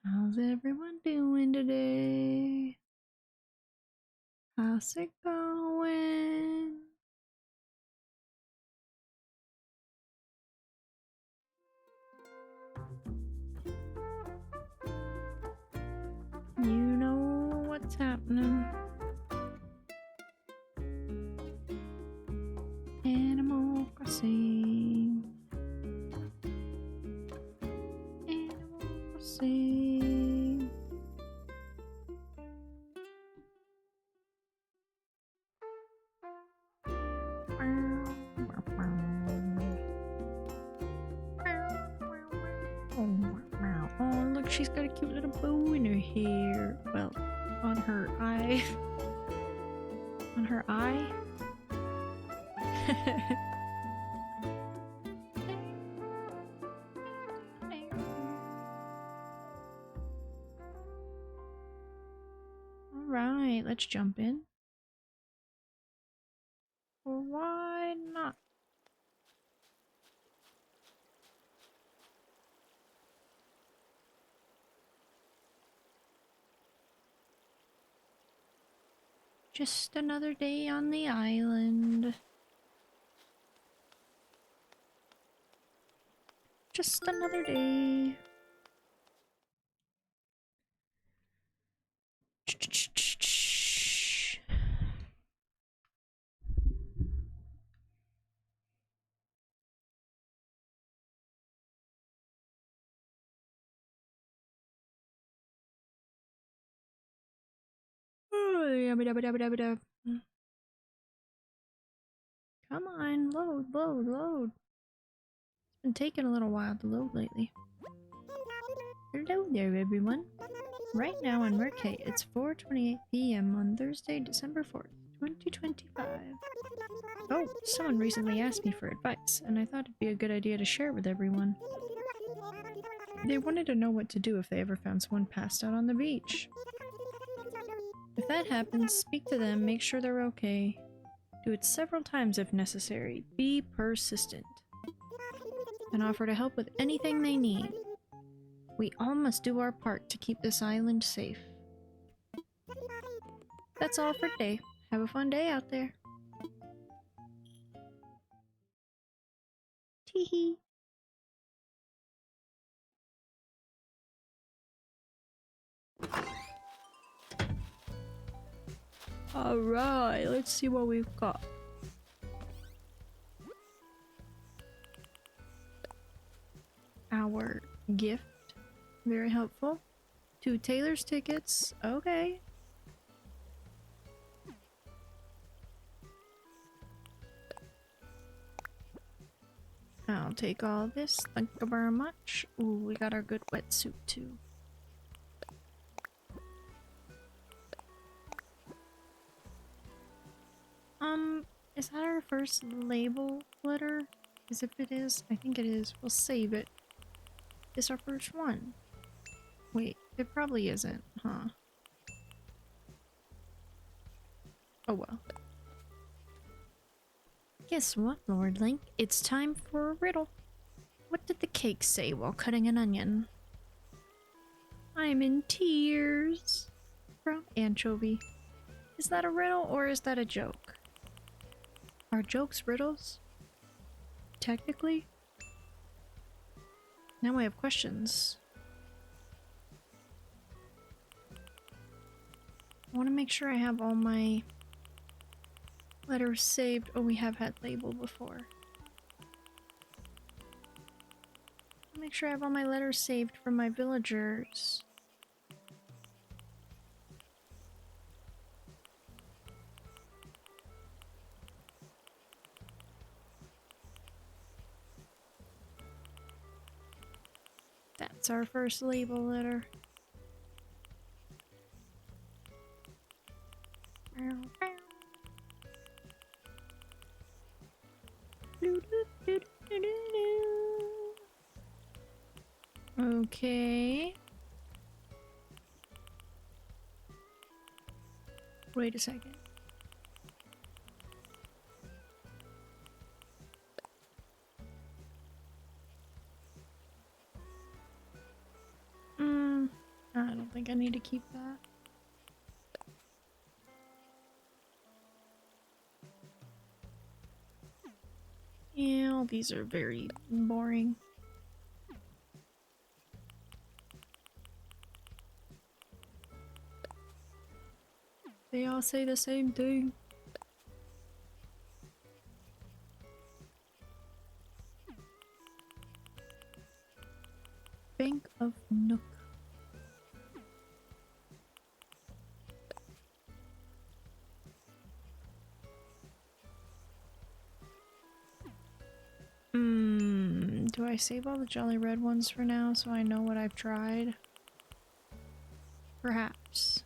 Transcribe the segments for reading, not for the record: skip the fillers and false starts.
How's everyone doing today? How's it going? You know what's happening. Animal Crossing. Animal Crossing. Oh, look, she's got a cute little bow in her hair. Well, on her eye. On her eye? Alright, let's jump in. Why not? Just another day on the island. Just another day. Come on, load, load, load. It's been taking a little while to load lately. Hello there, everyone. Right now on Mercate, it's 4:28 p.m. on Thursday, December 4th, 2025. Oh, someone recently asked me for advice, and I thought it'd be a good idea to share it with everyone. They wanted to know what to do if they ever found someone passed out on the beach. If that happens, speak to them, make sure they're okay. Do it several times if necessary. Be persistent. And offer to help with anything they need. We all must do our part to keep this island safe. That's all for today. Have a fun day out there. Teehee. Alright, let's see what we've got. Our gift. Very helpful. 2 Taylor's tickets. Okay. I'll take all this. Thank you very much. Ooh, we got our good wetsuit too. Is that our first label letter? Because if it is, I think it is. We'll save it. It's our first one. Wait, it probably isn't, huh? Oh well. Guess what, Lord Link? It's time for a riddle. What did the cake say while cutting an onion? I'm in tears. From Anchovy. Is that a riddle or is that a joke? Are jokes riddles? Technically? Now I have questions. I want to make sure I have all my letters saved. Oh, we have had label before. Make sure I have all my letters saved from my villagers. That's our first label letter. Okay. Wait a second. think I need to keep that. Yeah, all these are very boring. They all say the same thing. Bank of Nook. Do I save all the Jolly Red ones for now so I know what I've tried? Perhaps.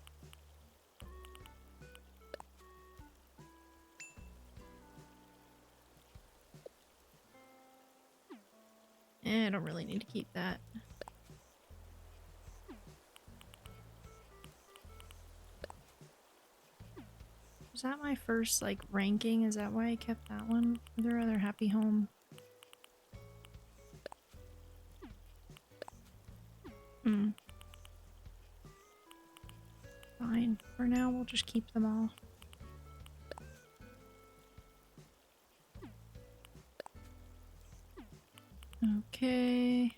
I don't really need to keep that. Was that my first, like, ranking? Is that why I kept that one? Are there other Happy Home? Fine. For now, we'll just keep them all. Okay.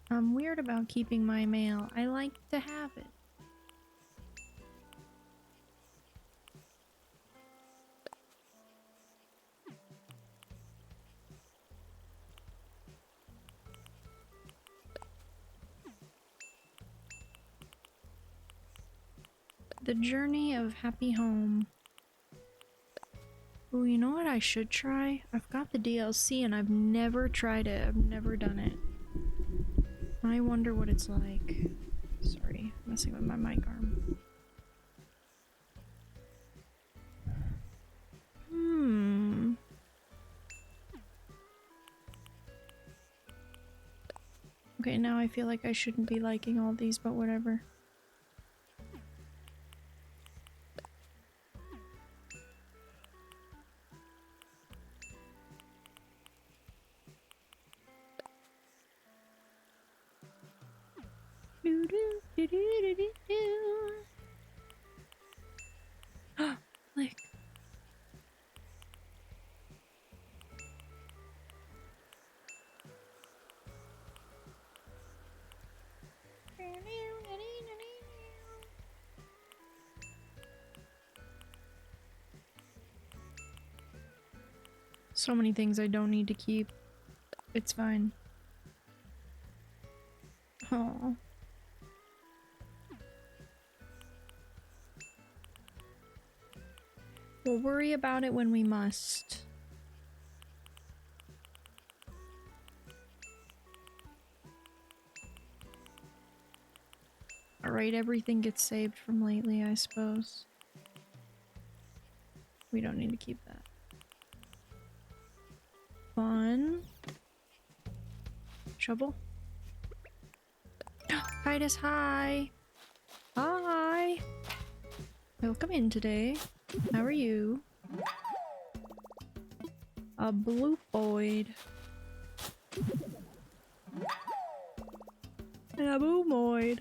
I'm weird about keeping my mail. I like to have it. The Journey of Happy Home. Ooh, you know what I should try? I've got the DLC and I've never tried it. I've never done it. I wonder what it's like. Sorry, messing with my mic arm. Okay, now I feel like I shouldn't be liking all these, but whatever. Lick. So many things I don't need to keep. It's fine. Oh. We'll worry about it when we must. Alright, everything gets saved from lately, I suppose. We don't need to keep that. Fun. Shovel. Titus, hi! Hi! Welcome in today. How are you? A blue void. And a boomoid.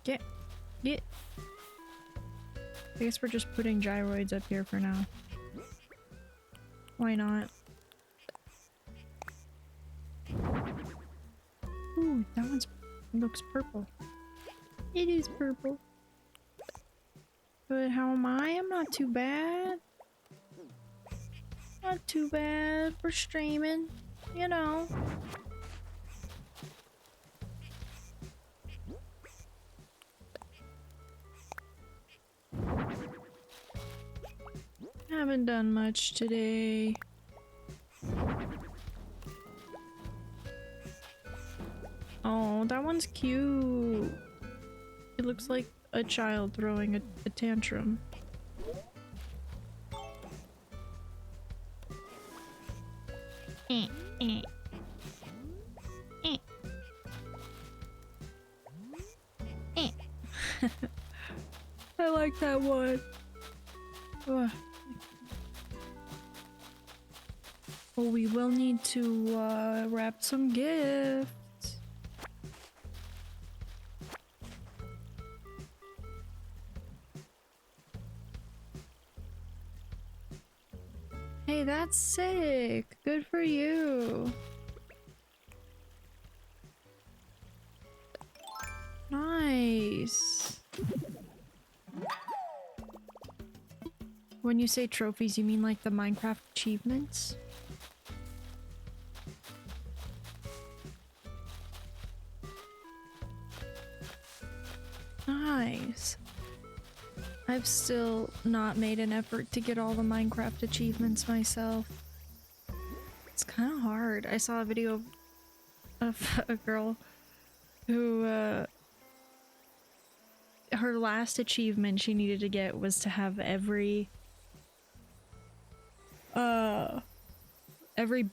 Get. I guess we're just putting gyroids up here for now. Why not? Ooh, that one's looks purple. It is purple. But how am I? I'm not too bad. Not too bad for streaming, you know. Haven't done much today. Oh, that one's cute. It looks like a child throwing a tantrum. I like that one. Ugh. Well, we will need to wrap some gifts. Hey, that's sick. Good for you. Nice. When you say trophies, you mean like the Minecraft achievements? Nice. I've still not made an effort to get all the Minecraft achievements myself. It's kind of hard. I saw a video of a girl who, her last achievement she needed to get was to have every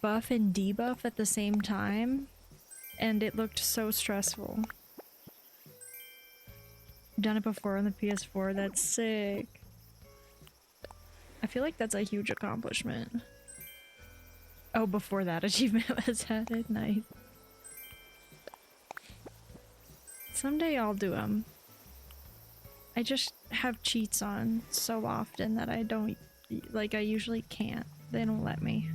buff and debuff at the same time, and it looked so stressful. I've done it before on the PS4. That's sick. I feel like that's a huge accomplishment. Oh, before that achievement was added. Nice. Someday I'll do them. I just have cheats on so often that I don't, like, I usually can't. They don't let me.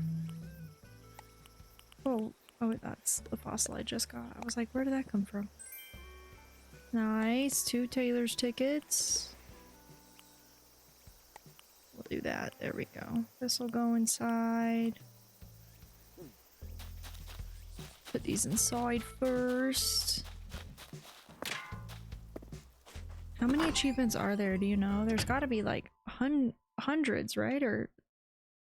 Oh, that's the fossil I just got. I was like, where did that come from? Nice, 2 Taylor's tickets. We'll do that. There we go. This will go inside. Put these inside first. How many achievements are there? Do you know? There's got to be like hundreds, right? Or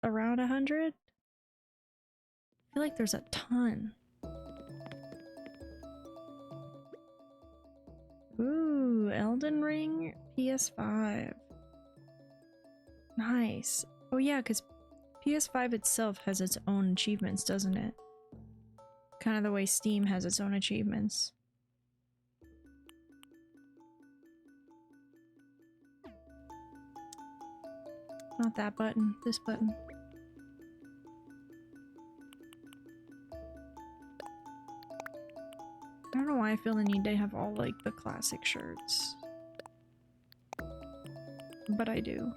around 100? I feel like there's a ton. Ooh, Elden Ring PS5. Nice. Oh yeah, because PS5 itself has its own achievements, doesn't it? Kind of the way Steam has its own achievements. Not that button, this button. I don't know why I feel the need to have all, like, the classic shirts. But I do.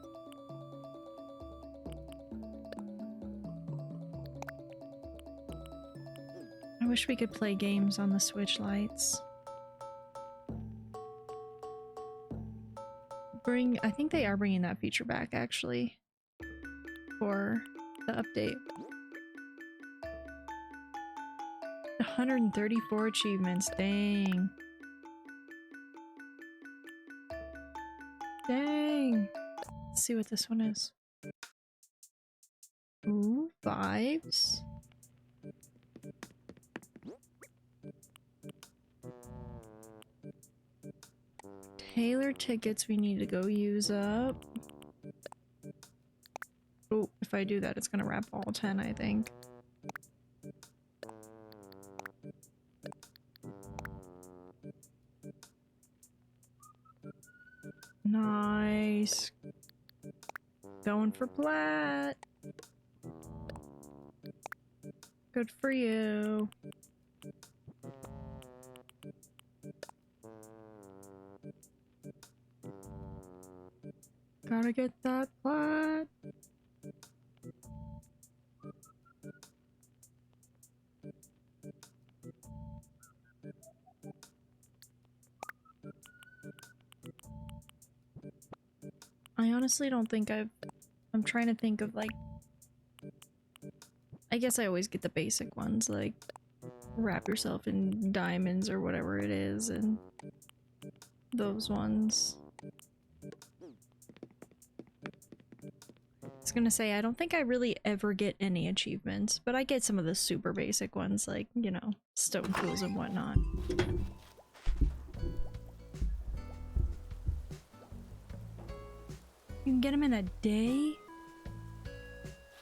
I wish we could play games on the Switch lights. I think they are bringing that feature back, actually. For the update. 134 achievements, dang. Dang. Let's see what this one is. Ooh, vibes. Taylor tickets we need to go use up. Oh, if I do that, it's gonna wrap all 10, I think. Nice. Going for plat. Good for you. Gotta get that plat. I honestly don't think I'm trying to think of, like, I guess I always get the basic ones, like wrap yourself in diamonds or whatever it is, and those ones. I was gonna say, I don't think I really ever get any achievements, but I get some of the super basic ones, like, you know, stone tools and whatnot. You can get them in a day?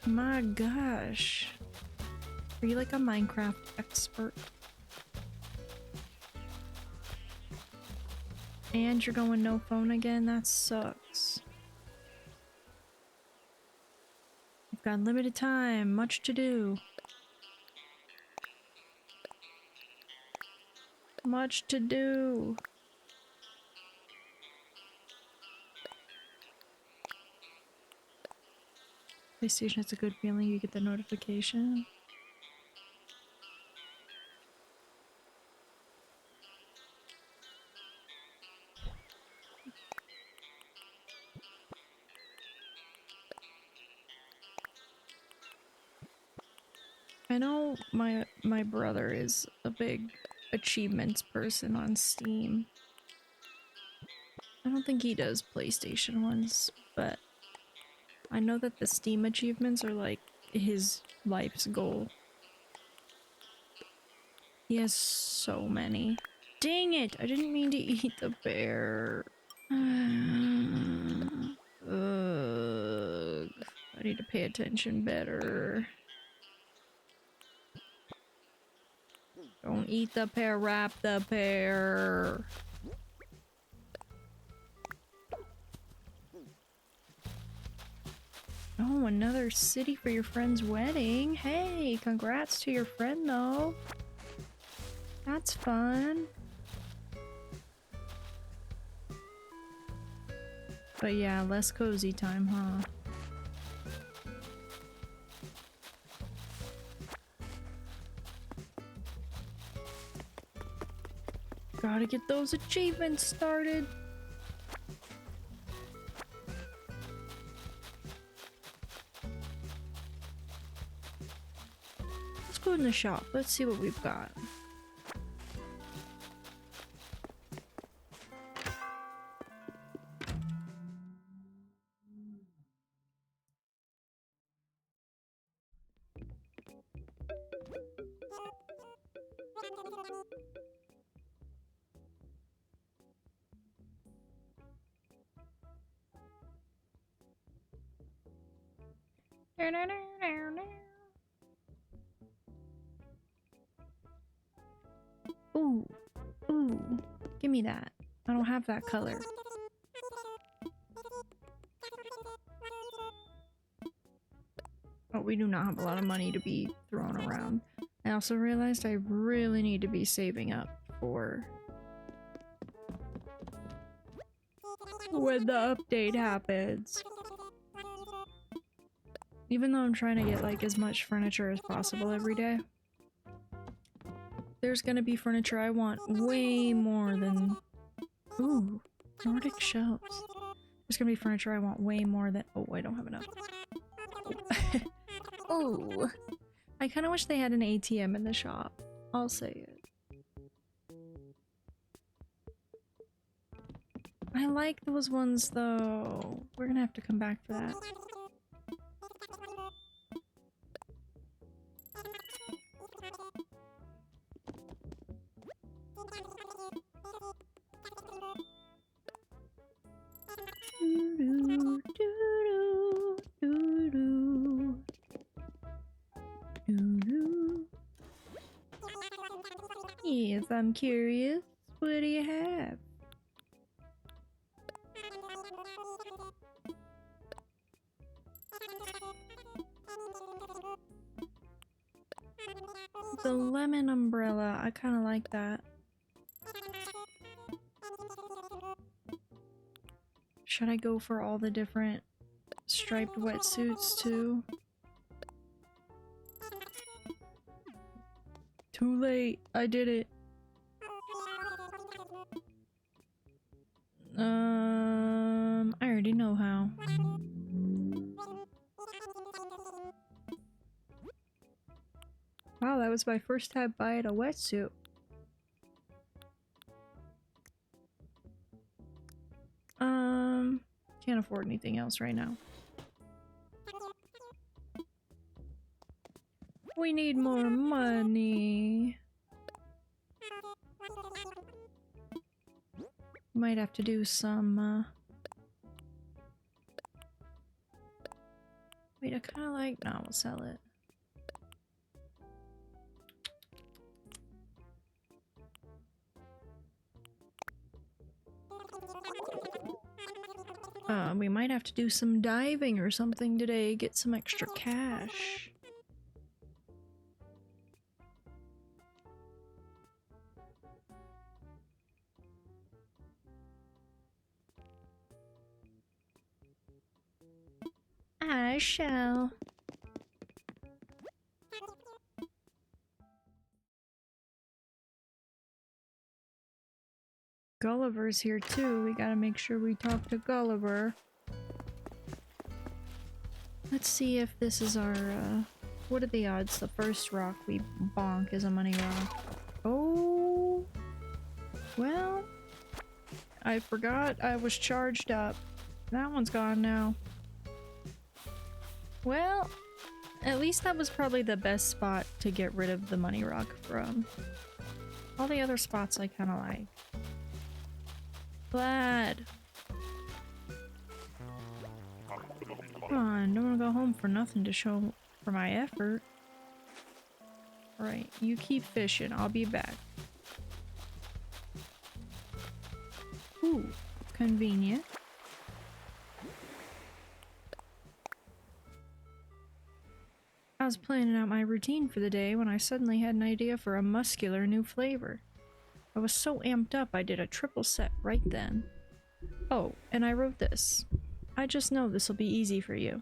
My gosh. Are you like a Minecraft expert? And you're going no phone again? That sucks. You've got limited time, much to do. Much to do. PlayStation, it's a good feeling you get the notification. I know my brother is a big achievements person on Steam. I don't think he does PlayStation ones, but I know that the Steam achievements are like his life's goal. He has so many. Dang it! I didn't mean to eat the bear. Ugh. I need to pay attention better. Don't eat the pear, wrap the pear. Oh, another city for your friend's wedding. Hey, congrats to your friend though. That's fun. But yeah, less cozy time, huh? Gotta get those achievements started. Let's go in the shop. Let's see what we've got. Ooh, ooh, give me that. I don't have that color. Oh, we do not have a lot of money to be thrown around. I also realized I really need to be saving up for when the update happens. Even though I'm trying to get like as much furniture as possible every day, there's gonna be furniture I want way more than... Ooh, Nordic shelves. There's gonna be furniture I want way more than... Oh, I don't have enough. Oh, I kind of wish they had an ATM in the shop. I'll say it. I like those ones though. We're gonna have to come back for that. Yes, I'm curious. What do you have? The lemon umbrella. I kind of like that. Should I go for all the different striped wetsuits too? Too late. I did it. I already know how. Wow, that was my first time buying a wetsuit. Can't afford anything else right now. We need more money. Might have to do some, Wait, I kinda like... No, we'll sell it. We might have to do some diving or something today, get some extra cash. I shall. Gulliver's here too. We gotta make sure we talk to Gulliver. Let's see if this is our, what are the odds the first rock we bonk is a money rock? Oh! Well, I forgot I was charged up. That one's gone now. Well, at least that was probably the best spot to get rid of the money rock from. All the other spots I kinda like. Vlad! Come on, don't wanna go home for nothing to show for my effort. Alright, you keep fishing, I'll be back. Ooh, convenient. I was planning out my routine for the day when I suddenly had an idea for a muscular new flavor. I was so amped up I did a triple set right then. Oh, and I wrote this. I just know this'll be easy for you.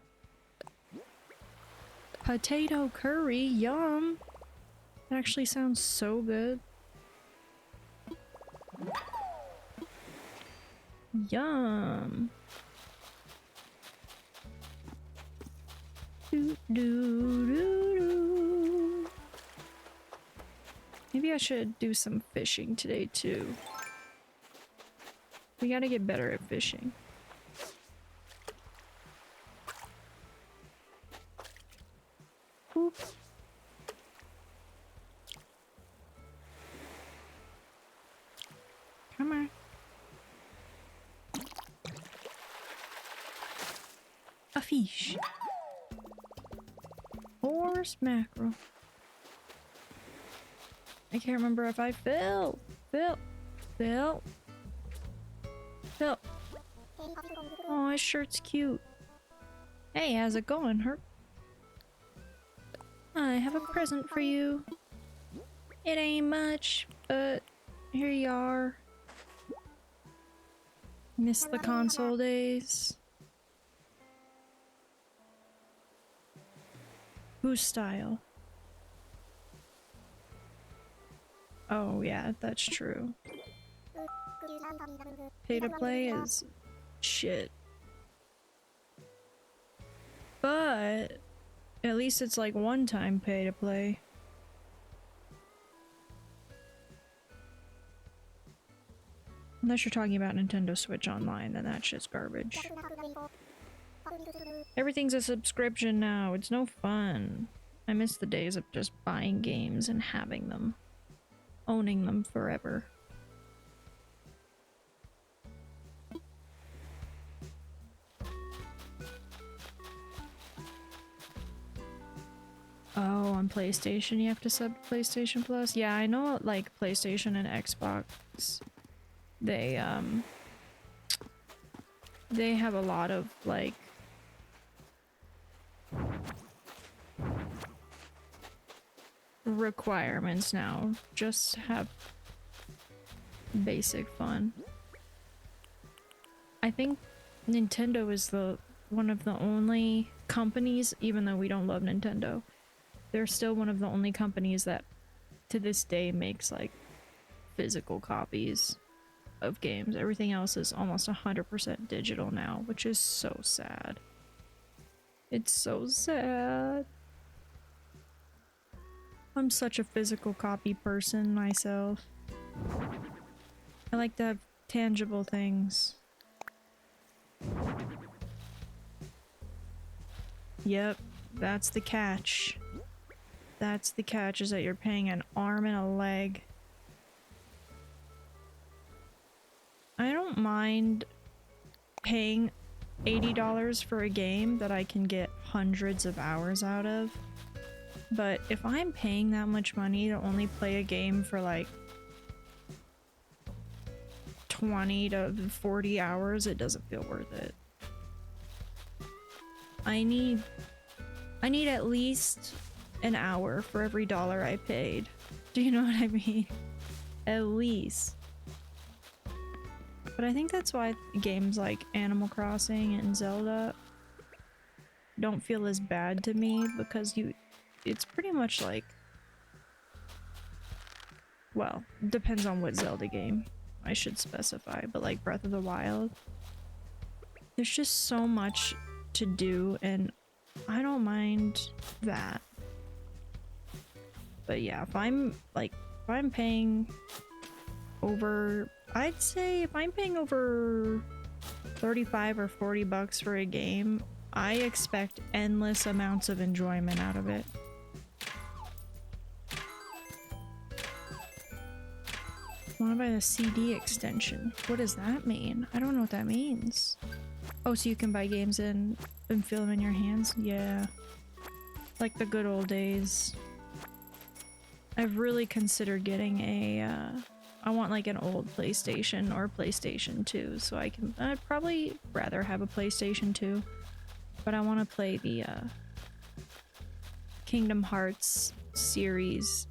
Potato curry, yum! That actually sounds so good. Yum! Doo doo doo doo. Maybe I should do some fishing today too. We gotta get better at fishing. Oop. Come on. A fish. Horse mackerel. I can't remember if I fell. Phil. Oh, his shirt's cute. Hey, how's it going, Herc? I have a present for you. It ain't much, but here you are. Miss the console days. Whose style? Oh yeah, that's true. Pay to play is shit. But at least it's like one-time pay to play. Unless you're talking about Nintendo Switch Online, then that shit's garbage. Everything's a subscription now. It's no fun. I miss the days of just buying games and having them. Owning them forever. Oh, on PlayStation you have to sub PlayStation Plus? Yeah, I know like PlayStation and Xbox, they have a lot of like requirements now. Just have basic fun. I think Nintendo is one of the only companies, even though we don't love Nintendo, they're still one of the only companies that to this day makes like physical copies of games. Everything else is almost 100% digital now, which is so sad. It's so sad. I'm such a physical copy person myself. I like to have tangible things. Yep, that's the catch. That's the catch, is that you're paying an arm and a leg. I don't mind paying $80 for a game that I can get hundreds of hours out of. But if I'm paying that much money to only play a game for like 20 to 40 hours, it doesn't feel worth it. I need at least an hour for every dollar I paid. Do you know what I mean? At least. But I think that's why games like Animal Crossing and Zelda don't feel as bad to me, because it's pretty much like, well, depends on what Zelda game I should specify, but like Breath of the Wild, there's just so much to do and I don't mind that. But yeah, if I'm paying over, I'd say if I'm paying over 35 or 40 bucks for a game, I expect endless amounts of enjoyment out of it. I want to buy the CD extension. What does that mean? I don't know what that means. Oh, so you can buy games and feel them in your hands? Yeah. Like the good old days. I've really considered getting a, I want like an old PlayStation or PlayStation 2, so I'd probably rather have a PlayStation 2, but I want to play the, Kingdom Hearts series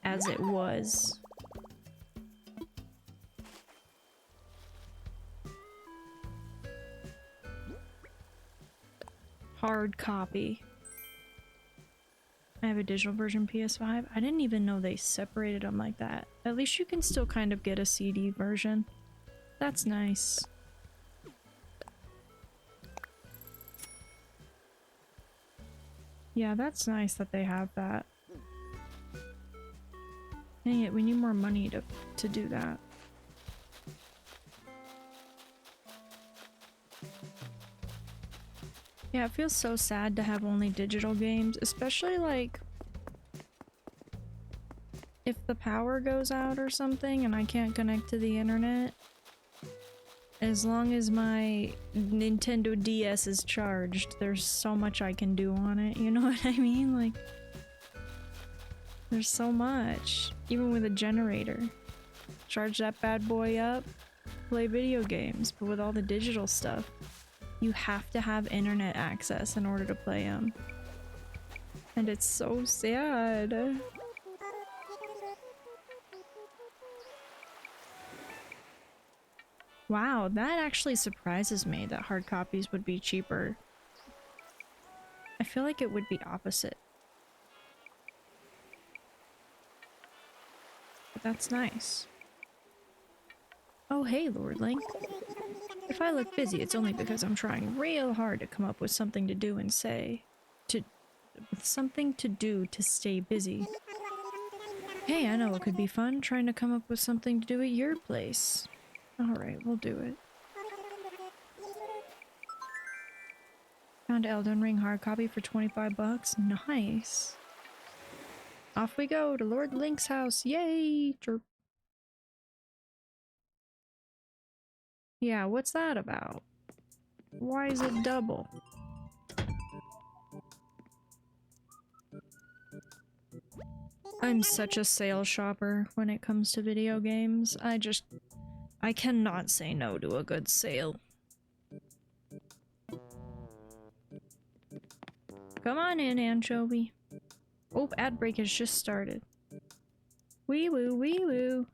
as it was. Hard copy. I have a digital version PS5. I didn't even know they separated them like that. At least you can still kind of get a CD version. That's nice. Yeah, that's nice that they have that. Dang it, we need more money to do that. Yeah, it feels so sad to have only digital games, especially like if the power goes out or something and I can't connect to the internet. As long as my Nintendo DS is charged, there's so much I can do on it, you know what I mean? Like, there's so much, even with a generator. Charge that bad boy up, play video games, but with all the digital stuff, you have to have internet access in order to play them. And it's so sad. Wow, that actually surprises me that hard copies would be cheaper. I feel like it would be opposite. But that's nice. Oh hey, Lord Link. If I look busy, it's only because I'm trying real hard to come up with something to do and say. Something to do to stay busy. Hey, I know it could be fun, trying to come up with something to do at your place. Alright, we'll do it. Found Elden Ring hard copy for 25 bucks. Nice. Off we go to Lord Link's house. Yay! Chirp. Yeah, what's that about? Why is it double? I'm such a sale shopper when it comes to video games. I cannot say no to a good sale. Come on in, anchovy. Oh, ad break has just started. Wee woo, wee woo.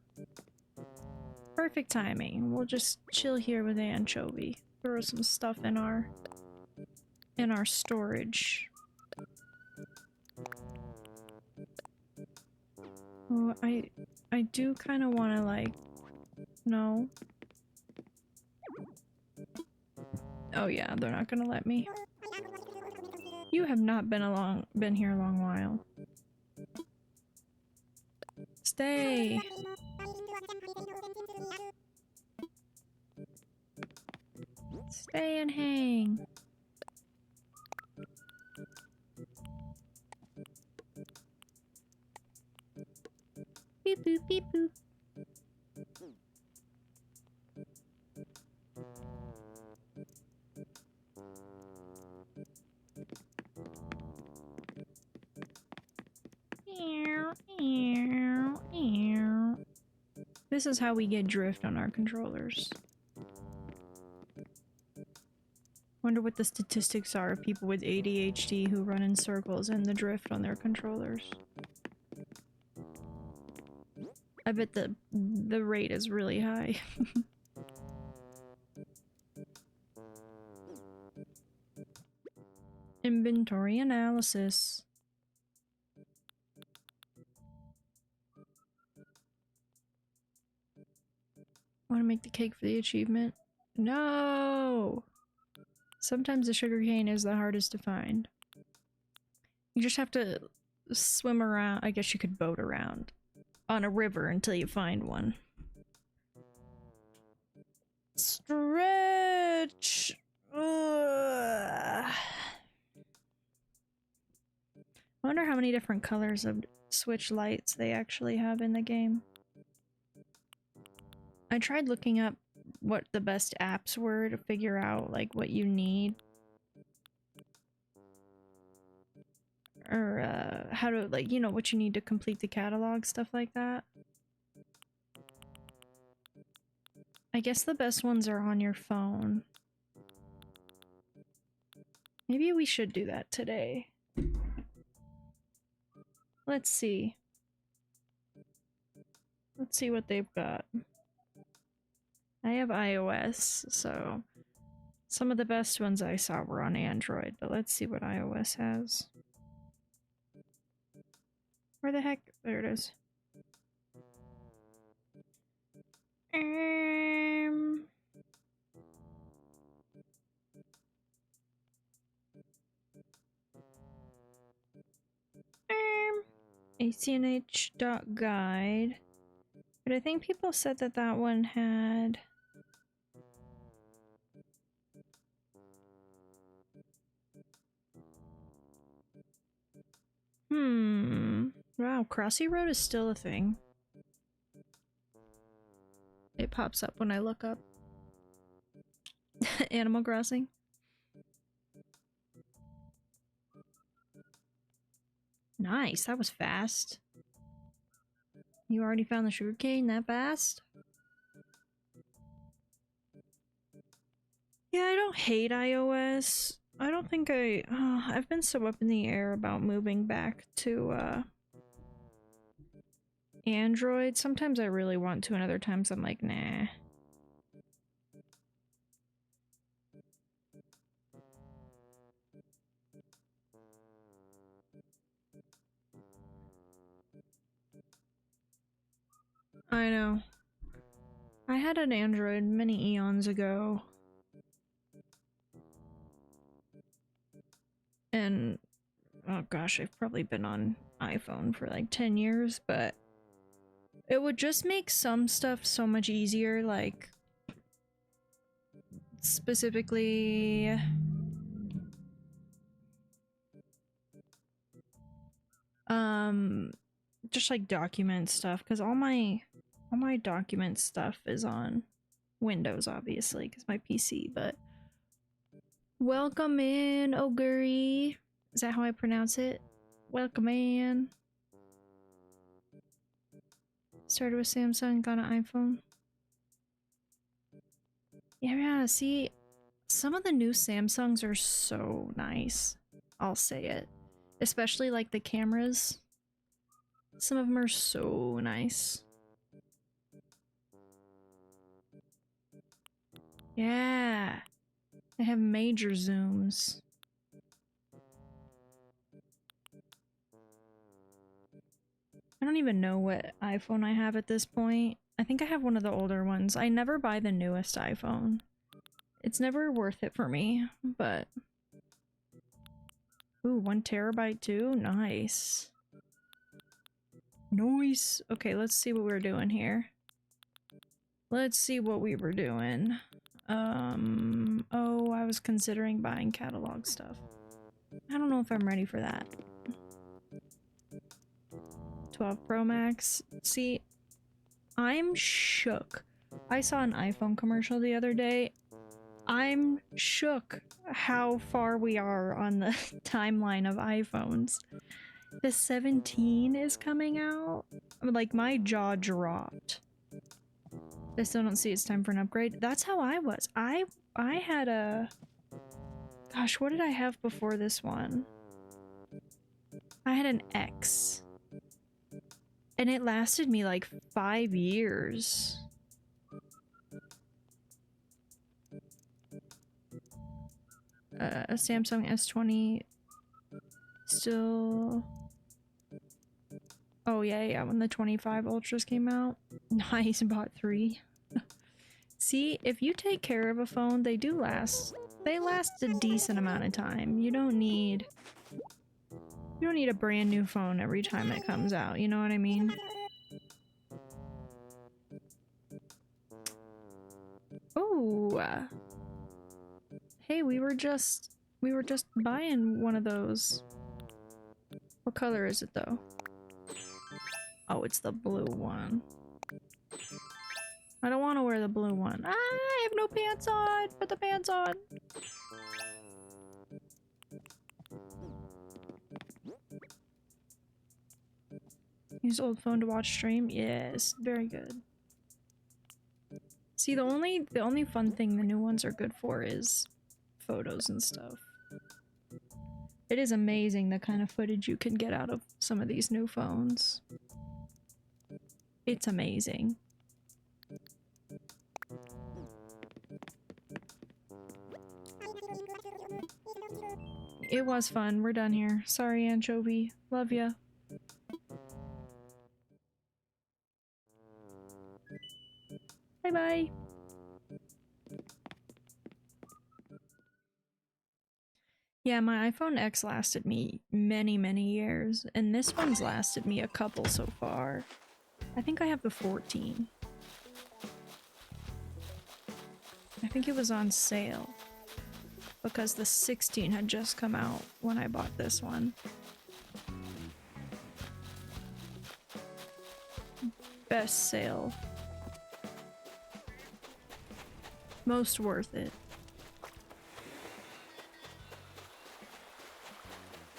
Perfect timing. We'll just chill here with anchovy. Throw some stuff in our storage. Oh, I do kind of want to like, no. Oh yeah, they're not gonna let me. You have not been here a long while. Stay. Stay and hang. Beep boop beep boop. This is how we get drift on our controllers. Wonder what the statistics are of people with ADHD who run in circles and the drift on their controllers. I bet the rate is really high. Inventory analysis. Want to make the cake for the achievement? No! Sometimes the sugarcane is the hardest to find. You just have to swim around. I guess you could boat around on a river until you find one. Stretch! Ugh. I wonder how many different colors of Switch lights they actually have in the game. I tried looking up what the best apps were to figure out like what you need. Or how to, like, you know, what you need to complete the catalog, stuff like that. I guess the best ones are on your phone. Maybe we should do that today. Let's see. Let's see what they've got. I have iOS, so some of the best ones I saw were on Android, but let's see what iOS has. Where the heck? There it is. ACNH.guide. But I think people said that that one had... Wow, Crossy Road is still a thing. It pops up when I look up Animal Crossing. Nice, that was fast. You already found the sugarcane that fast? Yeah, I don't hate iOS. I don't think I've been so up in the air about moving back to, Android. Sometimes I really want to, and other times I'm like, nah. I know. I had an Android many eons ago. And, oh gosh, I've probably been on iPhone for like 10 years, but it would just make some stuff so much easier, like specifically just like document stuff, because all my document stuff is on Windows, obviously, because my PC, but welcome in, Oguri. Is that how I pronounce it? Welcome in. Started with Samsung, got an iPhone. Yeah, see, some of the new Samsungs are so nice. I'll say it. Especially like the cameras. Some of them are so nice. Yeah. They have major zooms. I don't even know what iPhone I have at this point. I think I have one of the older ones. I never buy the newest iPhone. It's never worth it for me, but... Ooh, 1 terabyte too? Nice. Nice. Okay, let's see what we're doing here. Let's see what we were doing. Oh, I was considering buying catalog stuff. I don't know if I'm ready for that. 12 Pro Max. See, I'm shook. I saw an iPhone commercial the other day. I'm shook how far we are on the timeline of iPhones. The 17 is coming out. Like, my jaw dropped. I still don't see it's time for an upgrade. That's how I was. I had a... Gosh, what did I have before this one? I had an X. And it lasted me like 5 years. A Samsung S20 still... Oh yeah, when the 25 Ultras came out. Nice, bought 3. See, if you take care of a phone, they do last. They last a decent amount of time. You don't need a brand new phone every time it comes out, you know what I mean? Oh, hey, we were just buying one of those. What color is it though? Oh, it's the blue one. I don't want to wear the blue one. Ah, I have no pants on. Put the pants on. Use old phone to watch stream? Yes, very good. See, the only fun thing the new ones are good for is photos and stuff. It is amazing the kind of footage you can get out of some of these new phones. It's amazing. It was fun. We're done here. Sorry, Anchovy. Love ya. Bye-bye. Yeah, my iPhone X lasted me many, many years, and this one's lasted me a couple so far. I think I have the 14. I think it was on sale because the 16 had just come out when I bought this one. Best sale. Most worth it.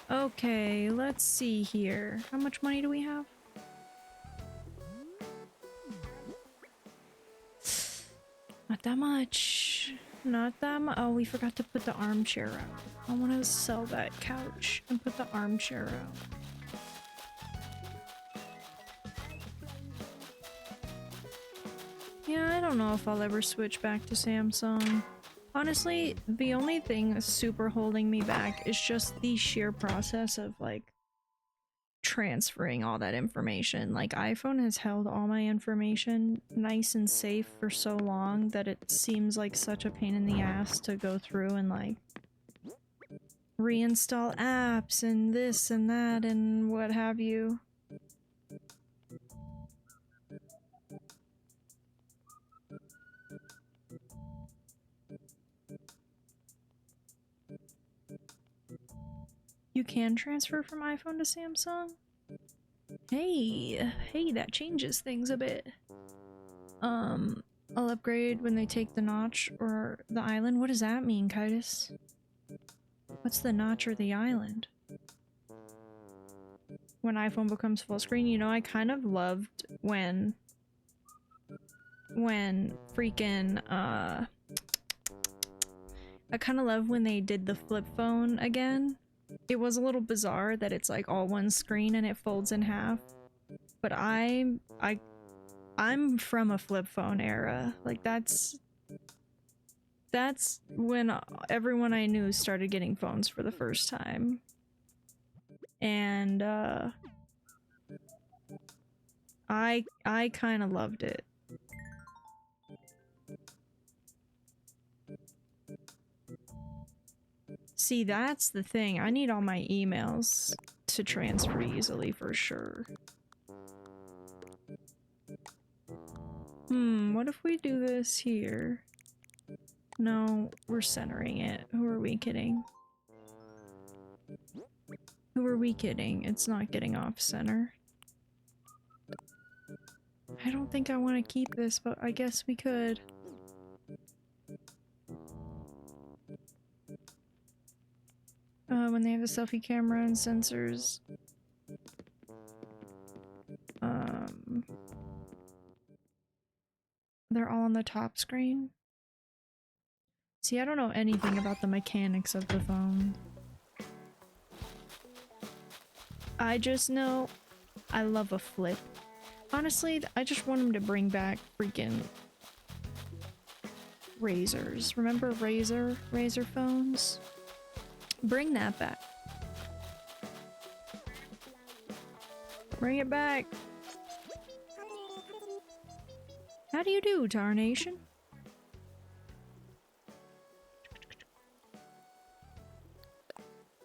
Okay, let's see here. How much money do we have? Not that much. Not that much. Oh, we forgot to put the armchair out. I want to sell that couch and put the armchair out. Yeah, I don't know if I'll ever switch back to Samsung. Honestly, the only thing super holding me back is just the sheer process of, like, transferring all that information. Like, iPhone has held all my information nice and safe for so long that it seems like such a pain in the ass to go through and, like, reinstall apps and this and that and what have you. You can transfer from iPhone to Samsung? Hey, that changes things a bit. I'll upgrade when they take the notch or the island. What does that mean, Kitus? What's the notch or the island? When iPhone becomes full screen, you know, I kind of loved when freaking, I kind of love when they did the flip phone again. It was a little bizarre that it's like all one screen and it folds in half. But I'm from a flip phone era. Like that's when everyone I knew started getting phones for the first time. And I kind of loved it. See, that's the thing. I need all my emails to transfer easily for sure. What if we do this here? No, we're centering it. Who are we kidding? Who are we kidding? It's not getting off center. I don't think I want to keep this, but I guess we could. When they have a selfie camera and sensors. They're all on the top screen. See, I don't know anything about the mechanics of the phone. I just know I love a flip. Honestly, I just want them to bring back freaking razors. Remember razor phones? Bring that back. Bring it back. How do you do, Tarnation?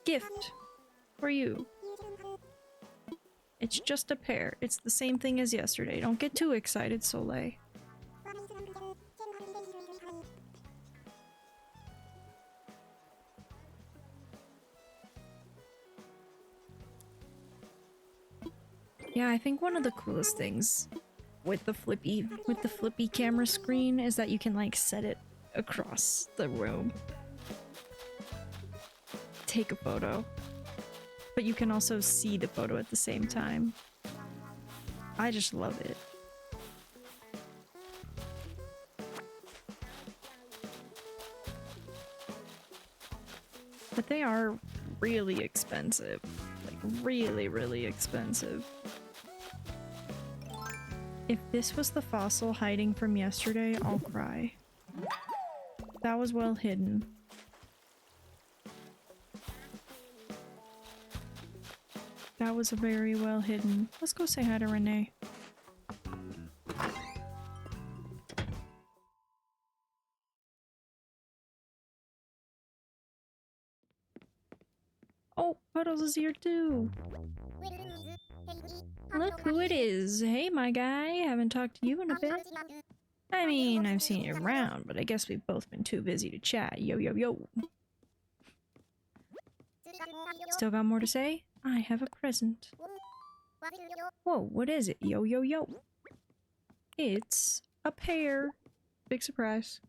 Gift for you. It's just a pair. It's the same thing as yesterday. Don't get too excited, Soleil. Yeah, I think one of the coolest things with the flippy camera screen is that you can like set it across the room. Take a photo. But you can also see the photo at the same time. I just love it. But they are really expensive. Like really, really expensive. If this was the fossil hiding from yesterday, I'll cry. That was well hidden. That was very well hidden. Let's go say hi to Renee. Oh, Puddles is here too. Look who it is. Hey, my guy. Haven't talked to you in a bit. I mean, I've seen you around, but I guess we've both been too busy to chat. Yo, yo, yo. Still got more to say? I have a present. Whoa, what is it? Yo, yo, yo. It's a pear. Big surprise.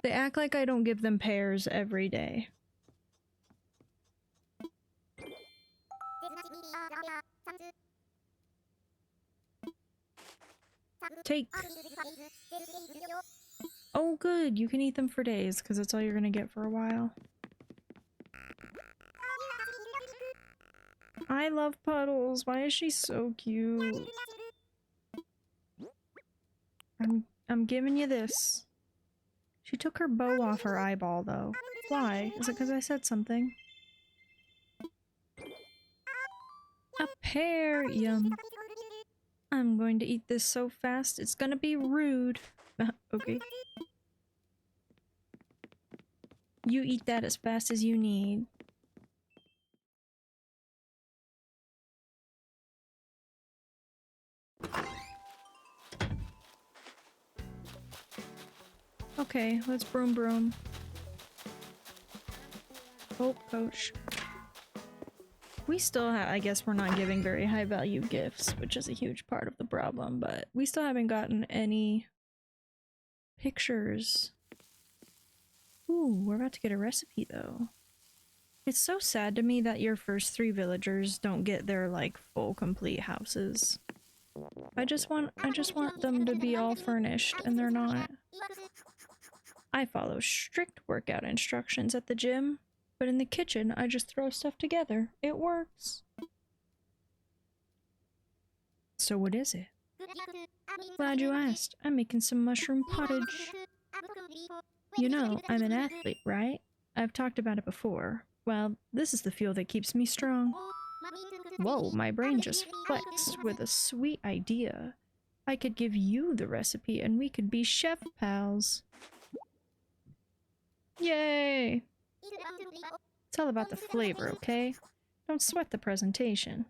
They act like I don't give them pears every day. Take. Oh, good. You can eat them for days, because that's all you're gonna get for a while. I love Puddles. Why is she so cute? I'm giving you this. She took her bow off her eyeball, though. Why? Is it because I said something? A pear! Yum. I'm going to eat this so fast, it's gonna be rude. Okay. You eat that as fast as you need. Okay, let's broom broom. Oh, coach. We still have, I guess we're not giving very high value gifts, which is a huge part of the problem, but we still haven't gotten any pictures. Ooh, we're about to get a recipe though. It's so sad to me that your first 3 villagers don't get their like full complete houses. I just want them to be all furnished, and they're not. I follow strict workout instructions at the gym, but in the kitchen I just throw stuff together. It works. So what is it? Glad you asked. I'm making some mushroom pottage. You know, I'm an athlete, right? I've talked about it before. Well, this is the fuel that keeps me strong. Whoa, my brain just flexed with a sweet idea. I could give you the recipe and we could be chef pals. Yay! It's all about the flavor, okay? Don't sweat the presentation.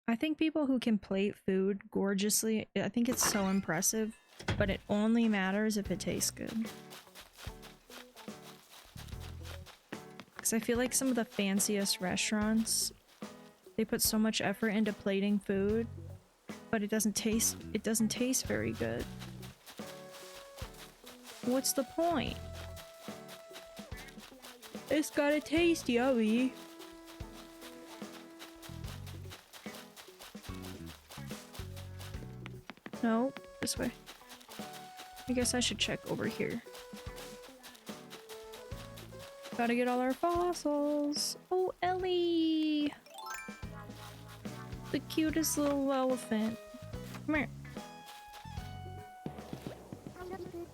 I think people who can plate food gorgeously, I think it's so impressive, but it only matters if it tastes good. Because I feel like some of the fanciest restaurants, they put so much effort into plating food, but it doesn't taste very good. What's the point? It's gotta taste yummy. No, this way. I guess I should check over here. Gotta get all our fossils. Oh, Ellie! The cutest little elephant. Come here.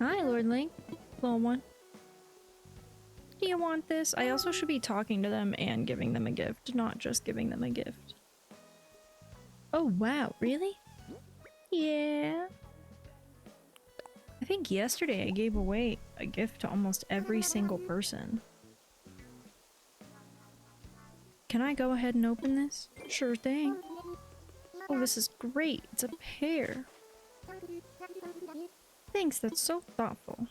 Hi, Lord Link. Little one. Do you want this? I also should be talking to them and giving them a gift, not just giving them a gift. Oh, wow. Really? Yeah. I think yesterday I gave away a gift to almost every single person. Can I go ahead and open this? Sure thing. Oh, this is great. It's a pear. Thanks, that's so thoughtful.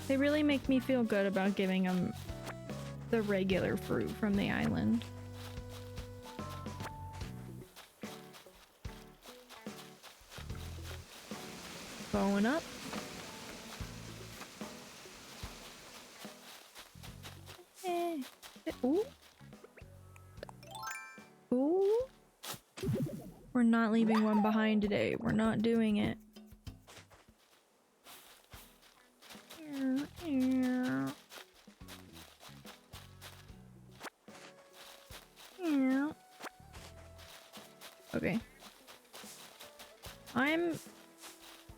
They really make me feel good about giving them the regular fruit from the island. Going up. Ooh. Ooh. We're not leaving one behind today. We're not doing it. Okay.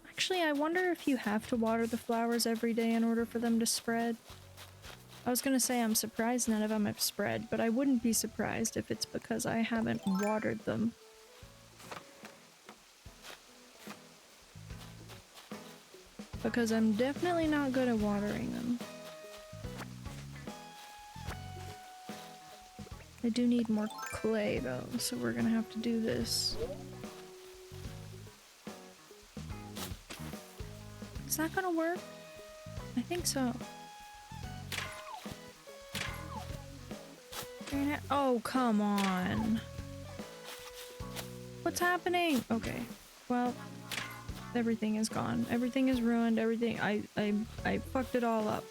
Actually, I wonder if you have to water the flowers every day in order for them to spread. I was gonna say I'm surprised none of them have spread, but I wouldn't be surprised if it's because I haven't watered them. Because I'm definitely not good at watering them. I do need more clay though, so we're gonna have to do this. Is that gonna work? I think so. Oh, come on. What's happening? Okay. Well, everything is gone. Everything is ruined. Everything. I fucked it all up.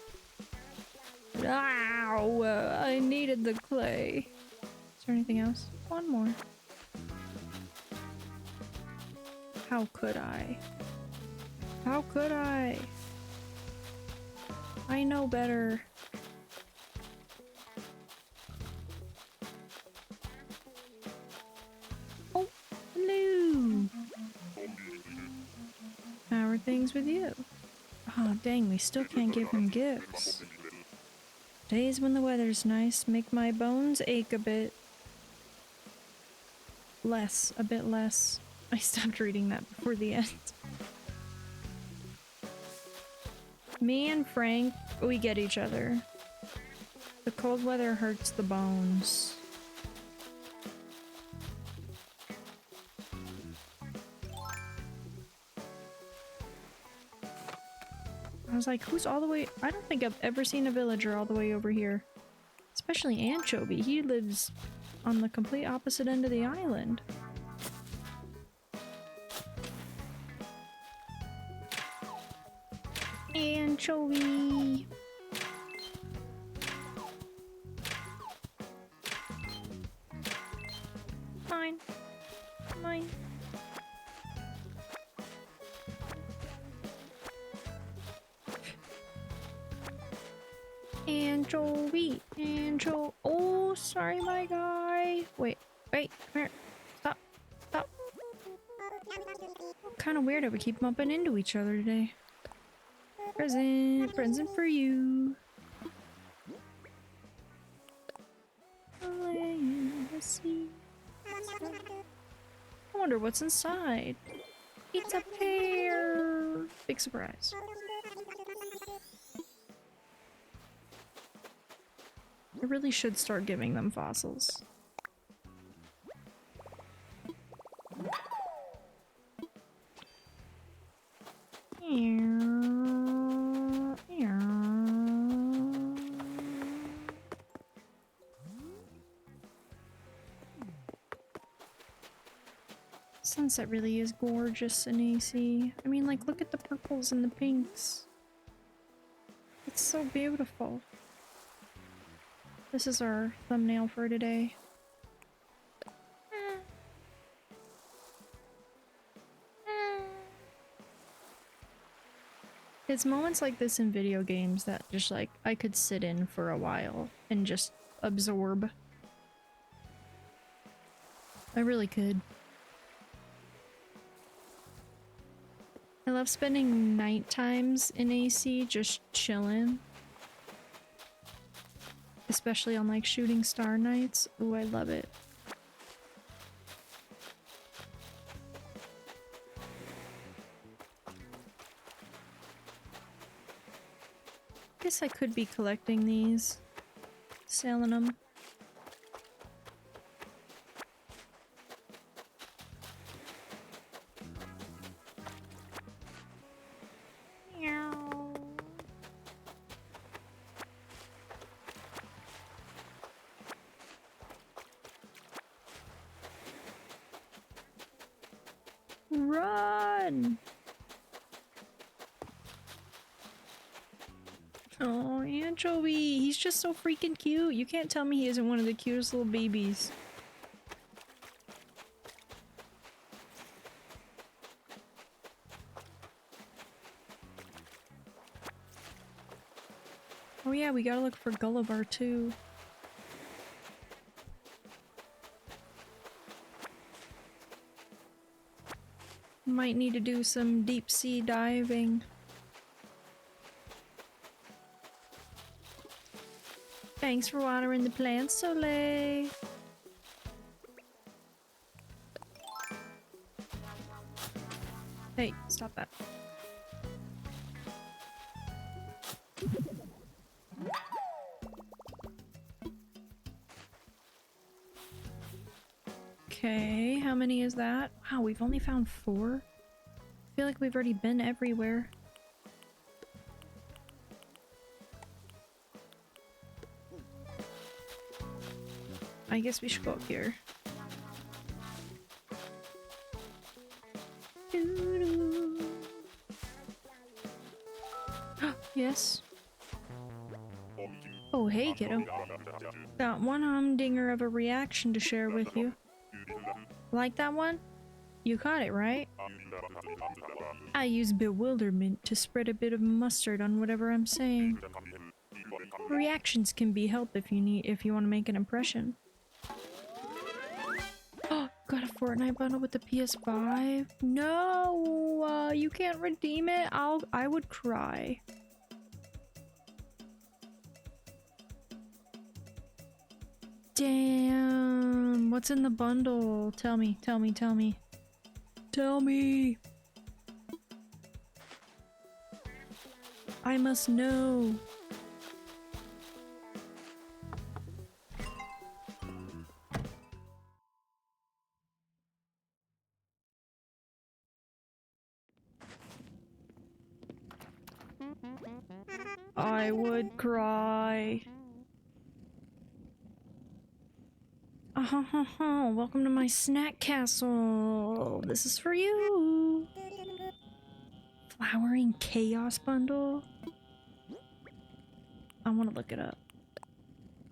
Ow! I needed the clay. Is there anything else? One more. How could I? How could I? I know better. Oh, hello! How are things with you? Oh, dang, we still can't give him gifts. Days when the weather's nice make my bones ache a bit. A bit less. I stopped reading that before the end. Me and Frank, we get each other. The cold weather hurts the bones. I was like, who's all the way? I don't think I've ever seen a villager all the way over here. Especially Anchovy. He lives on the complete opposite end of the island. Anchovy! Mine. Mine. Anchovy! Oh, sorry, my guy! Wait, come here. Stop. Kinda weird how we keep bumping into each other today. Present for you. I wonder what's inside. It's a pear! Big surprise. I really should start giving them fossils. Sunset really is gorgeous in AC. I mean, like, look at the purples and the pinks. It's so beautiful. This is our thumbnail for today. It's moments like this in video games that just like I could sit in for a while and just absorb. I really could. I love spending night times in AC just chilling. Especially on like shooting star nights. Ooh, I love it. Guess I could be collecting these. Selling them. Run! Oh, Anchovy! He's just so freaking cute. You can't tell me he isn't one of the cutest little babies. Oh yeah, we gotta look for Gulliver too. Might need to do some deep sea diving. Thanks for watering the plants, Soleil. Hey, stop that. Okay, how many is that? Wow, we've only found 4? I feel like we've already been everywhere. I guess we should go up here. Yes. Oh, hey, kiddo. Got one humdinger of a reaction to share with you. Like that one? You caught it, right? I use bewilderment to spread a bit of mustard on whatever I'm saying. Reactions can be help if you want to make an impression. Oh, got a Fortnite bundle with the PS5? No, you can't redeem it. I would cry. Damn, what's in the bundle? Tell me, tell me, tell me. Tell me! I must know. I would cry. Welcome to my snack castle. This is for you. Flowering chaos bundle. I want to look it up.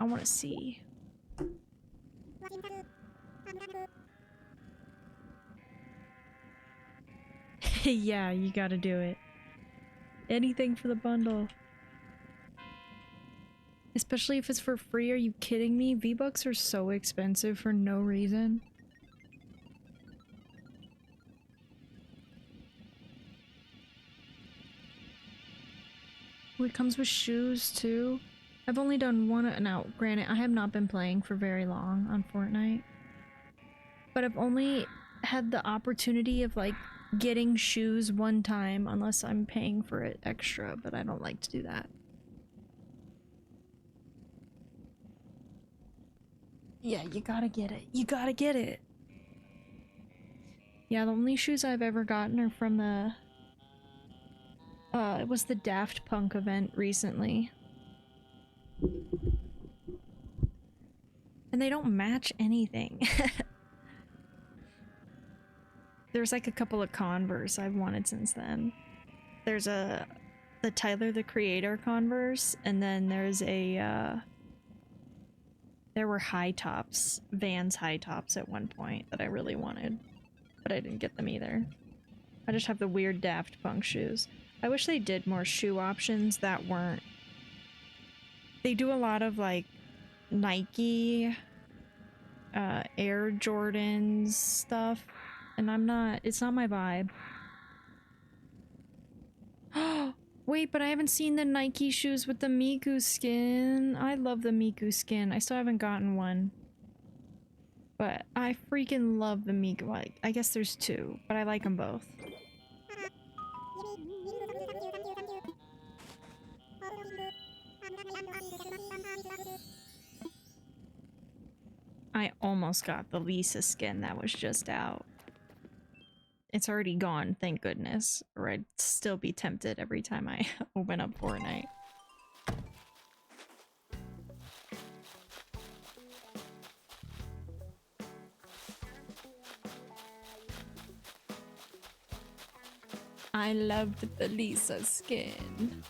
I want to see. Yeah, you gotta do it. Anything for the bundle. Especially if it's for free, are you kidding me? V-Bucks are so expensive for no reason. Oh, it comes with shoes too. I've only done one. Now, granted, I have not been playing for very long on Fortnite. But I've only had the opportunity of like getting shoes one time unless I'm paying for it extra, but I don't like to do that. Yeah, you gotta get it. You gotta get it. Yeah, the only shoes I've ever gotten are from the... it was the Daft Punk event recently. And they don't match anything. There's like a couple of Converse I've wanted since then. There's the Tyler the Creator Converse, and then there's a, there were high tops, Vans high tops at one point that I really wanted, but I didn't get them either. I just have the weird Daft Punk shoes. I wish they did more shoe options that weren't... They do a lot of like Nike, Air Jordans stuff, and it's not my vibe. Wait, but I haven't seen the Nike shoes with the Miku skin. I love the Miku skin. I still haven't gotten one. But I freaking love the Miku. I guess there's two, but I like them both. I almost got the Lisa skin that was just out. It's already gone, thank goodness. Or I'd still be tempted every time I open up Fortnite. I loved the Lisa skin.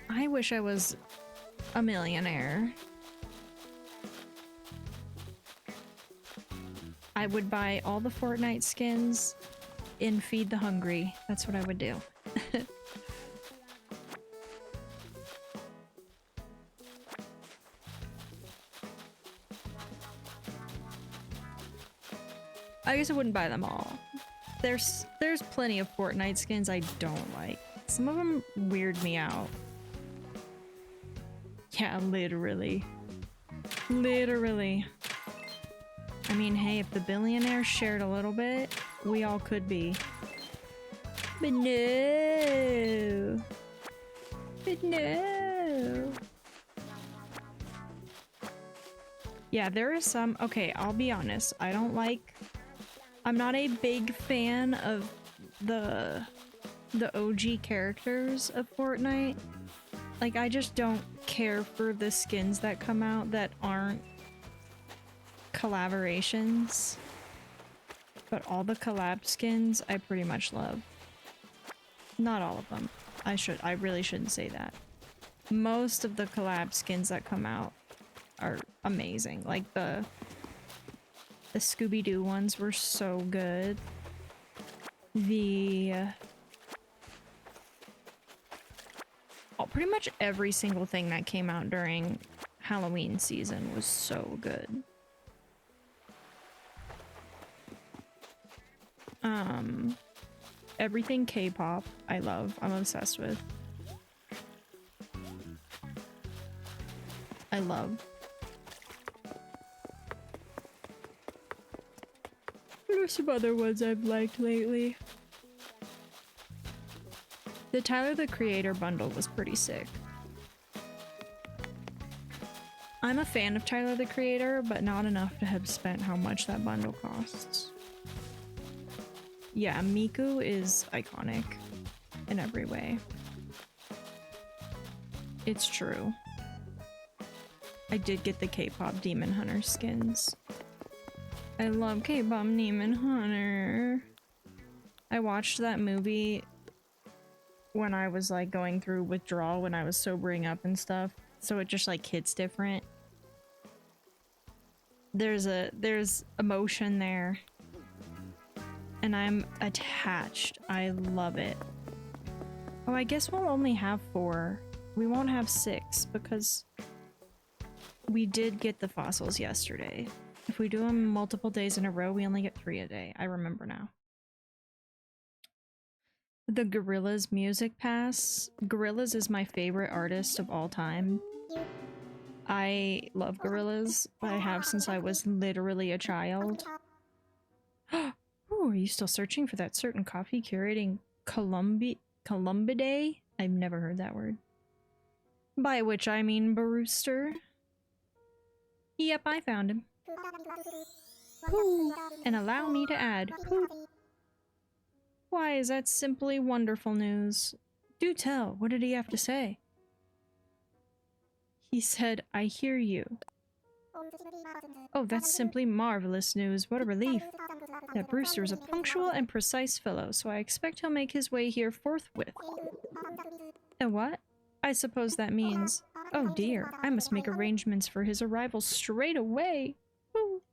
I wish I was a millionaire. I would buy all the Fortnite skins and feed the hungry. That's what I would do. I guess I wouldn't buy them all. There's plenty of Fortnite skins I don't like. Some of them weird me out. Yeah, literally. Literally. I mean, hey, if the billionaires shared a little bit, we all could be. But no. But no. Yeah, there is some... Okay, I'll be honest. I'm not a big fan of the OG characters of Fortnite. Like, I just don't care for the skins that come out that aren't collaborations. But all the collab skins I pretty much love. Not all of them. I really shouldn't say that. Most of the collab skins that come out are amazing. Like the Scooby-Doo ones were so good. Pretty much every single thing that came out during Halloween season was so good. Everything K-pop, I love. I'm obsessed with. I love. There's some other ones I've liked lately. The Tyler the Creator bundle was pretty sick. I'm a fan of Tyler the Creator, but not enough to have spent how much that bundle costs. Yeah, Miku is iconic in every way. It's true. I did get the K-pop Demon Hunter skins. I love K-pop Demon Hunter. I watched that movie when I was like going through withdrawal, when I was sobering up and stuff, so it just like hits different. There's emotion there, and I'm attached. I love it. Oh, I guess we'll only have 4. We won't have 6 because we did get the fossils yesterday. If we do them multiple days in a row, we only get 3 a day. I remember now. The Gorillaz Music Pass. Gorillaz is my favorite artist of all time. I love Gorillaz. I have since I was literally a child. Oh, are you still searching for that certain coffee curating Columbidae? I've never heard that word. By which I mean Barooster. Yep, I found him. Pooh. And allow me to add, pooh. Why, is that simply wonderful news? Do tell, what did he have to say? He said, I hear you. Oh, that's simply marvelous news. What a relief. That Brewster is a punctual and precise fellow, so I expect he'll make his way here forthwith. And what? I suppose that means... Oh dear, I must make arrangements for his arrival straight away. Woo.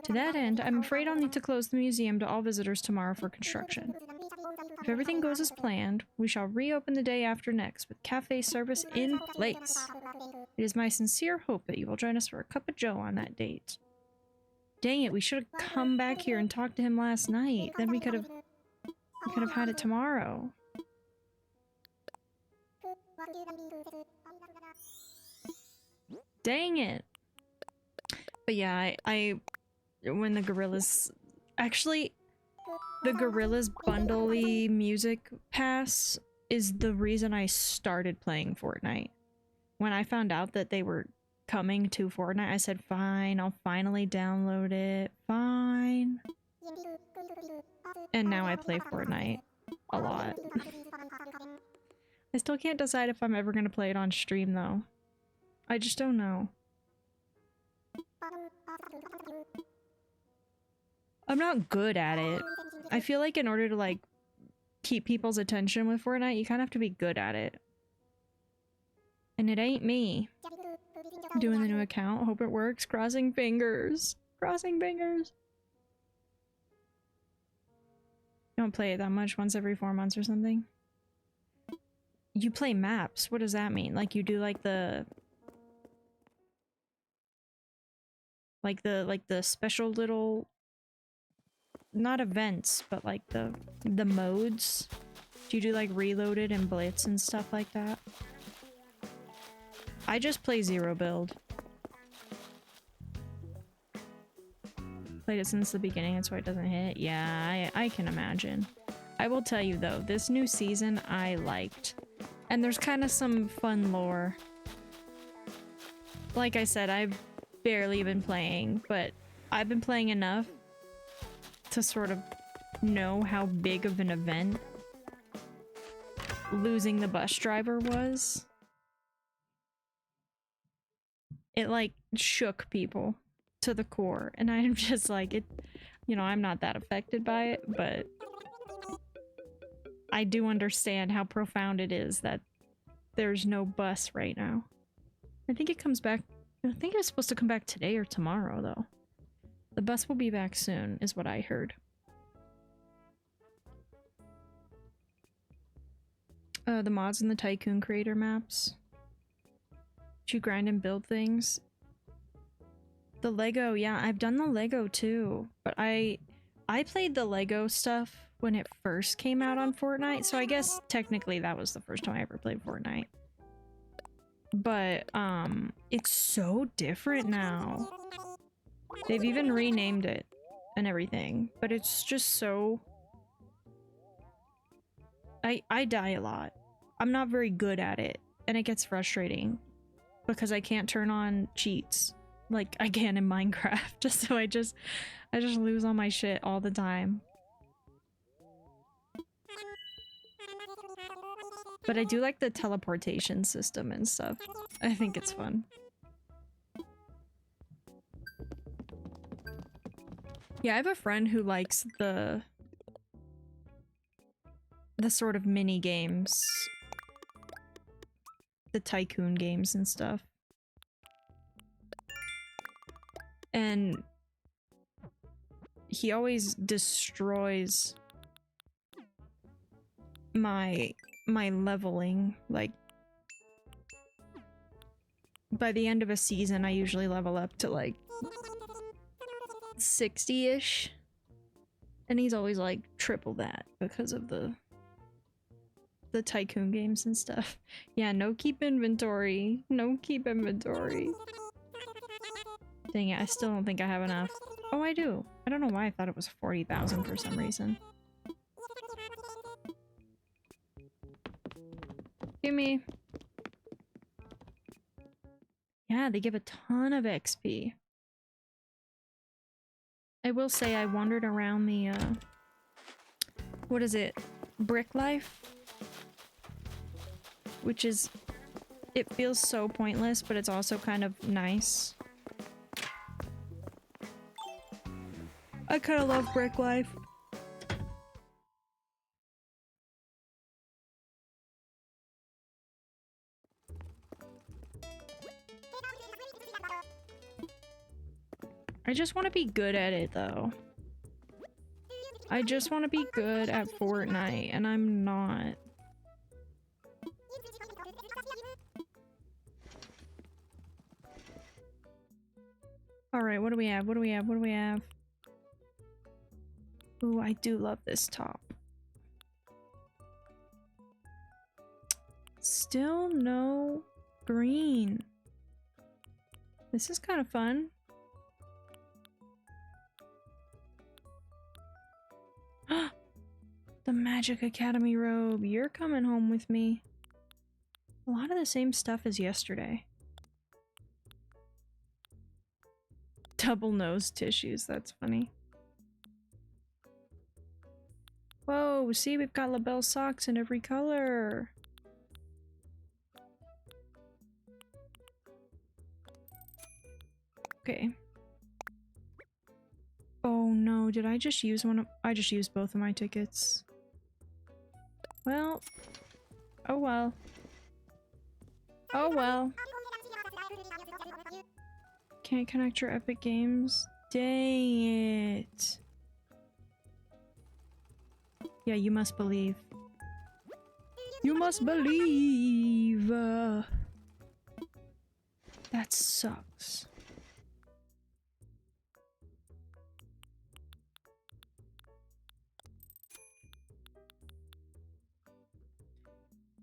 To that end, I'm afraid I'll need to close the museum to all visitors tomorrow for construction. If everything goes as planned, we shall reopen the day after next with cafe service in place. It is my sincere hope that you will join us for a cup of joe on that date. Dang it, we should have come back here and talked to him last night. Then we could have had it tomorrow. Dang it. But yeah, I when the gorillas actually the gorillas bundly music pass is the reason I started playing Fortnite. When I found out that they were coming to Fortnite, I said, fine, I'll finally download it. Fine. And now I play Fortnite a lot. I still can't decide if I'm ever gonna play it on stream though. I just don't know. I'm not good at it. I feel like in order to like keep people's attention with Fortnite, you kind of have to be good at it. And it ain't me. Doing the new account, hope it works. Crossing fingers. Crossing fingers. You don't play it that much, once every 4 months or something? You play maps. What does that mean? Like you do like the special little, not events, but like the modes. Do you do like Reloaded and Blitz and stuff like that? I just play zero build. Played it since the beginning, that's why it doesn't hit. Yeah, I can imagine. I will tell you though, this new season I liked. And there's kind of some fun lore. Like I said, I've barely been playing, but I've been playing enough to sort of know how big of an event losing the bus driver was. It like shook people to the core, and I'm just like, it, you know, I'm not that affected by it, but I do understand how profound it is that there's no bus right now. I think it comes back, I think it's supposed to come back today or tomorrow though. The bus will be back soon is what I heard. The mods in the Tycoon Creator maps. Did you grind and build things? The Lego, yeah, I've done the Lego too, but I played the Lego stuff when it first came out on Fortnite, so I guess technically that was the first time I ever played Fortnite. But it's so different now. They've even renamed it and everything, but it's just so... I die a lot. I'm not very good at it, and it gets frustrating because I can't turn on cheats like I can in Minecraft. So I just lose all my shit all the time. But I do like the teleportation system and stuff. I think it's fun. Yeah, I have a friend who likes the sort of mini games. The tycoon games and stuff. And he always destroys my leveling. Like, by the end of a season, I usually level up to like 60-ish. And he's always like triple that because of the tycoon games and stuff. Yeah, no keep inventory. No keep inventory. Dang it, I still don't think I have enough. Oh, I do. I don't know why I thought it was 40,000 for some reason. Gimme. Yeah, they give a ton of XP. I will say I wandered around the, what is it? Brick Life? Which is... It feels so pointless, but it's also kind of nice. I kind of love Brick Life. I just want to be good at it, though. I just want to be good at Fortnite, and I'm not. Alright, what do we have? What do we have? What do we have? Ooh, I do love this top. Still no green. This is kind of fun. The Magic Academy robe. You're coming home with me. A lot of the same stuff as yesterday. Double nose tissues. That's funny. Whoa, see, we've got LaBelle socks in every color. Okay. Oh no, did I just use one of— I just used both of my tickets. Well. Oh well. Oh well. Can't connect your Epic Games? Dang it. Yeah, you must believe. You must believe! That sucks.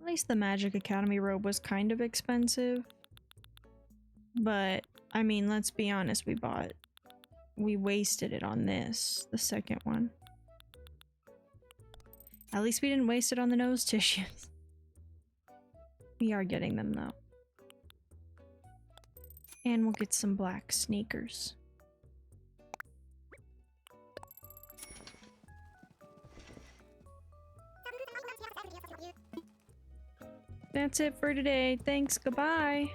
At least the Magic Academy robe was kind of expensive. But, I mean, let's be honest, we wasted it on this, the second one. At least we didn't waste it on the nose tissues. We are getting them though. And we'll get some black sneakers. That's it for today. Thanks, goodbye.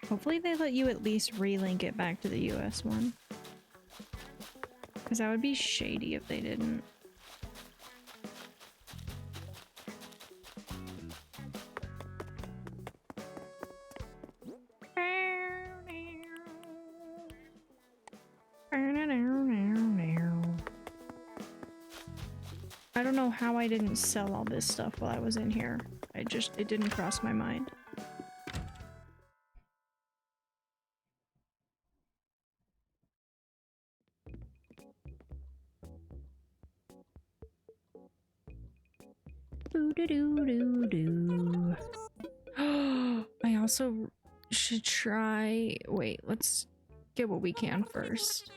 Hopefully they let you at least relink it back to the US one. Because that would be shady if they didn't. I don't know how I didn't sell all this stuff while I was in here. It didn't cross my mind. Boo-doo-doo-doo-doo. I also should try— wait, let's get what we can first.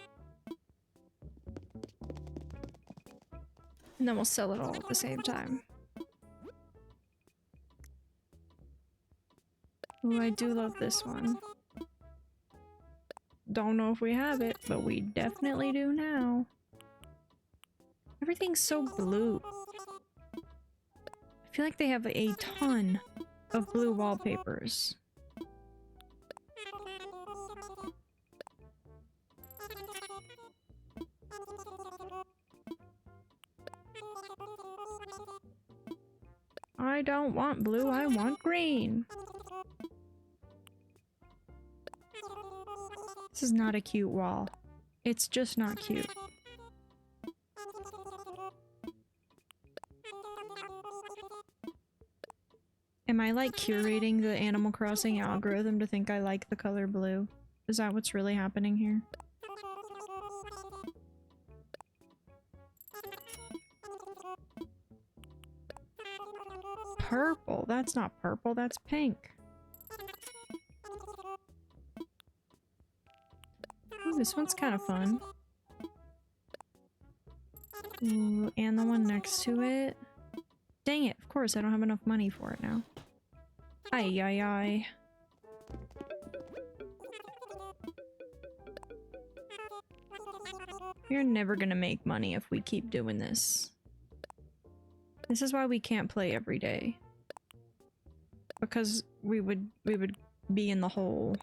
And then we'll sell it all at the same time. Ooh, I do love this one. Don't know if we have it, but we definitely do now. Everything's so blue. I feel like they have a ton of blue wallpapers. I don't want blue, I want green. This is not a cute wall. It's just not cute. Am I like curating the Animal Crossing algorithm to think I like the color blue? Is that what's really happening here? Purple? That's not purple, that's pink. Ooh, this one's kind of fun. Ooh, and the one next to it. Dang it, of course I don't have enough money for it now. Ay, ay, ay. We're never gonna make money if we keep doing this. This is why we can't play every day. Because we would be in the hole.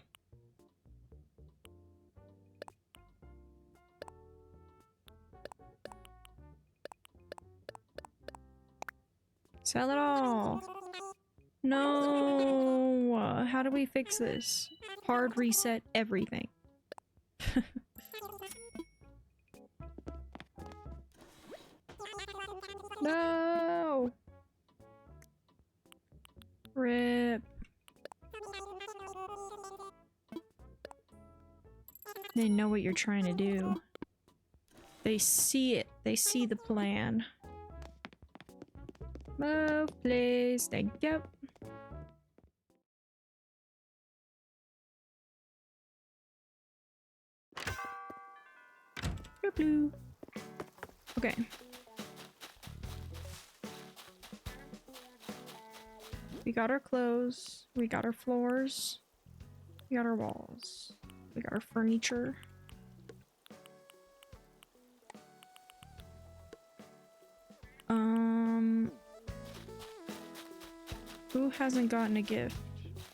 Sell it all. No. How do we fix this? Hard reset everything. No. Rip. They know what you're trying to do. They see it. They see the plan. Move, please. Thank you. Blue. Okay. We got our clothes. We got our floors. We got our walls. We got our furniture. Who hasn't gotten a gift?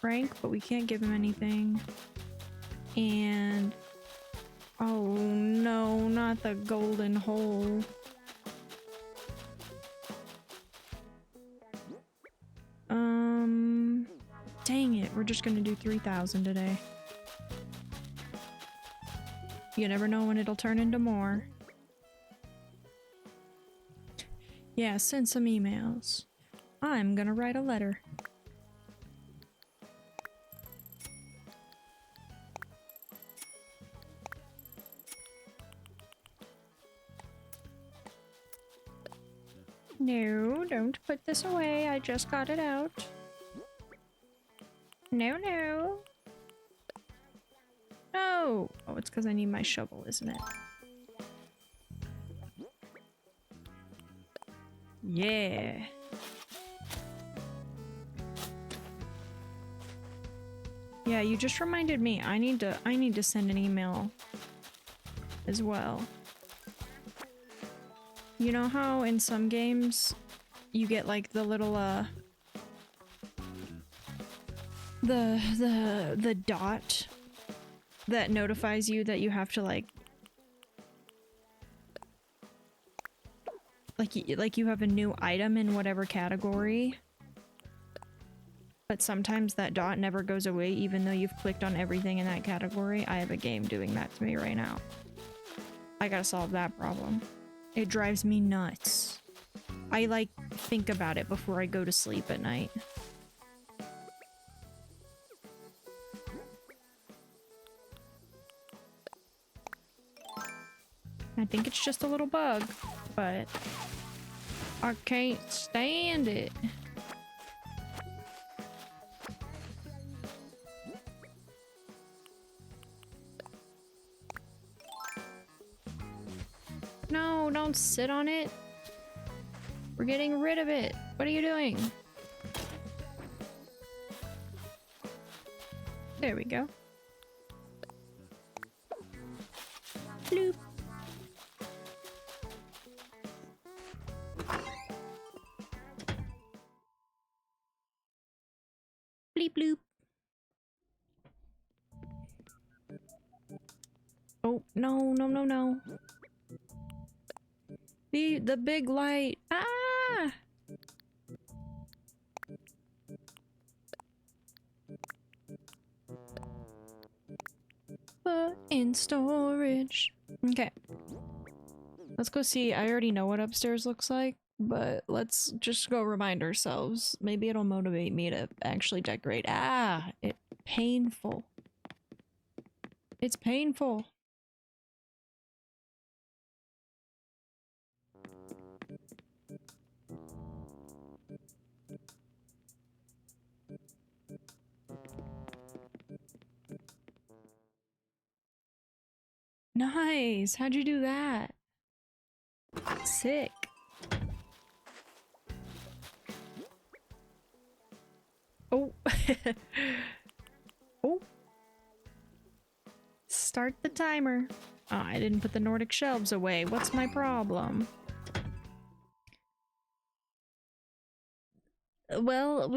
Frank, but we can't give him anything. And oh no, not the golden hole. Dang it, we're just gonna do 3,000 today. You never know when it'll turn into more. Yeah, send some emails. I'm gonna write a letter. No, don't put this away. I just got it out. No, no. No! Oh, it's because I need my shovel, isn't it? Yeah. Yeah, you just reminded me. I need to send an email as well. You know how in some games you get like the little the dot that notifies you that you have to like you have a new item in whatever category, but sometimes that dot never goes away even though you've clicked on everything in that category. I have a game doing that to me right now. I gotta solve that problem. It drives me nuts. I like think about it before I go to sleep at night. I think it's just a little bug, but I can't stand it. No, don't sit on it. We're getting rid of it. What are you doing? There we go. Bloop. Bleep bloop. Oh, no, no, no, no. The big light. Ah! Put in storage. Okay. Let's go see. I already know what upstairs looks like, but let's just go remind ourselves. Maybe it'll motivate me to actually decorate. Ah! It's painful. It's painful. Nice! How'd you do that? Sick. Oh. Oh. Start the timer. Oh, I didn't put the Nordic shelves away. What's my problem? Well,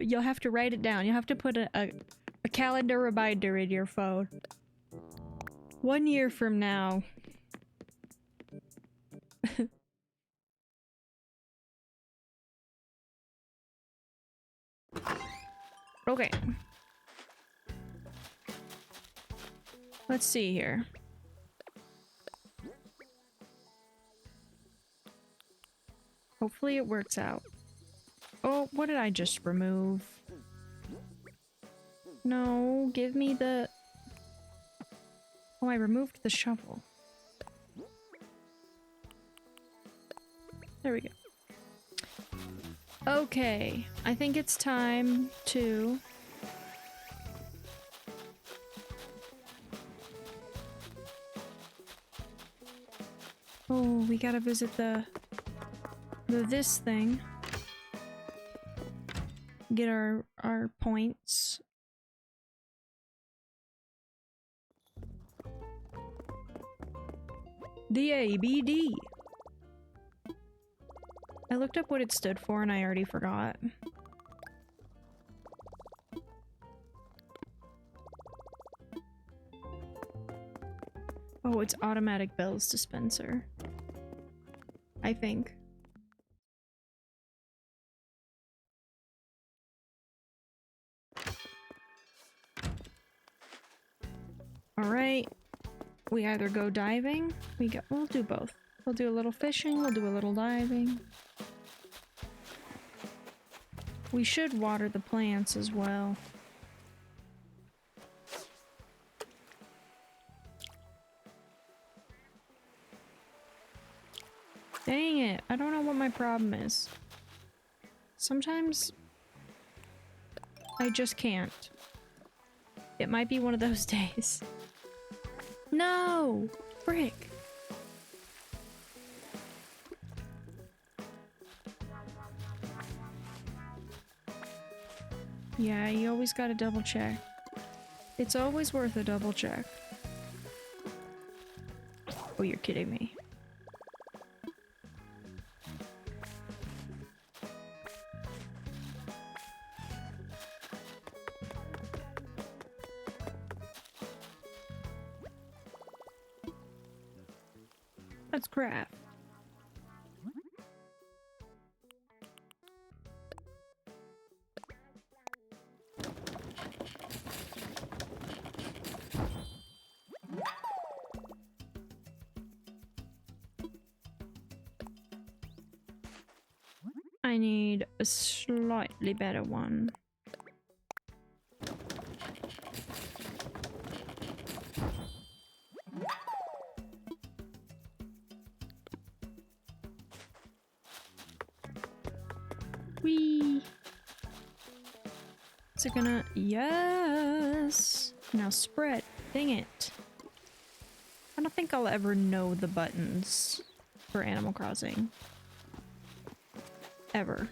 you'll have to write it down. You'll have to put a calendar reminder in your phone. 1 year from now. Okay. Let's see here. Hopefully it works out. Oh, what did I just remove? No, give me the... Oh, I removed the shovel. There we go. Okay, I think it's time to... Oh, we gotta visit the this thing. Get our points. The ABD. I looked up what it stood for and I already forgot. Oh, it's automatic bells dispenser. I think. Alright. We either go diving, we'll do both. We'll do a little fishing, we'll do a little diving. We should water the plants as well. Dang it, I don't know what my problem is. Sometimes I just can't. It might be one of those days. No! Frick! Yeah, you always gotta double check. It's always worth a double check. Oh, you're kidding me. That's crap. I need a slightly better one. Whee! Is it gonna... Yes! Now spread. Dang it. I don't think I'll ever know the buttons for Animal Crossing. Ever.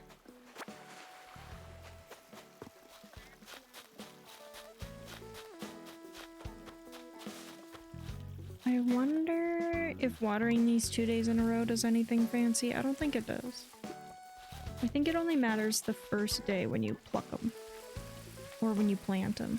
I wonder if watering these 2 days in a row does anything fancy. I don't think it does. I think it only matters the first day when you pluck them. Or when you plant them.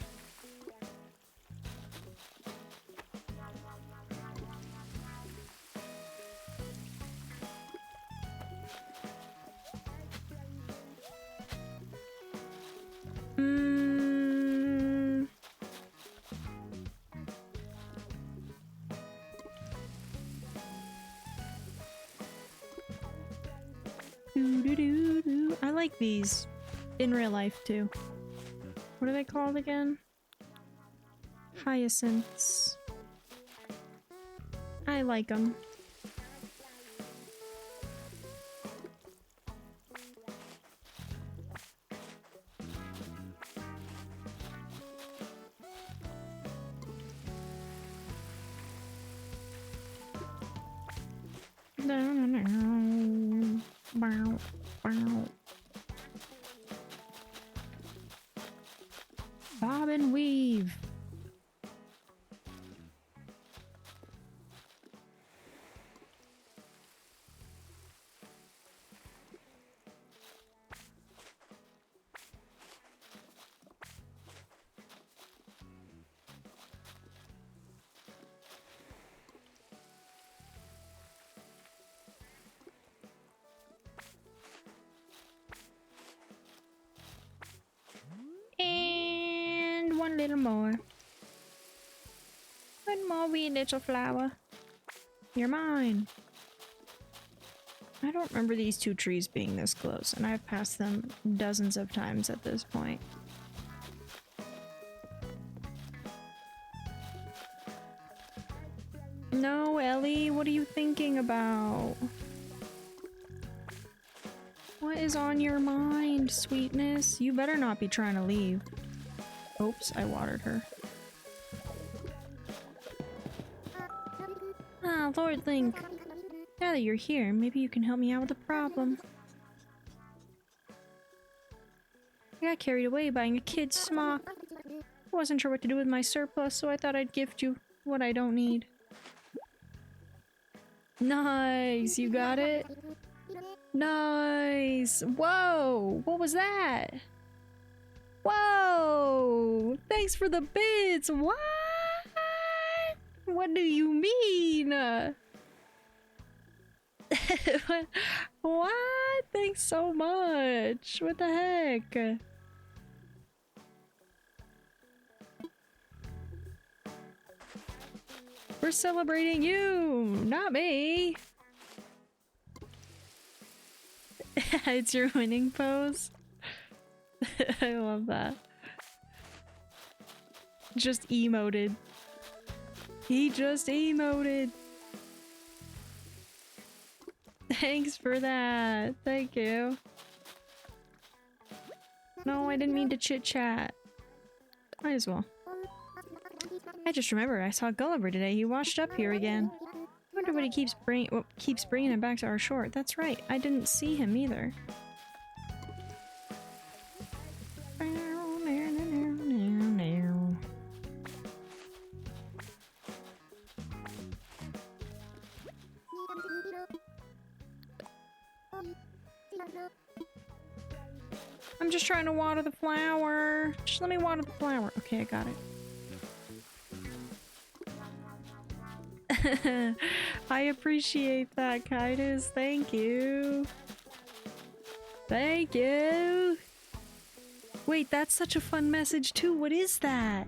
I like these in real life too. What are they called again? Hyacinths. I like them. Bob and weave. little more. One more wee little flower. You're mine. I don't remember these two trees being this close, and I've passed them dozens of times at this point. No, Ellie, what are you thinking about? What is on your mind, sweetness? You better not be trying to leave. Oops, I watered her. Ah, Lord Link. Now that you're here, maybe you can help me out with the problem. I got carried away buying a kid's smock. I wasn't sure what to do with my surplus, so I thought I'd gift you what I don't need. Nice! You got it? Nice! Whoa! What was that? Whoa! Thanks for the bits! What? What do you mean? What? Thanks so much! What the heck? We're celebrating you, not me! It's your winning pose? I love that. Just emoted. He just emoted! Thanks for that. Thank you. No, I didn't mean to chit-chat. Might as well. I just remembered I saw Gulliver today. He washed up here again. I wonder what he keeps bringing him back to our shore. That's right. I didn't see him either. I'm just trying to water the flower. Just let me water the flower. Okay, I got it. I appreciate that, Kaitis. Thank you. Thank you. Wait, that's such a fun message too. What is that?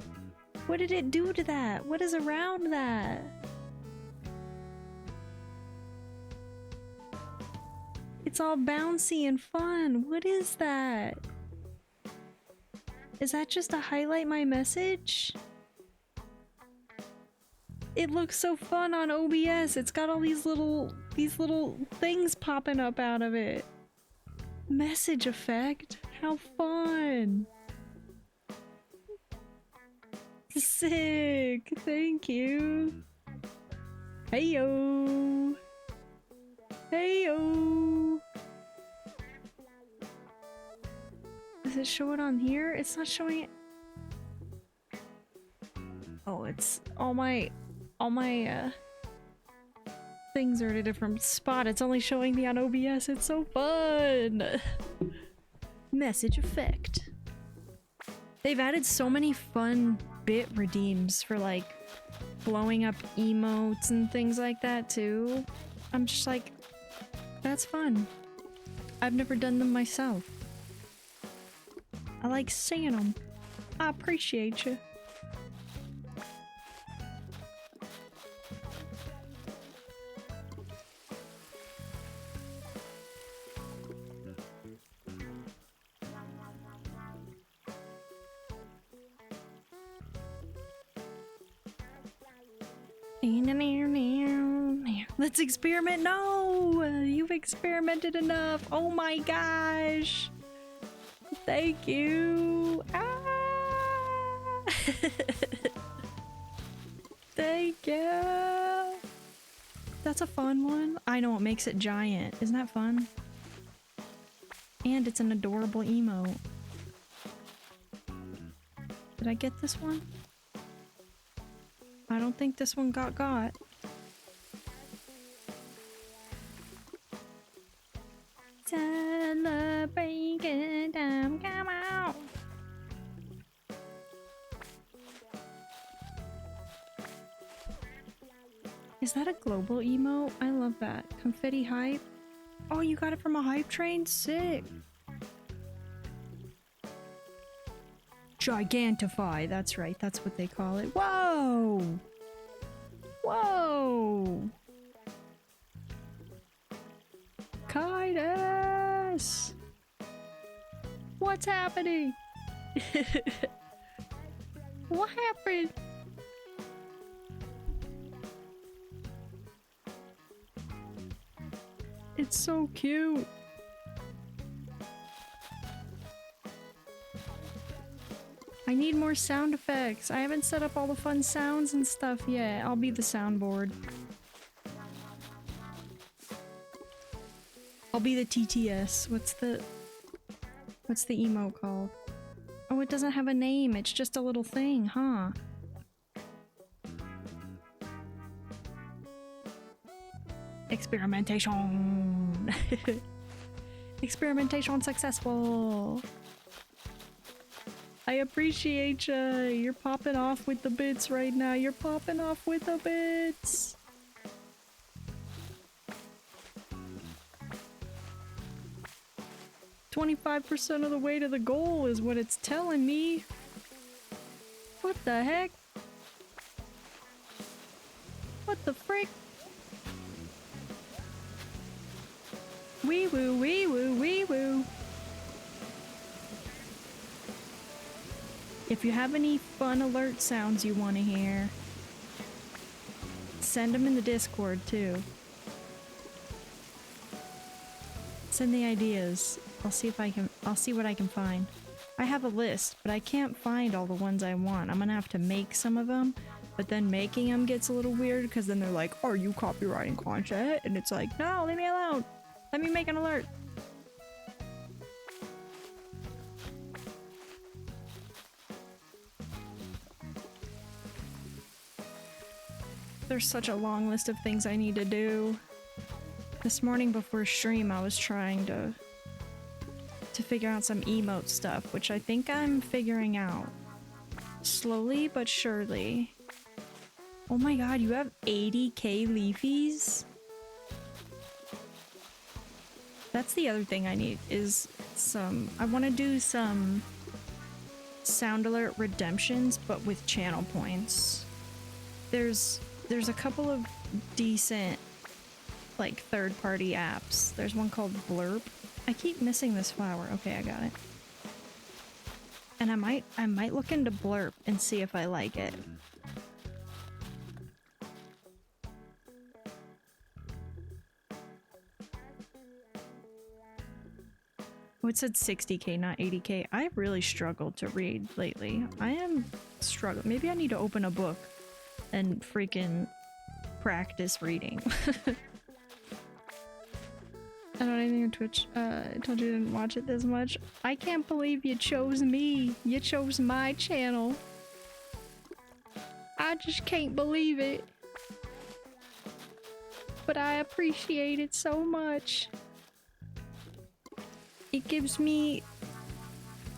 What did it do to that? What is around that? It's all bouncy and fun. What is that? Is that just to highlight my message? It looks so fun on OBS. It's got all these little things popping up out of it. Message effect. How fun. Sick. Thank you. Heyo. Heyo. Does it show it on here? It's not showing it. Oh, it's all my things are at a different spot. It's only showing me on OBS. It's so fun. Message effect. They've added so many fun bit redeems for like blowing up emotes and things like that too. I'm just like, that's fun. I've never done them myself. I like seeing them. I appreciate you. Let's experiment. No, you've experimented enough. Oh my gosh. Thank you. Ah. Thank you. That's a fun one. I know what makes it giant. Isn't that fun? And it's an adorable emote. Did I get this one? I don't think this one got. Celebrate good time, come out. Is that a global emote? I love that. Confetti hype. Oh, you got it from a hype train? Sick. Gigantify, that's right, that's what they call it. Whoa! Whoa! Kindness! What's happening? What happened? It's so cute. I need more sound effects. I haven't set up all the fun sounds and stuff yet. I'll be the soundboard. I'll be the TTS. What's the emote called? Oh, it doesn't have a name. It's just a little thing, huh? Experimentation. Experimentation successful. I appreciate ya. You're popping off with the bits right now. You're popping off with the bits. "25% of the way to the goal" is what it's telling me. What the heck? What the frick? Wee woo, wee woo, wee woo. If you have any fun alert sounds you want to hear, send them in the Discord too. Send the ideas. I'll see what I can find. I have a list, but I can't find all the ones I want. I'm gonna have to make some of them, but then making them gets a little weird because then they're like, "Are you copywriting content?" And it's like, no, leave me alone. Let me make an alert. There's such a long list of things I need to do. This morning before stream, I was trying to figure out some emote stuff, which I think I'm figuring out. Slowly but surely. Oh my god, you have 80k leafies? That's the other thing I need, is I want to do some sound alert redemptions, but with channel points. There's a couple of decent, like, third-party apps. There's one called Blurp. I keep missing this flower. Okay, I got it. And I might look into Blurp and see if I like it. Oh, it said 60k, not 80k. I've really struggled to read lately. I am struggling. Maybe I need to open a book and freaking practice reading. I don't know anything on Twitch. I told you I didn't watch it this much. I can't believe you chose me. You chose my channel. I just can't believe it. But I appreciate it so much. It gives me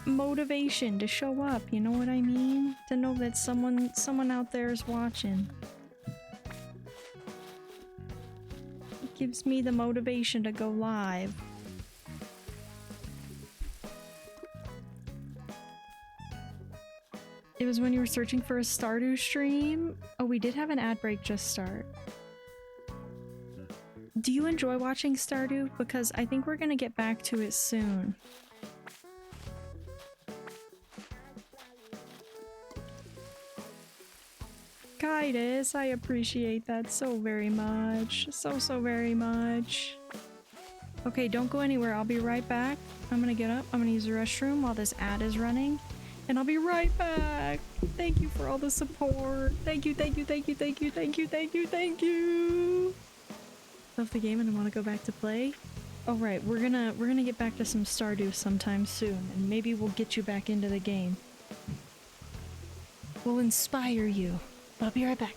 motivation to show up, you know what I mean? To know that someone out there is watching. It gives me the motivation to go live. It was when you were searching for a Stardew stream? Oh, we did have an ad break just start. Do you enjoy watching Stardew? Because I think we're gonna get back to it soon. Guidus, I appreciate that so very much. So very much. Okay, don't go anywhere. I'll be right back. I'm gonna get up. I'm gonna use the restroom while this ad is running. And I'll be right back. Thank you for all the support. Thank you, thank you, thank you, thank you, thank you, thank you, thank you. Love the game and I want to go back to play. All right, we're gonna get back to some Stardew sometime soon, and maybe we'll get you back into the game. We'll inspire you. I'll be right back.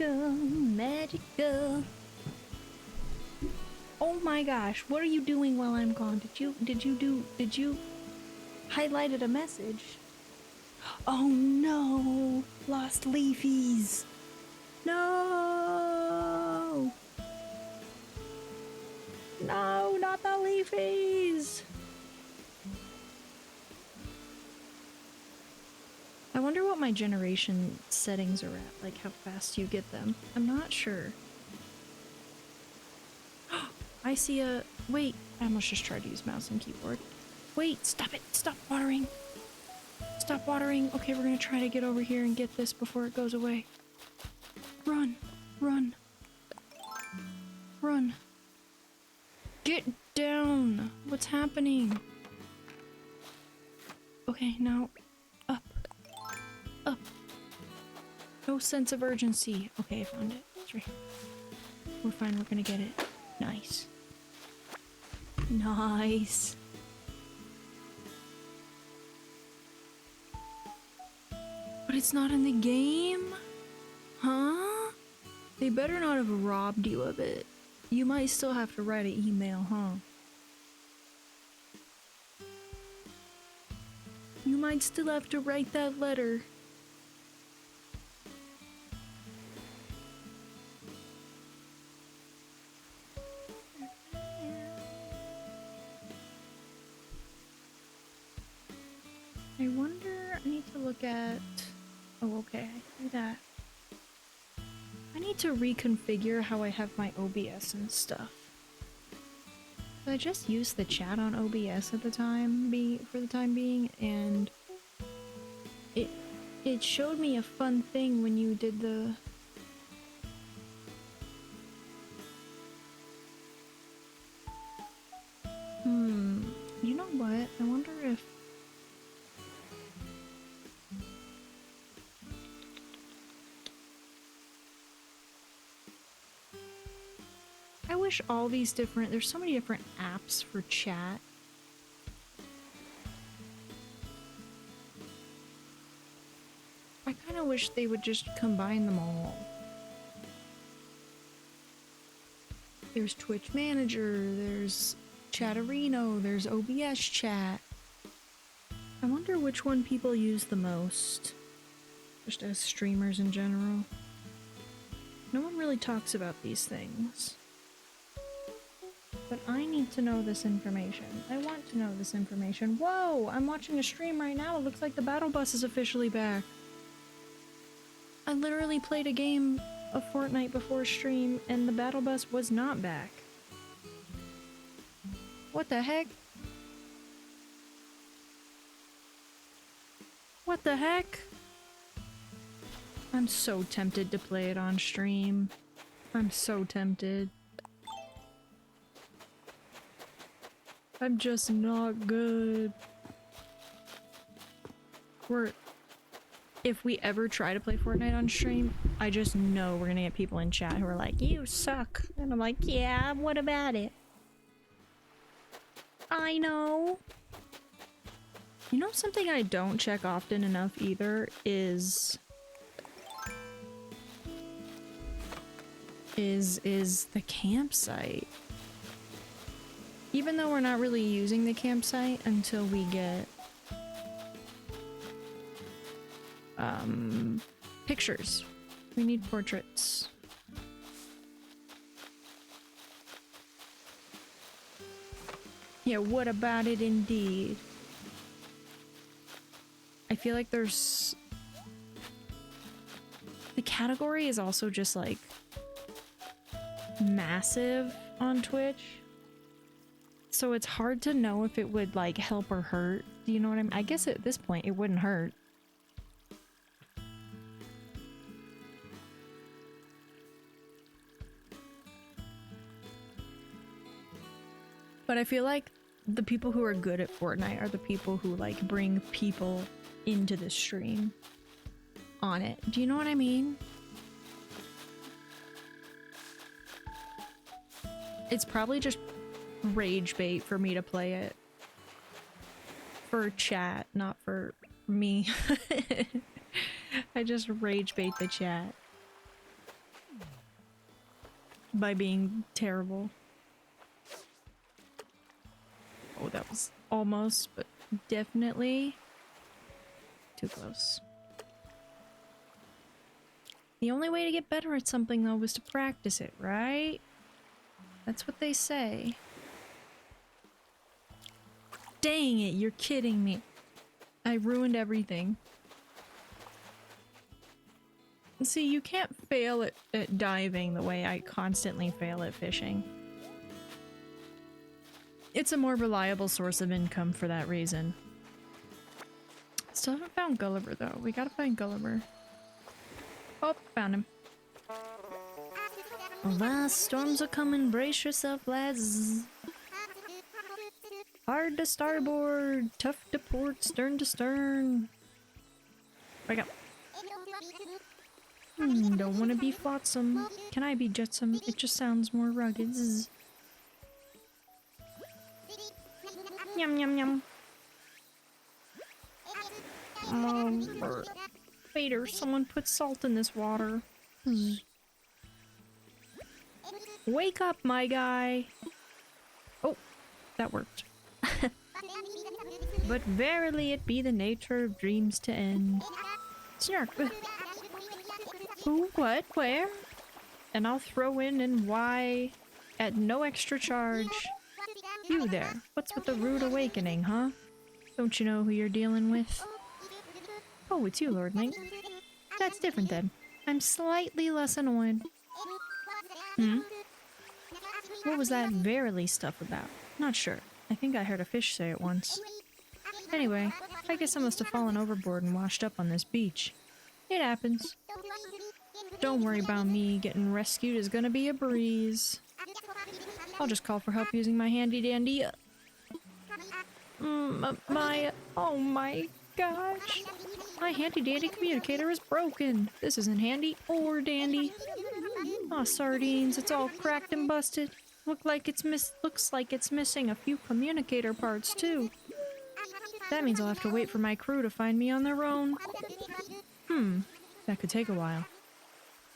Magical, magical. Oh my gosh, what are you doing while I'm gone? Did you highlighted a message? Oh no! Lost leafies! No! No, not the leafies! I wonder what my generation settings are at, like how fast you get them. I'm not sure. I see a... Wait, I almost just tried to use mouse and keyboard. Wait, stop it! Stop watering! Stop watering! Okay, we're gonna try to get over here and get this before it goes away. Run! Run! Run! Get down! What's happening? Okay, now... Up! Up! No sense of urgency. Okay, I found it. It's right here. We're fine, we're gonna get it. Nice. Nice! But it's not in the game? Huh? They better not have robbed you of it. You might still have to write an email, huh? You might still have to write that letter. I wonder, I need to look at... Oh, okay, I see that. I need to reconfigure how I have my OBS and stuff. I just used the chat on OBS at the time, for the time being, and it showed me a fun thing when you did the... You know what? I wonder if... I wish all these different... There's so many different apps for chat. I kind of wish they would just combine them all. There's Twitch Manager, there's Chatterino, there's OBS Chat. I wonder which one people use the most. Just as streamers in general. No one really talks about these things. But I need to know this information. I want to know this information. Whoa! I'm watching a stream right now. It looks like the battle bus is officially back. I literally played a game of Fortnite before stream and the battle bus was not back. What the heck? What the heck? I'm so tempted to play it on stream. I'm so tempted. I'm just not good. If we ever try to play Fortnite on stream, I just know we're gonna get people in chat who are like, you suck. And I'm like, yeah, what about it? I know. You know something I don't check often enough either is the campsite. Even though we're not really using the campsite until we get pictures. We need portraits. Yeah, what about it indeed? I feel like there's... The category is also just like massive on Twitch. So it's hard to know if it would like help or hurt. Do you know what I mean? I guess at this point it wouldn't hurt. But I feel like the people who are good at Fortnite are the people who like bring people into the stream on it. Do you know what I mean? It's probably just rage bait for me to play it. For chat, not for me. I just rage bait the chat. by being terrible. Oh, that was almost, but definitely too close. The only way to get better at something, though, is to practice it, right? That's what they say. Dang it, you're kidding me. I ruined everything. See, you can't fail at diving the way I constantly fail at fishing. It's a more reliable source of income for that reason. Still haven't found Gulliver, though. We gotta find Gulliver. Oh, found him. Vast storms are coming, brace yourself, lads. Hard to starboard, tough to port, stern to stern. Wake up. Don't want to be flotsam. Can I be jetsam? It just sounds more rugged. Zzz. Yum yum yum. Oh, Vader, someone put salt in this water. Zzz. Wake up, my guy. Oh, that worked. But verily it be the nature of dreams to end. Snark. Who, what, where? And I'll throw in and why at no extra charge. You there, what's with the rude awakening, huh? Don't you know who you're dealing with? Oh, it's you, Lord Link. That's different then. I'm slightly less annoyed. What was that verily stuff about? Not sure. I think I heard a fish say it once. Anyway, I guess I must have fallen overboard and washed up on this beach. It happens. Don't worry about me. Getting rescued is gonna be a breeze. I'll just call for help using my handy dandy. Oh my gosh. My handy dandy communicator is broken. This isn't handy or dandy. Aw, sardines, it's all cracked and busted. Looks like it's missing a few communicator parts too. That means I'll have to wait for my crew to find me on their own. That could take a while.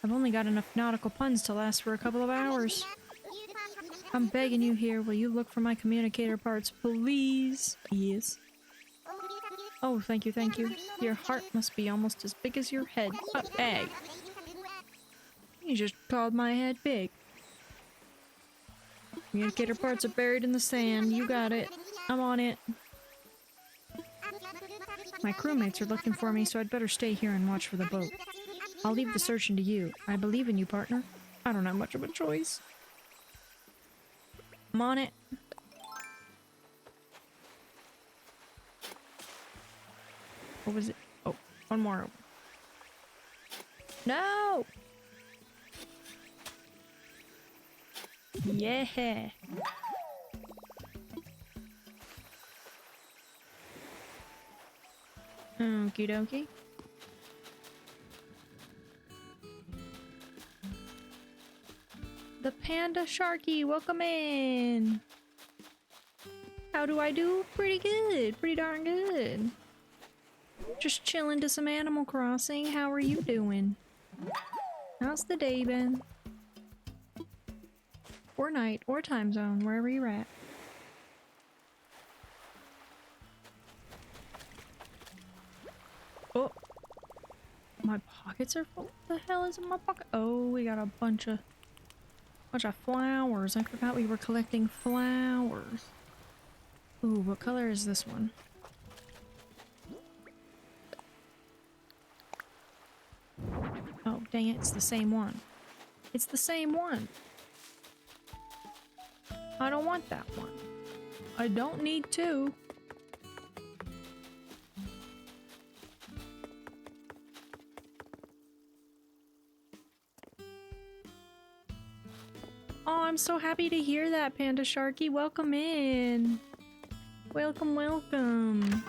I've only got enough nautical puns to last for a couple of hours. I'm begging you here, will you look for my communicator parts, please? Yes. Oh, thank you, thank you. Your heart must be almost as big as your head. Egg. You just called my head big. Communicator parts are buried in the sand. You got it. I'm on it. My crewmates are looking for me, so I'd better stay here and watch for the boat. I'll leave the searching to you. I believe in you, partner. I don't have much of a choice. I'm on it. What was it? Oh, one more. No! Yeah! Okie dokie. The Panda Sharky, welcome in! How do I do? Pretty good, pretty darn good. Just chilling to some Animal Crossing. How are you doing? How's the day been? Or night, or time zone, wherever you're at. Oh! My pockets are full. What the hell is in my pocket? Oh, we got a bunch of flowers. I forgot we were collecting flowers. Ooh, what color is this one? Oh, dang it, it's the same one. It's the same one. I don't want that one. I don't need two. Oh, I'm so happy to hear that, Panda Sharky. Welcome in. Welcome, welcome.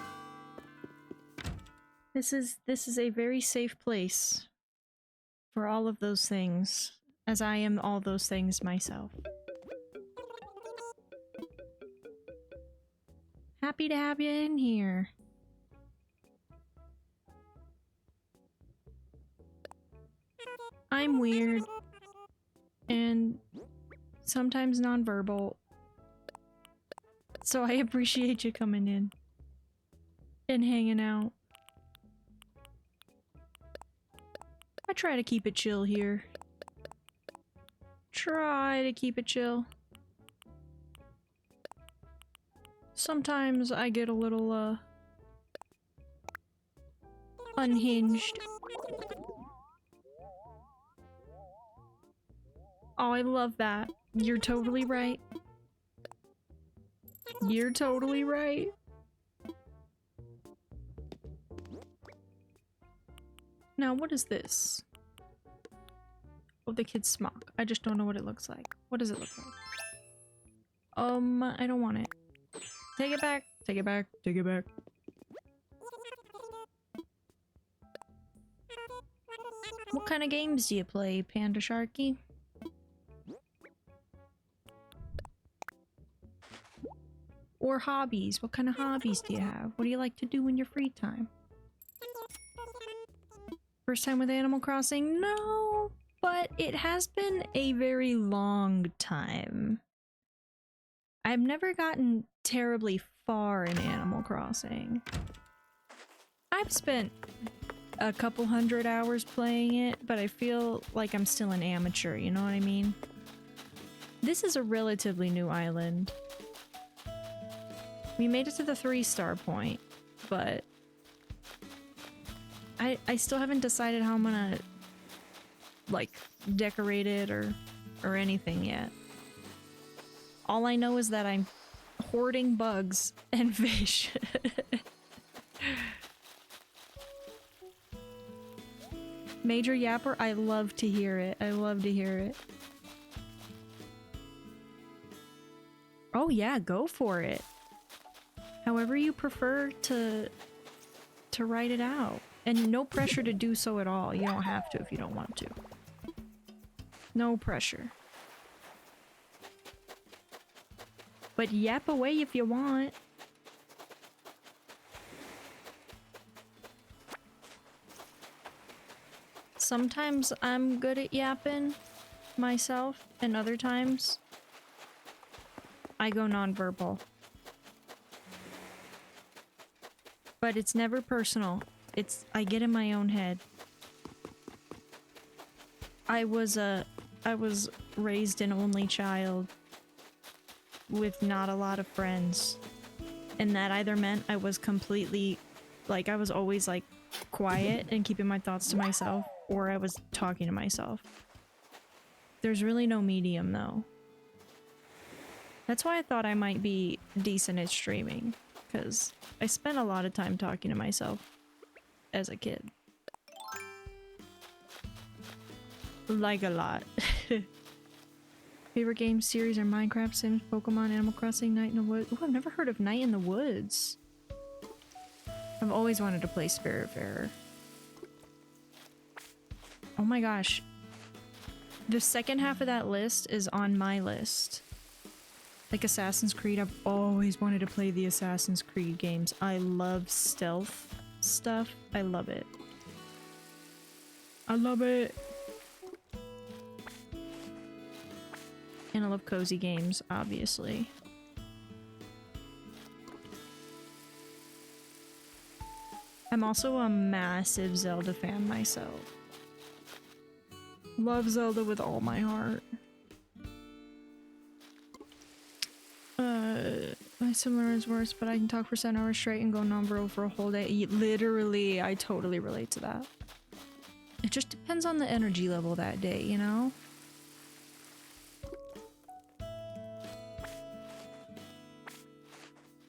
This is a very safe place for all of those things, as I am all those things myself. Happy to have you in here. I'm weird. And sometimes nonverbal. So I appreciate you coming in and hanging out. I try to keep it chill here. Try to keep it chill. Sometimes I get a little, unhinged. Oh, I love that. You're totally right. You're totally right. Now, what is this? Oh, the kid's smock. I just don't know what it looks like. What does it look like? I don't want it. Take it back. Take it back. Take it back. What kind of games do you play, Panda Sharky? Or hobbies? What kind of hobbies do you have? What do you like to do in your free time? First time with Animal Crossing? No, but it has been a very long time. I've never gotten terribly far in Animal Crossing. I've spent a couple hundred hours playing it, but I feel like I'm still an amateur, you know what I mean? This is a relatively new island. We made it to the 3-star point, but I still haven't decided how I'm gonna, like, decorate it or anything yet. All I know is that I'm hoarding bugs and fish. Major Yapper, I love to hear it. I love to hear it. Oh yeah, go for it. However you prefer to write it out. And no pressure to do so at all. You don't have to if you don't want to. No pressure. But yap away if you want. Sometimes I'm good at yapping myself, and other times I go nonverbal. But it's never personal. I get in my own head. I was raised an only child with not a lot of friends. And that either meant I was completely, like, I was always, like, quiet and keeping my thoughts to myself, or I was talking to myself. There's really no medium, though. That's why I thought I might be decent at streaming, because I spent a lot of time talking to myself as a kid. Like a lot. Favorite game series are Minecraft, Sims, Pokemon, Animal Crossing, Night in the Woods. Oh, I've never heard of Night in the Woods. I've always wanted to play Spiritfarer. Oh my gosh. The second half of that list is on my list. Like Assassin's Creed, I've always wanted to play the Assassin's Creed games. I love stealth stuff. I love it. I love it. And I love cozy games, obviously. I'm also a massive Zelda fan myself. Love Zelda with all my heart. My similar is worse, but I can talk for 7 hours straight and go non-verbal for a whole day. Literally, I totally relate to that. It just depends on the energy level that day, you know?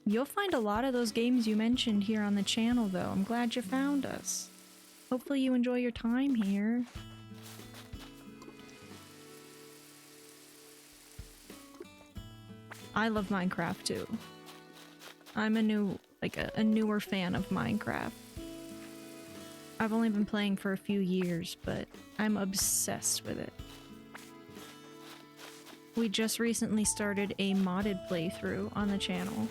You'll find a lot of those games you mentioned here on the channel, though. I'm glad you found us. Hopefully you enjoy your time here. I love Minecraft, too. I'm a newer fan of Minecraft. I've only been playing for a few years, but I'm obsessed with it. We just recently started a modded playthrough on the channel.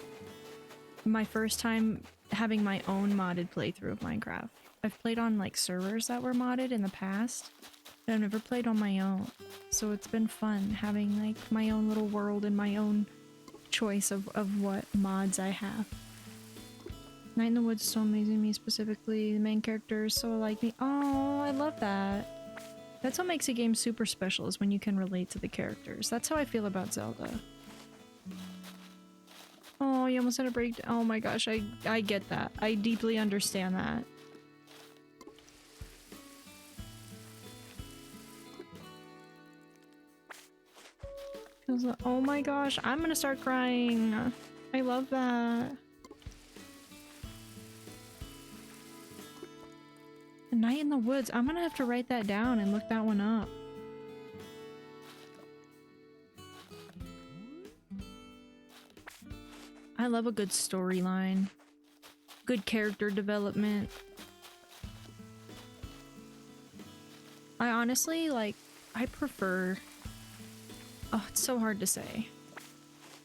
My first time having my own modded playthrough of Minecraft. I've played on like servers that were modded in the past, I've never played on my own, so it's been fun having like my own little world and my own choice of what mods I have. Night in the Woods is so amazing, me specifically. The main character is so like me. Oh, I love that. That's what makes a game super special, is when you can relate to the characters. That's how I feel about Zelda. Oh, you almost had a break. Oh my gosh, I get that. I deeply understand that. Oh my gosh, I'm gonna start crying. I love that. A Night in the Woods. I'm gonna have to write that down and look that one up. I love a good storyline. Good character development. I honestly, like, I prefer... Oh, it's so hard to say.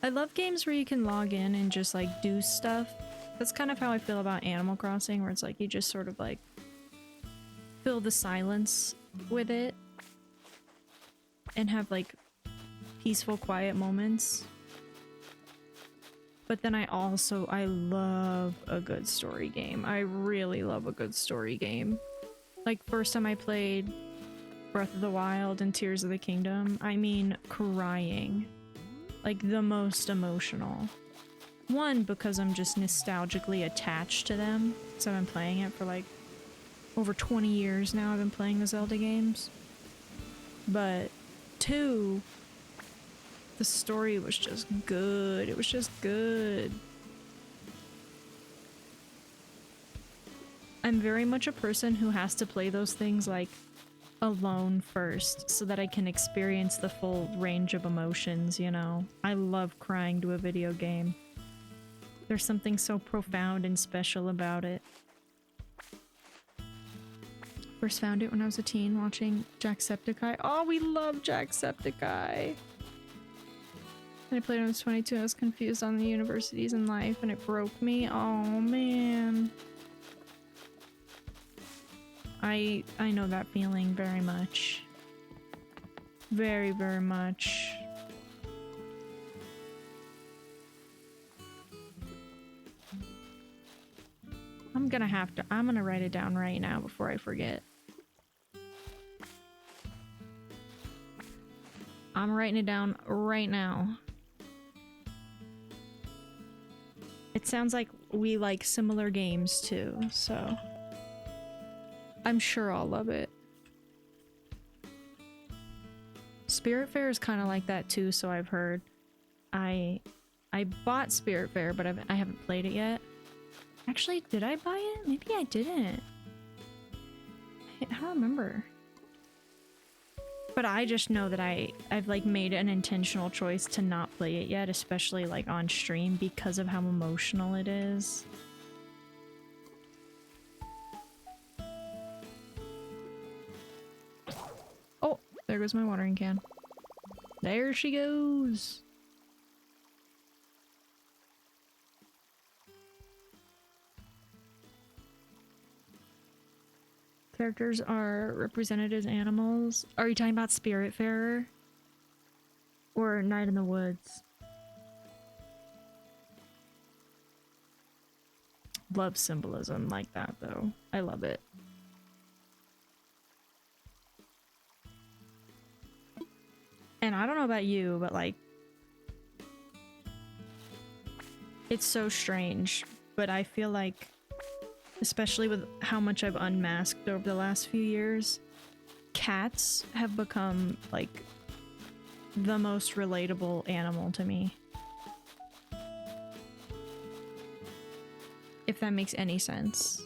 I love games where you can log in and just, like, do stuff. That's kind of how I feel about Animal Crossing, where it's like, you just sort of, like, fill the silence with it. And have, like, peaceful, quiet moments. But then I love a good story game. I really love a good story game. Like, first time I played Breath of the Wild and Tears of the Kingdom, I mean, crying. Like, the most emotional. One, because I'm just nostalgically attached to them. So I've been playing it for, like, over 20 years now. I've been playing the Zelda games. But, two... the story was just good. It was just good. I'm very much a person who has to play those things like alone first so that I can experience the full range of emotions, you know? I love crying to a video game. There's something so profound and special about it. First found it when I was a teen watching Jacksepticeye. Oh, we love Jacksepticeye! And I played when I was 22. I was confused on the universities and life, and it broke me. Oh man. I know that feeling very much. Very, very much. I'm gonna write it down right now before I forget. I'm writing it down right now. It sounds like we like similar games too, so I'm sure I'll love it. Spiritfarer is kind of like that too, so I've heard. I bought Spiritfarer, but I haven't played it yet. Actually, did I buy it? Maybe I didn't. I don't remember. But I just know that I've like made an intentional choice to not play it yet, especially like on stream, because of how emotional it is. Oh, there goes my watering can. There she goes. Characters are represented as animals. Are you talking about Spiritfarer? Or Night in the Woods? Love symbolism like that, though. I love it. And I don't know about you, but like... it's so strange, but I feel like... especially with how much I've unmasked over the last few years, cats have become, like, the most relatable animal to me. If that makes any sense.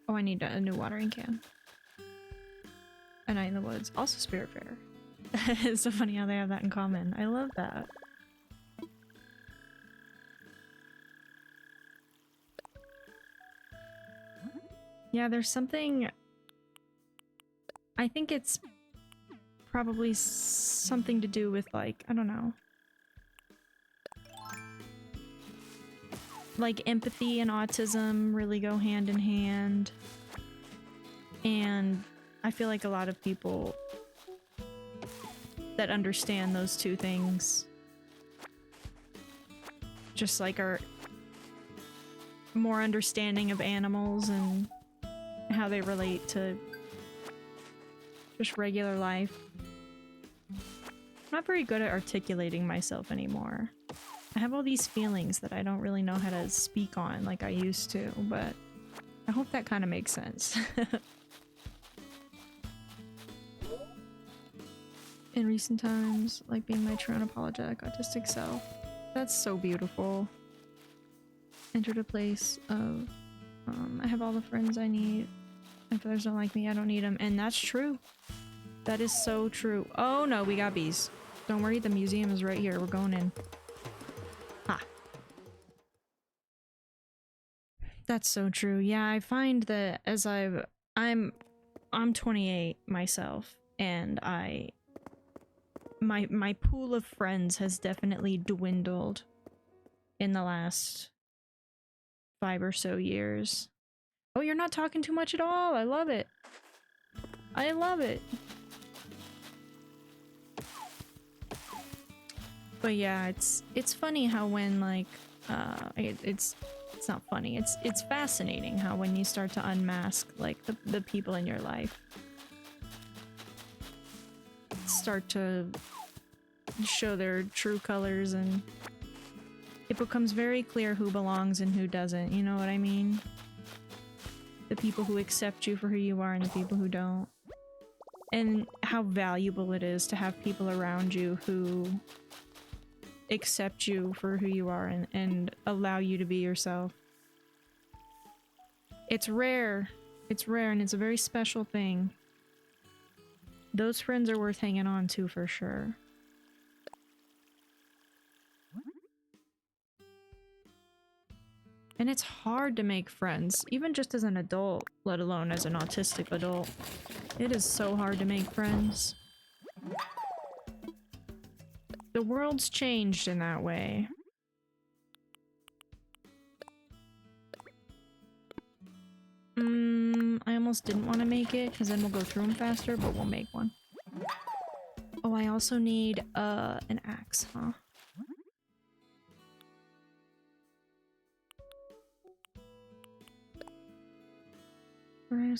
Oh, I need a new watering can. A Night in the Woods. Also Spiritfarer. It's so funny how they have that in common. I love that. Yeah, there's something... I think it's probably something to do with, like, I don't know. like empathy and autism really go hand in hand. And I feel like a lot of people that understand those two things just like are more understanding of animals and how they relate to just regular life. I'm not very good at articulating myself anymore. I have all these feelings that I don't really know how to speak on like I used to, but I hope that kind of makes sense. In recent times, like being my true unapologetic autistic self. That's so beautiful. Entered a place of, I have all the friends I need. If others don't like me, I don't need them. And that's true. That is so true. Oh no, we got bees. Don't worry, the museum is right here. We're going in. Ha. That's so true. Yeah, I find that as I'm 28 myself, and my pool of friends has definitely dwindled in the last 5 or so years. Oh, you're not talking too much at all. I love it. I love it. But yeah, it's funny how when like it's not funny. It's fascinating how when you start to unmask like the people in your life start to show their true colors, and it becomes very clear who belongs and who doesn't, you know what I mean? The people who accept you for who you are and the people who don't. And how valuable it is to have people around you who accept you for who you are and allow you to be yourself. It's rare. It's rare, and it's a very special thing. Those friends are worth hanging on to for sure. And it's hard to make friends, even just as an adult, let alone as an autistic adult. It is so hard to make friends. The world's changed in that way. I almost didn't want to make it, because then we'll go through them faster, but we'll make one. Oh, I also need, an axe, huh?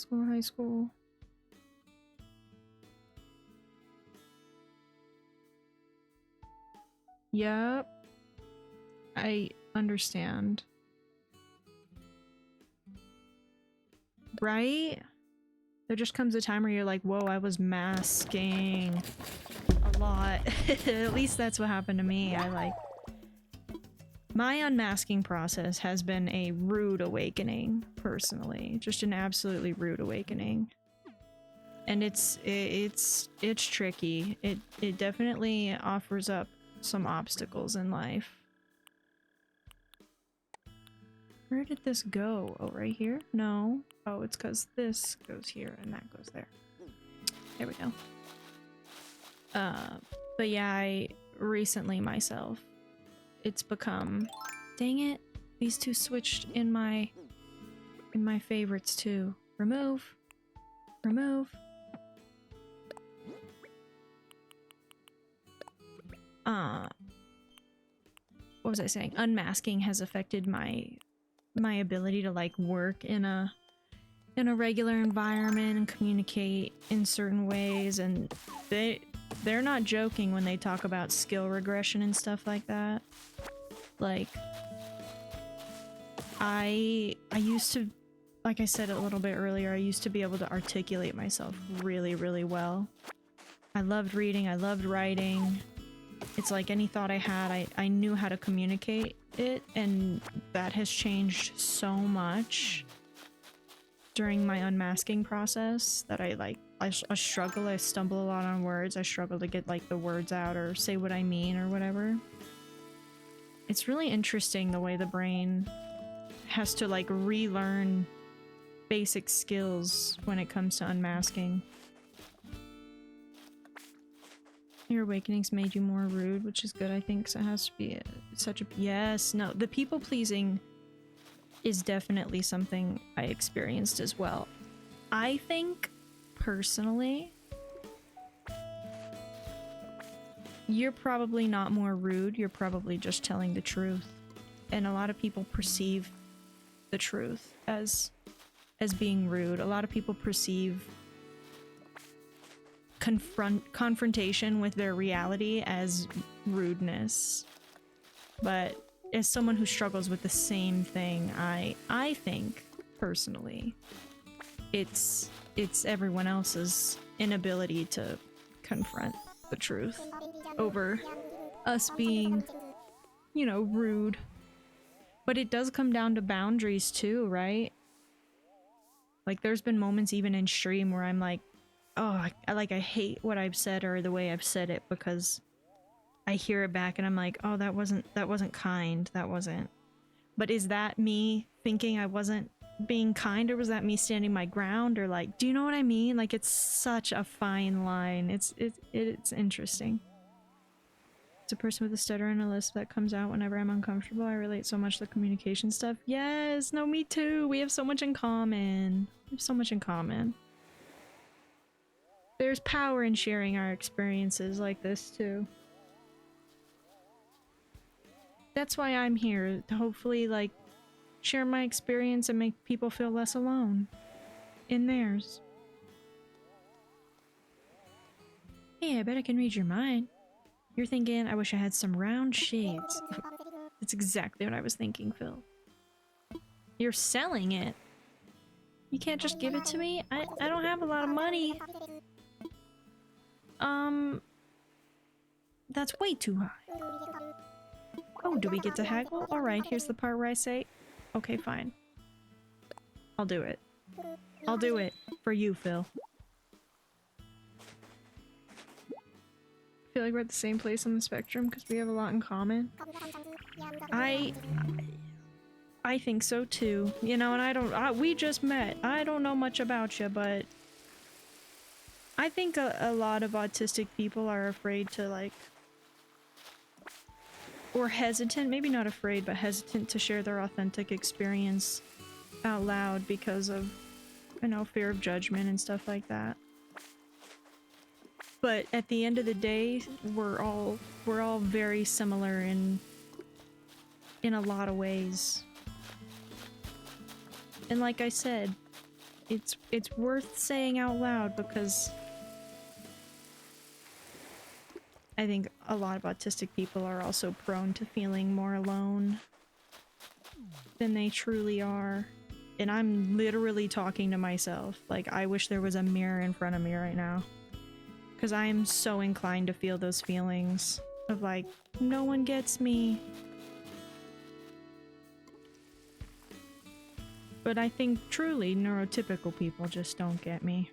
For high school. Yep. I understand. Right? There just comes a time where you're like, whoa, I was masking a lot. At least that's what happened to me. My unmasking process has been a rude awakening, personally. Just an absolutely rude awakening. And it's tricky. It definitely offers up some obstacles in life. Where did this go? Oh, right here? No. Oh, it's because this goes here and that goes there. There we go. But yeah, I recently myself, it's become, dang it, these two switched in my favorites too. Remove. Remove. What was I saying? Unmasking has affected my ability to like work in a regular environment and communicate in certain ways, and they're not joking when they talk about skill regression and stuff like that. Like, I used to, like I said a little bit earlier, I used to be able to articulate myself really, really well. I loved reading, I loved writing. It's like any thought I had, I knew how to communicate it, and that has changed so much during my unmasking process that I struggle, I stumble a lot on words, I struggle to get like the words out or say what I mean or whatever. It's really interesting the way the brain has to like relearn basic skills when it comes to unmasking. Your awakenings made you more rude, which is good, I think, because it has to be such a... Yes, no, the people-pleasing is definitely something I experienced as well. I think, personally, you're probably not more rude, you're probably just telling the truth. And a lot of people perceive the truth as being rude. A lot of people perceive confrontation with their reality as rudeness. But as someone who struggles with the same thing, I think, personally, it's everyone else's inability to confront the truth over us being, you know, rude. But it does come down to boundaries too, right? Like, there's been moments even in stream where I'm like, oh, I hate what I've said or the way I've said it, because I hear it back and I'm like, oh, that wasn't kind, that wasn't. But is that me thinking I wasn't being kind, or was that me standing my ground? Or like, do you know what I mean? Like, it's such a fine line. It's interesting. It's a person with a stutter and a lisp that comes out whenever I'm uncomfortable. I relate so much to the communication stuff. Yes, no, me too. We have so much in common. We have so much in common. There's power in sharing our experiences like this too. That's why I'm here, to hopefully, like, share my experience and make people feel less alone in theirs. Hey, I bet I can read your mind. You're thinking, I wish I had some round shades. That's exactly what I was thinking, Phil. You're selling it. You can't just give it to me? I don't have a lot of money. That's way too high. Oh, do we get to haggle? Alright, here's the part where I say, okay, fine. I'll do it. I'll do it. For you, Phil. I feel like we're at the same place on the spectrum because we have a lot in common. I think so too. You know, and we just met. I don't know much about you, but I think a lot of autistic people are afraid to, like, or hesitant, maybe not afraid, but hesitant to share their authentic experience out loud because of, you know, fear of judgment and stuff like that. But at the end of the day, we're all very similar in a lot of ways. And like I said, it's worth saying out loud because I think a lot of autistic people are also prone to feeling more alone than they truly are. And I'm literally talking to myself. Like, I wish there was a mirror in front of me right now. Because I am so inclined to feel those feelings of like, no one gets me. But I think truly neurotypical people just don't get me.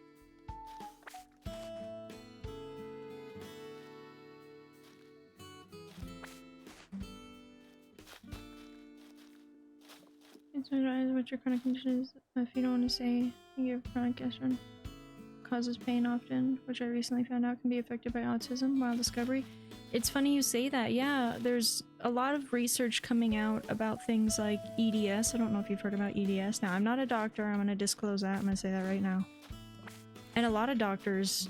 It's what your chronic condition is. If you don't want to say, you have chronic gastron. Causes pain often, which I recently found out can be affected by autism. Wild discovery. It's funny you say that. Yeah, there's a lot of research coming out about things like EDS. I don't know if you've heard about EDS. Now, I'm not a doctor. I'm going to disclose that. I'm going to say that right now. And a lot of doctors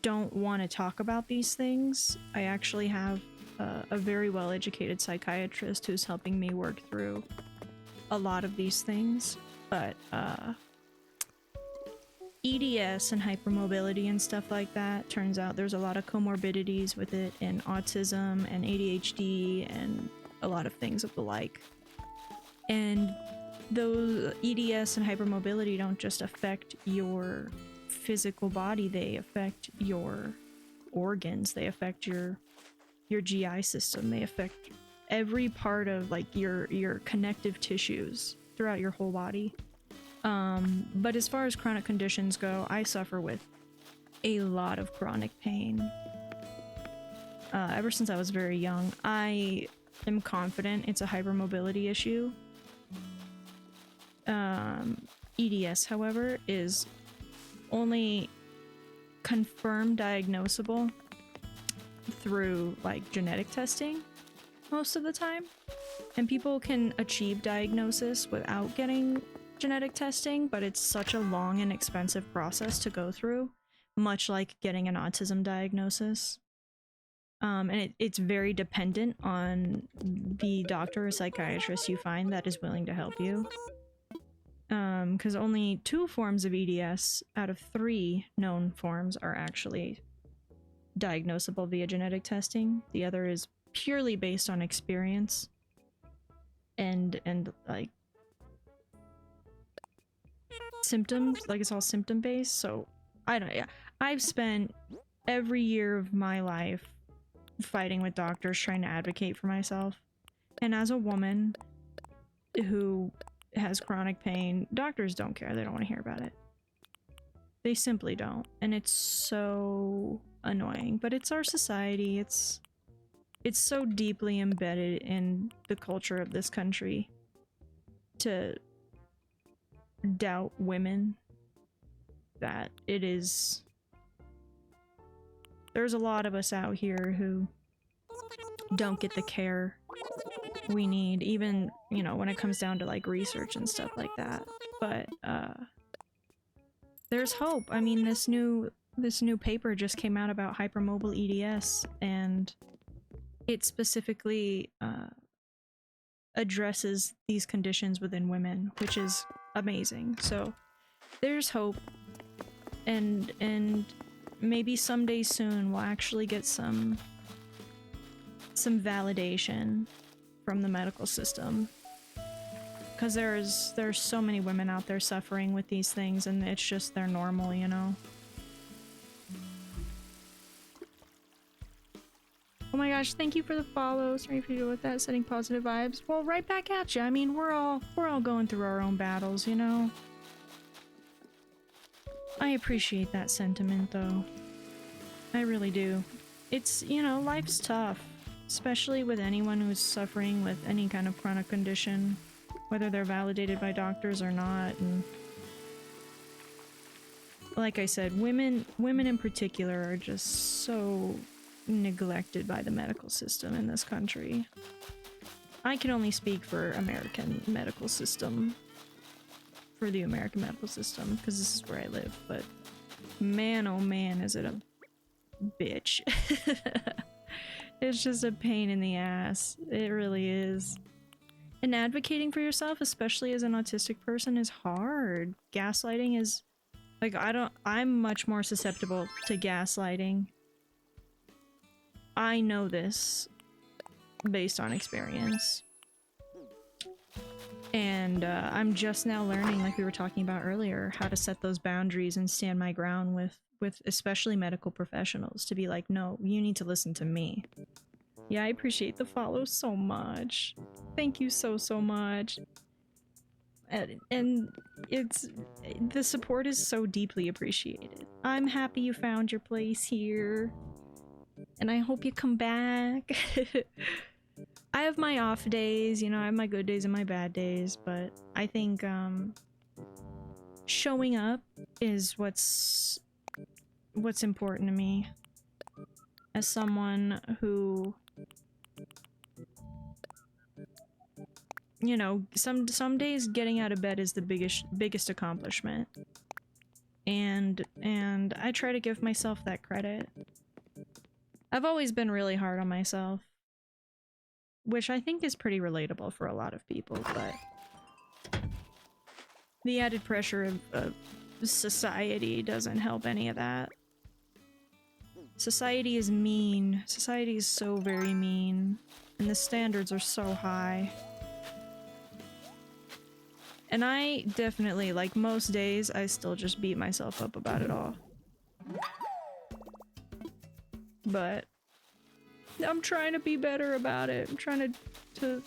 don't want to talk about these things. I actually have a very well-educated psychiatrist who's helping me work through a lot of these things. But, EDS and hypermobility and stuff like that, turns out there's a lot of comorbidities with it, and autism and ADHD and a lot of things of the like. And those EDS and hypermobility don't just affect your physical body, they affect your organs, they affect your GI system, they affect every part of, like, your connective tissues throughout your whole body. But as far as chronic conditions go, I suffer with a lot of chronic pain. Ever since I was very young, I am confident it's a hypermobility issue. EDS, however, is only confirmed diagnosable through, like, genetic testing. most of the time. And people can achieve diagnosis without getting genetic testing, but it's such a long and expensive process to go through, much like getting an autism diagnosis. And it's very dependent on the doctor or psychiatrist you find that is willing to help you. Because only 2 forms of EDS out of 3 known forms are actually diagnosable via genetic testing. The other is purely based on experience and like symptoms, like it's all symptom based. So I don't, yeah, I've spent every year of my life fighting with doctors trying to advocate for myself, and as a woman who has chronic pain, doctors don't care. They don't want to hear about it. They simply don't, and it's so annoying. But it's our society. It's so deeply embedded in the culture of this country to doubt women that it is. There's a lot of us out here who don't get the care we need, even, you know, when it comes down to like research and stuff like that. But there's hope. I mean, this new paper just came out about hypermobile EDS, and it specifically addresses these conditions within women, which is amazing. So there's hope, and maybe someday soon we'll actually get some validation from the medical system, because there's so many women out there suffering with these things, and it's just their normal, you know. Oh my gosh, thank you for the follow. Sorry if you do with that, setting positive vibes. Well, right back at you. I mean, we're all going through our own battles, you know. I appreciate that sentiment though. I really do. It's, you know, life's tough, especially with anyone who's suffering with any kind of chronic condition, whether they're validated by doctors or not. And like I said, women in particular are just so neglected by the medical system in this country. I can only speak for American medical system, for the American medical system, because this is where I live, but man, oh man, is it a bitch. It's just a pain in the ass. It really is. And advocating for yourself, especially as an autistic person, is hard. Gaslighting is, like, I'm much more susceptible to gaslighting. I know this based on experience. And I'm just now learning, like we were talking about earlier, how to set those boundaries and stand my ground with especially medical professionals, to be like, no, you need to listen to me. Yeah, I appreciate the follow so much. Thank you so much. And it's, the support is so deeply appreciated. I'm happy you found your place here, and I hope you come back. I have my off days, you know, I have my good days and my bad days, but I think showing up is what's important to me. As someone who, you know, some days getting out of bed is the biggest accomplishment. And I try to give myself that credit. I've always been really hard on myself, which I think is pretty relatable for a lot of people, but the added pressure of society doesn't help any of that. Society is mean. Society is so very mean, and the standards are so high. And I definitely, like most days, I still just beat myself up about it all. But I'm trying to be better about it. I'm trying to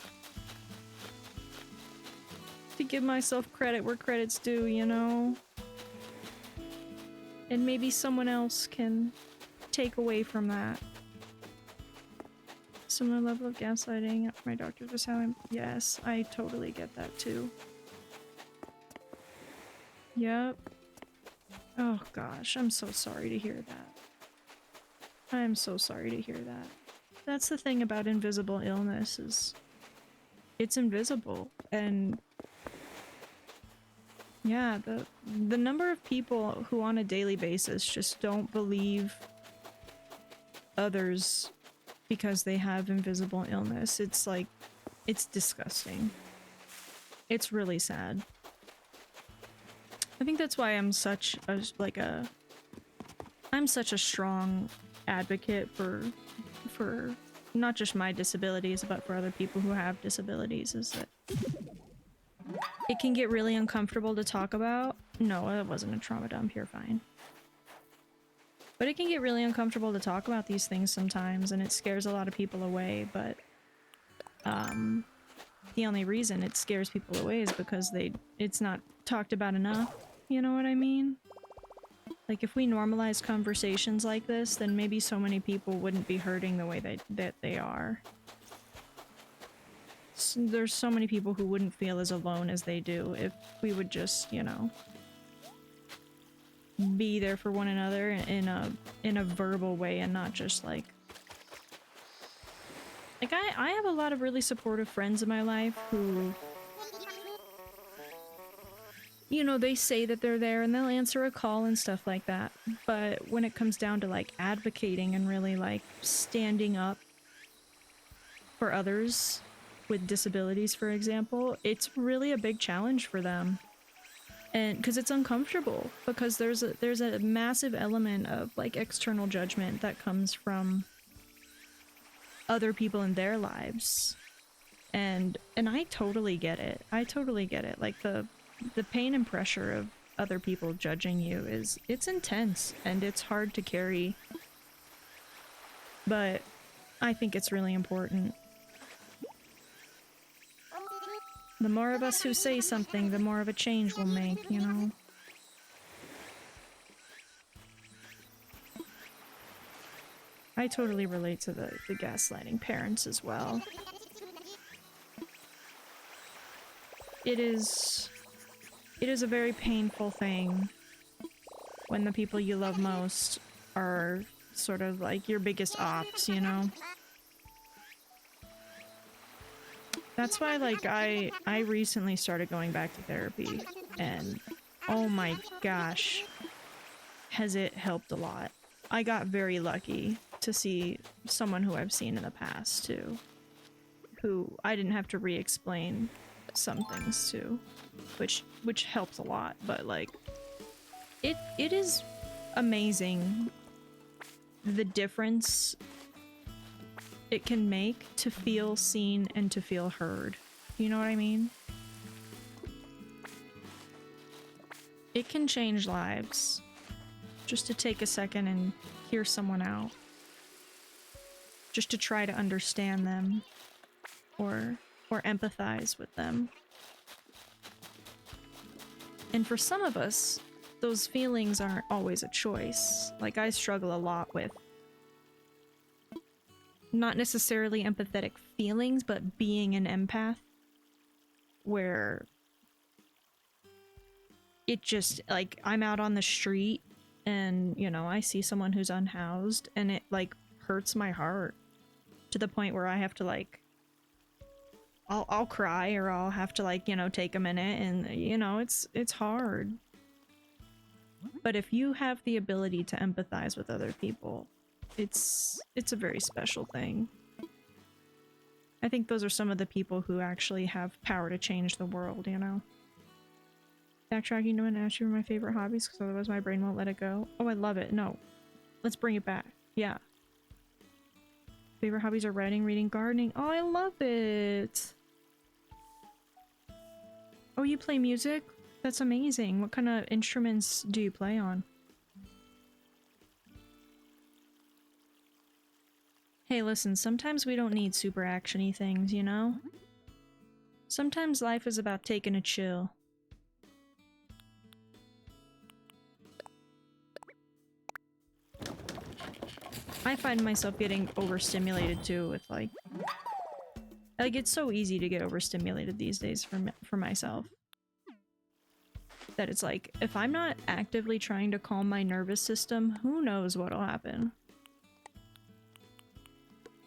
give myself credit where credit's due, you know? And maybe someone else can take away from that. Similar level of gaslighting. My doctor was how I'm— yes, I totally get that too. Yep. Oh gosh, I'm so sorry to hear that. I'm so sorry to hear that. That's the thing about invisible illness is it's invisible, and yeah, the number of people who on a daily basis just don't believe others because they have invisible illness. It's like, it's disgusting. It's really sad. I think that's why I'm such a, I'm such a strong advocate for not just my disabilities, but for other people who have disabilities, is that it can get really uncomfortable to talk about. No, it wasn't a trauma dump, you're fine. But it can get really uncomfortable to talk about these things sometimes, and it scares a lot of people away, but the only reason it scares people away is because it's not talked about enough. You know what I mean? Like, if we normalize conversations like this, then maybe so many people wouldn't be hurting the way that they are. There's so many people who wouldn't feel as alone as they do if we would just, you know, be there for one another in a verbal way and not just like I have a lot of really supportive friends in my life who, you know, they say that they're there and they'll answer a call and stuff like that, but when it comes down to like advocating and really like standing up for others with disabilities, for example, it's really a big challenge for them. And because it's uncomfortable, because there's a massive element of like external judgment that comes from other people in their lives, and I totally get it. I totally get it. Like the pain and pressure of other people judging you it's intense and it's hard to carry, but I think it's really important. The more of us who say something, the more of a change we'll make, you know? I totally relate to the gaslighting parents as well. It is a very painful thing when the people you love most are sort of like your biggest ops, you know? That's why, like, I recently started going back to therapy, and oh my gosh, has it helped a lot. I got very lucky to see someone who I've seen in the past, too, who I didn't have to re-explain some things to, which helps a lot, but, like, it is amazing the difference it can make to feel seen and to feel heard. You know what I mean? It can change lives. Just to take a second and hear someone out. Just to try to understand them. Or empathize with them. And for some of us, those feelings aren't always a choice. Like, I struggle a lot with not necessarily empathetic feelings, but being an empath, where it just, like, I'm out on the street and, you know, I see someone who's unhoused and it, like, hurts my heart to the point where I have to, like, I'll cry, or I'll have to, like, you know, take a minute, and, you know, it's hard. But if you have the ability to empathize with other people, it's a very special thing. I think those are some of the people who actually have power to change the world, you know? Backtracking to an ask you were my favorite hobbies, because otherwise my brain won't let it go. Oh, I love it. No. Let's bring it back. Yeah. Favorite hobbies are writing, reading, gardening. Oh, I love it! Oh, you play music? That's amazing. What kind of instruments do you play on? Hey, listen, sometimes we don't need super action-y things, you know? Sometimes life is about taking a chill. I find myself getting overstimulated too with like it's so easy to get overstimulated these days for myself. That it's like, if I'm not actively trying to calm my nervous system, who knows what'll happen.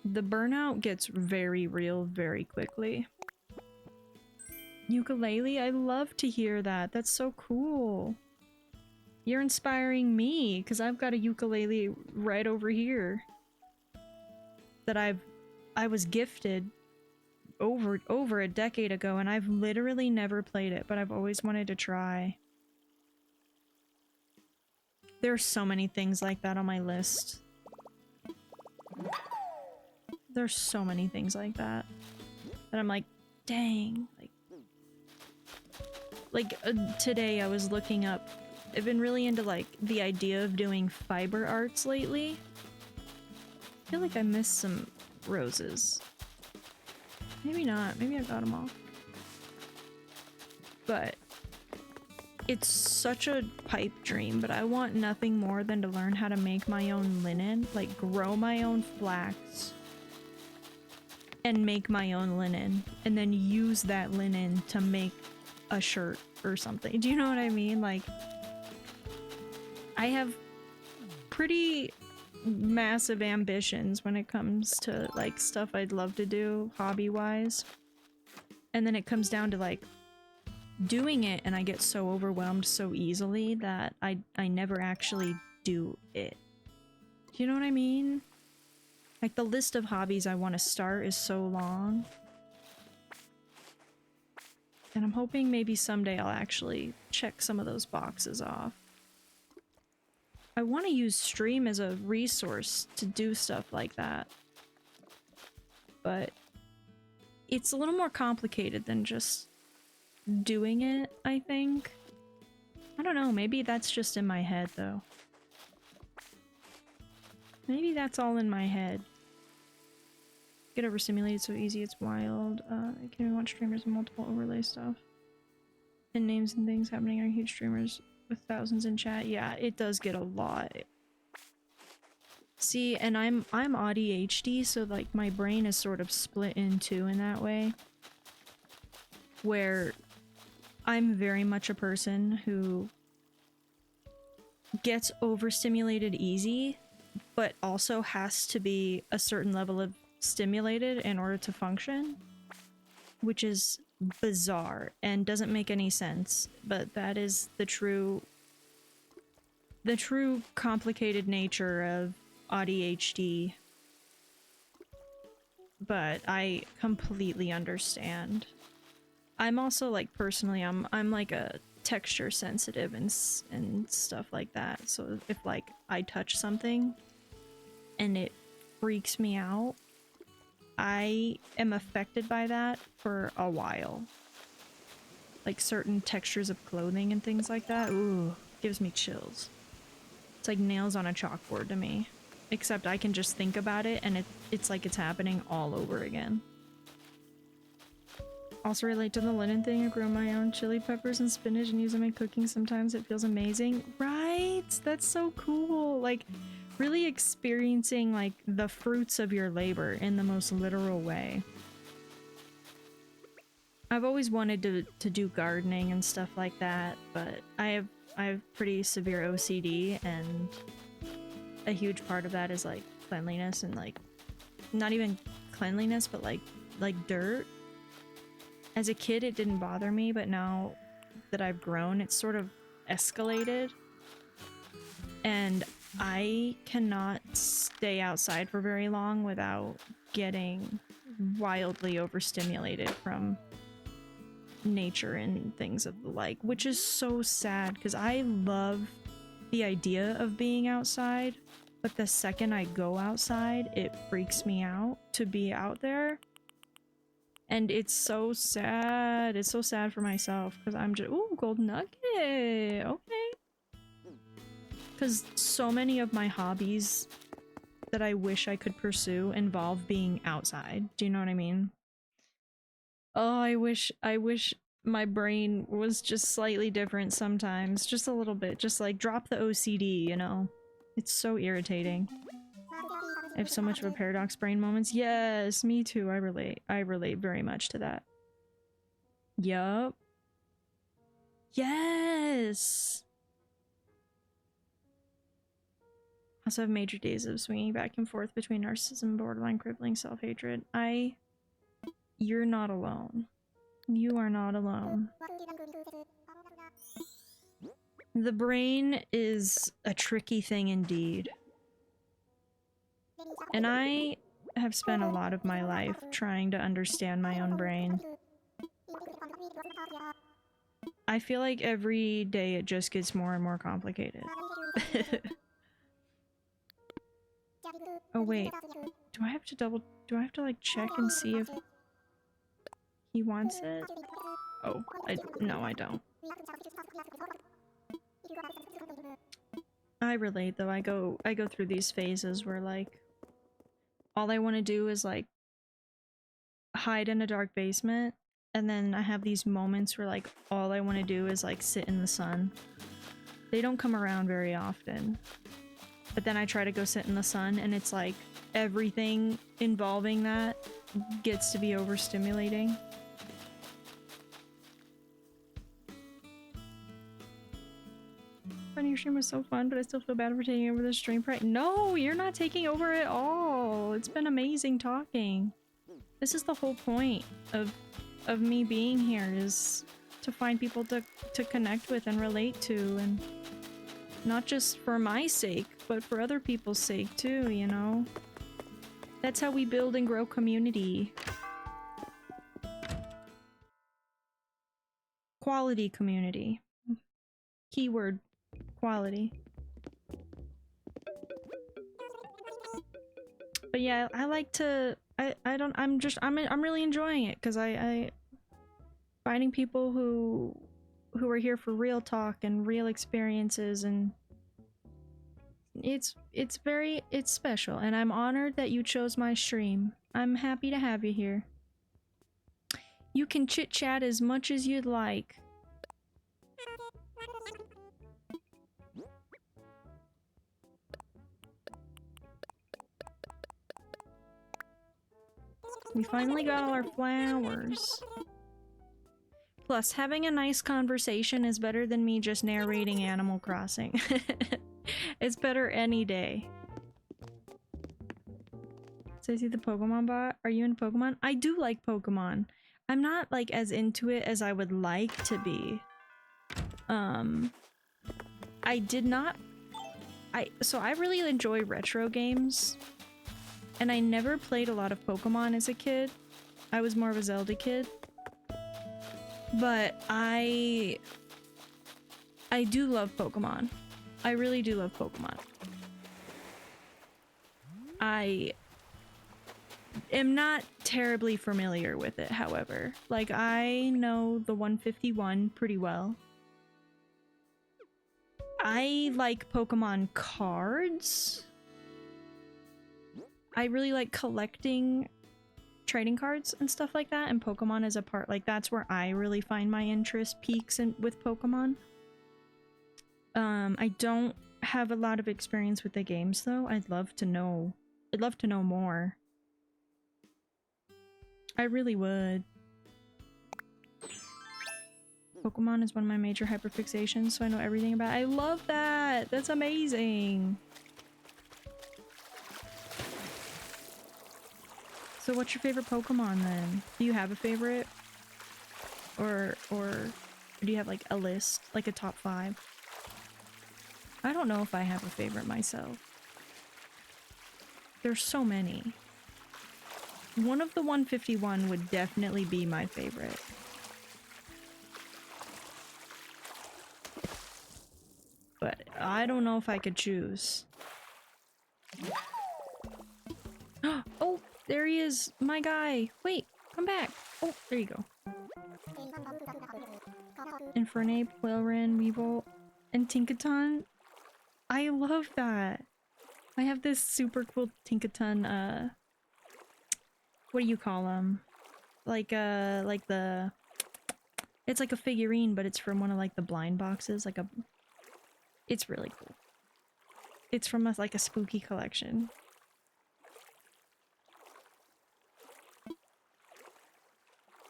The burnout gets very real very quickly. Ukulele? I love to hear that. That's so cool. You're inspiring me, because I've got a ukulele right over here that I was gifted over a decade ago, and I've literally never played it, but I've always wanted to try. There's so many things like that on my list. There's so many things like that that I'm like, dang, today I was looking up. I've been really into like the idea of doing fiber arts lately. I feel like I missed some roses. Maybe not. Maybe I got them all. But it's such a pipe dream, but I want nothing more than to learn how to make my own linen, like grow my own flax and make my own linen, and then use that linen to make a shirt or something. Do you know what I mean? Like, I have pretty massive ambitions when it comes to like stuff I'd love to do hobby-wise. And then it comes down to like doing it, and I get so overwhelmed so easily that I never actually do it. Do you know what I mean? Like, the list of hobbies I want to start is so long. And I'm hoping maybe someday I'll actually check some of those boxes off. I want to use stream as a resource to do stuff like that. But it's a little more complicated than just doing it, I think. I don't know, maybe that's just in my head, though. Maybe that's all in my head. Get overstimulated so easy, it's wild. I can't even watch streamers with multiple overlay stuff. And names and things happening are huge streamers with thousands in chat. Yeah, it does get a lot. See, and I'm ADHD, so like my brain is sort of split in two in that way. Where I'm very much a person who gets overstimulated easy, but also has to be a certain level of stimulated in order to function, which is bizarre and doesn't make any sense, but that is the true complicated nature of ADHD. But I completely understand. I'm also like personally I'm like a texture sensitive and stuff like that, so if like I touch something and it freaks me out, I am affected by that for a while. Like certain textures of clothing and things like that, ooh, gives me chills. It's like nails on a chalkboard to me. Except I can just think about it and it's like it's happening all over again. Also relate to the linen thing. I grow my own chili peppers and spinach and use them in cooking. Sometimes it feels amazing. Right? That's so cool. Like, really experiencing like the fruits of your labor in the most literal way. I've always wanted to do gardening and stuff like that, but I have pretty severe OCD, and a huge part of that is like cleanliness, and like not even cleanliness, but like dirt. As a kid it didn't bother me, but now that I've grown it's sort of escalated, and I cannot stay outside for very long without getting wildly overstimulated from nature and things of the like, which is so sad because I love the idea of being outside, but the second I go outside it freaks me out to be out there, and it's so sad. It's so sad for myself because I'm just— ooh, gold nugget, okay. Because so many of my hobbies that I wish I could pursue involve being outside. Do you know what I mean? Oh, I wish my brain was just slightly different sometimes. Just a little bit. Just like drop the OCD, you know? It's so irritating. I have so much of a paradox brain moments. Yes, me too. I relate. I relate very much to that. Yup. Yes! also have major days of swinging back and forth between narcissism, borderline crippling self-hatred. You're not alone. You are not alone. The brain is a tricky thing indeed. And I have spent a lot of my life trying to understand my own brain. I feel like every day it just gets more and more complicated. Oh wait, do I have to like check and see if he wants it? Oh, no, I don't. I relate though. I go through these phases where like all I want to do is like hide in a dark basement, and then I have these moments where like all I want to do is like sit in the sun. They don't come around very often. But then I try to go sit in the sun and it's like everything involving that gets to be overstimulating. Your stream was so fun, but I still feel bad for taking over the stream. No, you're not taking over at all. It's been amazing talking. This is the whole point of me being here, is to find people to connect with and relate to, and not just for my sake, but for other people's sake too, you know? That's how we build and grow community. Quality community. Keyword quality. But yeah, I like to I'm really enjoying it because I finding people who are here for real talk and real experiences, and it's special, and I'm honored that you chose my stream. I'm happy to have you here. You can chit chat as much as you'd like. We finally got all our flowers. Plus, having a nice conversation is better than me just narrating Animal Crossing. It's better any day. So I see the Pokemon bot. Are you into Pokemon? I do like Pokemon. I'm not like as into it as I would like to be. So I really enjoy retro games. And I never played a lot of Pokemon as a kid. I was more of a Zelda kid. But I do love Pokemon. I really do love Pokemon. I am not terribly familiar with it, however. Like, I know the 151 pretty well. I like Pokemon cards. I really like collecting trading cards and stuff like that, and Pokemon is a part, like, that's where I really find my interest peaks with Pokemon. I don't have a lot of experience with the games though. I'd love to know more. I really would. Pokemon is one of my major hyperfixations, so I know everything about it. I love that! That's amazing! So what's your favorite Pokemon then? Do you have a favorite? Or do you have like a list? Like a top 5? I don't know if I have a favorite myself. There's so many. One of the 151 would definitely be my favorite. But I don't know if I could choose. Oh, there he is! My guy! Wait, come back! Oh, there you go. Infernape, Quailren, Weevil, and Tinkaton. I love that! I have this super cool Tinkaton, what do you call them? Like the... It's like a figurine, but it's from one of like the blind boxes, like a... It's really cool. It's from like a spooky collection.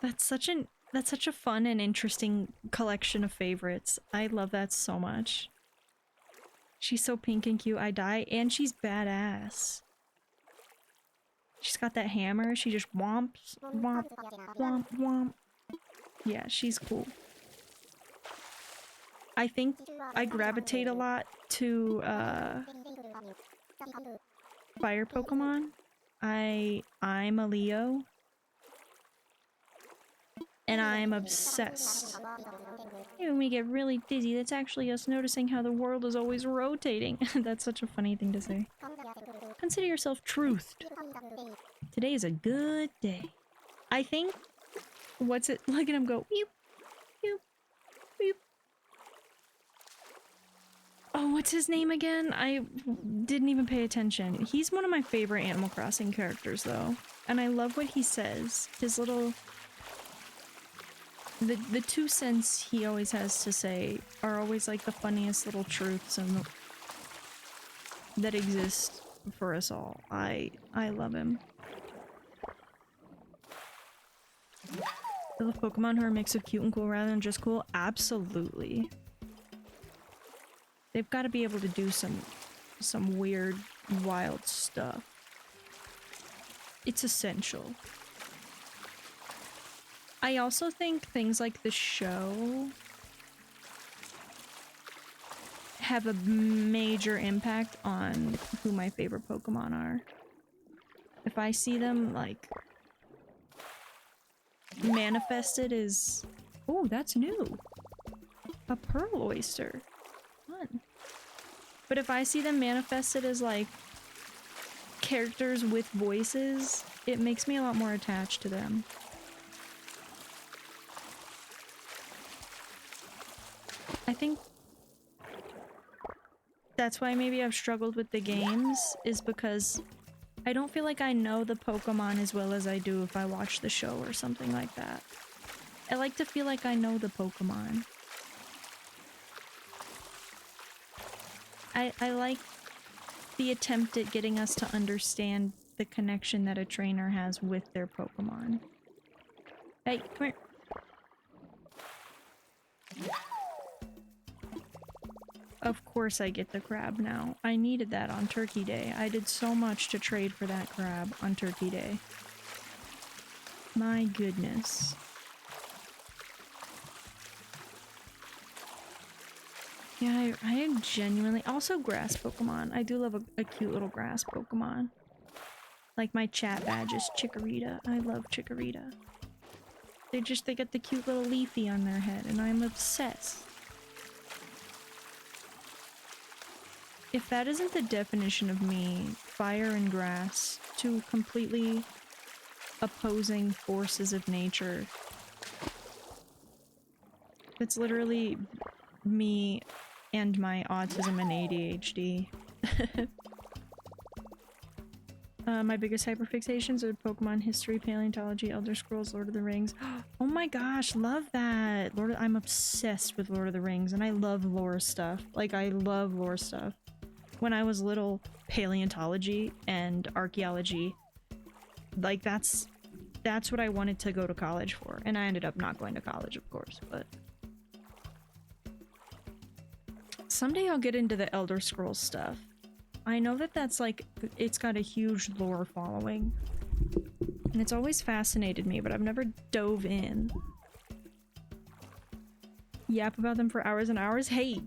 That's such a fun and interesting collection of favorites. I love that so much. She's so pink and cute, I die. And she's badass. She's got that hammer. She just womps, womp, womp, womp. Yeah, she's cool. I think I gravitate a lot to fire Pokemon. I'm a Leo. And I'm obsessed. When we get really dizzy, that's actually us noticing how the world is always rotating. That's such a funny thing to say. Consider yourself truthed. Today is a good day. I think... What's it? Look at him go. Beep, beep, beep. Oh, what's his name again? I didn't even pay attention. He's one of my favorite Animal Crossing characters, though. And I love what he says. His little... The 2 cents he always has to say are always like the funniest little truths that exist for us all. I love him. I love Pokemon who are a mix of cute and cool rather than just cool. Absolutely. They've got to be able to do some weird, wild stuff. It's essential. I also think things like the show have a major impact on who my favorite Pokemon are. If I see them, like, manifested as... Oh, that's new! A Pearl Oyster. Fun. But if I see them manifested as, like, characters with voices, it makes me a lot more attached to them. I think that's why maybe I've struggled with the games, is because I don't feel like I know the Pokemon as well as I do if I watch the show or something like that. I like to feel like I know the Pokemon. I like the attempt at getting us to understand the connection that a trainer has with their Pokemon. Hey, come here. Of course I get the crab now. I needed that on Turkey Day. I did so much to trade for that crab on Turkey Day. My goodness. Yeah, I genuinely... Also grass Pokemon. I do love a cute little grass Pokemon. Like my chat badge is Chikorita. I love Chikorita. They get the cute little leafy on their head and I'm obsessed. If that isn't the definition of me, fire and grass, 2 completely opposing forces of nature. It's literally me and my autism and ADHD. My biggest hyperfixations are Pokemon history, paleontology, Elder Scrolls, Lord of the Rings. Oh my gosh, love that! I'm obsessed with Lord of the Rings, and I love lore stuff. Like, I love lore stuff. When I was little, paleontology and archaeology, like, that's what I wanted to go to college for. And I ended up not going to college, of course, but... Someday I'll get into the Elder Scrolls stuff. I know that that's like, it's got a huge lore following. And it's always fascinated me, but I've never dove in. Yap about them for hours and hours? Hey,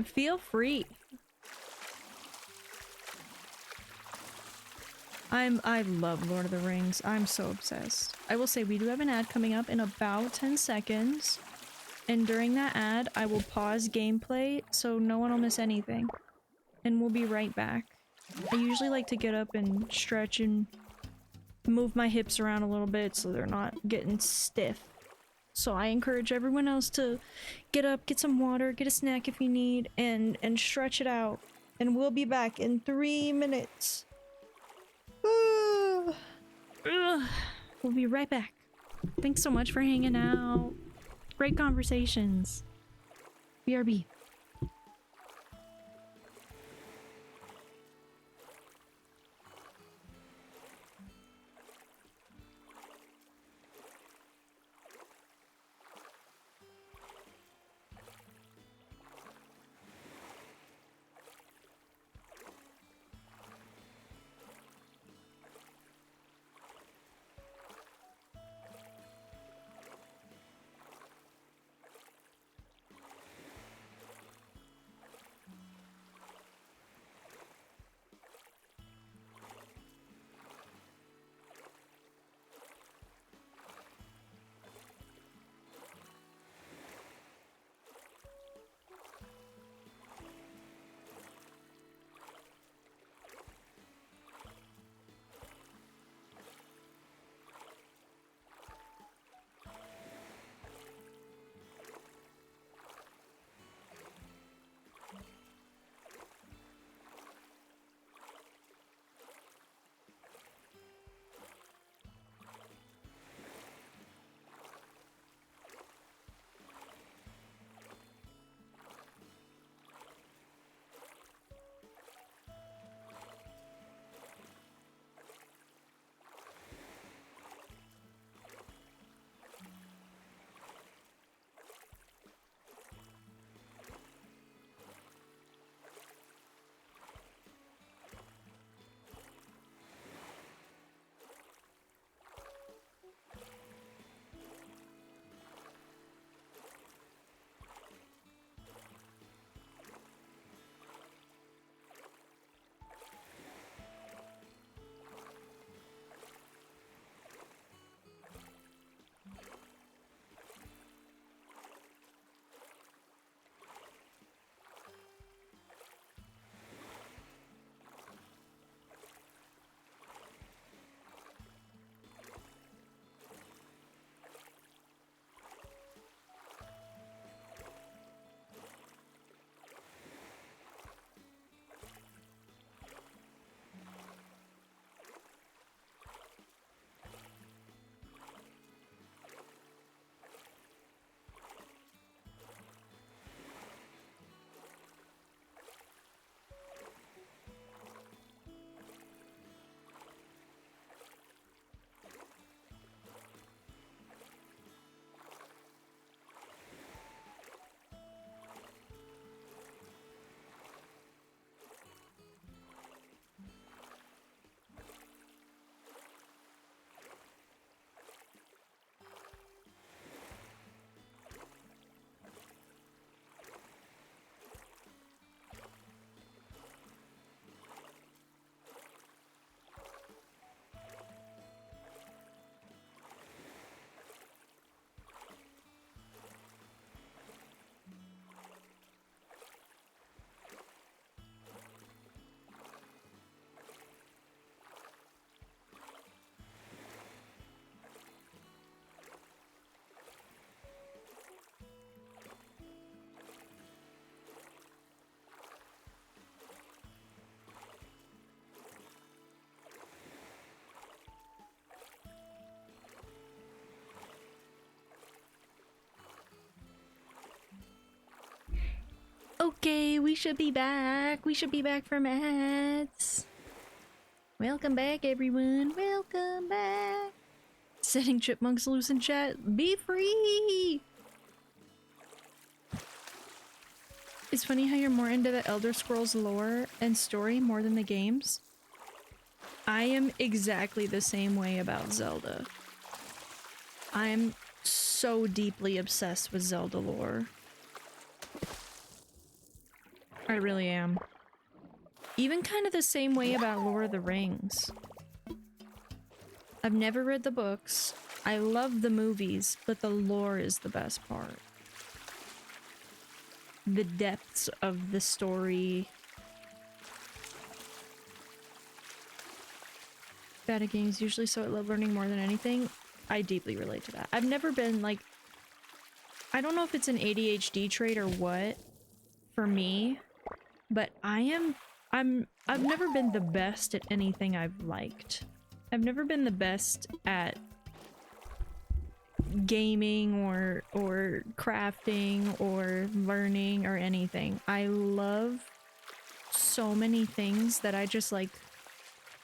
feel free. I love Lord of the Rings. I'm so obsessed. I will say we do have an ad coming up in about 10 seconds. And during that ad, I will pause gameplay so no one will miss anything. And we'll be right back. I usually like to get up and stretch and move my hips around a little bit so they're not getting stiff. So I encourage everyone else to get up, get some water, get a snack if you need, and stretch it out. And we'll be back in 3 minutes. We'll be right back. Thanks so much for hanging out. Great conversations. BRB. Okay, we should be back. We should be back from ads. Welcome back, everyone. Welcome back. Setting chipmunks loose in chat. Be free! It's funny how you're more into the Elder Scrolls lore and story more than the games. I am exactly the same way about Zelda. I'm so deeply obsessed with Zelda lore. I really am. Even kind of the same way about Lord of the Rings. I've never read the books. I love the movies, but the lore is the best part. The depths of the story. Bad at games usually, so I love learning more than anything. I deeply relate to that. I've never been like... I don't know if it's an ADHD trait or what for me, but I've never been the best at anything I've liked. I've never been the best at gaming or crafting or learning or anything. I love so many things that I just like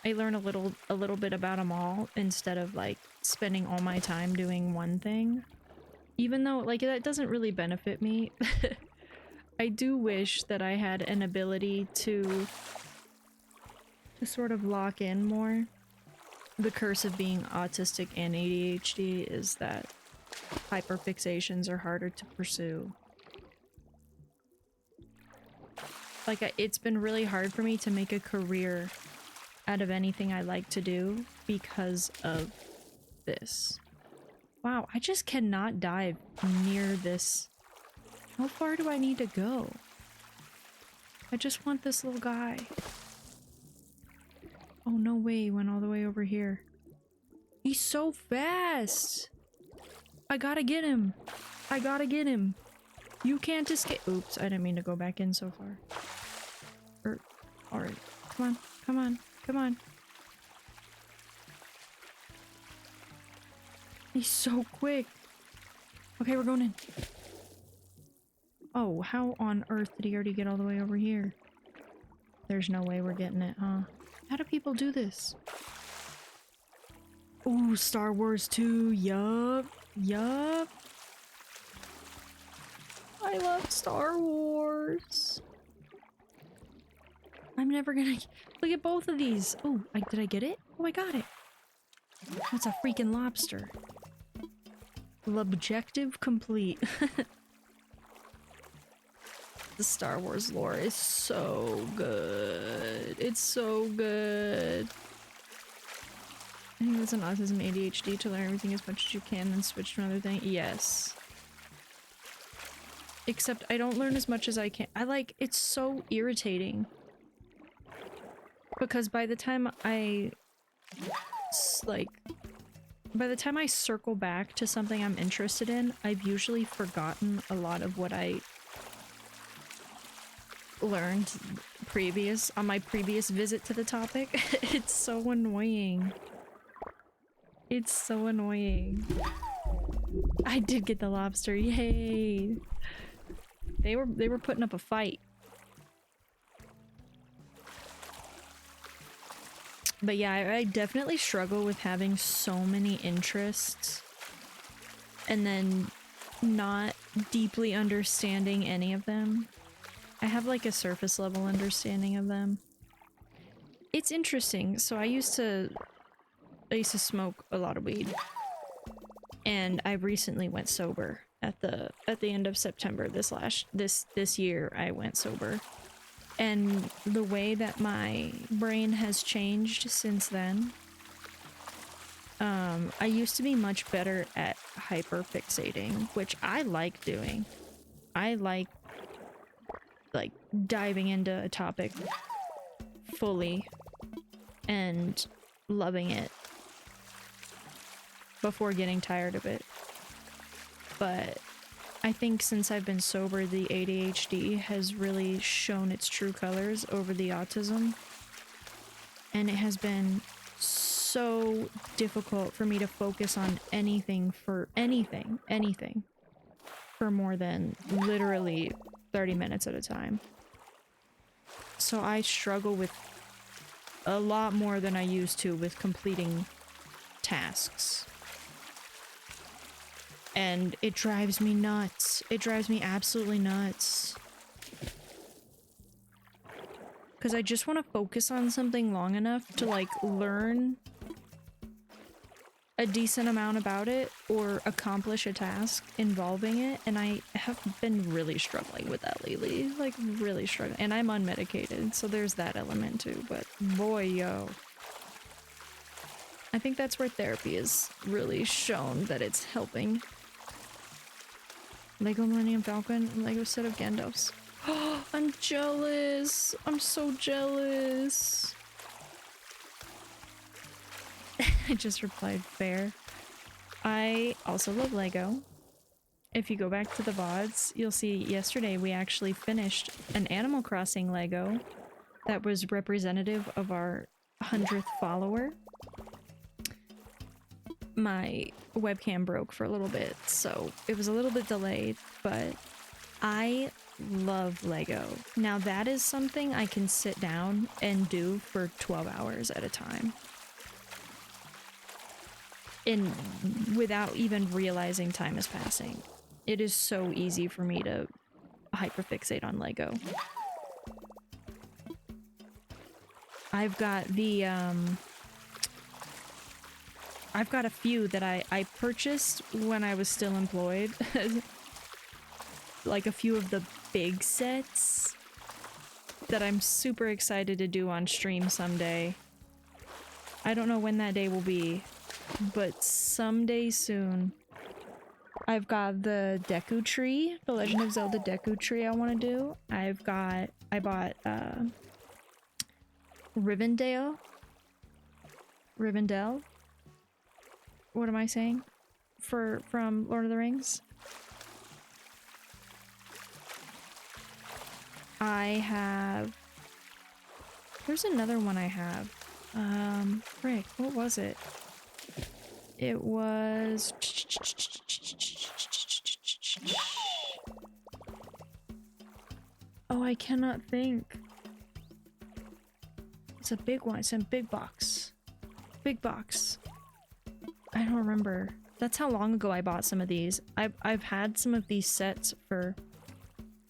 I learn a little bit about them all instead of like spending all my time doing one thing. Even though like that doesn't really benefit me. I do wish that I had an ability to sort of lock in more. The curse of being autistic and ADHD is that hyperfixations are harder to pursue. Like, it's been really hard for me to make a career out of anything I like to do because of this. Wow, I just cannot dive near this. How far do I need to go? I just want this little guy. Oh, no way, he went all the way over here. He's so fast! I gotta get him! I gotta get him! You can't escape- Oops, I didn't mean to go back in so far. Alright, come on, come on, come on. He's so quick! Okay, we're going in. Oh, how on earth did he already get all the way over here? There's no way we're getting it, huh? How do people do this? Ooh, Star Wars 2, yup, yup. I love Star Wars. I'm never gonna... Look at both of these. Oh, did I get it? Oh, I got it. That's a freaking lobster. L'objective complete. The Star Wars lore is so good. It's so good. I think that's an autism ADHD to learn everything as much as you can then switch to another thing. Yes. Except I don't learn as much as I can. It's so irritating. Because by the time I circle back to something I'm interested in, I've usually forgotten a lot of what I learned on my previous visit to the topic. It's so annoying. It's so annoying. I did get the lobster, yay! They were putting up a fight. But yeah, I definitely struggle with having so many interests and then not deeply understanding any of them. I have like a surface level understanding of them. It's interesting. So I used to smoke a lot of weed, and I recently went sober at the end of September this year. I went sober, and the way that my brain has changed since then, I used to be much better at hyperfixating, which I like doing. I like diving into a topic fully and loving it before getting tired of it. But I think since I've been sober, the ADHD has really shown its true colors over the autism. And it has been so difficult for me to focus on anything for more than literally 30 minutes at a time. So I struggle with a lot more than I used to with completing tasks. And it drives me nuts. It drives me absolutely nuts. Because I just want to focus on something long enough to, like, learn a decent amount about it or accomplish a task involving it, and I have been really struggling with that lately. Like, really struggling. And I'm unmedicated, so there's that element too, but boy, yo. I think that's where therapy has really shown that it's helping. Lego Millennium Falcon and Lego set of Gandalfs. I'm jealous. I'm so jealous. I just replied fair. I also love Lego. If you go back to the VODs, you'll see yesterday we actually finished an Animal Crossing Lego that was representative of our 100th follower. My webcam broke for a little bit, so it was a little bit delayed, but I love Lego. Now that is something I can sit down and do for 12 hours at a time. And without even realizing time is passing. It is so easy for me to hyperfixate on Lego. I've got the, I've got a few that I purchased when I was still employed. Like a few of the big sets that I'm super excited to do on stream someday. I don't know when that day will be, but someday soon. I've got the Deku Tree, the Legend of Zelda Deku Tree I want to do. I bought Rivendell. What am I saying? From Lord of the Rings. I have... There's another one I have. Frick, what was it? It was... Oh, I cannot think. It's a big one. It's in big box. Big box. I don't remember. That's how long ago I bought some of these. I've had some of these sets for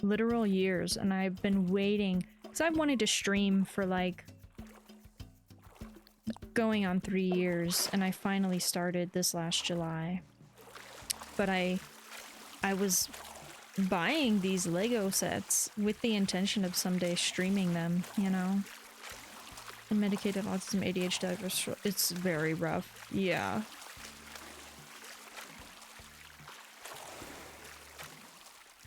literal years, and I've been waiting because I've wanted to stream for like going on 3 years, and I finally started this last July. But I was buying these Lego sets with the intention of someday streaming them, you know? And medicated autism, ADHD, it's very rough. Yeah.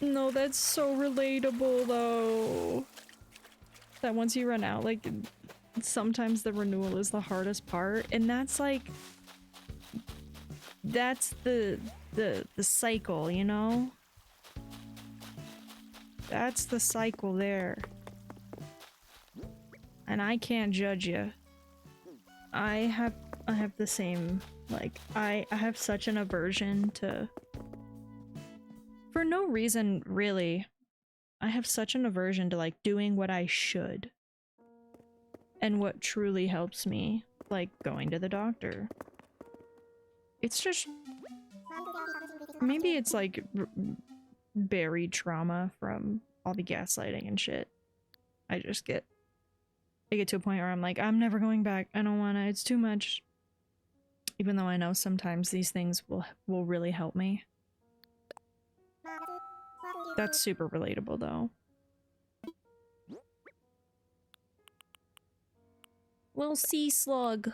No, that's so relatable though. That once you run out, like, sometimes the renewal is the hardest part, and that's like, that's the cycle, you know? That's the cycle there. And I can't judge you. I have the same, like, I have such an aversion to, for no reason really, I have such an aversion to, like, doing what I should. And what truly helps me, like going to the doctor. It's just... Maybe it's like buried trauma from all the gaslighting and shit. I get to a point where I'm like, I'm never going back. I don't wanna, it's too much. Even though I know sometimes these things will really help me. That's super relatable though. Little sea slug.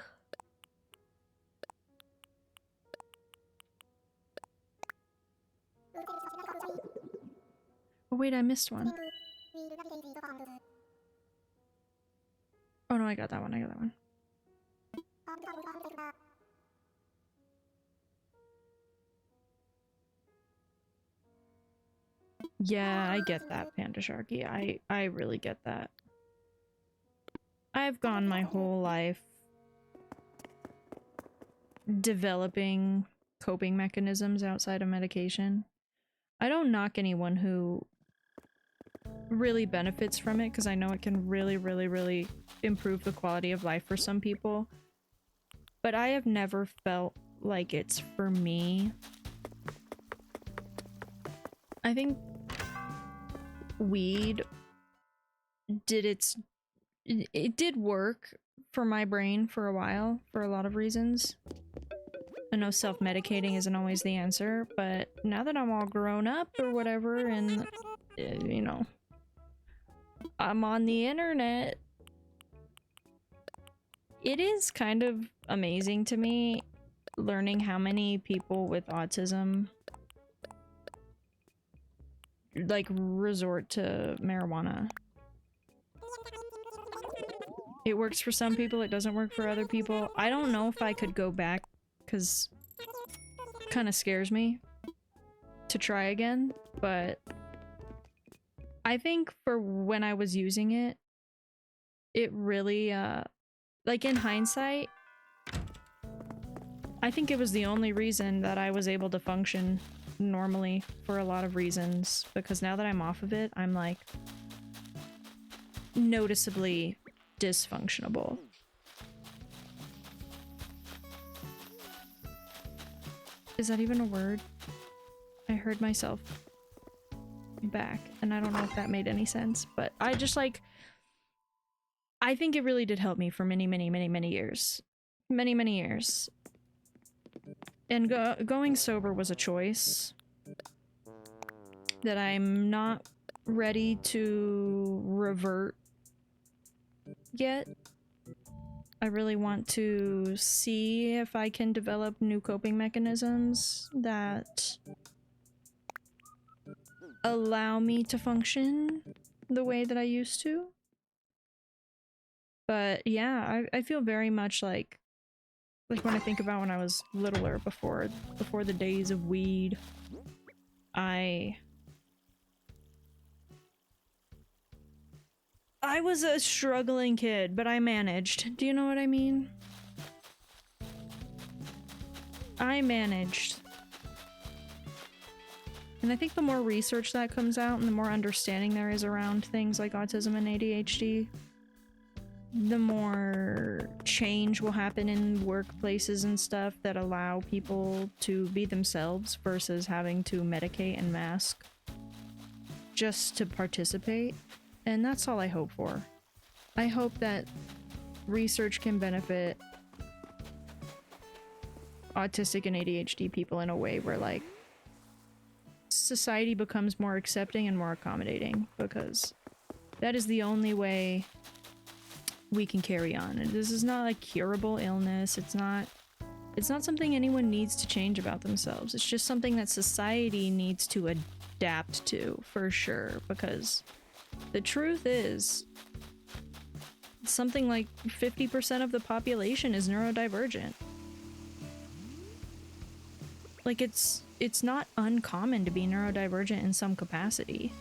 Oh wait, I missed one. Oh no, I got that one, I got that one. Yeah, I get that, Panda Sharky. I really get that. I've gone my whole life developing coping mechanisms outside of medication. I don't knock anyone who really benefits from it because I know it can really, really, really improve the quality of life for some people. But I have never felt like it's for me. I think weed it did work for my brain for a while for a lot of reasons. I know self-medicating isn't always the answer, but now that I'm all grown up or whatever and you know, I'm on the internet, it is kind of amazing to me learning how many people with autism like resort to marijuana. It works for some people, it doesn't work for other people. I don't know if I could go back because it kind of scares me to try again, but I think for when I was using it, it really, like in hindsight, I think it was the only reason that I was able to function normally for a lot of reasons, because now that I'm off of it, I'm like noticeably dysfunctional. Is that even a word? I heard myself back, and I don't know if that made any sense, but I just like, I think it really did help me for many, many, many, many years. Many, many years. And going sober was a choice that I'm not ready to revert yet. I really want to see if I can develop new coping mechanisms that allow me to function the way that I used to. But yeah, I feel very much like when I think about when I was littler before the days of weed, I was a struggling kid, but I managed. Do you know what I mean? I managed. And I think the more research that comes out and the more understanding there is around things like autism and ADHD, the more change will happen in workplaces and stuff that allow people to be themselves versus having to medicate and mask just to participate. And that's all I hope for. I hope that research can benefit autistic and ADHD people in a way where, like, society becomes more accepting and more accommodating, because that is the only way we can carry on. And this is not a curable illness. It's not something anyone needs to change about themselves. It's just something that society needs to adapt to, for sure, because the truth is something like 50% of the population is neurodivergent. Like, it's not uncommon to be neurodivergent in some capacity.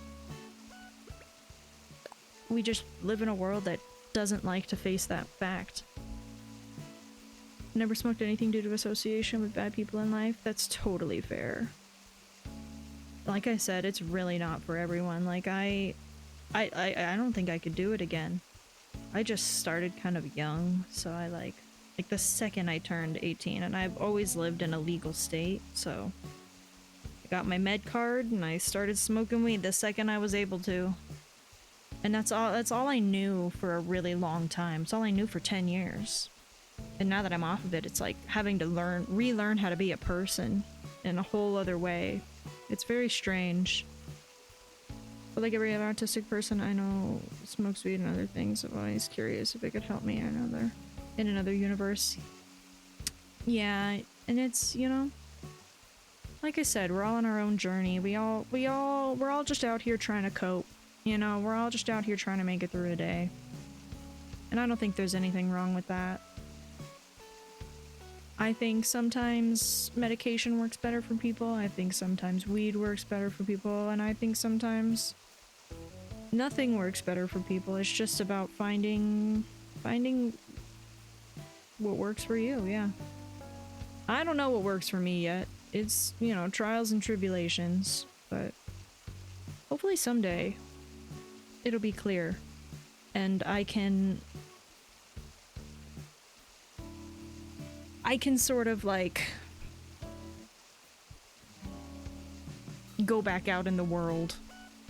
We just live in a world that doesn't like to face that fact. Never smoked anything due to association with bad people in life? That's totally fair. Like I said, it's really not for everyone. Like, I don't think I could do it again. I just started kind of young, so I like the second I turned 18, and I've always lived in a legal state, so I got my med card and I started smoking weed the second I was able to. And that's all I knew for a really long time. It's all I knew for 10 years. And now that I'm off of it, it's like having to relearn how to be a person in a whole other way. It's very strange. But like every other autistic person I know smokes weed and other things, I'm always curious if it could help me in another universe. Yeah, and it's, you know, like I said, we're all on our own journey. We're all just out here trying to cope. You know, we're all just out here trying to make it through the day. And I don't think there's anything wrong with that. I think sometimes medication works better for people. I think sometimes weed works better for people. And I think sometimes nothing works better for people. It's just about finding what works for you, yeah. I don't know what works for me yet. It's, you know, trials and tribulations. But hopefully someday it'll be clear. And I can sort of like go back out in the world,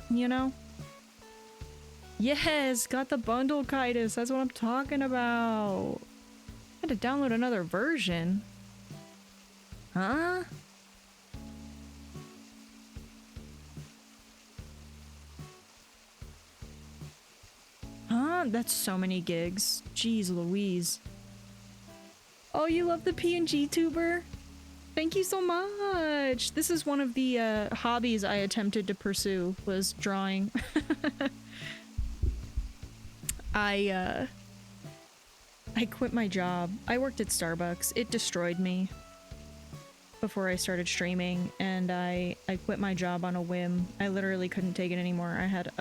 you know? Yes, got the bundle Kitus, that's what I'm talking about. I had to download another version. Huh? Huh? That's so many gigs. Jeez Louise. Oh, you love the PNG tuber? Thank you so much! This is one of the hobbies I attempted to pursue, was drawing. I quit my job. I worked at Starbucks. It destroyed me before I started streaming, and I quit my job on a whim. I literally couldn't take it anymore. I had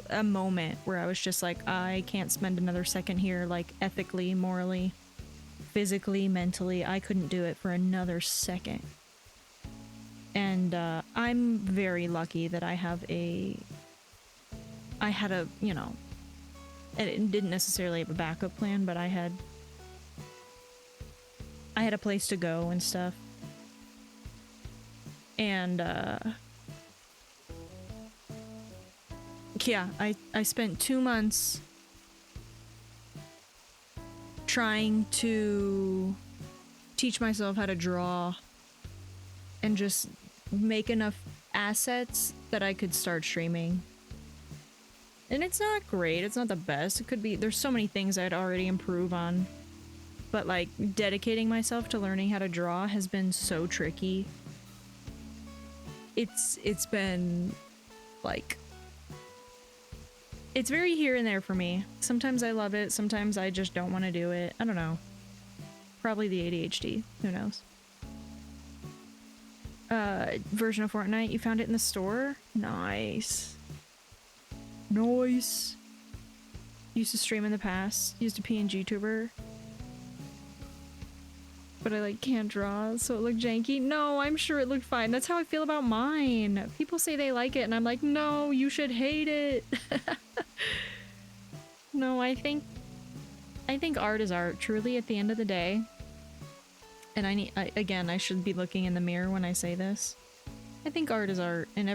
a moment where I was just like, I can't spend another second here, like, ethically, morally, physically, mentally. I couldn't do it for another second. And I'm very lucky that I had a, you know, it didn't necessarily have a backup plan, but I had a place to go and stuff. And yeah, I spent 2 months trying to teach myself how to draw and just make enough assets that I could start streaming. And it's not great, it's not the best. It could be, there's so many things I'd already improve on. But like, dedicating myself to learning how to draw has been so tricky. It's been like, it's very here and there for me. Sometimes I love it, sometimes I just don't want to do it. I don't know. Probably the ADHD, who knows. Version of Fortnite, you found it in the store? Nice. Nice. Used to stream in the past, used a PNG tuber. But I like can't draw, so it looked janky. No, I'm sure it looked fine. That's how I feel about mine. People say they like it and I'm like, no, you should hate it. No, I think art is art, truly, at the end of the day. And again, I should be looking in the mirror when I say this. I think art is art, and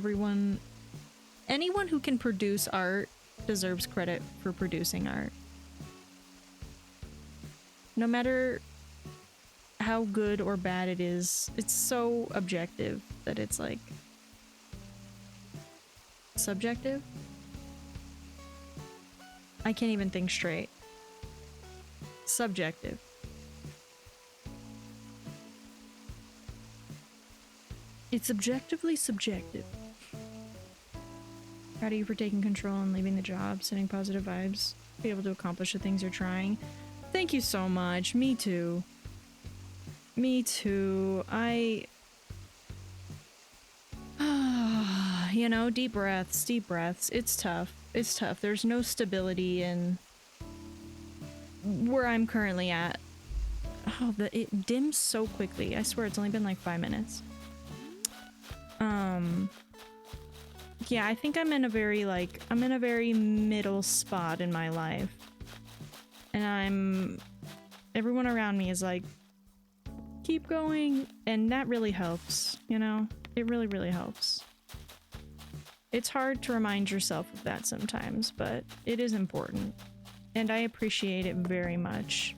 anyone who can produce art deserves credit for producing art. No matter how good or bad it is, it's so objective that it's like... subjective? I can't even think straight. Subjective. It's objectively subjective. Proud of you for taking control and leaving the job, sending positive vibes, be able to accomplish the things you're trying. Thank you so much. Me too. Me too. You know, deep breaths, deep breaths. It's tough. It's tough. There's no stability in where I'm currently at. Oh, it dims so quickly. I swear it's only been like 5 minutes. Yeah, I think I'm in a very middle spot in my life. And everyone around me is like, keep going. And that really helps, you know? It really, really helps. It's hard to remind yourself of that sometimes, but it is important. And I appreciate it very much.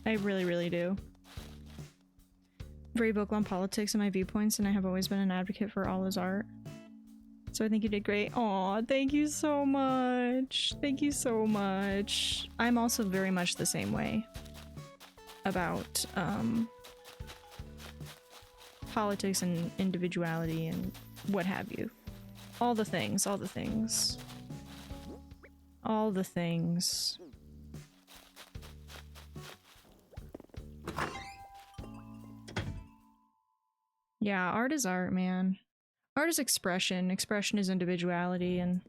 I really, really do. Very vocal on politics and my viewpoints, and I have always been an advocate for all his art. So I think you did great. Aw, thank you so much. Thank you so much. I'm also very much the same way about politics and individuality and what have you. All the things, all the things. All the things. Yeah, art is art, man. Art is expression. Expression is individuality, and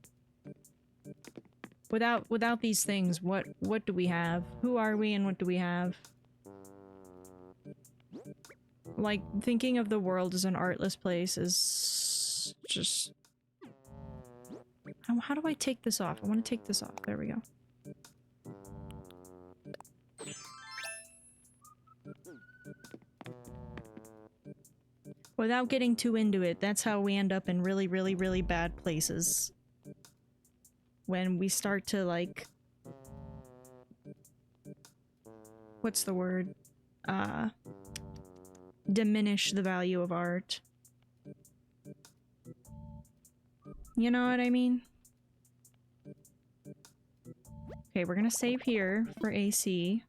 without these things, what do we have? Who are we and what do we have? Like, thinking of the world as an artless place is just... How do I take this off? I want to take this off. There we go. Without getting too into it, that's how we end up in really, really, really bad places. When we start to, like... What's the word? Diminish the value of art. You know what I mean? Okay, we're gonna save here for AC.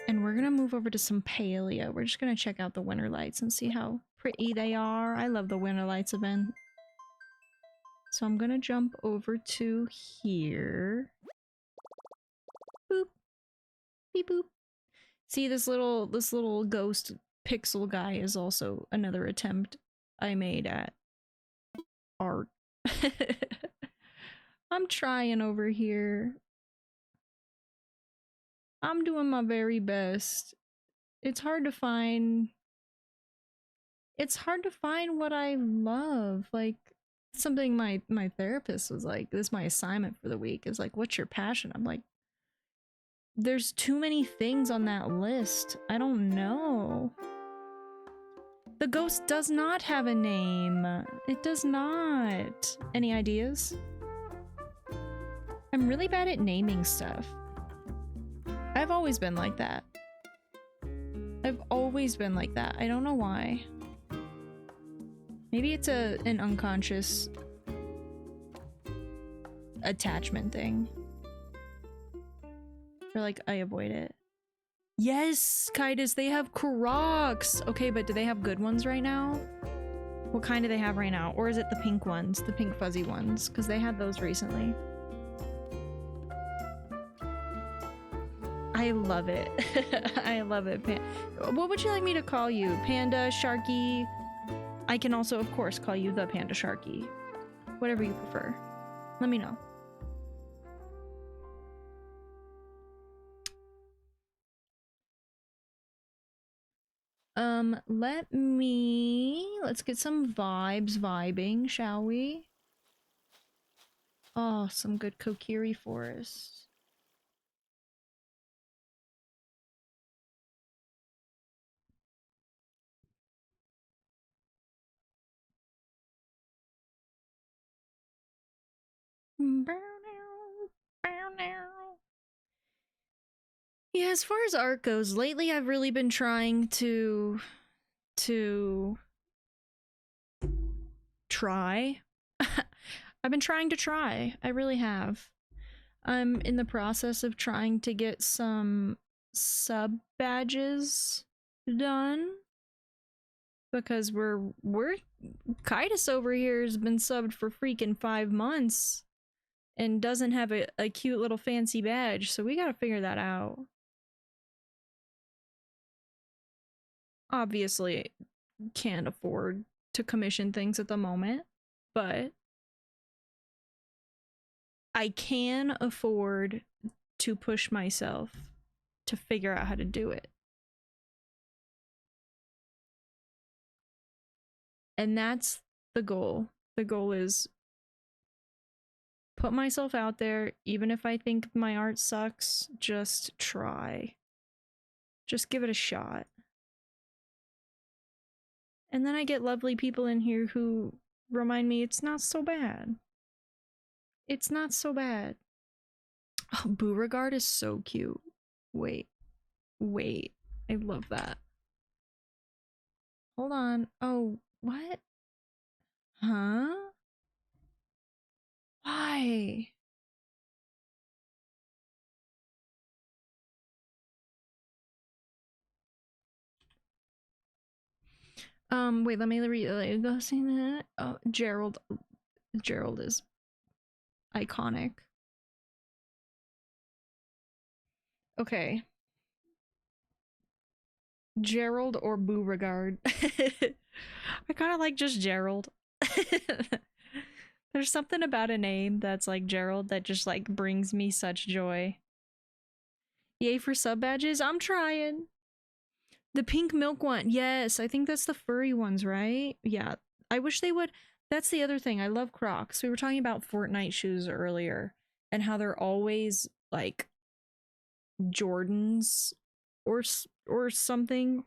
And we're gonna move over to some Palia. We're just gonna check out the Winterlights and see how pretty they are. I love the Winterlights event. So I'm gonna jump over to here. Boop. Beep boop. See, this little ghost pixel guy is also another attempt I made at art. I'm trying over here. I'm doing my very best. It's hard to find what I love. Like, something my therapist was like, this is my assignment for the week, is like, what's your passion? I'm like, there's too many things on that list. I don't know. The ghost does not have a name. It does not. Any ideas? I'm really bad at naming stuff. I've always been like that. I've always been like that. I don't know why. Maybe it's an unconscious attachment thing. Or like, I avoid it. Yes, Kaitis, they have Crocs! Okay, but do they have good ones right now? What kind do they have right now? Or is it the pink ones? The pink fuzzy ones? Because they had those recently. I love it. I love it. What would you like me to call you? Panda, Sharky? I can also, of course, call you the Panda Sharky. Whatever you prefer. Let me know. Let's get some vibing, shall we? Oh, some good Kokiri forest. Yeah, as far as art goes, lately I've really been trying to try. I've been trying to try. I really have. I'm in the process of trying to get some sub badges done. Because we're Kaitis over here has been subbed for freaking 5 months and doesn't have a cute little fancy badge, so we gotta figure that out. Obviously, can't afford to commission things at the moment, but I can afford to push myself to figure out how to do it. And that's the goal. The goal is put myself out there, even if I think my art sucks, just try. Just give it a shot. And then I get lovely people in here who remind me it's not so bad. It's not so bad. Oh, Beauregard is so cute. Wait. I love that. Hold on. Oh, what? Huh? Why? Wait, let me read. Oh, Gerald. Gerald is iconic. Okay. Gerald or Beauregard. I kind of like just Gerald. There's something about a name that's like Gerald that just like brings me such joy. Yay for sub badges. I'm trying. The pink milk one. Yes, I think that's the furry ones, right? Yeah. I wish they would That's the other thing. I love Crocs. We were talking about Fortnite shoes earlier and how they're always like Jordans or something.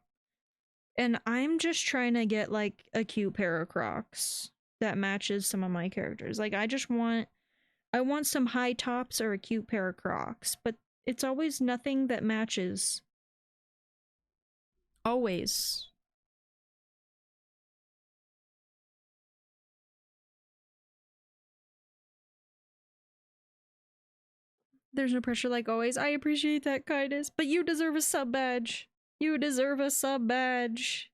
And I'm just trying to get like a cute pair of Crocs that matches some of my characters. Like I want some high tops or a cute pair of Crocs, but it's always nothing that matches. Always. There's no pressure like always. I appreciate that kindness, but you deserve a sub badge. You deserve a sub badge.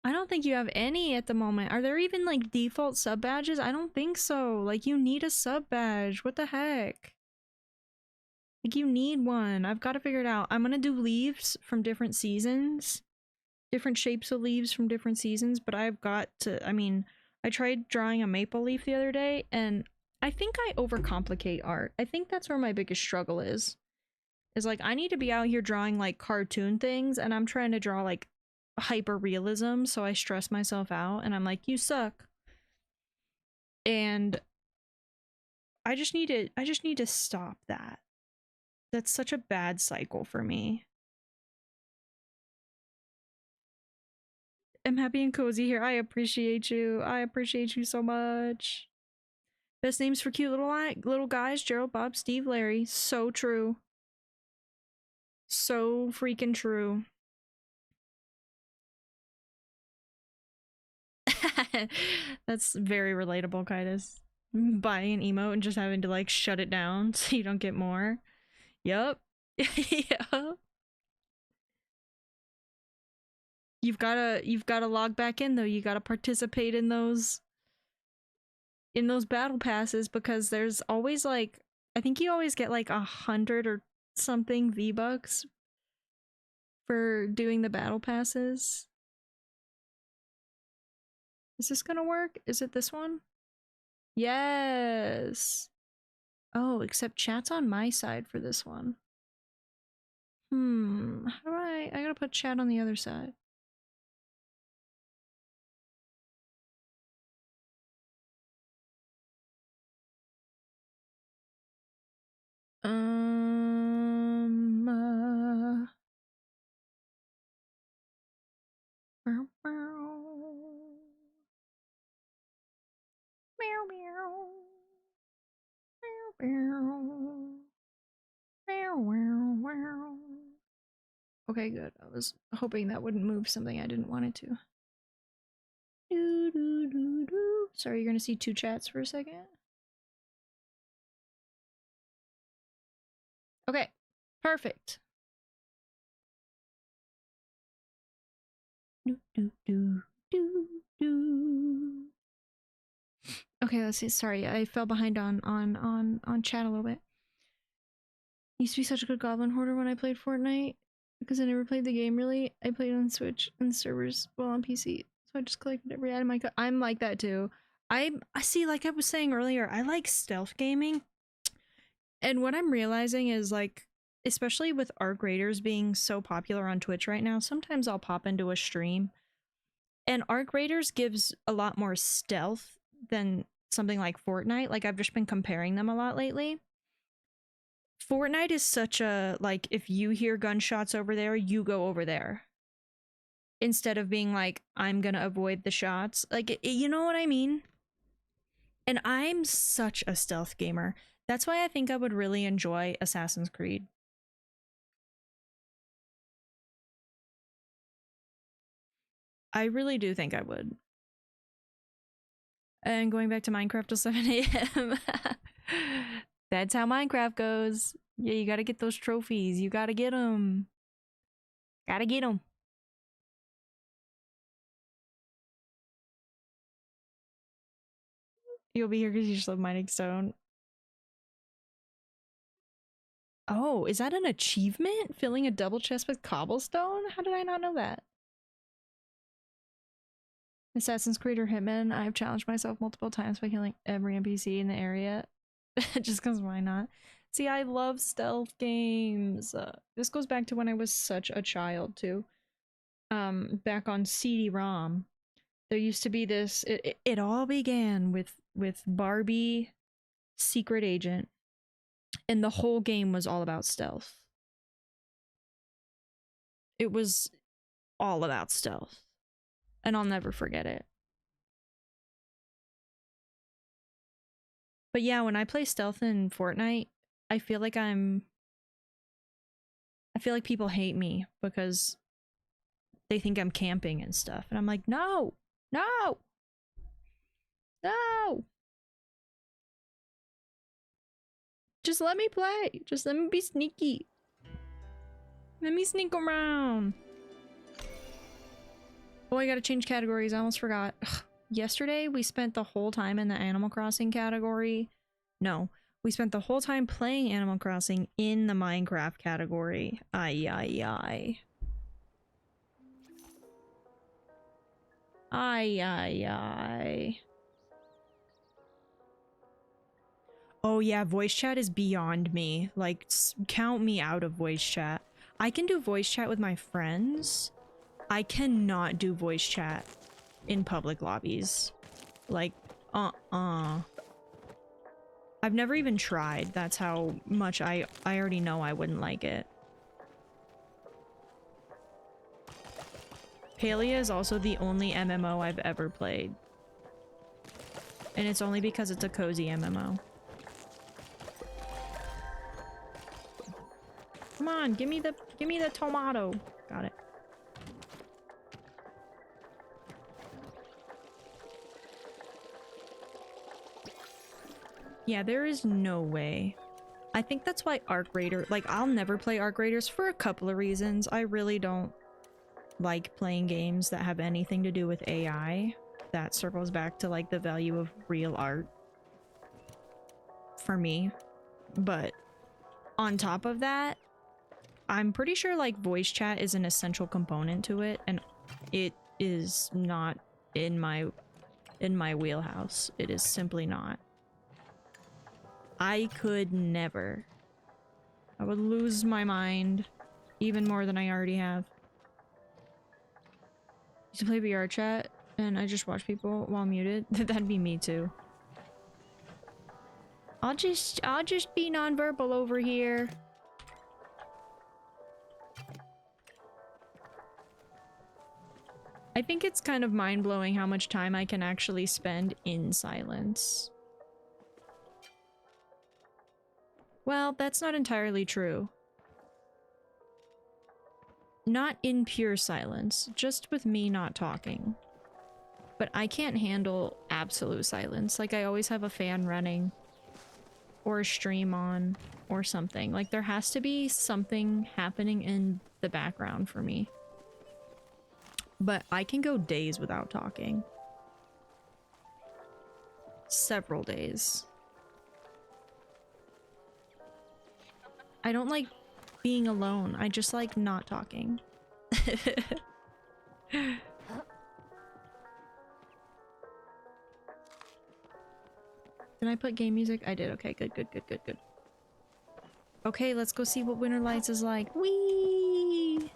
I don't think you have any at the moment. Are there even like default sub badges? I don't think so. Like you need a sub badge. What the heck? Like you need one. I've got to figure it out. I'm gonna do leaves from different seasons. Different shapes of leaves from different seasons, but I've got to, I mean, I tried drawing a maple leaf the other day and I think I overcomplicate art. I think that's where my biggest struggle is. Is like I need to be out here drawing like cartoon things and I'm trying to draw like hyper realism, so I stress myself out and I'm like, you suck. And I just need to stop that. That's such a bad cycle for me. I'm happy and cozy here. I appreciate you. I appreciate you so much. Best names for cute little guys: Gerald, Bob, Steve, Larry. So true. So freaking true. That's very relatable, Kitus. Buying an emote and just having to like shut it down so you don't get more. Yup. Yeah. You've gotta log back in though. You gotta participate in those battle passes because there's always like I think you always get like 100 or something V-Bucks for doing the battle passes. Is this gonna work? Is it this one? Yes. Oh, except chat's on my side for this one. How do I gotta put chat on the other side. Um, uh, meow, meow, meow, meow, meow, meow, meow. Okay, good. I was hoping that wouldn't move something I didn't want it to. Doo, doo, doo, doo. Sorry, you're gonna see two chats for a second. Okay, perfect. Do, do, do, do, do. Okay, let's see. Sorry, I fell behind on chat a little bit. Used to be such a good goblin hoarder when I played Fortnite because I never played the game really. I played on Switch and servers while on PC, so I just collected every item I could. I'm like that too. I see. Like I was saying earlier, I like stealth gaming, and what I'm realizing is like, especially with Arc Raiders being so popular on Twitch right now, sometimes I'll pop into a stream, and Arc Raiders gives a lot more stealth than something like Fortnite. Like I've just been comparing them a lot lately. Fortnite is such a, like, if you hear gunshots over there, you go over there. Instead of being like, I'm gonna avoid the shots. Like, you know what I mean? And I'm such a stealth gamer. That's why I think I would really enjoy Assassin's Creed. I really do think I would. And going back to Minecraft till 7 a.m. That's how Minecraft goes. Yeah, you gotta get those trophies. You gotta get them. Gotta get them. You'll be here because you just love mining stone. Oh, is that an achievement? Filling a double chest with cobblestone? How did I not know that? Assassin's Creed or Hitman, I've challenged myself multiple times by killing every NPC in the area. Just because why not? See, I love stealth games. This goes back to when I was such a child, too. Back on CD-ROM, There used to be this, it all began with Barbie Secret Agent, and the whole game was all about stealth. It was all about stealth, and I'll never forget it. But yeah, when I play stealth in Fortnite, I feel like people hate me because they think I'm camping and stuff. And I'm like, no, no, no. Just let me play. Just let me be sneaky. Let me sneak around. Oh, I gotta change categories. I almost forgot. Ugh. Yesterday, we spent the whole time in the Animal Crossing category. No, we spent the whole time playing Animal Crossing in the Minecraft category. Ay, ay, ay. Ay, ay, ay. Oh yeah, voice chat is beyond me. Like, count me out of voice chat. I can do voice chat with my friends. I cannot do voice chat in public lobbies. Like, I've never even tried. That's how much I already know I wouldn't like it. Palia is also the only MMO I've ever played. And it's only because it's a cozy MMO. Come on, give me the tomato. Got it. Yeah, there is no way. I think that's why Arc Raider, like, I'll never play Arc Raiders for a couple of reasons. I really don't like playing games that have anything to do with AI. That circles back to, like, the value of real art for me. But on top of that, I'm pretty sure, like, voice chat is an essential component to it, and it is not in my wheelhouse. It is simply not. I could never. I would lose my mind even more than I already have. Used to play VR chat and I just watch people while muted. That'd be me too. I'll just be nonverbal over here. I think it's kind of mind-blowing how much time I can actually spend in silence. Well, that's not entirely true. Not in pure silence, just with me not talking. But I can't handle absolute silence. Like, I always have a fan running. Or a stream on. Or something. Like, there has to be something happening in the background for me. But I can go days without talking. Several days. I don't like being alone. I just like not talking. Did I put game music? I did. Okay, good, good, good, good, good. Okay, let's go see what Winter Lights is like. Whee!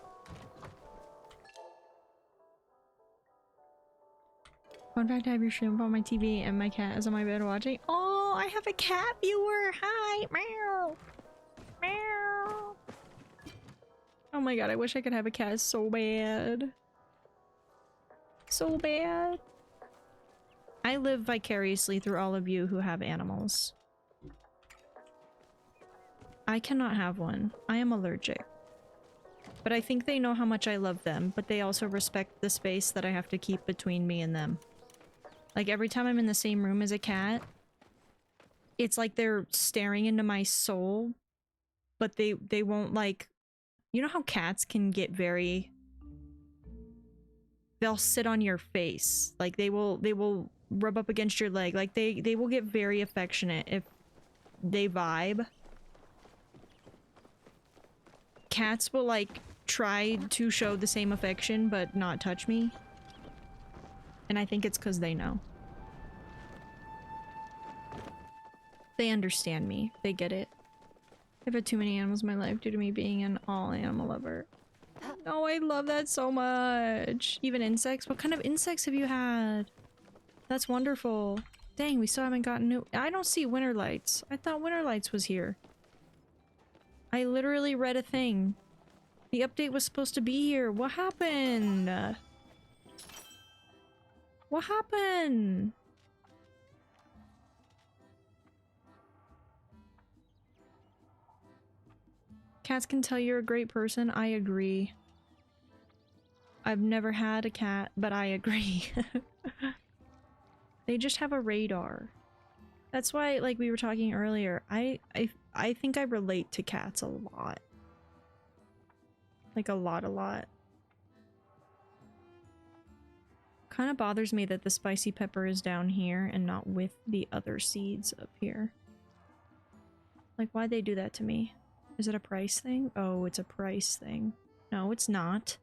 Fun fact, I have your stream up on my TV and my cat is on my bed watching. Oh, I have a cat viewer! Hi! Meow! Meow! Oh my god, I wish I could have a cat so bad. So bad. I live vicariously through all of you who have animals. I cannot have one. I am allergic. But I think they know how much I love them, but they also respect the space that I have to keep between me and them. Like, every time I'm in the same room as a cat, it's like they're staring into my soul, but they won't, like... You know how cats can get very... They'll sit on your face. Like, they will rub up against your leg. Like, they will get very affectionate if they vibe. Cats will, like, try to show the same affection, but not touch me. And I think it's because they know. They understand me. They get it. I've had too many animals in my life due to me being an all-animal lover. Oh, I love that so much. Even insects? What kind of insects have you had? That's wonderful. Dang, we still haven't gotten new- I don't see Winterlights. I thought Winterlights was here. I literally read a thing. The update was supposed to be here. What happened? What happened? Cats can tell you're a great person. I agree. I've never had a cat, but I agree. They just have a radar. That's why, like we were talking earlier, I think I relate to cats a lot. Like a lot. Kind of bothers me that the spicy pepper is down here and not with the other seeds up here. Like, why'd they do that to me? Is it a price thing? Oh, it's a price thing. No, it's not.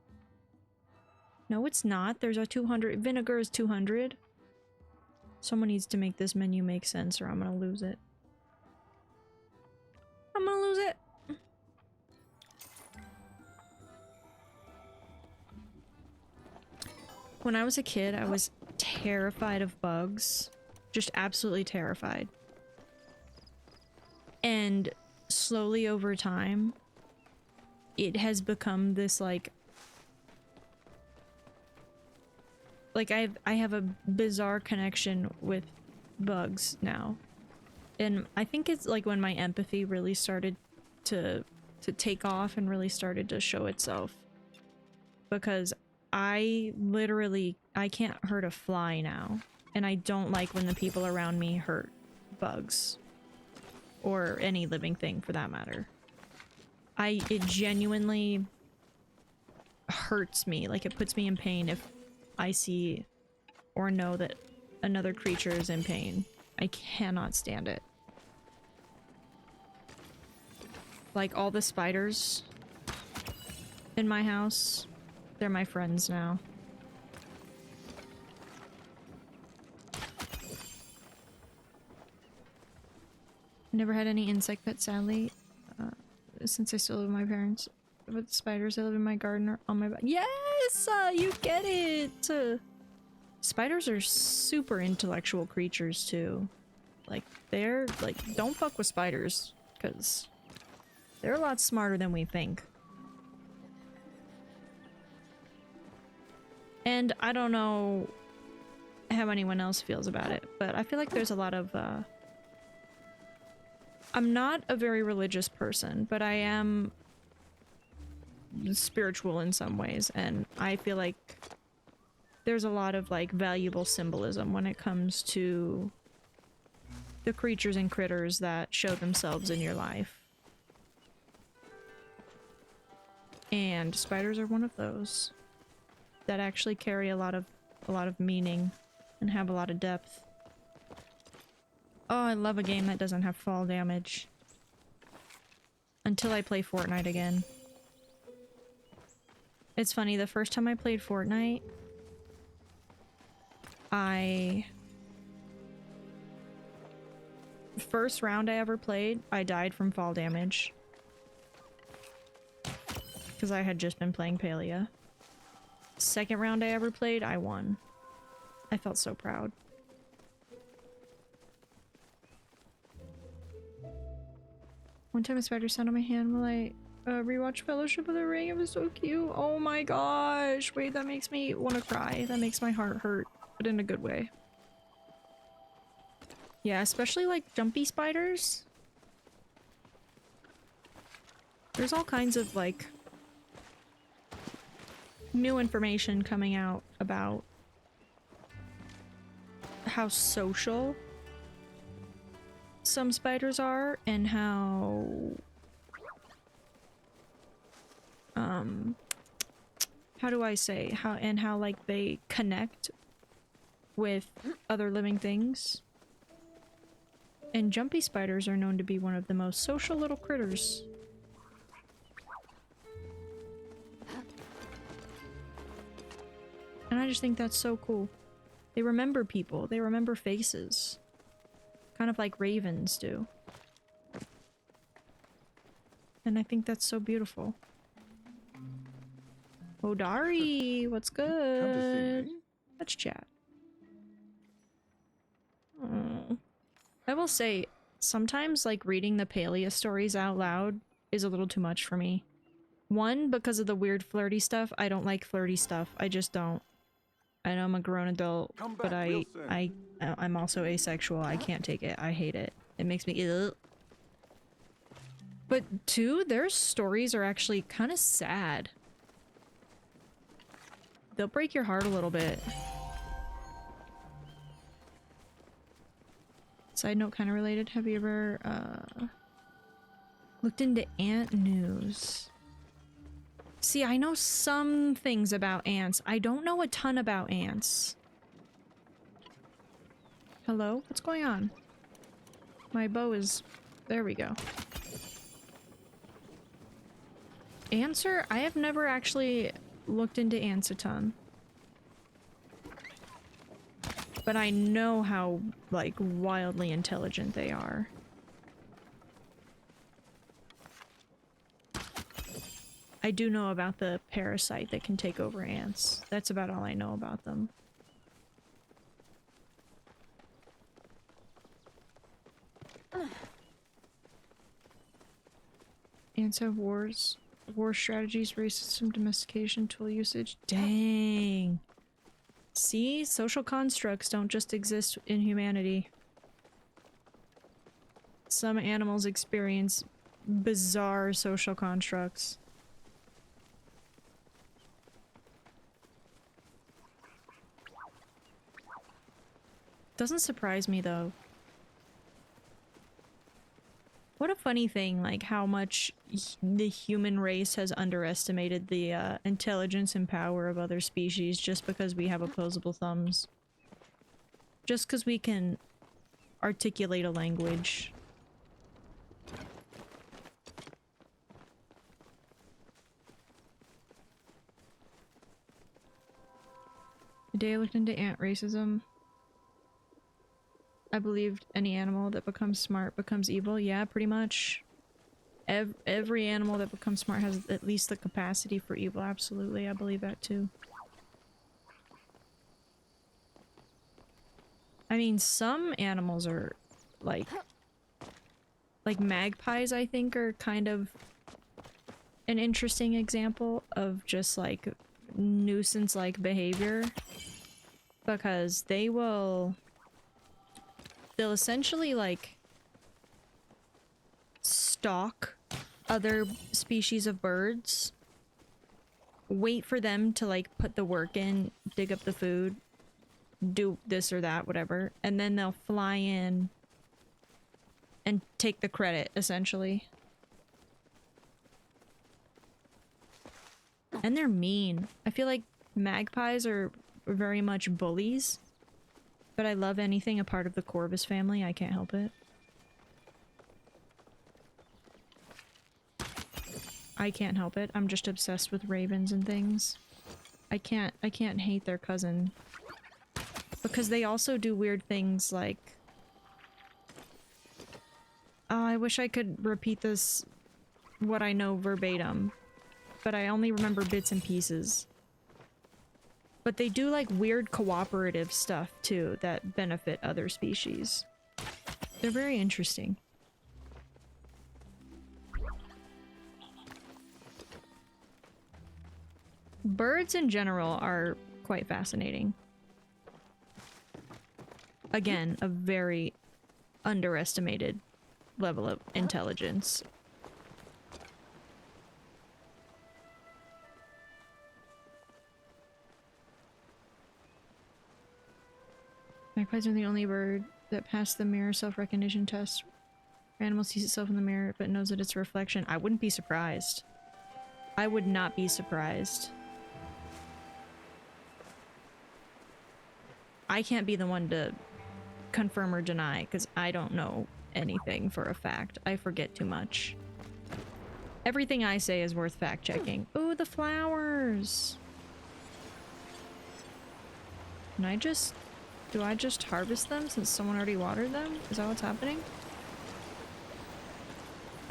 No, it's not. There's a 200. Vinegar is 200. Someone needs to make this menu make sense or I'm gonna lose it. I'm gonna lose it. When I was a kid, I was terrified of bugs. Just absolutely terrified. And slowly over time, it has become this like I have a bizarre connection with bugs now. And I think it's like when my empathy really started to take off and really started to show itself. Because I can't hurt a fly now. And I don't like when the people around me hurt bugs. Or any living thing for that matter. It genuinely hurts me. Like it puts me in pain if I see or know that another creature is in pain. I cannot stand it. Like all the spiders in my house, they're my friends now. Never had any insect pets, sadly, since I still live with my parents. But spiders, I live in my garden or on my back. Yes! You get it! Spiders are super intellectual creatures, too. Like, they're, like, don't fuck with spiders, because they're a lot smarter than we think. And I don't know how anyone else feels about it, but I feel like there's a lot of, I'm not a very religious person, but I am spiritual in some ways, and I feel like there's a lot of, like, valuable symbolism when it comes to the creatures and critters that show themselves in your life. And spiders are one of those that actually carry a lot of meaning and have a lot of depth. Oh, I love a game that doesn't have fall damage. Until I play Fortnite again. It's funny, the first time I played Fortnite, first round I ever played, I died from fall damage. Because I had just been playing Palia. Second round I ever played, I won. I felt so proud. One time a spider sat on my hand while I rewatched Fellowship of the Ring. It was so cute. Oh my gosh. Wait, that makes me want to cry. That makes my heart hurt, but in a good way. Yeah, especially like jumpy spiders. There's all kinds of like new information coming out about how social some spiders are and how how do I say how like they connect with other living things. And jumpy spiders are known to be one of the most social little critters. And I just think that's so cool. They remember people, they remember faces. Kind of like ravens do. And I think that's so beautiful. Hodari, what's Come to see good? me? Let's chat. Oh. I will say, sometimes like reading the Palia stories out loud is a little too much for me. One, because of the weird flirty stuff. I don't like flirty stuff. I just don't. I know I'm a grown adult, Come but back real soon. I'm also asexual. I can't take it. I hate it. It makes me ugh. But two, their stories are actually kind of sad. They'll break your heart a little bit. Side note, kind of related. Have you ever looked into ant news? See, I know some things about ants. I don't know a ton about ants. Hello? What's going on? My bow is... There we go. Answer? I have never actually looked into ants a ton. But I know how, like, wildly intelligent they are. I do know about the parasite that can take over ants. That's about all I know about them. Ants have wars. War strategies, race system, domestication, tool usage. Dang. See? Social constructs don't just exist in humanity. Some animals experience bizarre social constructs. Doesn't surprise me though. What a funny thing, like how much the human race has underestimated the intelligence and power of other species just because we have opposable thumbs. Just because we can articulate a language. The day I looked into ant racism, I believed any animal that becomes smart becomes evil. Yeah, pretty much. Every animal that becomes smart has at least the capacity for evil. Absolutely, I believe that too. I mean, some animals are like magpies, I think, are kind of an interesting example of just like nuisance-like behavior, because they'll essentially like stalk other species of birds, wait for them to like put the work in, dig up the food, do this or that, whatever, and then they'll fly in and take the credit, essentially. And they're mean. I feel like magpies are very much bullies, but I love anything a part of the Corvus family. I can't help it. I can't help it. I'm just obsessed with ravens and things. I can't hate their cousin. Because they also do weird things like... Oh, I wish I could repeat this, what I know verbatim, but I only remember bits and pieces. But they do like weird cooperative stuff too that benefit other species. They're very interesting. Birds in general are quite fascinating. Again, a very underestimated level of intelligence. Magpies are the only bird that passed the mirror self-recognition test. Animal sees itself in the mirror but knows that it's a reflection. I wouldn't be surprised. I would not be surprised. I can't be the one to confirm or deny because I don't know anything for a fact. I forget too much. Everything I say is worth fact-checking. Ooh, the flowers! Can I just... Do I just harvest them since someone already watered them? Is that what's happening?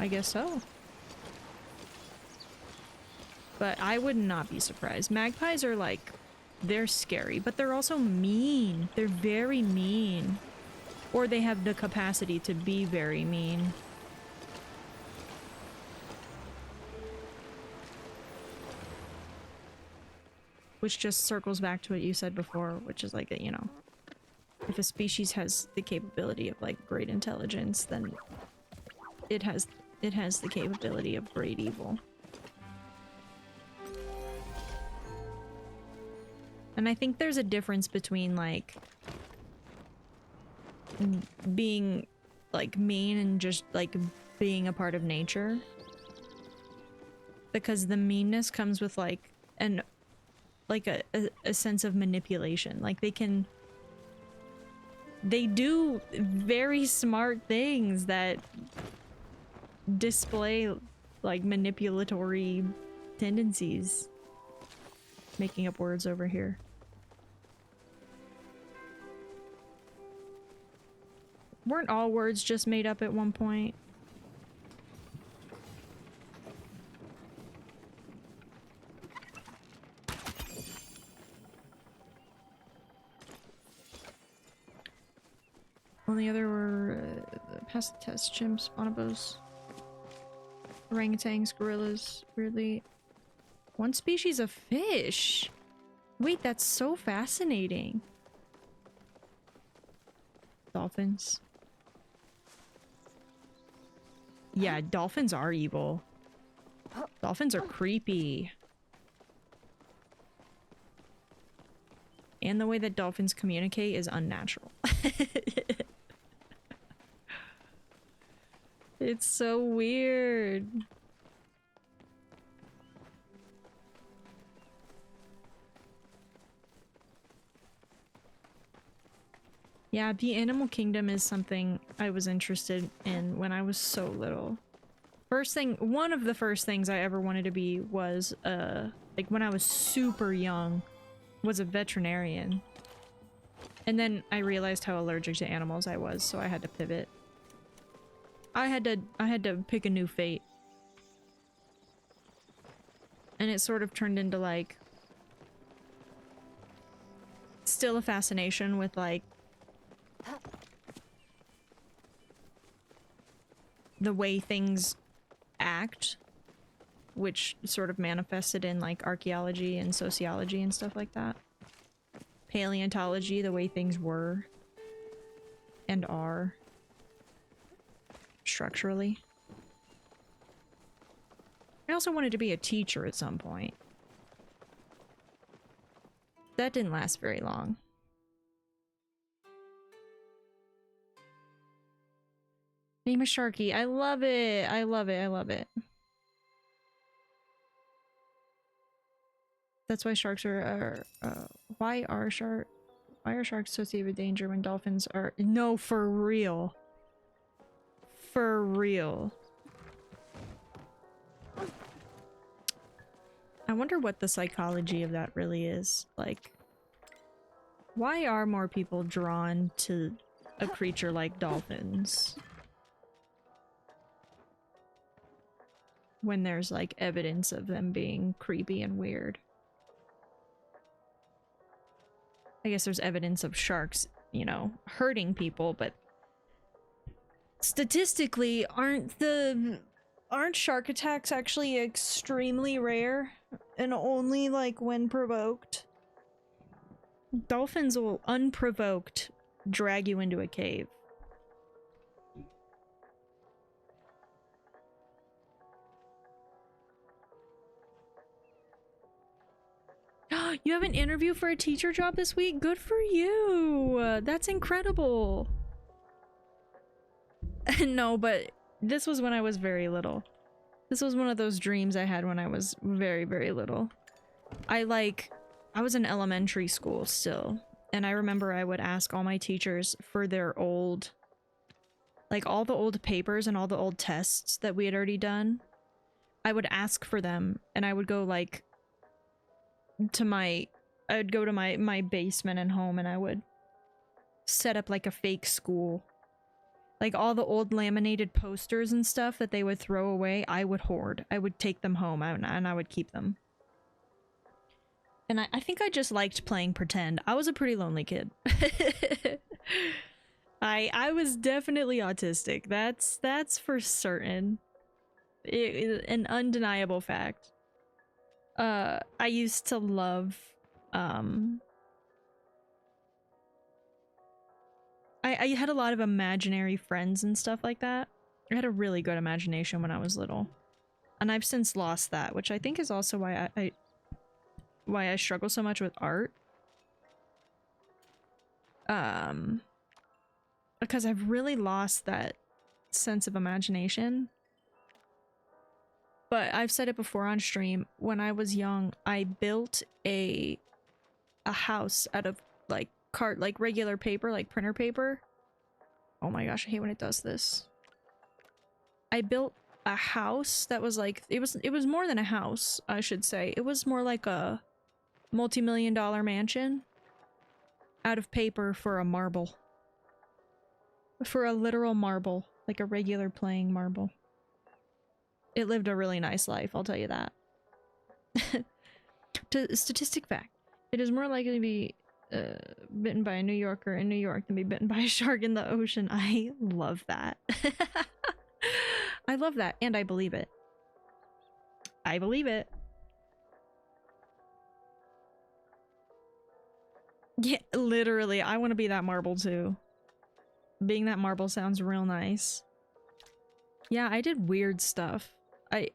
I guess so. but I would not be surprised. Magpies are like, they're scary, but they're also mean. They're very mean. Or they have the capacity to be very mean. Which just circles back to what you said before, which is like, you know, if a species has the capability of like great intelligence, then it has the capability of great evil. And I think there's a difference between like being like mean and just like being a part of nature, because the meanness comes with like a sense of manipulation. Like they do very smart things that display like manipulatory tendencies. Making up words over here. Weren't all words just made up at one point? Well, the other were pass the test, chimps, bonobos, orangutans, gorillas, weirdly. One species of fish! Wait, that's so fascinating. Dolphins. Yeah, dolphins are evil. Dolphins are creepy. And the way that dolphins communicate is unnatural. It's so weird. Yeah, the animal kingdom is something I was interested in when I was so little. One of the first things I ever wanted to be was, like when I was super young, was a veterinarian. And then I realized how allergic to animals I was, so I had to pivot. I had to pick a new fate. And it sort of turned into like still a fascination with like the way things act, which sort of manifested in like archaeology and sociology and stuff like that. Paleontology, the way things were and are structurally. I also wanted to be a teacher at some point. That didn't last very long. Name a Sharky. I love it. I love it. I love it. That's why sharks are why are sharks associated with danger when dolphins are— no, for real. For real. I wonder what the psychology of that really is. Like, why are more people drawn to a creature like dolphins when there's like evidence of them being creepy and weird? I guess there's evidence of sharks, you know, hurting people, but statistically, aren't shark attacks actually extremely rare and only like when provoked? Dolphins will unprovoked drag you into a cave. You have an interview for a teacher job this week? Good for you! That's incredible! No, but this was when I was very little. This was one of those dreams I had when I was very, very little. I was in elementary school still, and I remember I would ask all my teachers for their old, like all the old papers and all the old tests that we had already done. I would ask for them, and I would go like I would go to my basement and home, and I would set up like a fake school. Like all the old laminated posters and stuff that they would throw away, I would hoard. I would take them home and I would keep them. And I think I just liked playing pretend. I was a pretty lonely kid. I was definitely autistic. That's for certain. An undeniable fact. I used to love I had a lot of imaginary friends and stuff like that. I had a really good imagination when I was little. And I've since lost that, which I think is also why I struggle so much with art. Because I've really lost that sense of imagination. But I've said it before on stream, when I was young, I built a house out of like regular paper, like printer paper. Oh my gosh, I hate when it does this. I built a house that was like, it was more than a house, I should say. It was more like a multi-million-dollar mansion out of paper for a marble. For a literal marble, like a regular playing marble. It lived a really nice life, I'll tell you that. Statistic fact. It is more likely to be bitten by a New Yorker in New York than be bitten by a shark in the ocean. I love that. I love that, and I believe it. I believe it. Yeah, literally, I want to be that marble too. Being that marble sounds real nice. Yeah, I did weird stuff.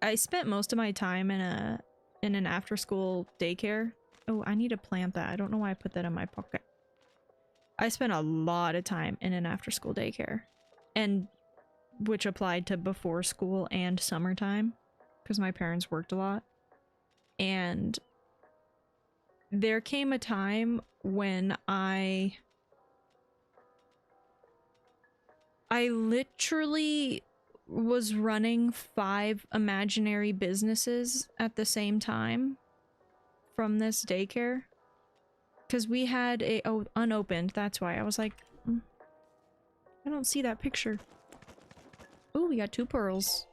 I spent most of my time in an after-school daycare. Oh, I need to plant that. I don't know why I put that in my pocket. I spent a lot of time in an after-school daycare, and which applied to before school and summertime, because my parents worked a lot. And there came a time when I literally was running 5 imaginary businesses at the same time from this daycare. Because we had a... oh, unopened. That's why. I was like... I don't see that picture. Ooh, we got 2 pearls.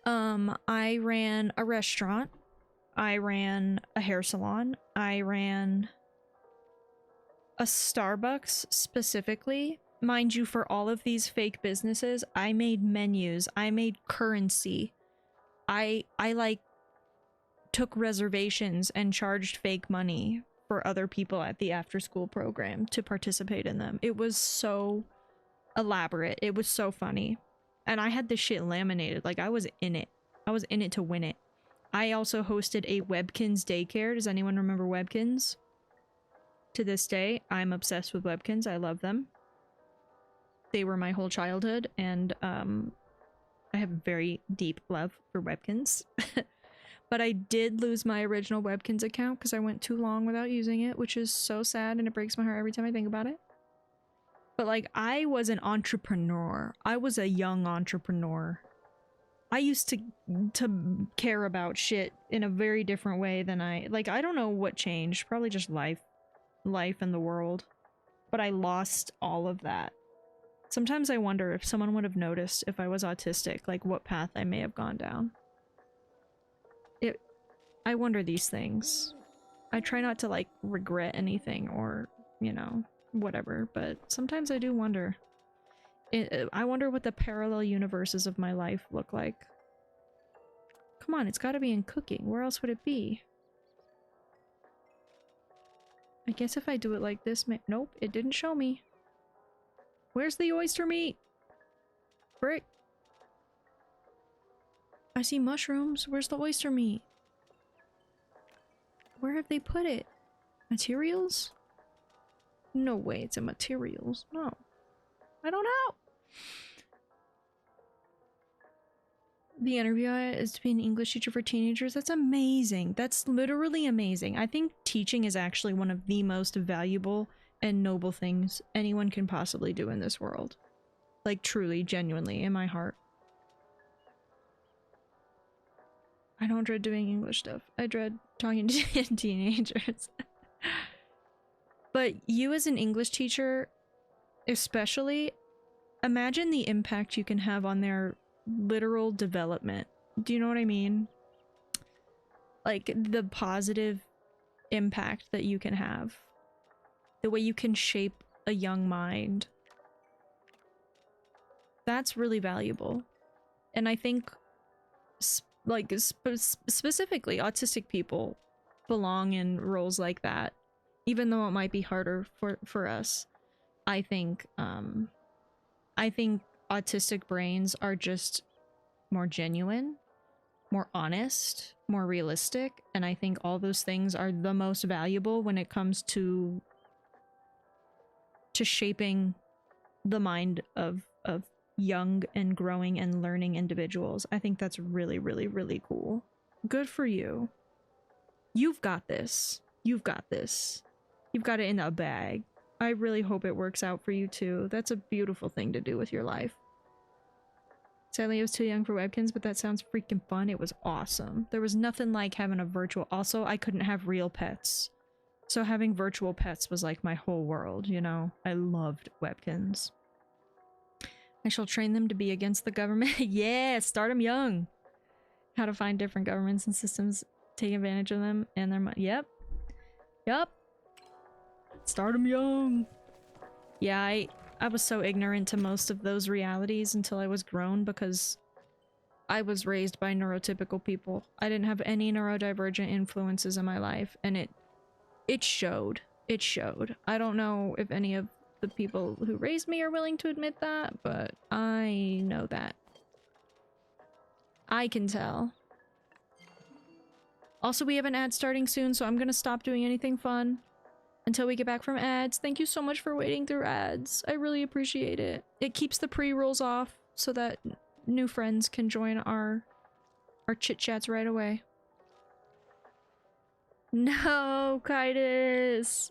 I ran a restaurant. I ran a hair salon. I ran a Starbucks specifically. Mind you, for all of these fake businesses, I made menus. I made currency. I like took reservations and charged fake money for other people at the after school program to participate in them. It was so elaborate. It was so funny. And I had this shit laminated. Like, I was in it. I was in it to win it. I also hosted a Webkinz daycare. Does anyone remember Webkinz? To this day, I'm obsessed with Webkinz. I love them. They were my whole childhood, and I have a very deep love for Webkinz. But I did lose my original Webkinz account because I went too long without using it, which is so sad, and it breaks my heart every time I think about it. But like, I was an entrepreneur. I was a young entrepreneur. I used to care about shit in a very different way than I don't know what changed. Probably just life and the world. But I lost all of that. Sometimes I wonder if someone would have noticed if I was autistic, like what path I may have gone down. I wonder these things. I try not to like regret anything or, you know, whatever, but sometimes I do wonder. I wonder what the parallel universes of my life look like. Come on, it's gotta be in cooking. Where else would it be? I guess if I do it like this, nope, it didn't show me. Where's the oyster meat? Frick. I see mushrooms. Where's the oyster meat? Where have they put it? Materials? No way it's in materials. No. I don't know. The interview is to be an English teacher for teenagers. That's amazing. That's literally amazing. I think teaching is actually one of the most valuable and noble things anyone can possibly do in this world. Like, truly, genuinely, in my heart. I don't dread doing English stuff. I dread talking to teenagers. But you as an English teacher, especially, imagine the impact you can have on their literal development. Do you know what I mean? like the positive impact that you can have, the way you can shape a young mind, that's really valuable. And I think specifically autistic people belong in roles like that, even though it might be harder for us. I think autistic brains are just more genuine, more honest, more realistic, and I think all those things are the most valuable when it comes to shaping the mind of young and growing and learning individuals. I think that's really, really, really cool. Good for you. You've got this. You've got this. You've got it in a bag. I really hope it works out for you too. That's a beautiful thing to do with your life. Sadly, I was too young for Webkins, but that sounds freaking fun. It was awesome. There was nothing like having a virtual... Also, I couldn't have real pets. So having virtual pets was like my whole world, you know? I loved Webkins. I shall train them to be against the government. Yeah, start them young. How to find different governments and systems, take advantage of them and their money. Yep. Yep. Start them young. Yeah, I was so ignorant to most of those realities until I was grown because I was raised by neurotypical people. I didn't have any neurodivergent influences in my life, and it showed. It showed. I don't know if any of the people who raised me are willing to admit that, but I know that. I can tell. Also, we have an ad starting soon, so I'm gonna stop doing anything fun until we get back from ads. Thank you so much for waiting through ads. I really appreciate it. It keeps the pre-rolls off so that new friends can join our chit-chats right away. No, Kitus!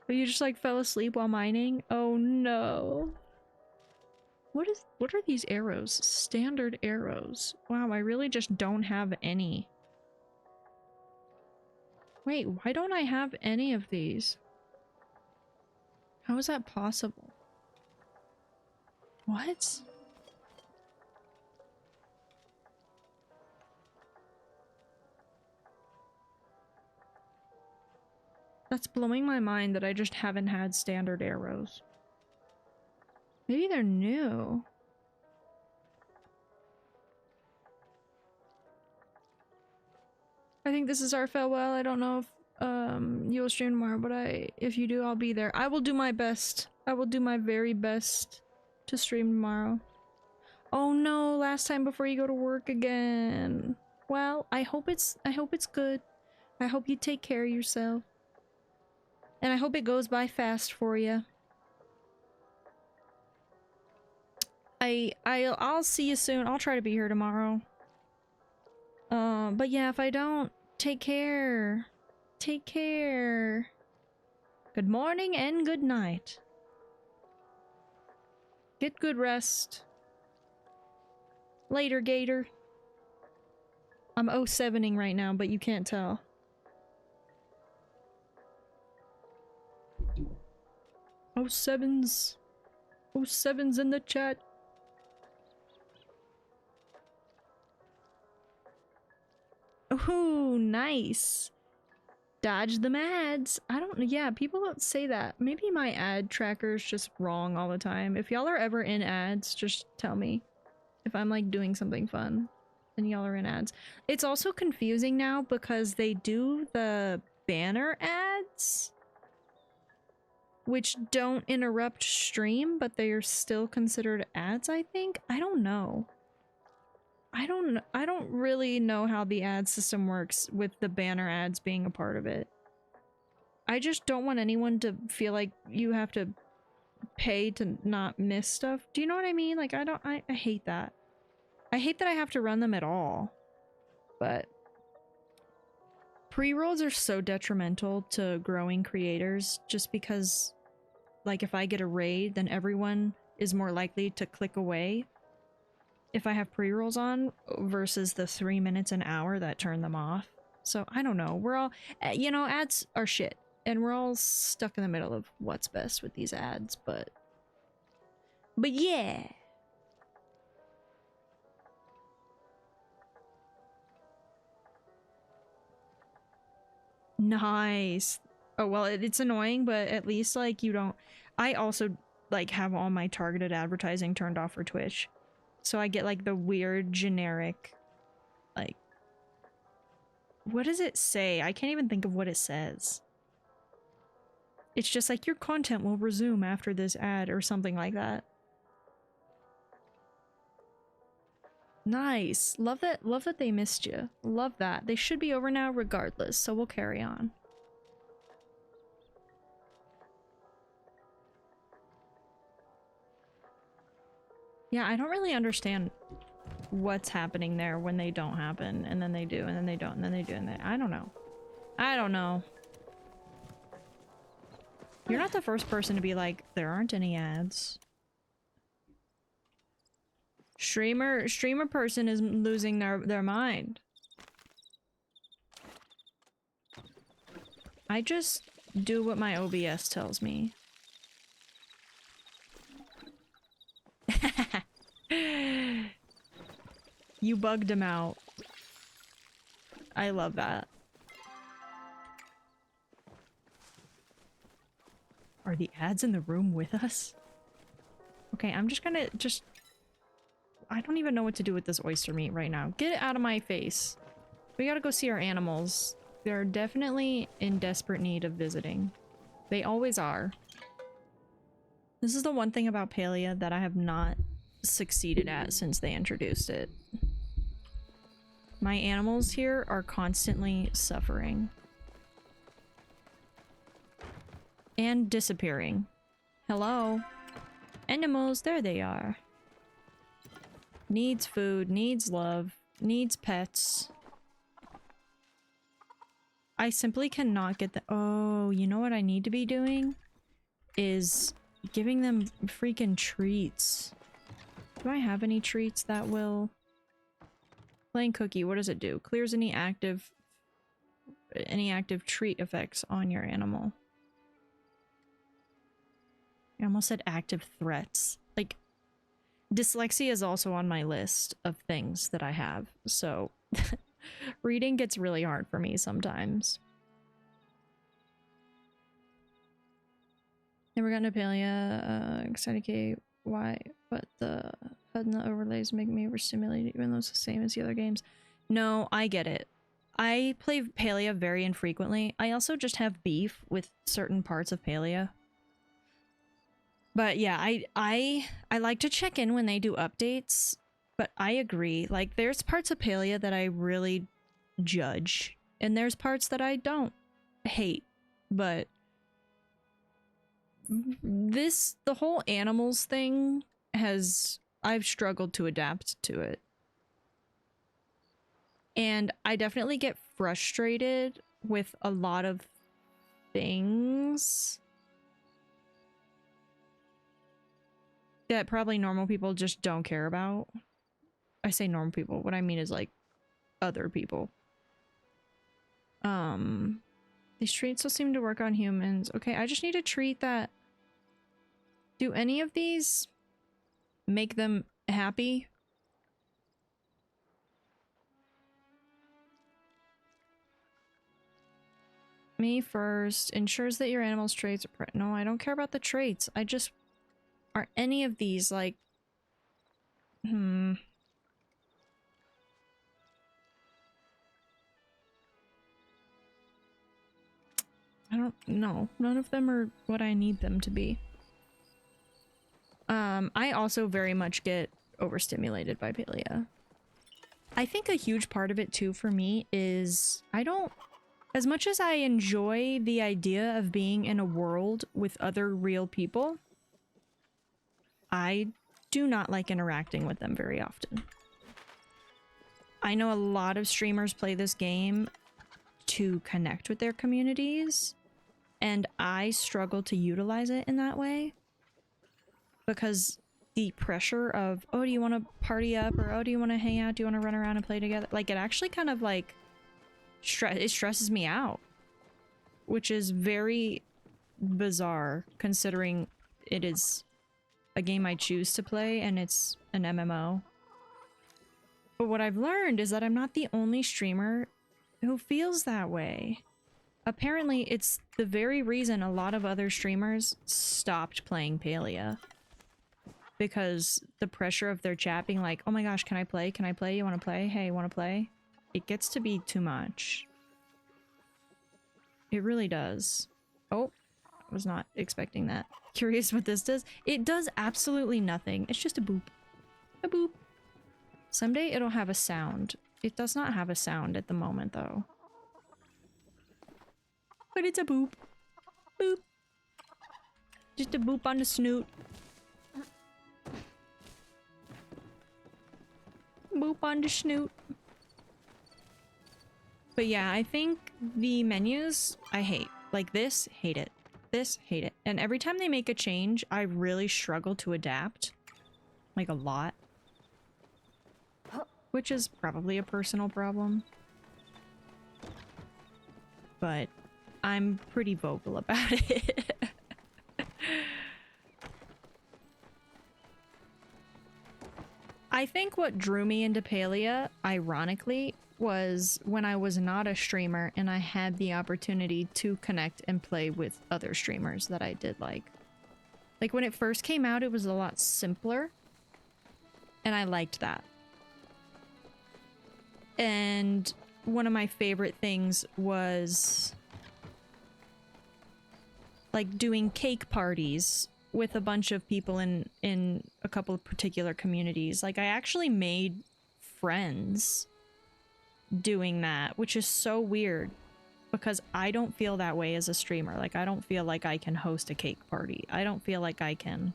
You just like fell asleep while mining? Oh no. What are these arrows? Standard arrows. Wow, I really just don't have any. Wait, why don't I have any of these? How is that possible? What? That's blowing my mind that I just haven't had standard arrows. Maybe they're new. I think this is our farewell. I don't know if you'll stream tomorrow, but if you do, I'll be there. I will do my best. I will do my very best to stream tomorrow. Oh no, last time before you go to work again. Well, I hope it's good. I hope you take care of yourself. And I hope it goes by fast for you. I'll see you soon. I'll try to be here tomorrow. But yeah, if I don't, take care. Take care. Good morning and good night. Get good rest. Later, Gator. I'm 07ing right now, but you can't tell. Oh sevens in the chat. Oh, nice. Dodge them ads. I don't, yeah, people don't say that. Maybe my ad tracker's just wrong all the time. If y'all are ever in ads, just tell me. If I'm like doing something fun and y'all are in ads. It's also confusing now because they do the banner ads, which don't interrupt stream, but they are still considered ads, I think? I don't know. I don't really know how the ad system works with the banner ads being a part of it. I just don't want anyone to feel like you have to pay to not miss stuff. Do you know what I mean? Like, I hate that. I hate that I have to run them at all. But pre-rolls are so detrimental to growing creators just because, like, if I get a raid, then everyone is more likely to click away if I have pre-rolls on versus the 3 minutes an hour that turn them off. So I don't know. We're all, you know, ads are shit and we're all stuck in the middle of what's best with these ads, but yeah. Nice. Oh, well, it's annoying, but at least, like, you don't... I also, like, have all my targeted advertising turned off for Twitch. So I get, like, the weird, generic, like... What does it say? I can't even think of what it says. It's just like, your content will resume after this ad or something like that. Nice. Love that they missed you. Love that. They should be over now regardless, so we'll carry on. Yeah, I don't really understand what's happening there when they don't happen, and then they do, and then they don't, and then they do, and then... I don't know. I don't know. You're not the first person to be like, there aren't any ads. Streamer person is losing their mind. I just do what my OBS tells me. You bugged him out. I love that. Are the ads in the room with us? Okay, I'm just gonna I don't even know what to do with this oyster meat right now. Get it out of my face. We gotta go see our animals. They're definitely in desperate need of visiting. They always are. This is the one thing about Palia that I have not succeeded at since they introduced it. My animals here are constantly suffering. And disappearing. Hello? Animals, there they are. Needs food, needs love, needs pets. I simply cannot get the- Oh, you know what I need to be doing? Is giving them freaking treats. Do I have any treats that will... Plain cookie, what does it do? Clears any active treat effects on your animal. I almost said active threats. Like, dyslexia is also on my list of things that I have, so reading gets really hard for me sometimes. Never gotten to Palia, excited K, why? But the HUD and the overlays make me overstimulated even though it's the same as the other games. No, I get it. I play Palia very infrequently. I also just have beef with certain parts of Palia. But yeah, I like to check in when they do updates, but I agree. Like, there's parts of Palia that I really judge, and there's parts that I don't hate. But the whole animals thing I've struggled to adapt to it. And I definitely get frustrated with a lot of things that probably normal people just don't care about. I say normal people, what I mean is like other people. These treats still seem to work on humans. Okay, I just need a treat that... Do any of these make them happy? Me first. Ensures that your animal's traits are... No, I don't care about the traits. I just... Are any of these like... I don't know. None of them are what I need them to be. I also very much get overstimulated by Palia. I think a huge part of it too for me is I don't... As much as I enjoy the idea of being in a world with other real people, I do not like interacting with them very often. I know a lot of streamers play this game to connect with their communities, and I struggle to utilize it in that way because the pressure of, oh, do you want to party up, or oh, do you want to hang out, do you want to run around and play together, like, it actually kind of like it stresses me out, which is very bizarre considering it is a game I choose to play and it's an MMO. But what I've learned is that I'm not the only streamer who feels that way. apparently it's the very reason a lot of other streamers stopped playing Palia. Because the pressure of their chat being like, oh my gosh, can I play? Can I play? You want to play? Hey, want to play? It gets to be too much. It really does. Oh, I was not expecting that. Curious what this does. It does absolutely nothing. It's just a boop. A boop. Someday it'll have a sound. It does not have a sound at the moment, though. But it's a boop. Boop. Just a boop on the snoot. Boop on the snoot. But yeah, I think the menus, I hate. Like this, hate it. This, hate it. And every time they make a change, I really struggle to adapt. Like a lot. Which is probably a personal problem. But I'm pretty vocal about it. I think what drew me into Palia, ironically, was when I was not a streamer and I had the opportunity to connect and play with other streamers that I did like. Like when it first came out, it was a lot simpler. And I liked that. And one of my favorite things was like doing cake parties with a bunch of people in a couple of particular communities. Like I actually made friends doing that, which is so weird because I don't feel that way as a streamer. Like I don't feel like I can host a cake party. I don't feel like I can.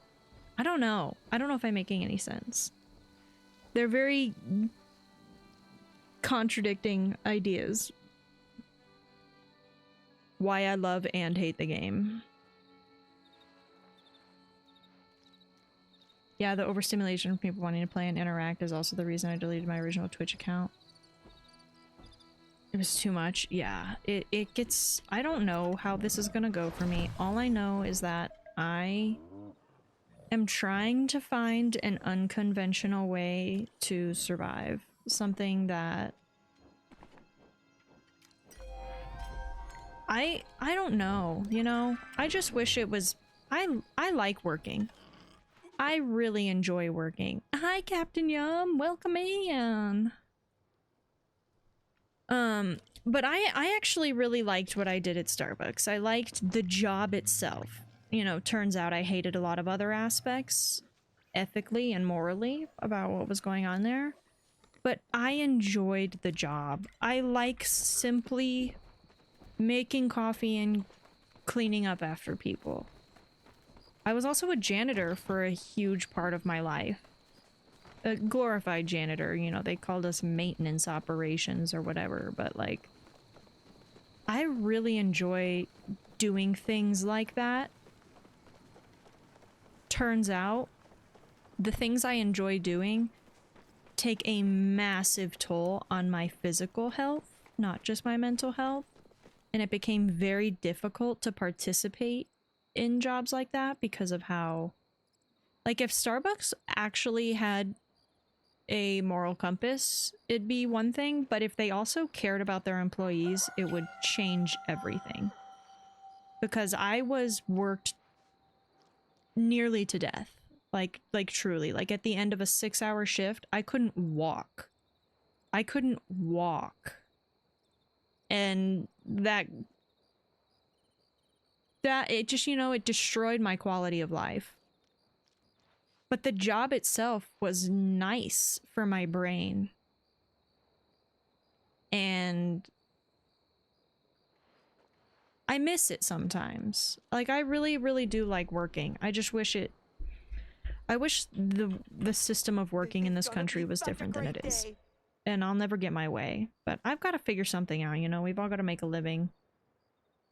I don't know. I don't know if I'm making any sense. They're very contradicting ideas. Why I love and hate the game. Yeah, the overstimulation from people wanting to play and interact is also the reason I deleted my original Twitch account. It was too much. Yeah, it gets... I don't know how this is gonna go for me. All I know is that I am trying to find an unconventional way to survive. Something that... I don't know, you know? I just wish it was... I like working. I really enjoy working. Hi, Captain Yum. Welcome in. But I actually really liked what I did at Starbucks. I liked the job itself. You know, turns out I hated a lot of other aspects, ethically and morally, about what was going on there. But I enjoyed the job. I like simply making coffee and cleaning up after people. I was also a janitor for a huge part of my life. A glorified janitor, you know, they called us maintenance operations or whatever, but like, I really enjoy doing things like that. Turns out, the things I enjoy doing take a massive toll on my physical health, not just my mental health, and it became very difficult to participate in jobs like that because of how, like, if Starbucks actually had a moral compass, it'd be one thing, but if they also cared about their employees, it would change everything. Because I was worked nearly to death. Like truly. Like at the end of a 6-hour shift, I couldn't walk. I couldn't walk. And that it just, you know, it destroyed my quality of life. But the job itself was nice for my brain. And I miss it sometimes. Like, I really, really do like working. I just wish it... I wish the system of working in this country was different than it is. And I'll never get my way. But I've got to figure something out, you know? We've all got to make a living.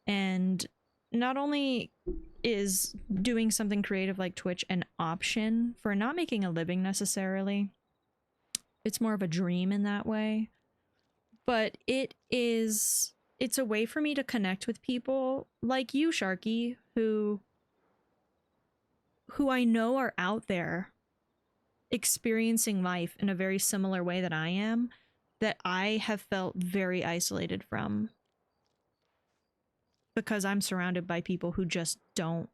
And not only is doing something creative like Twitch an option for not making a living necessarily, it's more of a dream in that way, but it's a way for me to connect with people like you, Sharky, who I know are out there experiencing life in a very similar way that I am, that I have felt very isolated from. because I'm surrounded by people who just don't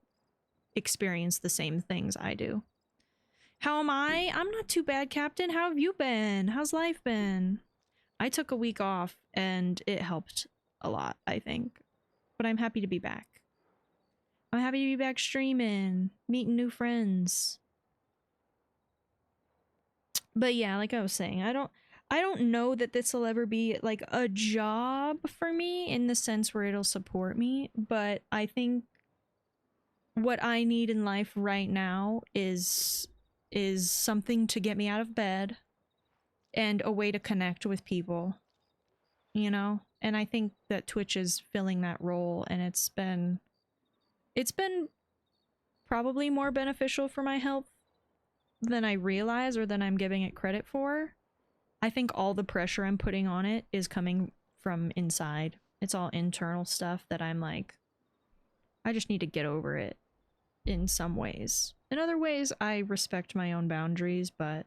experience the same things I do. How am I? I'm not too bad, Captain. How have you been? How's life been? I took a week off and it helped a lot, I think. But I'm happy to be back. I'm happy to be back streaming, meeting new friends. But yeah, like I was saying, I don't know that this will ever be like a job for me in the sense where it'll support me, but I think what I need in life right now is something to get me out of bed and a way to connect with people, you know? And I think that Twitch is filling that role, and it's been probably more beneficial for my health than I realize or than I'm giving it credit for. I think all the pressure I'm putting on it is coming from inside. It's all internal stuff that I'm like, I just need to get over it in some ways. In other ways, I respect my own boundaries, but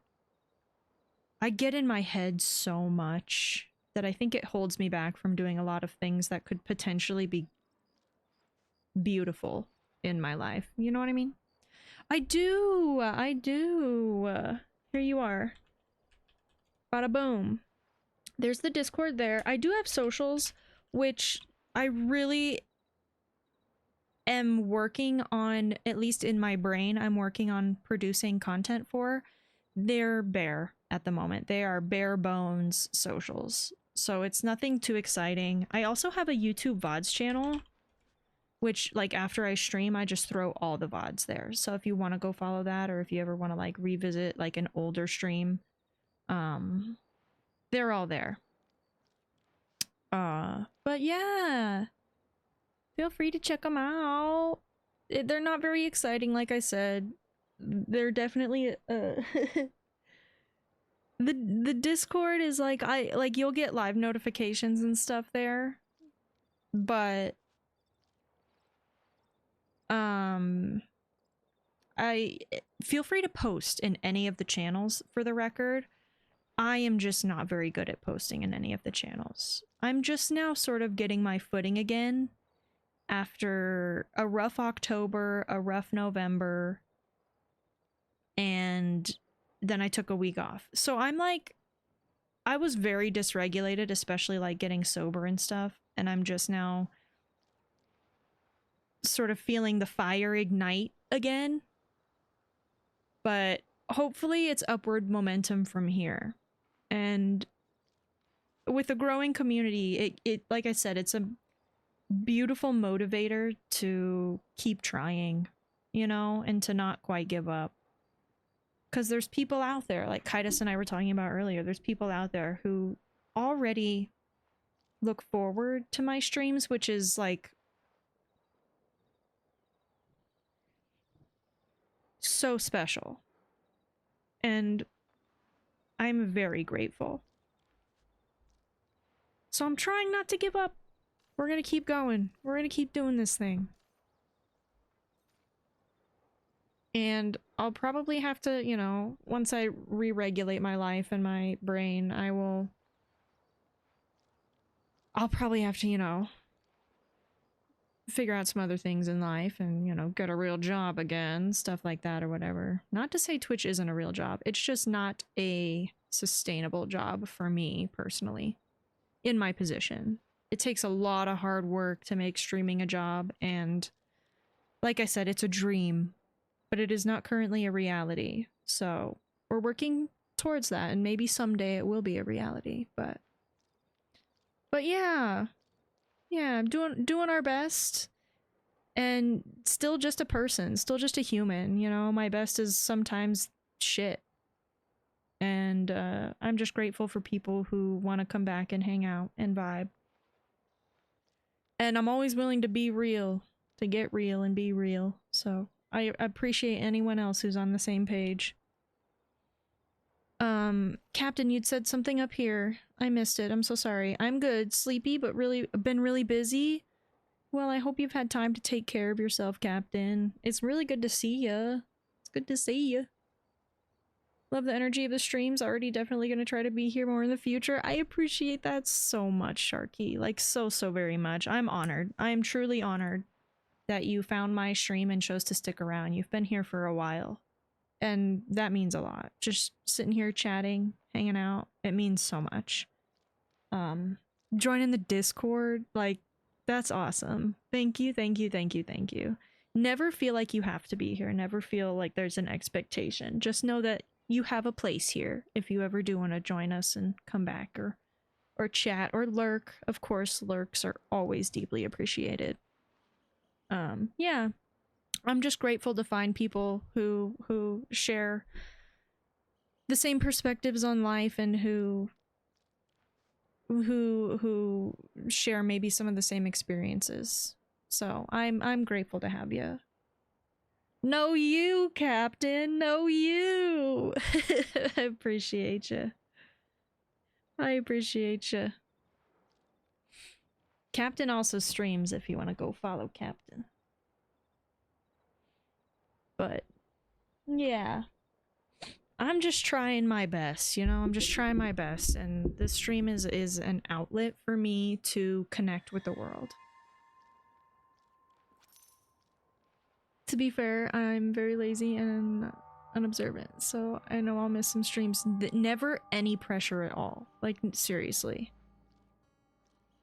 I get in my head so much that I think it holds me back from doing a lot of things that could potentially be beautiful in my life. You know what I mean? I do. Here you are. Bada boom. There's the Discord there. I do have socials, which I really am working on, at least in my brain, I'm working on producing content for. They're bare at the moment. They are bare bones socials. So it's nothing too exciting. I also have a YouTube VODs channel, which like after I stream, I just throw all the VODs there. So if you want to go follow that, or if you ever want to like revisit like an older stream, they're all there. But yeah, feel free to check them out. They're not very exciting, like I said. They're definitely the Discord is like you'll get live notifications and stuff there, but I feel free to post in any of the channels. For the record, I am just not very good at posting in any of the channels. I'm just now sort of getting my footing again after a rough October, a rough November, and then I took a week off. So I'm like, I was very dysregulated, especially like getting sober and stuff, and I'm just now sort of feeling the fire ignite again. But hopefully it's upward momentum from here. And with a growing community, it like I said, it's a beautiful motivator to keep trying, you know, and to not quite give up. Because there's people out there, like Kaitis and I were talking about earlier, there's people out there who already look forward to my streams, which is like so special. And I'm very grateful. So I'm trying not to give up. We're gonna keep going. We're gonna keep doing this thing. And I'll probably have to, you know, once I re-regulate my life and my brain, I'll probably have to, you know, figure out some other things in life and, you know, get a real job again, stuff like that or whatever. Not to say Twitch isn't a real job. It's just not a sustainable job for me personally. In my position, it takes a lot of hard work to make streaming a job, and like I said, it's a dream, but it is not currently a reality. So we're working towards that, and maybe someday it will be a reality. But yeah, doing our best, and still just a person, still just a human. You know, my best is sometimes shit. And I'm just grateful for people who want to come back and hang out and vibe. And I'm always willing to be real, to get real and be real. So I appreciate anyone else who's on the same page. Captain, you'd said something up here. I missed it. I'm so sorry. I'm good. Sleepy, but been really busy. Well, I hope you've had time to take care of yourself, Captain. It's really good to see ya. It's good to see ya. Love the energy of the streams. Already definitely gonna try to be here more in the future. I appreciate that so much, Sharky. Like, so very much. I'm honored. I am truly honored that you found my stream and chose to stick around. You've been here for a while. And that means a lot. Just sitting here chatting, hanging out. It means so much. Joining the Discord, like, that's awesome. Thank you, thank you, thank you, thank you. Never feel like you have to be here. Never feel like there's an expectation. Just know that you have a place here if you ever do want to join us and come back or chat or lurk. Of course, lurks are always deeply appreciated. Yeah. I'm just grateful to find people who share the same perspectives on life and who share maybe some of the same experiences. So I'm grateful to have you. No, you, Captain. No, you. I appreciate you. I appreciate you. Captain also streams if you want to go follow Captain. But yeah. I'm just trying my best, you know? I'm just trying my best, and this stream is an outlet for me to connect with the world. To be fair, I'm very lazy and unobservant, so I know I'll miss some streams. Never any pressure at all. Like, seriously.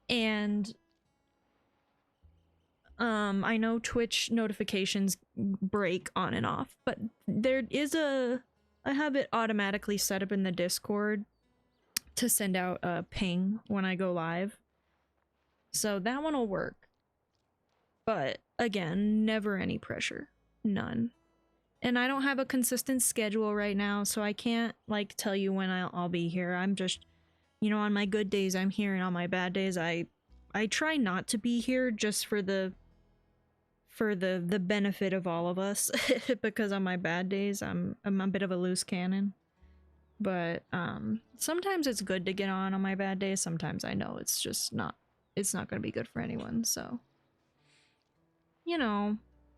And I know Twitch notifications break on and off, but there is I have it automatically set up in the Discord to send out a ping when I go live. So that one will work. But again, never any pressure. None. And I don't have a consistent schedule right now, so I can't like tell you when I'll be here. I'm just, you know, on my good days I'm here, and on my bad days I try not to be here just for the benefit of all of us. Because on my bad days I'm a bit of a loose cannon. But sometimes it's good to get on my bad days. Sometimes I know it's just not going to be good for anyone. So, you know,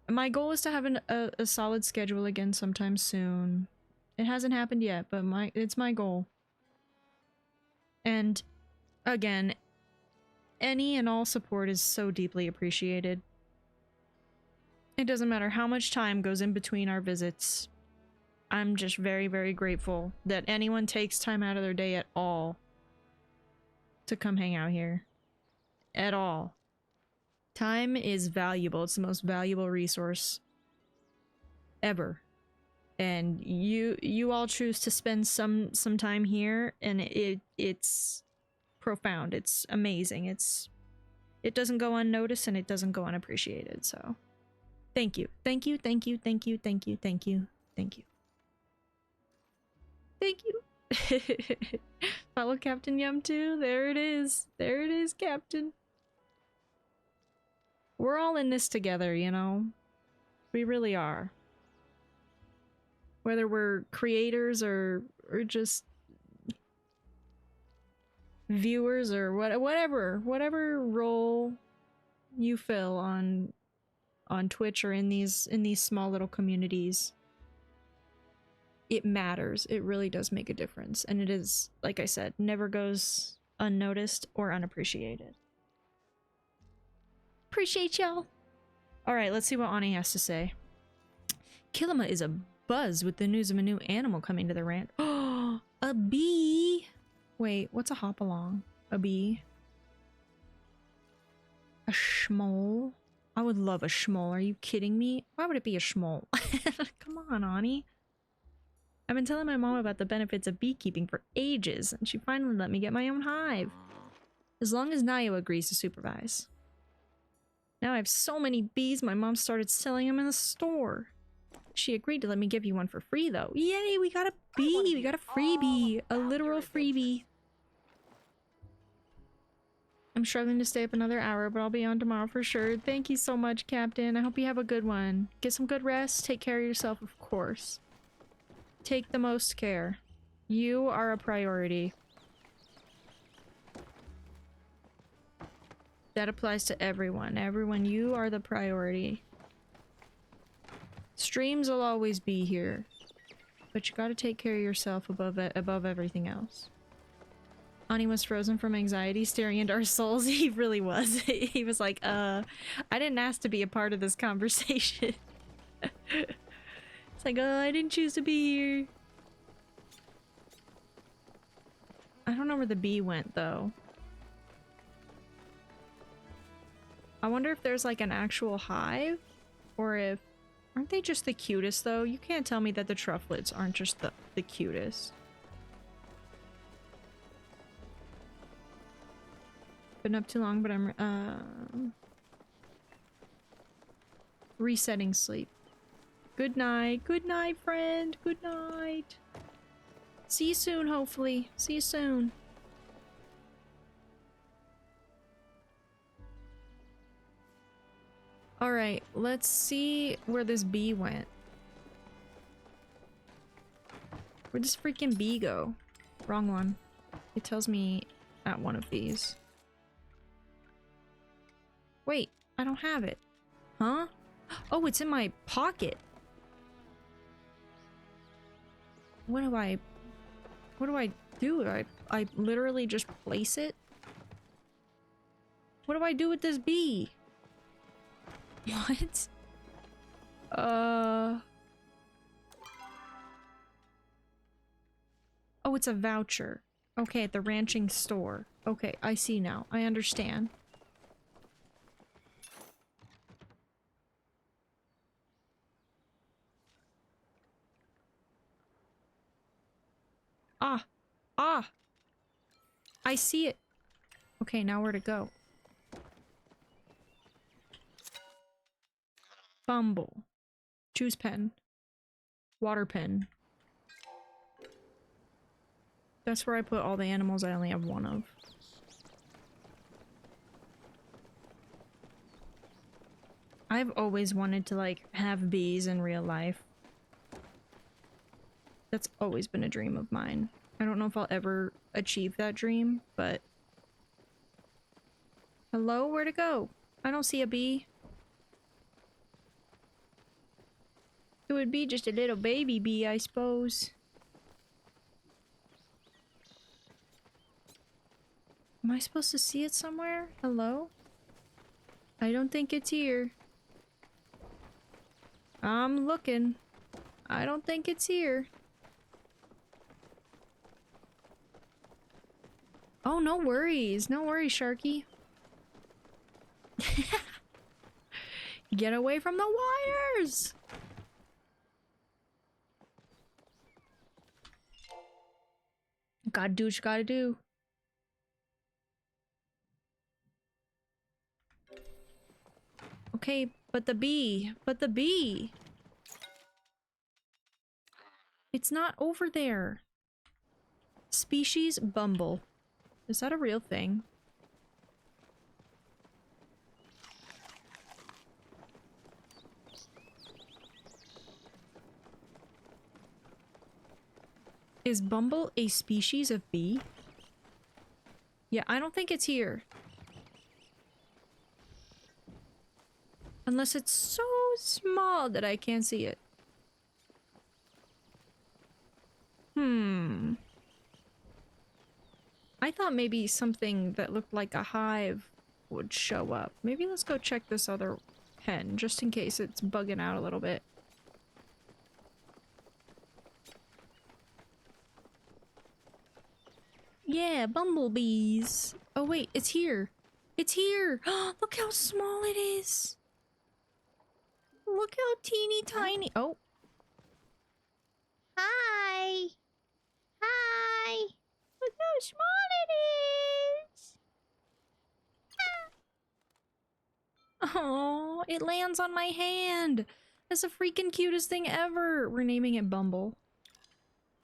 my goal is to have a solid schedule again sometime soon. It hasn't happened yet, but it's my goal. And again, any and all support is so deeply appreciated. It doesn't matter how much time goes in between our visits. I'm just very, very grateful that anyone takes time out of their day at all to come hang out here. At all. Time is valuable. It's the most valuable resource ever. And you all choose to spend some time here, and it's profound. It's amazing. It doesn't go unnoticed, and it doesn't go unappreciated. So thank you. Thank you, thank you, thank you, thank you, thank you, thank you. Thank you. Follow Captain Yum too. There it is. There it is, Captain. We're all in this together, you know? We really are. Whether we're creators or just viewers or whatever role you fill on Twitch or in these small little communities, it matters. It really does make a difference, and it is, like I said, never goes unnoticed or unappreciated. Appreciate y'all. All right, let's see what Ani has to say. Kilima is a buzz with the news of a new animal coming to the ranch. Oh, a bee. Wait, what's a hop along? A bee? A schmole? I would love a schmole. Are you kidding me? Why would it be a schmole? Come on, Ani. I've been telling my mom about the benefits of beekeeping for ages, and she finally let me get my own hive. As long as Nayo agrees to supervise. Now I have so many bees, my mom started selling them in the store. She agreed to let me give you one for free, though. Yay, we got a bee! We got a freebie! A literal freebie. I'm struggling to stay up another hour, but I'll be on tomorrow for sure. Thank you so much, Captain. I hope you have a good one. Get some good rest. Take care of yourself, of course. Take the most care. You are a priority. That applies to everyone. Everyone, you are the priority. Streams will always be here. but you gotta take care of yourself above everything else. Ani was frozen from anxiety, staring into our souls. He really was. He was like, I didn't ask to be a part of this conversation. It's like, I didn't choose to be here. I don't know where the bee went, though. I wonder if there's, like, an actual hive? Or if... Aren't they just the cutest, though? You can't tell me that the trufflets aren't just the cutest. Been up too long, but I'm, resetting sleep. Good night. Good night, friend. Good night. See you soon, hopefully. See you soon. Alright, let's see where this bee went. Where'd this freaking bee go? Wrong one. It tells me at one of these. Wait, I don't have it. Huh? Oh, it's in my pocket. What do I do? I literally just place it? What do I do with this bee? What? Oh, it's a voucher. Okay, at the ranching store. Okay, I see now. I understand. Ah! Ah! I see it! Okay, now where to go? Bumble. Choose pen. Water pen. That's where I put all the animals I only have one of. I've always wanted to, like, have bees in real life. That's always been a dream of mine. I don't know if I'll ever achieve that dream, but... Hello? Where to go? I don't see a bee. It would be just a little baby bee, I suppose. Am I supposed to see it somewhere? Hello? I don't think it's here. I'm looking. I don't think it's here. Oh, no worries. No worries, Sharky. Get away from the wires! Gotta do what you gotta do. Okay, but the bee. But the bee! It's not over there. Species Bumble. Is that a real thing? Is Bumble a species of bee? Yeah, I don't think it's here. Unless it's so small that I can't see it. I thought maybe something that looked like a hive would show up. Maybe let's go check this other pen, just in case it's bugging out a little bit. Yeah, bumblebees. Oh wait, it's here. It's here! Look how small it is! Look how teeny tiny- Oh. Hi! Hi! Look how small it is! Oh, it lands on my hand! That's the freaking cutest thing ever! We're naming it Bumble.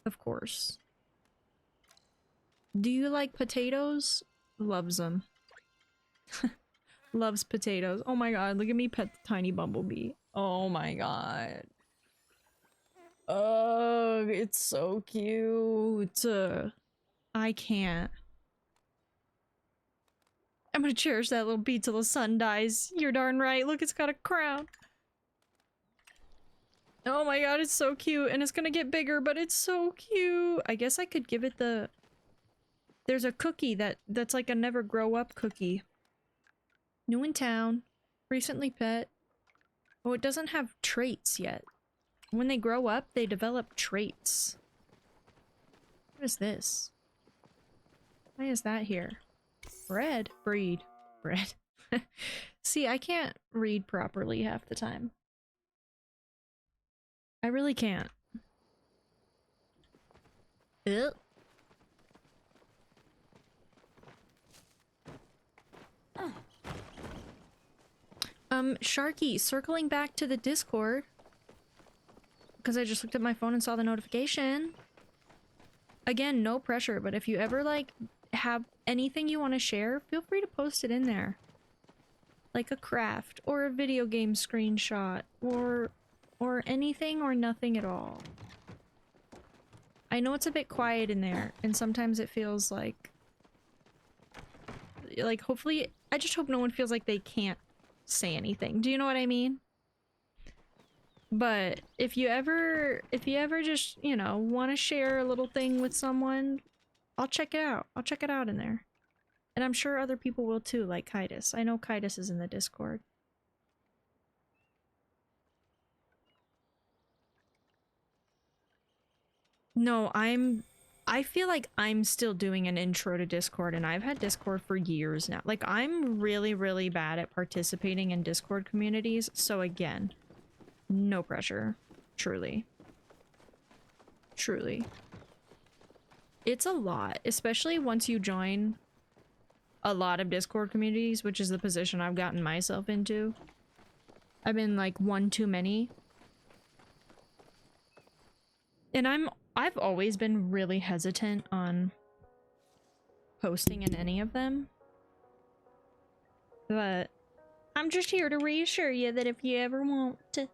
Of course. Do you like potatoes? Loves them. Loves potatoes. Oh my god, look at me pet the tiny bumblebee. Oh my god. Oh, it's so cute. I can't. I'm gonna cherish that little bee till the sun dies. You're darn right. Look, it's got a crown. Oh my god, it's so cute, and it's gonna get bigger, but it's so cute. I guess I could give it the... There's a cookie that's like a never grow up cookie. New in town, recently pet. Oh, it doesn't have traits yet. When they grow up, they develop traits. What is this? Why is that here? Bread? Breed. Bread. See, I can't read properly half the time. I really can't. Ugh. Sharky, circling back to the Discord. Because I just looked at my phone and saw the notification. Again, no pressure, but if you ever, like, have anything you want to share, feel free to post it in there. Like a craft, or a video game screenshot, or anything or nothing at all. I know it's a bit quiet in there, and sometimes it feels like hopefully, I just hope no one feels like they can't say anything. Do you know what I mean? But if you ever just, you know, want to share a little thing with someone, I'll check it out. I'll check it out in there. And I'm sure other people will too, like Kaitis. I know Kaitis is in the Discord. No, I feel like I'm still doing an intro to Discord, and I've had Discord for years now. Like, I'm really, really bad at participating in Discord communities, so again, no pressure. Truly. Truly. It's a lot, especially once you join a lot of Discord communities, which is the position I've gotten myself into. I've been like one too many. And I've always been really hesitant on posting in any of them. But I'm just here to reassure you that if you ever want to,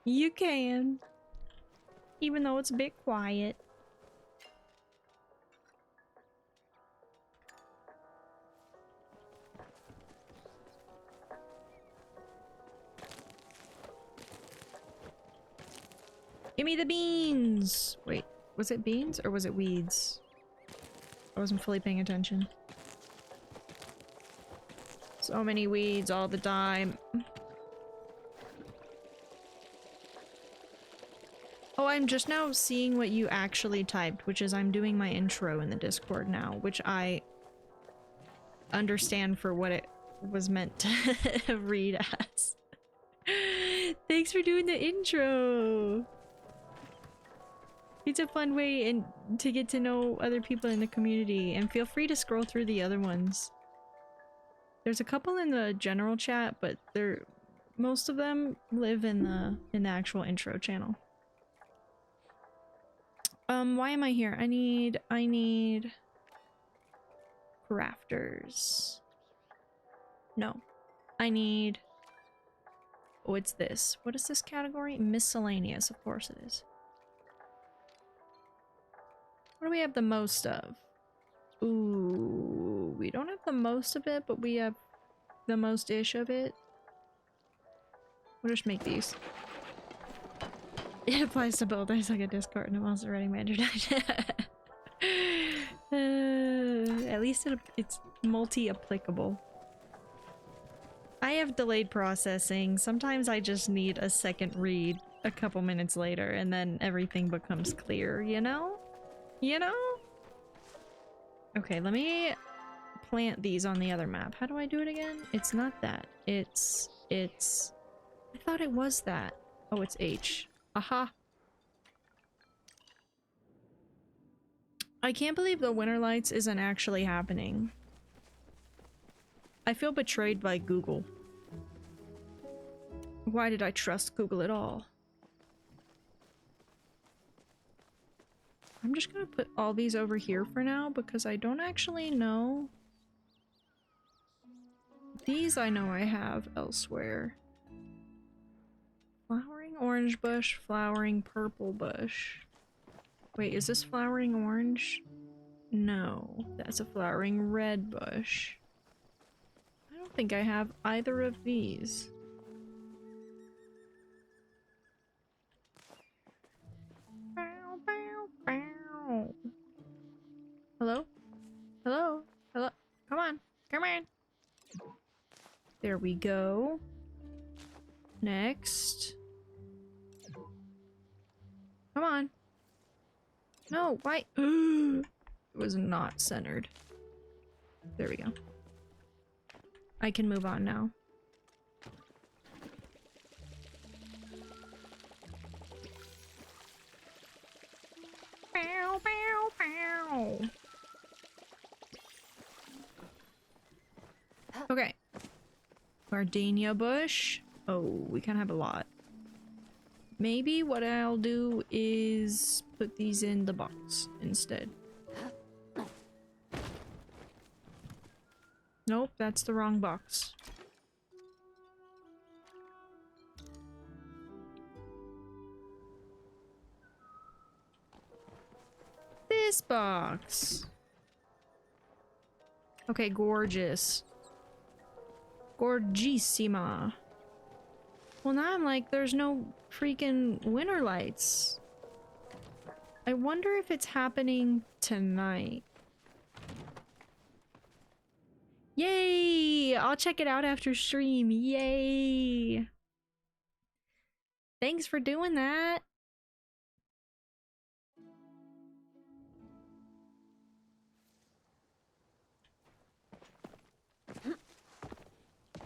you can. Even though it's a bit quiet. Give me the beans! Wait, was it beans or was it weeds? I wasn't fully paying attention. So many weeds all the time. Oh, I'm just now seeing what you actually typed, which is I'm doing my intro in the Discord now, which I understand for what it was meant to read as. Thanks for doing the intro! It's a fun way to get to know other people in the community, and feel free to scroll through the other ones. There's a couple in the general chat, but most of them live in the actual intro channel. Why am I here? I need crafters. No. I need... Oh, it's this. What is this category? Miscellaneous, of course it is. What do we have the most of? Ooh, we don't have the most of it, but we have the most-ish of it. We'll just make these. It applies to both. There's like a Discord and I'm also writing Mandarin. At least it's multi-applicable. I have delayed processing. Sometimes I just need a second read a couple minutes later and then everything becomes clear, you know? You know? Okay, let me plant these on the other map. How do I do it again? It's not that. It's... I thought it was that. Oh, it's H. Aha. I can't believe the Winterlights isn't actually happening. I feel betrayed by Google. Why did I trust Google at all? I'm just gonna put all these over here for now because I don't actually know. These I know I have elsewhere. Flowering orange bush, flowering purple bush. Wait, is this flowering orange? No, that's a flowering red bush. I don't think I have either of these. There we go. Next. Come on. No, why? It was not centered. There we go. I can move on now. Pow, pow, pow. Okay. Gardenia bush. Oh, we can have a lot. Maybe what I'll do is put these in the box instead. Nope, that's the wrong box. This box. Okay, gorgeous. Gorgissima. Well, now I'm like, there's no freaking winter lights. I wonder if it's happening tonight. Yay! I'll check it out after stream. Yay! Thanks for doing that.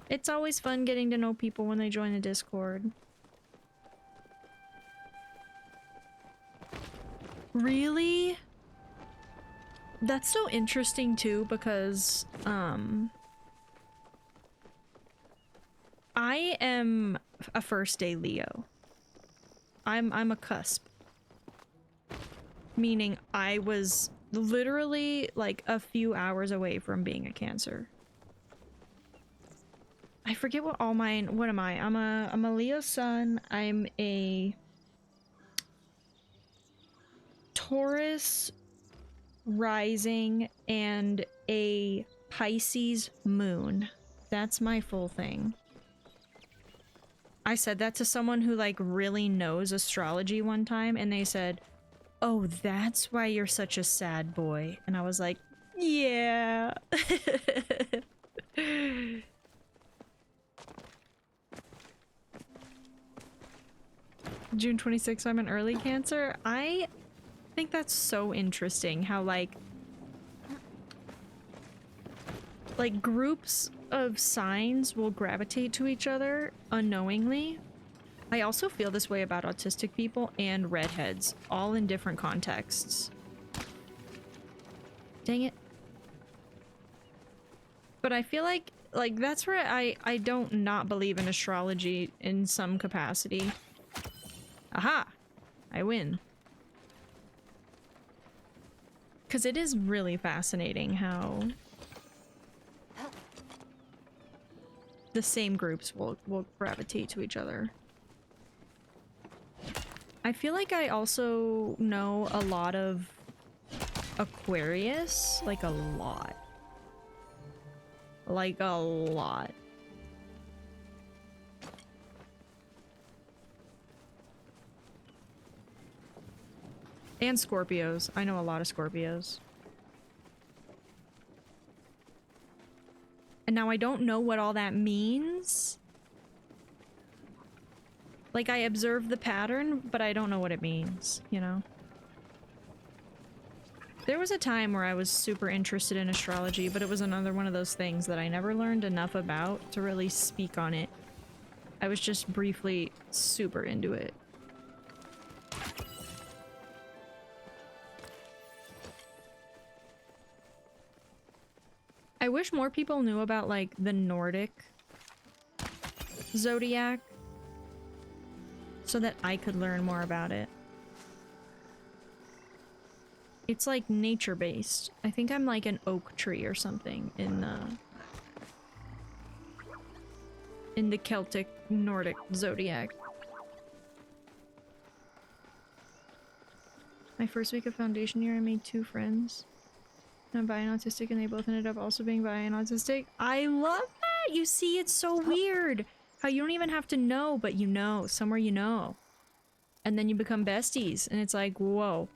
It's always fun getting to know people when they join the Discord. Really? That's so interesting too, because I am a first day Leo. I'm a cusp. Meaning I was literally like a few hours away from being a Cancer. I forget what all mine, what am I? I'm a Leo sun, I'm a Taurus rising, and a Pisces moon. That's my full thing. I said that to someone who like really knows astrology one time, and they said, "Oh, that's why you're such a sad boy." And I was like, "Yeah." June 26th, I'm an early Cancer. I think that's so interesting how like groups of signs will gravitate to each other unknowingly. I also feel this way about autistic people and redheads, all in different contexts. Dang it. But I feel like that's where I don't not believe in astrology in some capacity. Aha! I win. Because it is really fascinating how the same groups will gravitate to each other. I feel like I also know a lot of Aquarius, like a lot. Like a lot. And Scorpios. I know a lot of Scorpios. And now I don't know what all that means. Like, I observe the pattern, but I don't know what it means, you know? There was a time where I was super interested in astrology, but it was another one of those things that I never learned enough about to really speak on it. I was just briefly super into it. I wish more people knew about, like, the Nordic zodiac so that I could learn more about it. It's, like, nature-based. I think I'm, like, an oak tree or something in the Celtic Nordic zodiac. My first week of foundation year, I made 2 friends. I'm bi and autistic, and they both ended up also being bi and autistic. I love that! You see, it's so weird how you don't even have to know, but you know. Somewhere you know. And then you become besties, and it's like, whoa.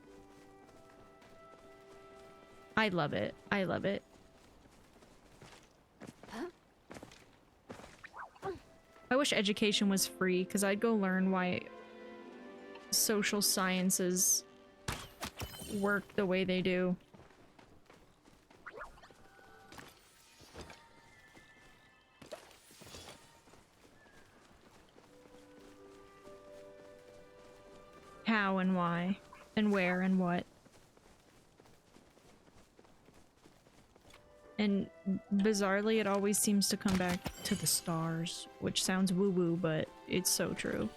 I love it. I love it. I wish education was free, because I'd go learn why social sciences work the way they do. How and why, and where and what. And bizarrely, it always seems to come back to the stars, which sounds woo-woo, but it's so true.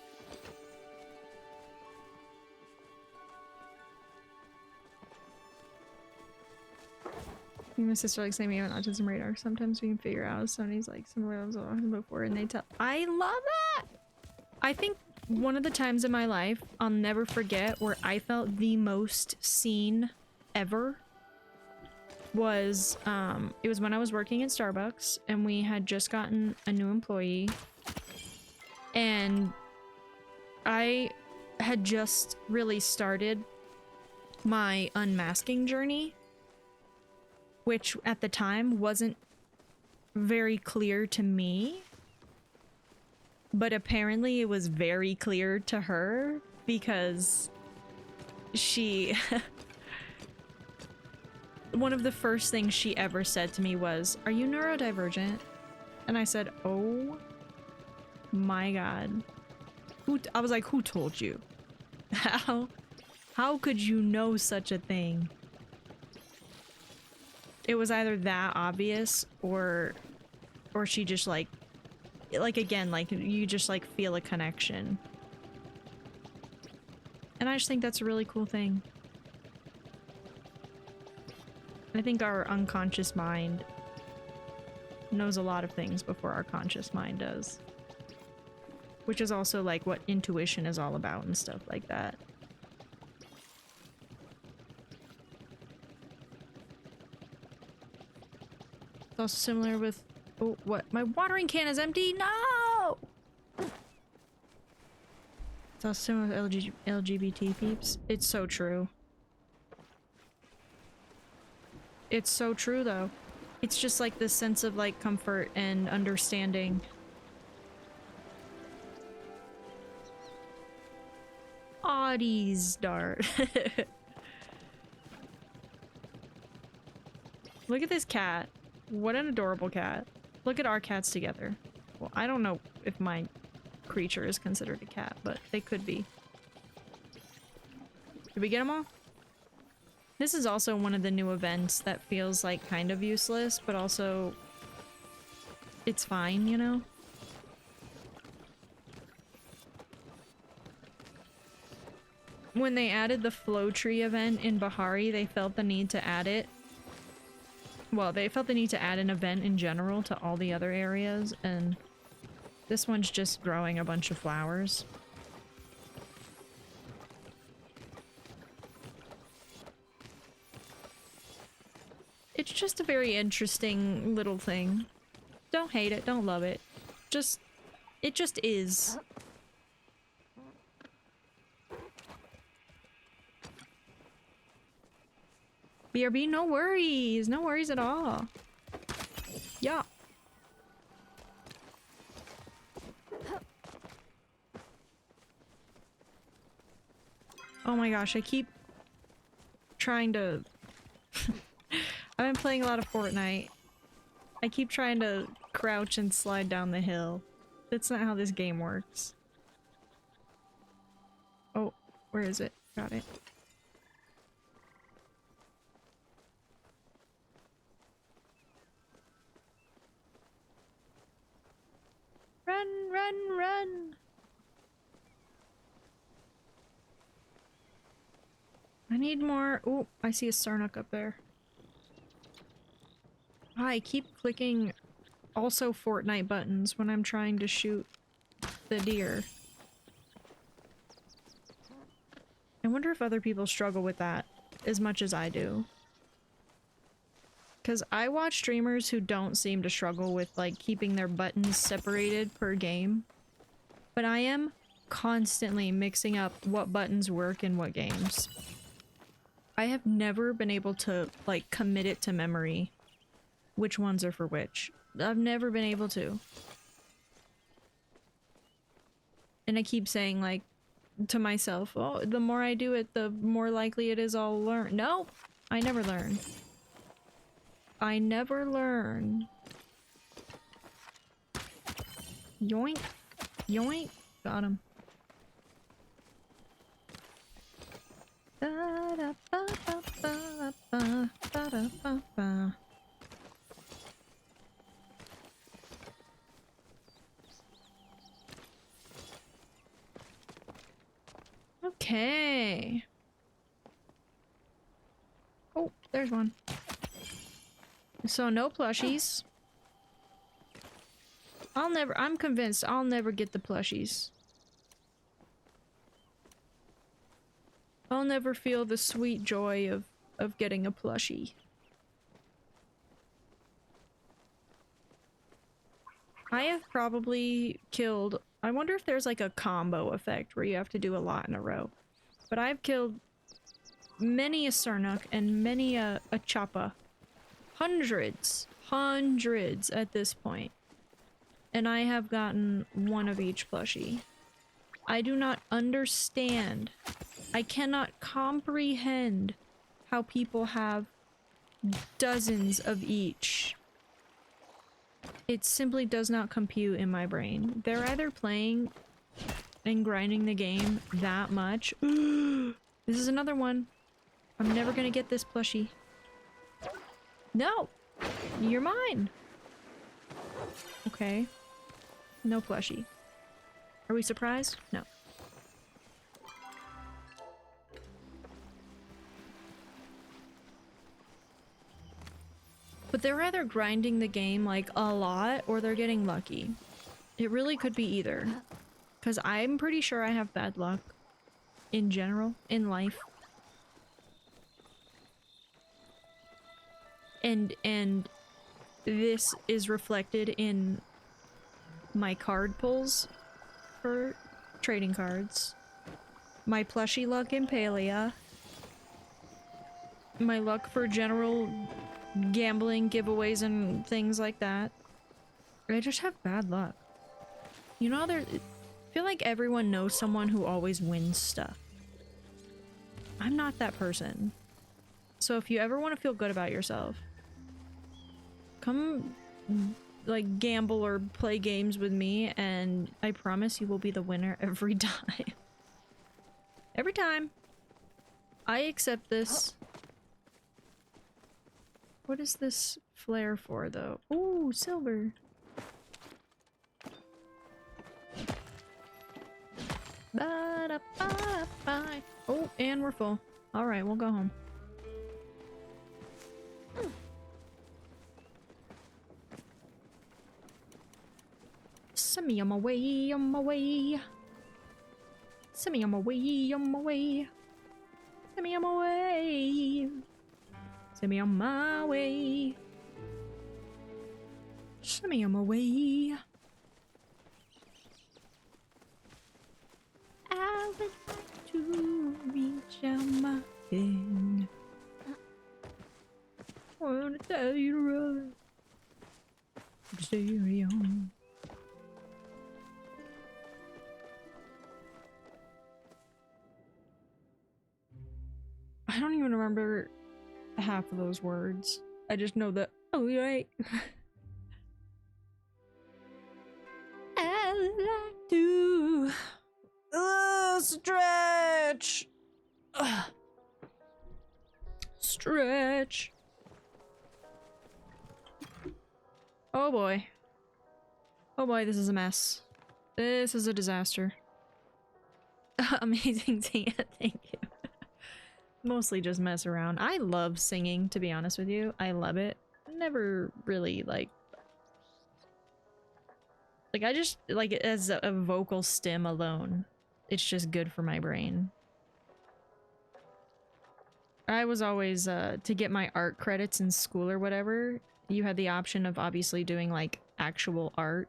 My sister likes saying me on autism radar. Sometimes we can figure out somebody's like somewhere else before, and they tell. I love that. I think one of the times in my life I'll never forget where I felt the most seen ever was it was when I was working at Starbucks and we had just gotten a new employee, and I had just really started my unmasking journey, which at the time wasn't very clear to me, but apparently it was very clear to her because she one of the first things she ever said to me was, "Are you neurodivergent?" And I said, "Oh my god." I was like, "Who told you? How could you know such a thing?" It was either that obvious or she just like again, like you just like feel a connection. And I just think that's a really cool thing. I think our unconscious mind knows a lot of things before our conscious mind does. Which is also like what intuition is all about and stuff like that. It's also similar with... Oh, what? My watering can is empty? No! It's also similar with LGBT peeps. It's so true. It's so true, though. It's just like this sense of like comfort and understanding. Oddies dart. Look at this cat. What an adorable cat. Look at our cats together. Well, I don't know if my creature is considered a cat, but they could be. Did we get them all? This is also one of the new events that feels like kind of useless, but also it's fine, you know? When they added the flow tree event in Bahari, they felt the need to add it. Well, they felt the need to add an event in general to all the other areas, and this one's just growing a bunch of flowers. It's just a very interesting little thing. Don't hate it, don't love it. It just is. BRB, no worries. No worries at all. Yeah. Oh my gosh, I keep trying to... I've been playing a lot of Fortnite. I keep trying to crouch and slide down the hill. That's not how this game works. Oh, where is it? Got it. Run, run, run! I need more. Oh, I see a Sarnuk up there. I keep clicking also Fortnite buttons when I'm trying to shoot the deer. I wonder if other people struggle with that as much as I do. Because I watch streamers who don't seem to struggle with like keeping their buttons separated per game. But I am constantly mixing up what buttons work in what games. I have never been able to like commit it to memory which ones are for which. I've never been able to. And I keep saying, like, to myself, oh, the more I do it, the more likely it is I'll learn. Nope! I never learn. I never learn. Yoink. Yoink. Got him. Okay. Oh, there's one. So no plushies. I'm convinced I'll never get the plushies. I'll never feel the sweet joy of getting a plushie. I have probably killed... I wonder if there's like a combo effect where you have to do a lot in a row. But I've killed many a Sernuk and many a Choppa. Hundreds. Hundreds at this point. And I have gotten one of each plushie. I do not understand. I cannot comprehend how people have dozens of each. It simply does not compute in my brain. They're either playing and grinding the game that much. This is another one. I'm never gonna get this plushie. No! You're mine! Okay. No plushie. Are we surprised? No. But they're either grinding the game like a lot or they're getting lucky. It really could be either. Because I'm pretty sure I have bad luck in general, in life. And this is reflected in my card pulls for trading cards, my plushie luck in Palia, my luck for general gambling giveaways and things like that. I just have bad luck. You know, I feel like everyone knows someone who always wins stuff. I'm not that person. So if you ever want to feel good about yourself, come like gamble or play games with me and I promise you will be the winner every time. Every time. I accept this. What is this flare for though? Ooh, silver. Ba-da-ba-ba. Oh, and we're full. Alright, we'll go home. Send me on my way, on my way. Send me on my way, on my way. Send me on my way. Send me on my way. Send me on my way. I would like to reach out my hand. I wanna tell you to run. Stay on. I don't even remember half of those words. I just know that. Oh, you're right. I would like to stretch. Stretch. Oh boy. Oh boy, this is a mess. This is a disaster. Amazing Tia, thank you. Mostly just mess around. I love singing, to be honest with you. I love it. Never really like I just like it as a vocal stim alone. It's just good for my brain. I was always to get my art credits in school or whatever, you had the option of obviously doing like actual art,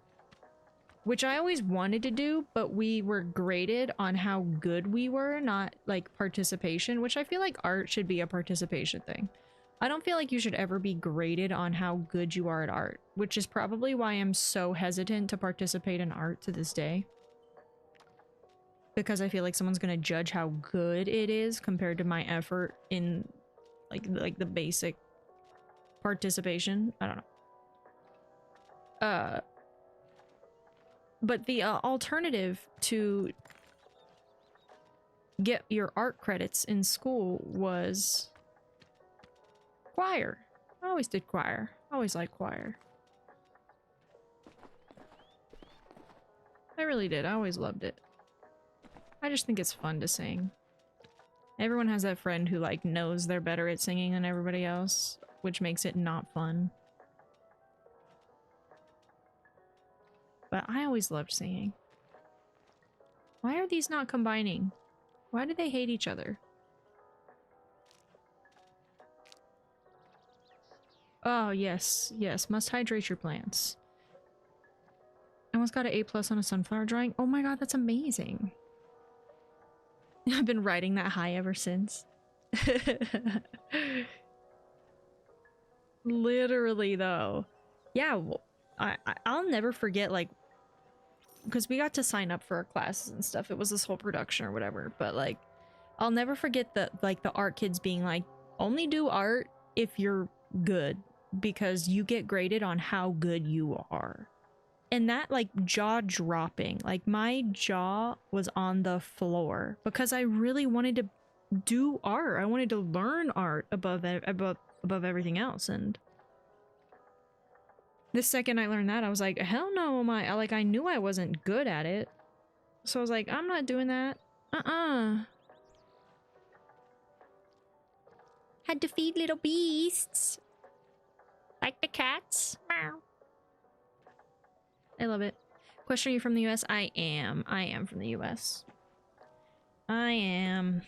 which I always wanted to do, but we were graded on how good we were, not like participation, which I feel like art should be a participation thing. I don't feel like you should ever be graded on how good you are at art, which is probably why I'm so hesitant to participate in art to this day. because I feel like someone's gonna judge how good it is compared to my effort in like the basic participation. I don't know. But the alternative to get your art credits in school was choir. I always did choir. I always liked choir. I really did. I always loved it. I just think it's fun to sing. Everyone has that friend who like knows they're better at singing than everybody else, which makes it not fun. But I always loved singing. Why are these not combining? Why do they hate each other? Oh, yes. Yes. Must hydrate your plants. I almost got an A+ on a sunflower drawing. Oh my god, that's amazing. I've been riding that high ever since. Literally, though. Yeah, I'll never forget, like, because we got to sign up for our classes and stuff. It was this whole production or whatever, but like, I'll never forget that, like, the art kids being like, only do art if you're good, because you get graded on how good you are. And that, like, jaw-dropping, like, my jaw was on the floor because I really wanted to do art. I wanted to learn art above everything else. And the second I learned that, I was like, hell no, I knew I wasn't good at it. So I was like, I'm not doing that. Had to feed little beasts. Like the cats. Meow. I love it. Question, are you from the US? I am. I am from the US. I am.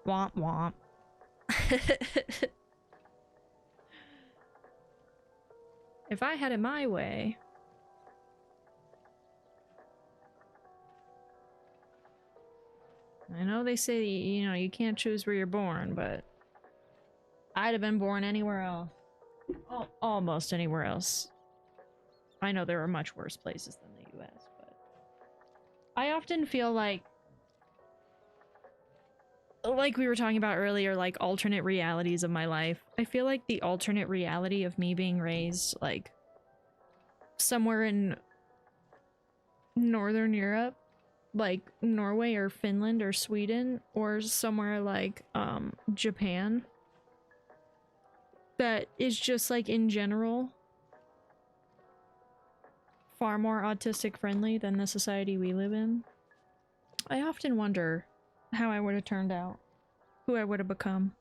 Womp womp. If I had it my way... I know they say, you know, you can't choose where you're born, but... I'd have been born anywhere else. Almost anywhere else. I know there are much worse places than the US, but... I often feel like we were talking about earlier, like, alternate realities of my life. I feel like the alternate reality of me being raised, like, somewhere in Northern Europe, like Norway or Finland or Sweden, or somewhere like, Japan, that is just, like, in general, far more autistic friendly than the society we live in. I often wonder how I would have turned out, who I would have become.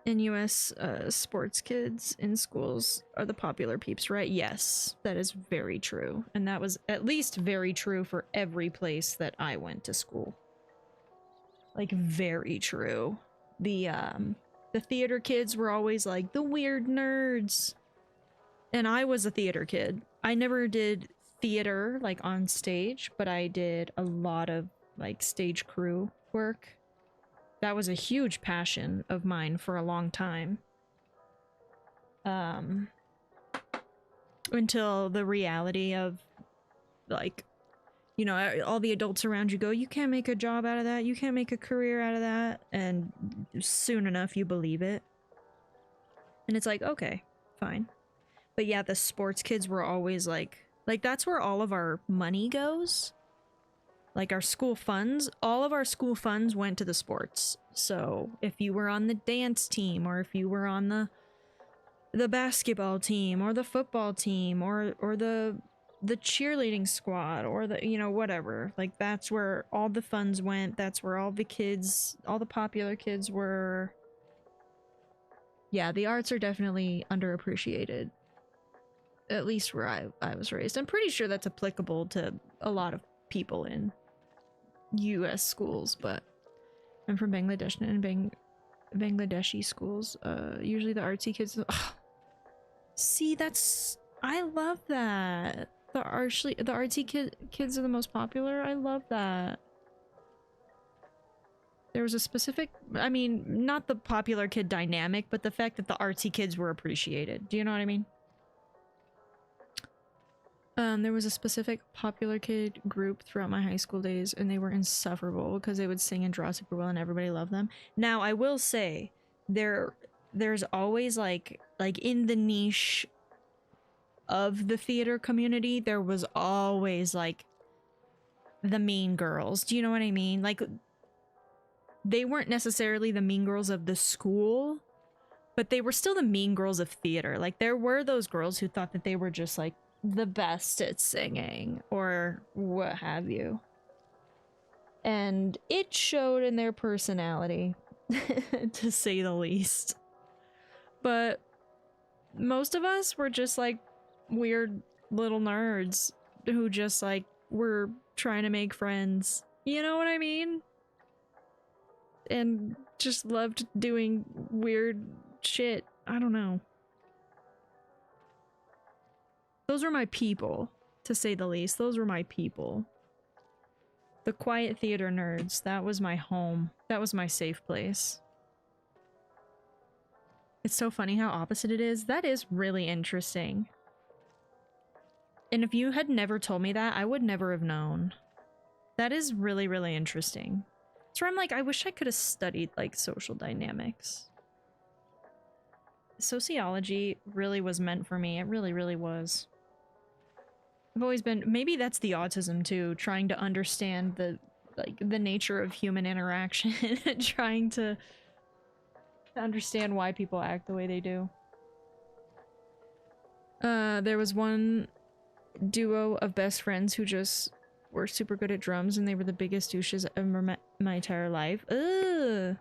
In US, sports kids in schools are the popular peeps, right? Yes, that is very true. And that was at least very true for every place that I went to school. Like, very true. The theater kids were always like, the weird nerds. And I was a theater kid. I never did theater, like, on stage, but I did a lot of, like, stage crew work. That was a huge passion of mine for a long time. Until the reality of, like, you know, all the adults around you go, you can't make a job out of that, you can't make a career out of that, and soon enough you believe it. And it's like, okay, fine. But yeah, the sports kids were always like that's where all of our money goes. Like, our school funds, all of our school funds went to the sports. So if you were on the dance team, or if you were on the basketball team, or the football team, or the cheerleading squad, or the, you know, whatever, like, that's where all the funds went. That's where all the kids, all the popular kids were. Yeah, the arts are definitely underappreciated. At least where I was raised. I'm pretty sure that's applicable to a lot of people in US schools, but I'm from Bangladesh, and Bangladeshi schools, usually the artsy kids... Ugh. See, that's... I love that. The artsy kids are the most popular. I love that. There was a specific... I mean, not the popular kid dynamic, but the fact that the artsy kids were appreciated. Do you know what I mean? There was a specific popular kid group throughout my high school days, and they were insufferable because they would sing and draw super well, and everybody loved them. Now, I will say, there's always like in the niche of the theater community, there was always like the mean girls. Do you know what I mean? Like, they weren't necessarily the mean girls of the school, but they were still the mean girls of theater. Like, there were those girls who thought that they were just like the best at singing or what have you. And it showed in their personality, to say the least. But most of us were just like weird little nerds who just like were trying to make friends. You know what I mean? And just loved doing weird shit. I don't know. Those were my people, to say the least. Those were my people. The quiet theater nerds. That was my home. That was my safe place. It's so funny how opposite it is. That is really interesting. And if you had never told me that, I would never have known. That is really, really interesting. So I'm like, I wish I could have studied like social dynamics. Sociology really was meant for me. It really, really was. I've always been, maybe that's the autism too, trying to understand the nature of human interaction, trying to understand why people act the way they do. There was one duo of best friends who just were super good at drums, and they were the biggest douches I've ever met in my entire life. Ugh.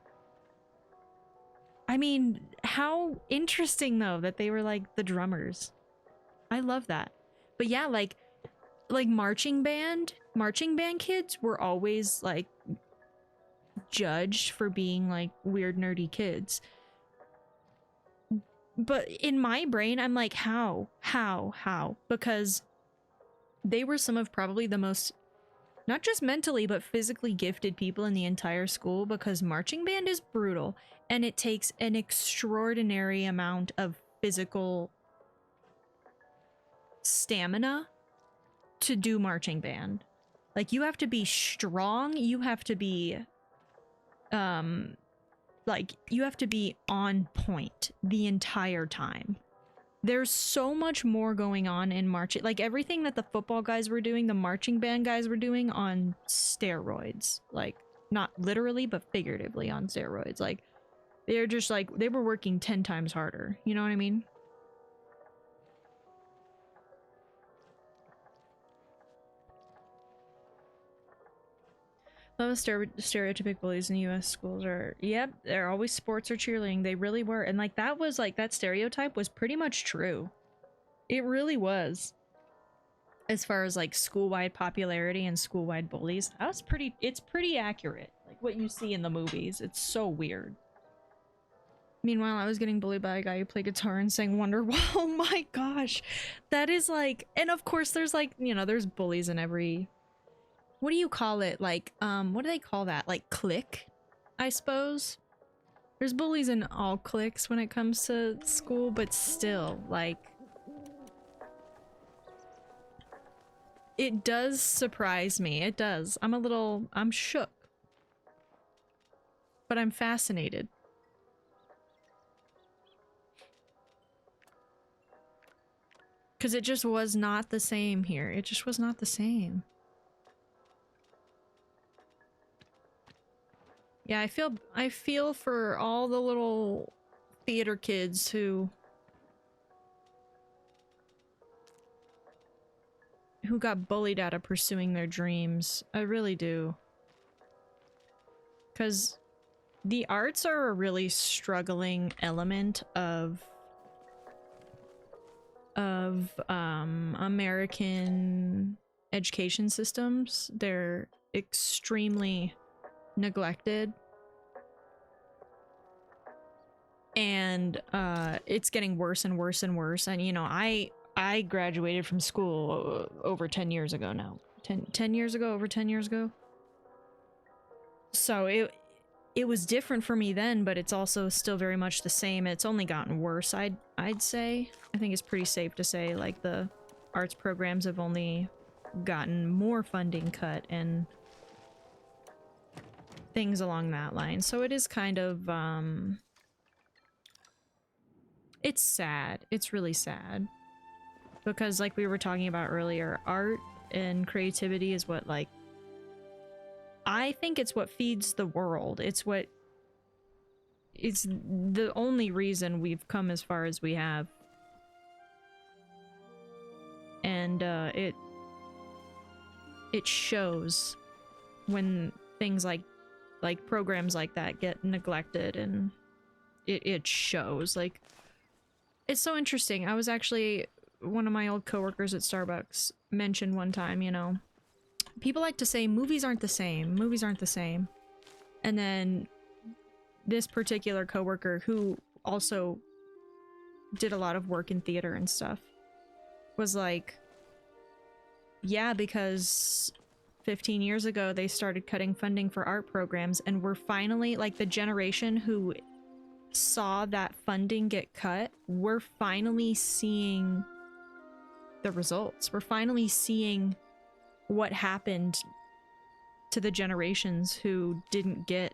I mean, how interesting though that they were like the drummers. I love that. But yeah, like marching band kids were always like judged for being like weird nerdy kids. But in my brain, I'm like, how? Because they were some of probably the most, not just mentally, but physically gifted people in the entire school, because marching band is brutal and it takes an extraordinary amount of physical stamina to do marching band. Like, you have to be strong, you have to be you have to be on point the entire time. There's so much more going on in marching. Like, everything that the football guys were doing, the marching band guys were doing on steroids. Like, not literally, but figuratively on steroids. Like, they're just like, they were working 10 times harder. You know what I mean? A lot of stereotypic bullies in US schools are, yep, they're always sports or cheerleading. They really were. And like, that was like, that stereotype was pretty much true. It really was. As far as like school-wide popularity and school-wide bullies, that's pretty, it's pretty accurate. Like what you see in the movies. It's so weird. Meanwhile, I was getting bullied by a guy who played guitar and sang Wonderwall. Oh my gosh. That is like, and of course there's like, you know, there's bullies in every, what do you call it? Like, what do they call that? Like clique, I suppose? There's bullies in all cliques when it comes to school, but still, like, it does surprise me. It does. I'm shook. But I'm fascinated. Because it just was not the same here. It just was not the same. Yeah, I feel for all the little theater kids who got bullied out of pursuing their dreams. I really do. 'Cause the arts are a really struggling element of American education systems. They're extremely neglected, and it's getting worse and worse and worse. And you know, I graduated from school over 10 years ago now. 10 years ago, over 10 years ago. So it was different for me then, but it's also still very much the same. It's only gotten worse, I'd say. I think it's pretty safe to say, like, the arts programs have only gotten more funding cut and things along that line. So it is kind of, it's sad. It's really sad. Because like we were talking about earlier, art and creativity is what, like, I think it's what feeds the world. It's the only reason we've come as far as we have. And it shows when things like programs like that get neglected, and it shows. Like, it's so interesting. I was actually, one of my old coworkers at Starbucks mentioned one time, you know, people like to say movies aren't the same, movies aren't the same. And then this particular coworker, who also did a lot of work in theater and stuff, was like, yeah, because 15 years ago they started cutting funding for art programs, and we're finally, like, the generation who saw that funding get cut, we're finally seeing the results. We're finally seeing what happened to the generations who didn't get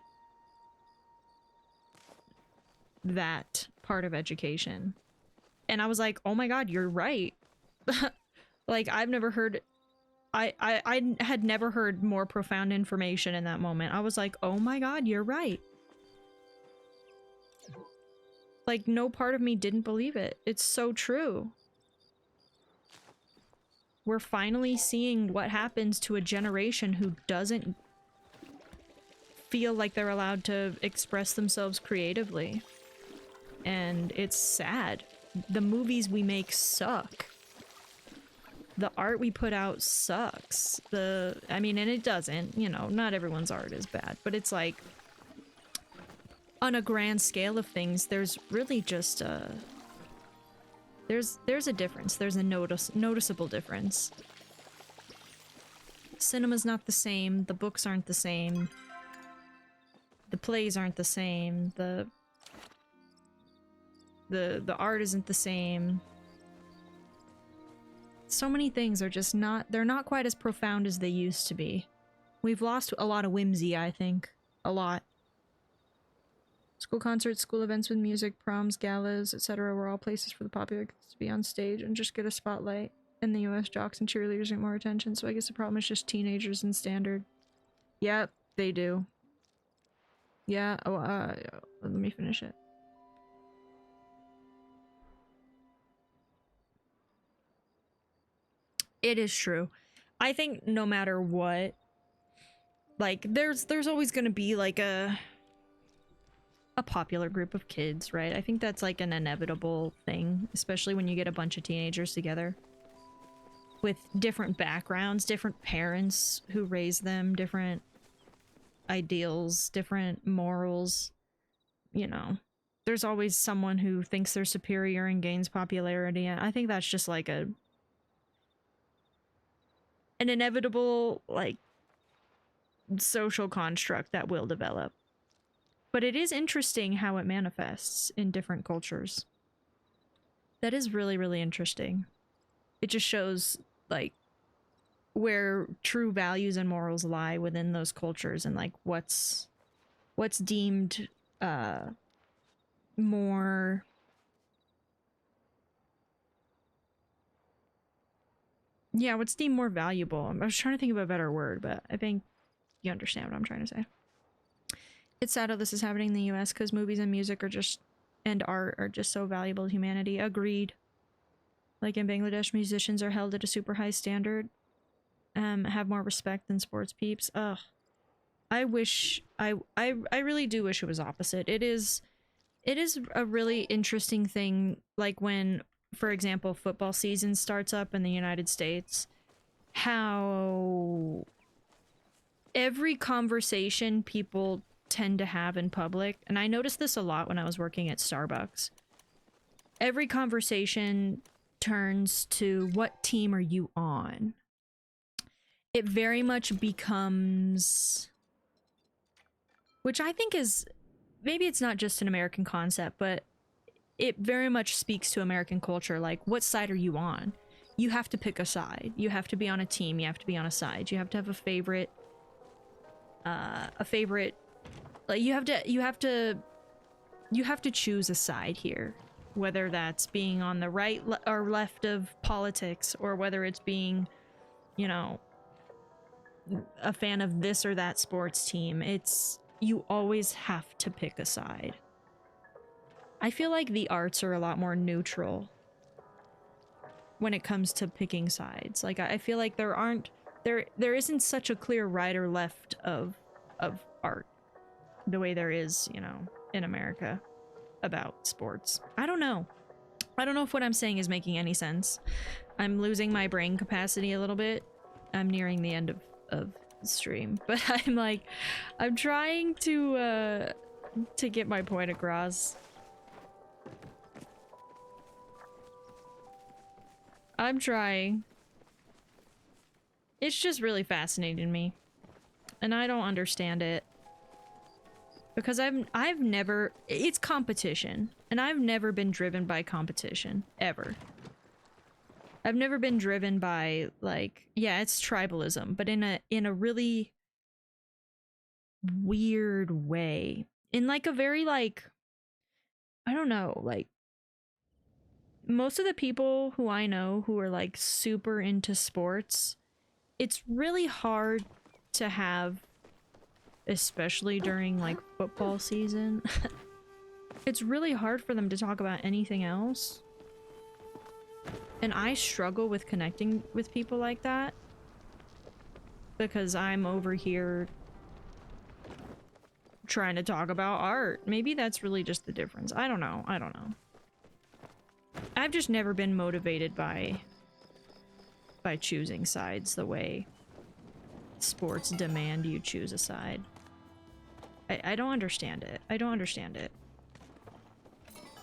that part of education. And I was like, oh my god, you're right. Like, I've never heard, I had never heard more profound information in that moment. I was like, oh my god, you're right. Like, no part of me didn't believe it. It's so true. We're finally seeing what happens to a generation who doesn't feel like they're allowed to express themselves creatively. And it's sad. The movies we make suck. The art we put out sucks. I mean, and it doesn't, you know, not everyone's art is bad, but it's like, on a grand scale of things, there's really just there's a difference. There's a noticeable difference. Cinema's not the same, the books aren't the same, the plays aren't the same, the art isn't the same. So many things are just not, they're not quite as profound as they used to be. We've lost a lot of whimsy, I think. A lot. School concerts, school events with music, proms, galas, etc. were all places for the popular kids to be on stage and just get a spotlight. In the US, jocks and cheerleaders get more attention, so I guess the problem is just teenagers and standard. Yep, they do. Yeah, oh, let me finish it. It is true. I think no matter what, like, there's always gonna be, like, a popular group of kids, right? I think that's, like, an inevitable thing, especially when you get a bunch of teenagers together with different backgrounds, different parents who raise them, different ideals, different morals, you know. There's always someone who thinks they're superior and gains popularity. I think that's just like an inevitable, like, social construct that will develop. But it is interesting how it manifests in different cultures. That is really, really interesting. It just shows, like, where true values and morals lie within those cultures, and, like, what's deemed more what's deemed more valuable. I was trying to think of a better word, but I think you understand what I'm trying to say. It's sad how this is happening in the US because movies and music and art are just so valuable to humanity. Agreed. Like, in Bangladesh, musicians are held at a super high standard, have more respect than sports peeps. Ugh. I really do wish it was opposite. It is a really interesting thing, like when, for example, football season starts up in the United States, how every conversation people tend to have in public, and I noticed this a lot when I was working at Starbucks, every conversation turns to, what team are you on? It very much becomes, which I think is, maybe it's not just an American concept, but it very much speaks to American culture. Like, what side are you on? you have to pick a side. You have to be on a team. You have to be on a side. You have to have a favorite. Like you have to choose a side here, whether that's being on the right or left of politics, or whether it's being, you know, a fan of this or that sports team. You always have to pick a side. I feel like the arts are a lot more neutral when it comes to picking sides. Like, I feel like there isn't such a clear right or left of art the way there is, you know, in America about sports. I don't know. I don't know if what I'm saying is making any sense. I'm losing my brain capacity a little bit. I'm nearing the end of stream, but I'm trying to get my point across. I'm trying. It's just really fascinating to me, and I don't understand it because I've never. It's competition, and I've never been driven by competition ever. I've never been driven by, like, yeah, it's tribalism, but in a really weird way. In like a very, like, I don't know, like, most of the people who I know who are like super into sports, it's really hard to have, especially during like football season. It's really hard for them to talk about anything else. And I struggle with connecting with people like that because I'm over here trying to talk about art. Maybe that's really just the difference. I don't know. I don't know. I've just never been motivated by choosing sides the way sports demand you choose a side. I don't understand it. I don't understand it.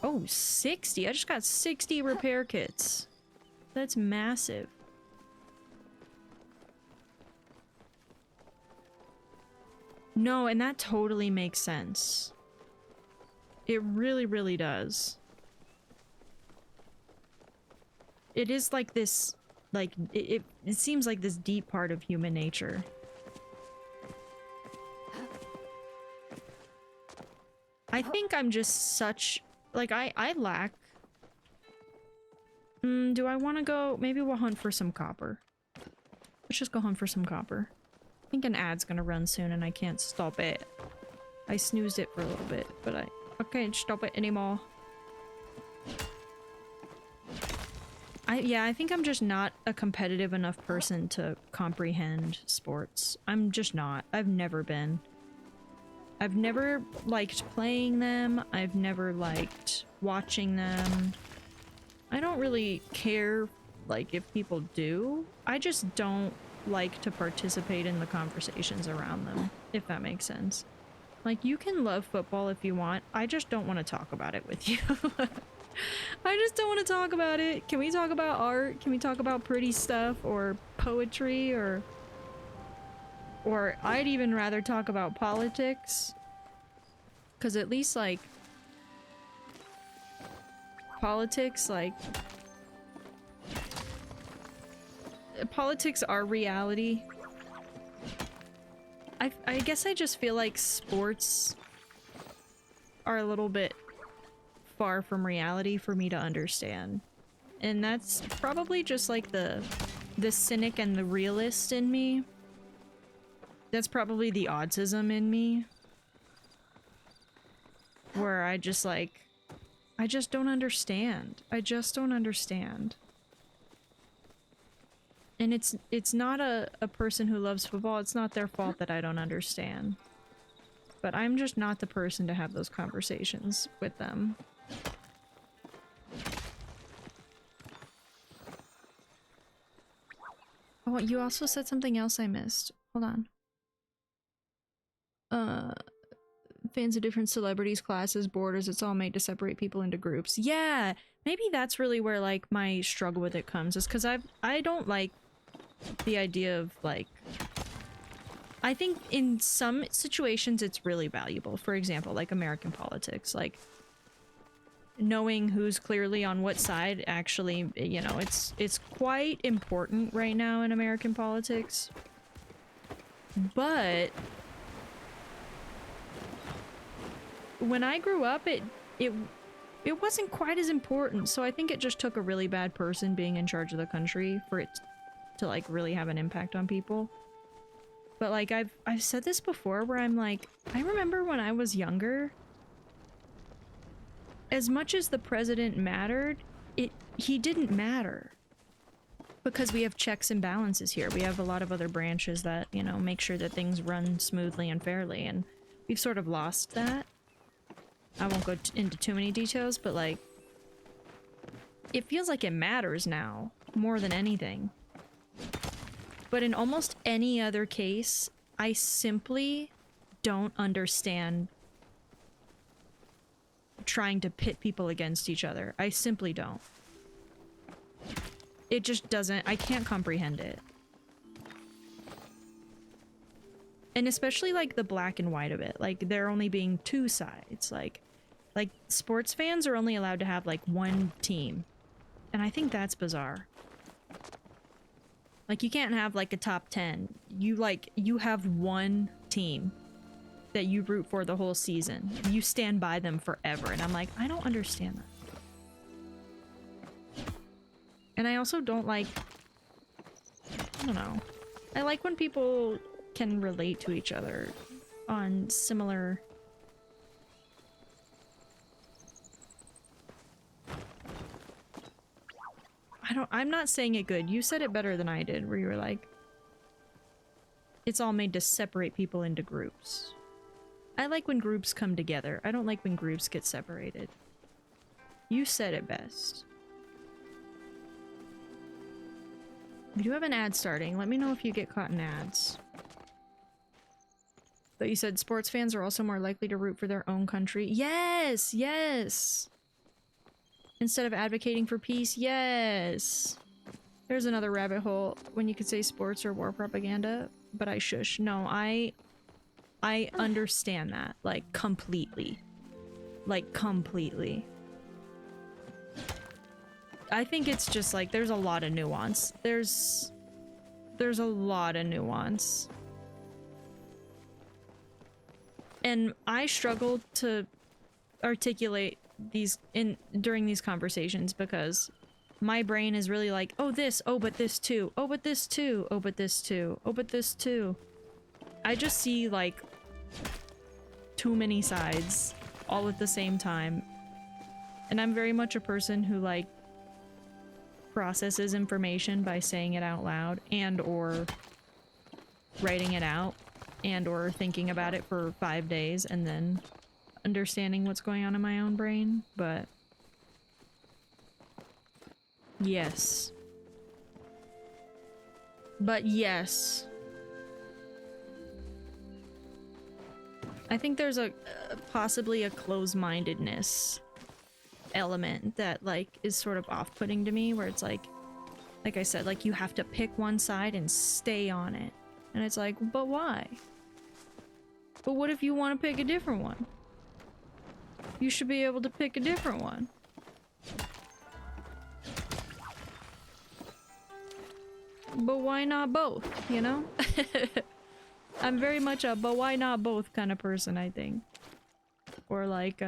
Oh, 60. I just got 60 repair kits. That's massive. No, and that totally makes sense. It really, really does. It is like this, like, it seems like this deep part of human nature. I think I'm just such, like, I lack. Do I want to go? Maybe we'll hunt for some copper. Let's just go hunt for some copper. I think an ad's gonna run soon and I can't stop it. I snoozed it for a little bit, but I can't stop it anymore. I think I'm just not a competitive enough person to comprehend sports. I'm just not. I've never been. I've never liked playing them. I've never liked watching them. I don't really care, like, if people do. I just don't like to participate in the conversations around them, if that makes sense. Like, you can love football if you want. I just don't want to talk about it with you. I just don't want to talk about it. Can we talk about art? Can we talk about pretty stuff or poetry or I'd even rather talk about politics? Because at least, like, politics, like, politics are reality. I guess I just feel like sports are a little bit far from reality for me to understand. And that's probably just like the cynic and the realist in me. That's probably the autism in me. Where I just like, I just don't understand. I just don't understand. And it's not a person who loves football, it's not their fault that I don't understand. But I'm just not the person to have those conversations with them. Oh, you also said something else I missed. Hold on. Fans of different celebrities, classes, borders, it's all made to separate people into groups. Yeah, maybe that's really where, like, my struggle with it comes, is because I don't like the idea of, like, I think in some situations it's really valuable. For example, like American politics. Like, knowing who's clearly on what side actually, you know, it's quite important right now in American politics. But when I grew up, it wasn't quite as important, so I think it just took a really bad person being in charge of the country for it to like really have an impact on people. But like I've said this before where I'm like, I remember when I was younger, as much as the president mattered, he didn't matter. Because we have checks and balances here. We have a lot of other branches that, you know, make sure that things run smoothly and fairly, and we've sort of lost that. I won't go into too many details, but like, it feels like it matters now more than anything. But in almost any other case, I simply don't understand trying to pit people against each other. I simply don't. It just doesn't, I can't comprehend it. And especially like the black and white of it, like there only being two sides, like sports fans are only allowed to have like one team. And I think that's bizarre. Like you can't have like a top 10. You have one team that you root for the whole season. You stand by them forever. And I'm like, I don't understand that. And I also don't like, I don't know. I like when people can relate to each other on similar... I'm not saying it good. You said it better than I did, where you were like, it's all made to separate people into groups. I like when groups come together. I don't like when groups get separated. You said it best. We do have an ad starting. Let me know if you get caught in ads. But you said sports fans are also more likely to root for their own country. Yes! Yes! Instead of advocating for peace, yes! There's another rabbit hole when you could say sports or war propaganda, but I shush. No, I understand that, like, completely. Like, completely. I think it's just, like, there's a lot of nuance. There's a lot of nuance. And I struggle to articulate these during these conversations because my brain is really like, oh this, oh but this too, oh but this too, oh but this too, oh but this too. I just see like too many sides all at the same time. And I'm very much a person who like processes information by saying it out loud and or writing it out and or thinking about it for 5 days and then understanding what's going on in my own brain, but yes. But yes. I think there's a possibly a close-mindedness element that like is sort of off-putting to me, where it's like I said, like you have to pick one side and stay on it. And it's like, but why? But what if you want to pick a different one? You should be able to pick a different one. But why not both, you know? I'm very much a but why not both kind of person, I think. Or like,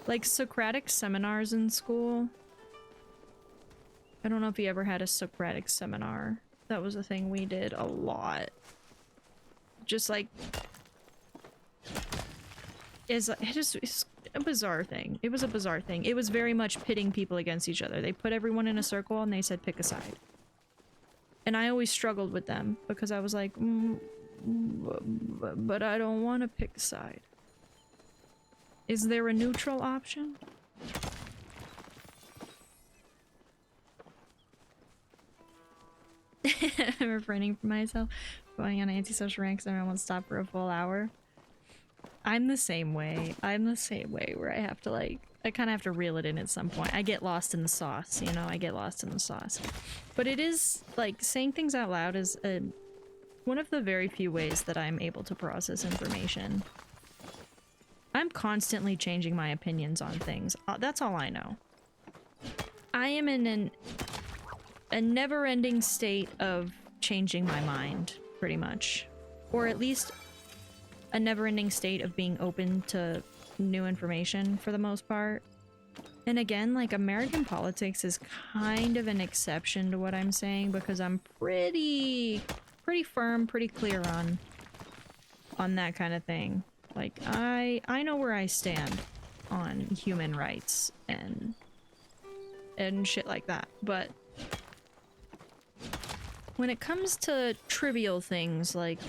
like Socratic seminars in school. I don't know if you ever had a Socratic seminar. That was a thing we did a lot. Just like, it's a bizarre thing. It was a bizarre thing. It was very much pitting people against each other. They put everyone in a circle and they said pick a side. And I always struggled with them because I was like, but I don't want to pick a side. Is there a neutral option? I'm refraining from myself. Going on antisocial ranks and I won't stop for a full hour. I'm the same way. I'm the same way where I have to like, I kind of have to reel it in at some point. I get lost in the sauce, you know? I get lost in the sauce. But it is, like, saying things out loud is one one of the very few ways that I'm able to process information. I'm constantly changing my opinions on things. That's all I know. I am in a never-ending state of changing my mind, pretty much. Or at least a never-ending state of being open to new information for the most part. And again, like, American politics is kind of an exception to what I'm saying because I'm pretty firm, pretty clear on that kind of thing. Like, I know where I stand on human rights and shit like that. But when it comes to trivial things like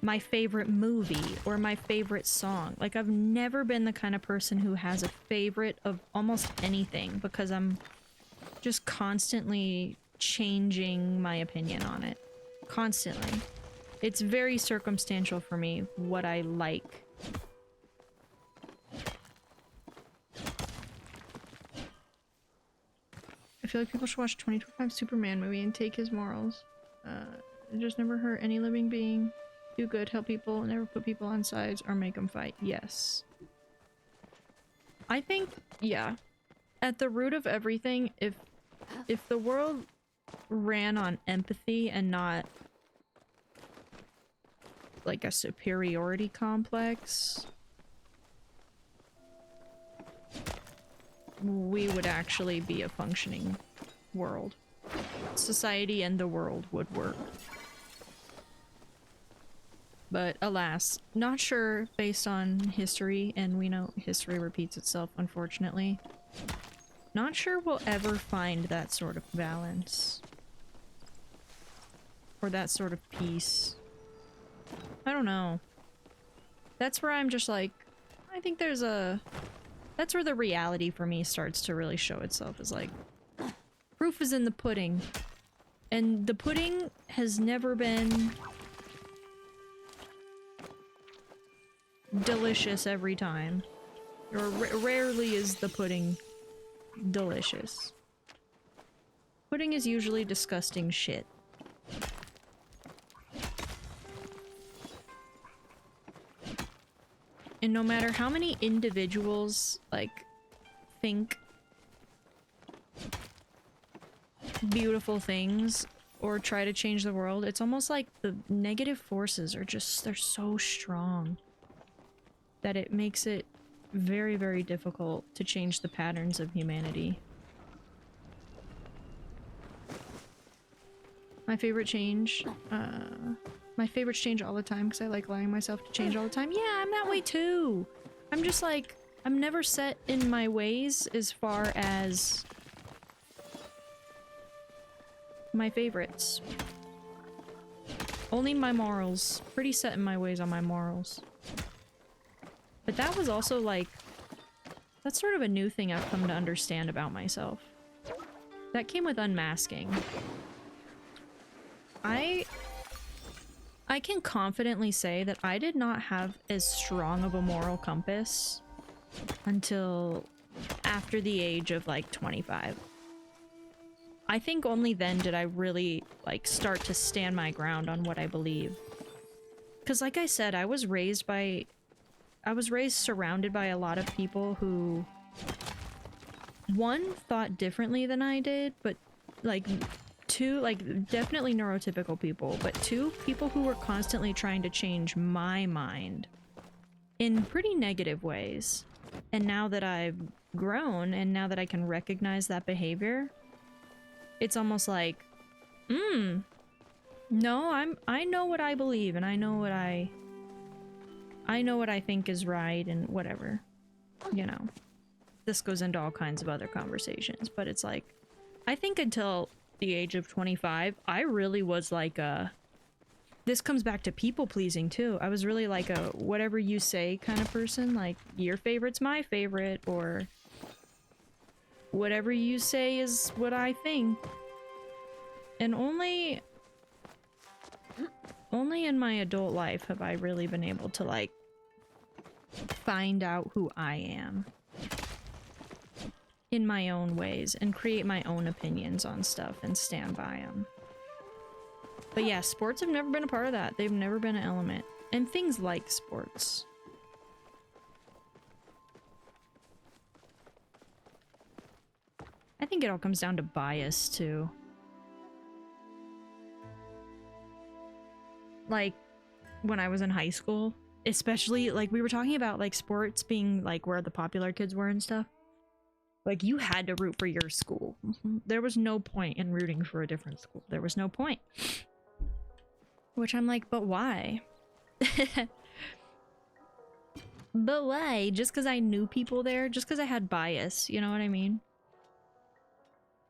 my favorite movie or my favorite song, like, I've never been the kind of person who has a favorite of almost anything because I'm just constantly changing my opinion on it. Constantly. It's very circumstantial for me what I like. I feel like people should watch 2025 Superman movie and take his morals. Just never hurt any living being. Do good, help people, never put people on sides or make them fight. Yes. I think, yeah. At the root of everything, if the world ran on empathy and not like a superiority complex, we would actually be a functioning world. Society and the world would work. But alas, not sure based on history, and we know history repeats itself, unfortunately. Not sure we'll ever find that sort of balance. Or that sort of peace. I don't know. That's where I'm just like, I think there's a... That's where the reality for me starts to really show itself, is like, proof is in the pudding. And the pudding has never been delicious every time. Or rarely is the pudding delicious. Pudding is usually disgusting shit. And no matter how many individuals, like, think beautiful things or try to change the world, it's almost like the negative forces are just, they're so strong that it makes it very, very difficult to change the patterns of humanity. My favorite change, my favorites change all the time because I like allowing myself to change all the time. Yeah, I'm that way too. I'm just like, I'm never set in my ways as far as my favorites. Only my morals. Pretty set in my ways on my morals. But that was also like, that's sort of a new thing I've come to understand about myself. That came with unmasking. I can confidently say that I did not have as strong of a moral compass until after the age of like 25. I think only then did I really like start to stand my ground on what I believe. Because like I said, I was raised surrounded by a lot of people who, one, thought differently than I did, but like two, like definitely neurotypical people, but two, people who were constantly trying to change my mind in pretty negative ways. And now that I've grown and now that I can recognize that behavior, it's almost like, no, I know what I believe and I know what I think is right and whatever, you know. This goes into all kinds of other conversations, but it's like, I think until the age of 25, I really was like a, this comes back to people pleasing too. I was really like a whatever you say kind of person, like your favorite's my favorite, or whatever you say is what I think. And only in my adult life have I really been able to like find out who I am in my own ways and create my own opinions on stuff and stand by them. But yeah, sports have never been a part of that. They've never been an element. And things like sports. I think it all comes down to bias, too. Like, when I was in high school, especially, like, we were talking about, like, sports being, like, where the popular kids were and stuff. Like, you had to root for your school. There was no point in rooting for a different school. There was no point. Which I'm like, but why? But why? Just because I knew people there? Just because I had bias, you know what I mean?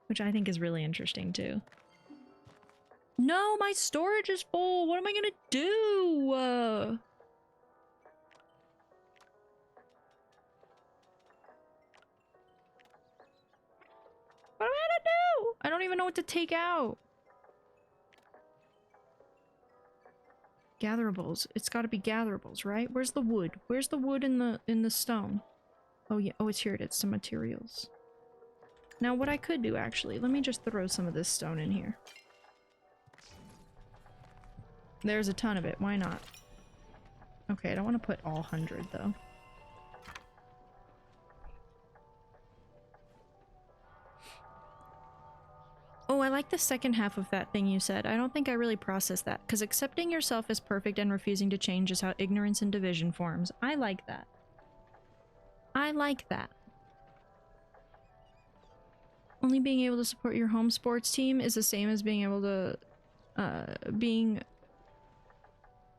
Which I think is really interesting, too. No, my storage is full! What am I gonna do? What am I gonna do? I don't even know what to take out. Gatherables. It's gotta be gatherables, right? Where's the wood? Where's the wood in the stone? Oh yeah, oh it's here, it's some materials. Now what I could do actually, let me just throw some of this stone in here. There's a ton of it, why not? Okay, I don't want to put all 100 though. Oh, I like the second half of that thing you said. I don't think I really processed that, because accepting yourself as perfect and refusing to change is how ignorance and division forms. I like that. I like that. Only being able to support your home sports team is the same as being able to, being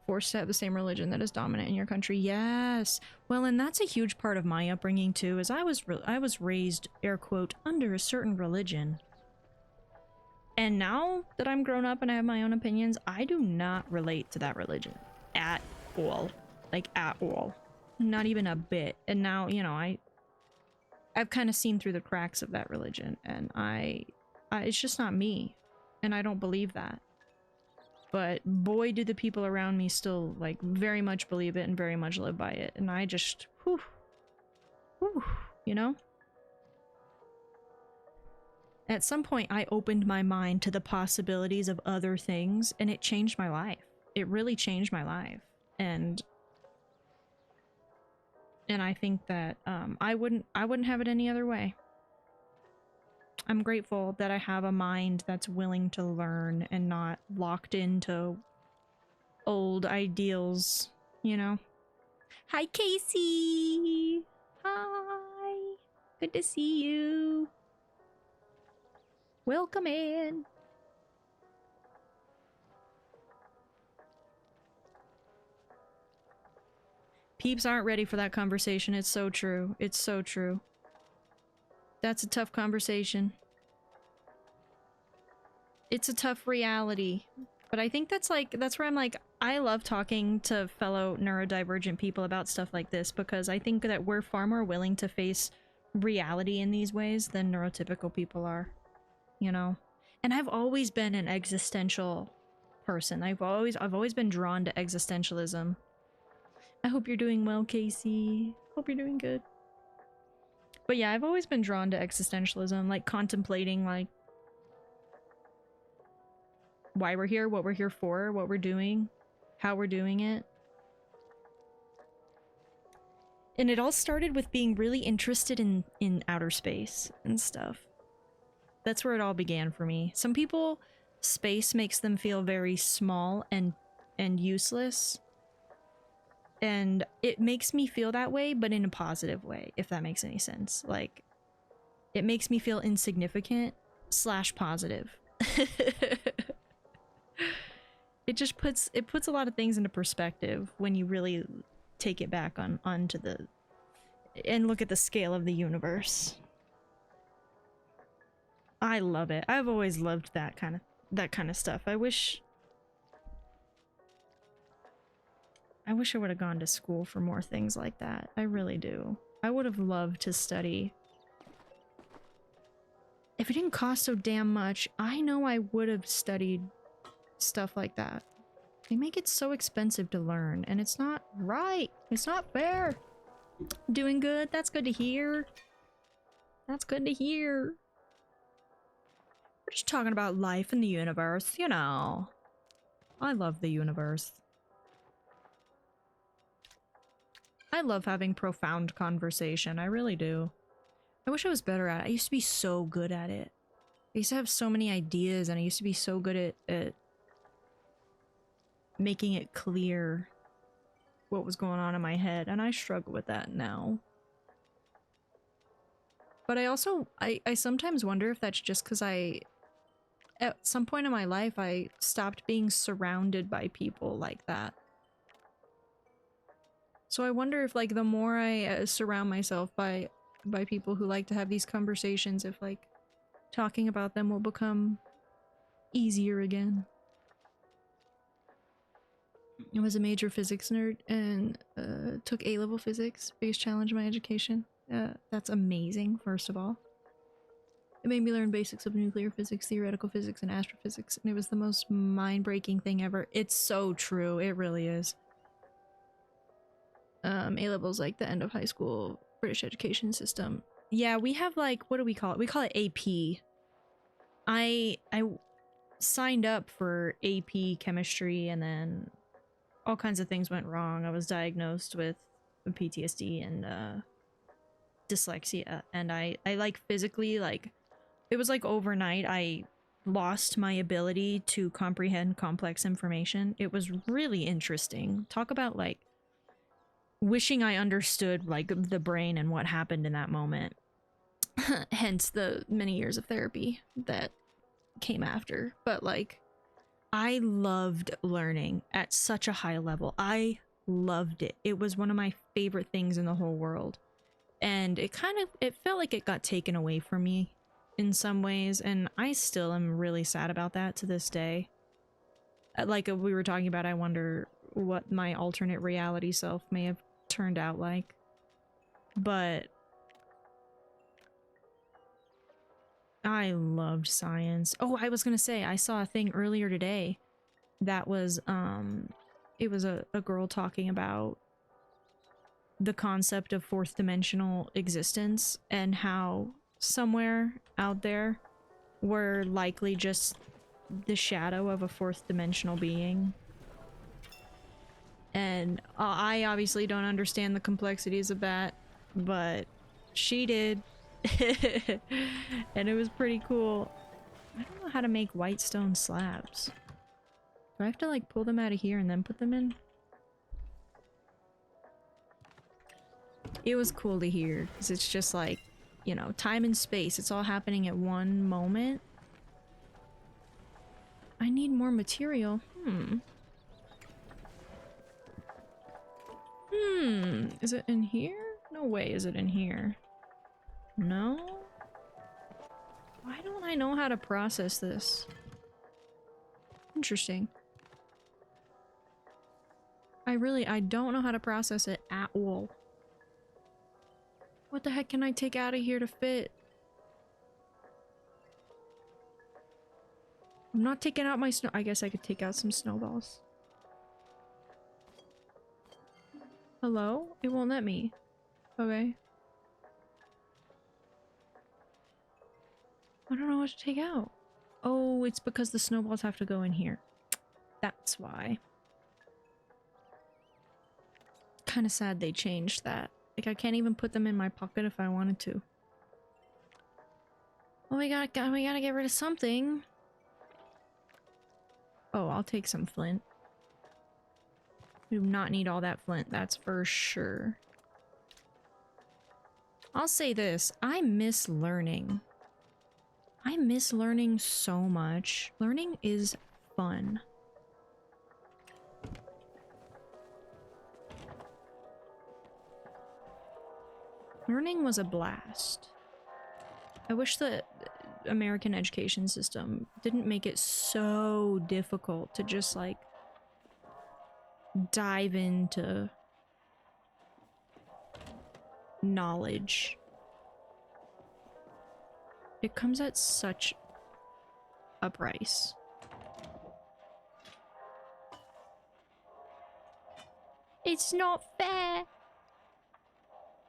forced to have the same religion that is dominant in your country. Yes. Well, and that's a huge part of my upbringing too, is I was raised, air quote, under a certain religion. And now that I'm grown up and I have my own opinions, I do not relate to that religion at all. Like, at all. Not even a bit. And now, you know, I've kind of seen through the cracks of that religion, and it's just not me. And I don't believe that. But boy, do the people around me still, like, very much believe it and very much live by it. And I just, whew, you know? At some point, I opened my mind to the possibilities of other things, and it changed my life. It really changed my life. And I think that I wouldn't have it any other way. I'm grateful that I have a mind that's willing to learn and not locked into old ideals, you know? Hi, Casey! Hi! Good to see you! Welcome in! Peeps aren't ready for that conversation. It's so true. It's so true. That's a tough conversation. It's a tough reality. But I think that's where I'm like, I love talking to fellow neurodivergent people about stuff like this, because I think that we're far more willing to face reality in these ways than neurotypical people are, you know? And I've always been an existential person. I've always been drawn to existentialism. I hope you're doing well, Casey. Hope you're doing good. But yeah, I've always been drawn to existentialism, like contemplating, like, why we're here, what we're here for, what we're doing, how we're doing it. And it all started with being really interested in outer space and stuff. That's where it all began for me. Some people, space makes them feel very small and useless. And it makes me feel that way, but in a positive way, if that makes any sense. Like, it makes me feel insignificant / positive. It just puts a lot of things into perspective when you really take it back onto the and look at the scale of the universe. I love it. I've always loved that kind of stuff. I wish I would have gone to school for more things like that. I really do. I would have loved to study. If it didn't cost so damn much, I know I would have studied stuff like that. They make it so expensive to learn, and it's not right. It's not fair. Doing good? That's good to hear. That's good to hear. We're just talking about life in the universe, you know. I love the universe. I love having profound conversation. I really do. I wish I was better at it. I used to be so good at it. I used to have so many ideas, and I used to be so good at making it clear what was going on in my head, and I struggle with that now. But I also, I sometimes wonder if that's just because at some point in my life, I stopped being surrounded by people like that. So I wonder if, like, the more I surround myself by people who like to have these conversations, if, like, talking about them will become easier again. I was a major physics nerd and took A-level physics, biggest challenge in my education. That's amazing, first of all. It made me learn basics of nuclear physics, theoretical physics, and astrophysics, and it was the most mind-breaking thing ever. It's so true, it really is. A-level's like the end of high school, British education system. Yeah, we have, like, what do we call it? We call it AP. I signed up for AP chemistry, and then all kinds of things went wrong. I was diagnosed with PTSD and dyslexia, and I like physically, like, it was like overnight I lost my ability to comprehend complex information. It was really interesting. Talk about, like, wishing I understood, like, the brain and what happened in that moment. Hence the many years of therapy that came after. But, like, I loved learning at such a high level. I loved it. It was one of my favorite things in the whole world. And it felt like it got taken away from me in some ways, and I still am really sad about that to this day. Like we were talking about, I wonder what my alternate reality self may have turned out like. But I loved science. Oh, I was gonna say, I saw a thing earlier today that was, it was a girl talking about the concept of fourth dimensional existence and how somewhere out there we're likely just the shadow of a fourth dimensional being. And I obviously don't understand the complexities of that, but she did. And it was pretty cool. I don't know how to make white stone slabs. Do I have to, like, pull them out of here and then put them in? It was cool to hear, because it's just like, you know, time and space. It's all happening at one moment. I need more material. Is it in here? No way is it in here. No? Why don't I know how to process this? Interesting. I don't know how to process it at all. What the heck can I take out of here to fit? I'm not taking out my snow- I guess I could take out some snowballs. Hello? It won't let me. Okay. I don't know what to take out. Oh, it's because the snowballs have to go in here. That's why. Kinda sad they changed that. Like, I can't even put them in my pocket if I wanted to. Well, we gotta get rid of something. Oh, I'll take some flint. We do not need all that flint, that's for sure. I'll say this, I miss learning. I miss learning so much. Learning is fun. Learning was a blast. I wish the American education system didn't make it so difficult to just, like, dive into knowledge. It comes at such a price. It's not fair.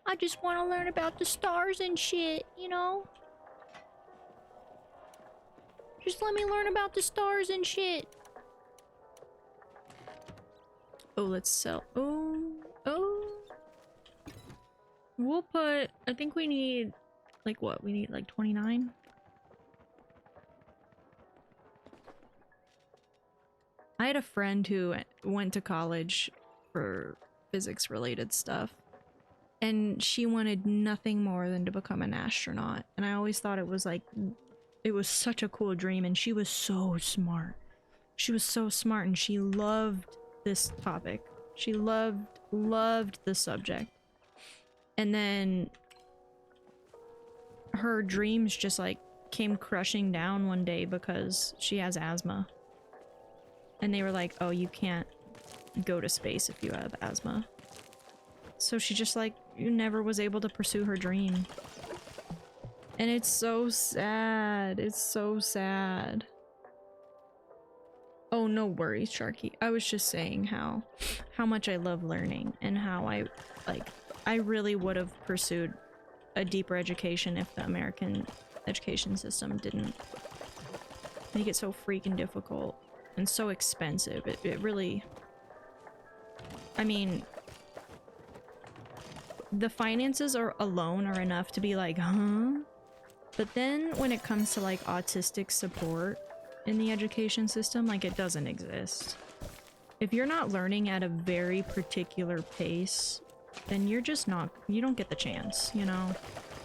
I just want to learn about the stars and shit, you know? Just let me learn about the stars and shit. Oh, let's sell. Oh, oh. We'll put, I think we need, like what? We need like 29? I had a friend who went to college for physics related stuff, and she wanted nothing more than to become an astronaut. And I always thought it was like, it was such a cool dream, and she was so smart. She was so smart, and she loved this topic. She loved the subject. And then her dreams just like came crushing down one day because she has asthma. And they were like, oh, you can't go to space if you have asthma. So she just like never was able to pursue her dream. And it's so sad. It's so sad. Oh, no worries, Sharky. I was just saying how much I love learning and how I really would have pursued a deeper education if the American education system didn't make it so freaking difficult and so expensive. It really... I mean, the finances alone are enough to be like, huh? But then when it comes to like autistic support in the education system, like it doesn't exist. If you're not learning at a very particular pace, then you're just not, you don't get the chance, you know?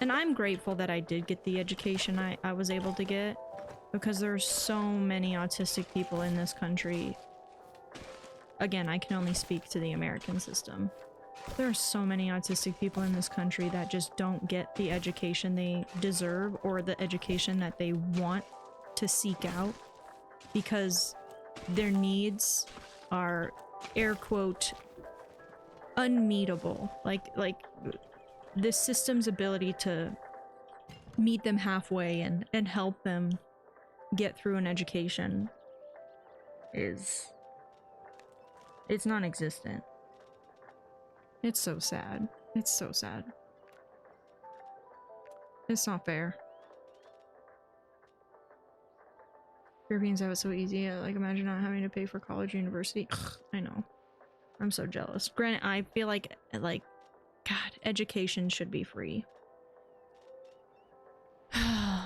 And I'm grateful that I did get the education I was able to get, because there's so many autistic people in this country. Again, I can only speak to the American system. There are so many autistic people in this country that just don't get the education they deserve or the education that they want to seek out because their needs are, air quote, unmeetable. Like the system's ability to meet them halfway and help them get through an education is... it's non-existent. It's so sad. It's so sad. It's not fair. Europeans have it so easy. Like, imagine not having to pay for college or university. Ugh, I know. I'm so jealous. Granted, I feel like, God, education should be free.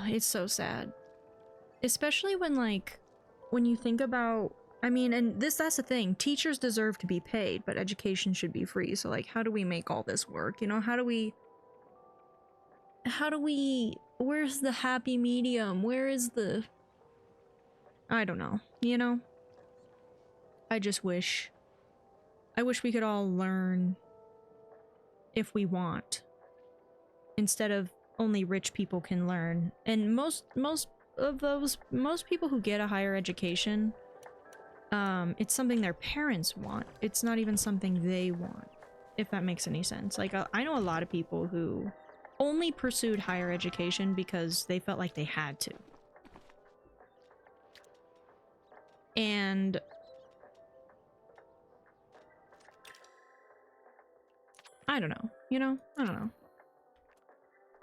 It's so sad. Especially when, like, when you think about... I mean, and that's the thing. Teachers deserve to be paid, but education should be free. So, like, how do we make all this work? You know, how do we... where's the happy medium? Where is the... I don't know, you know? I just wish... I wish we could all learn if we want. Instead of only rich people can learn. And most people who get a higher education, it's something their parents want. It's not even something they want, if that makes any sense. Like, I know a lot of people who only pursued higher education because they felt like they had to. And I don't know, you know? I don't know.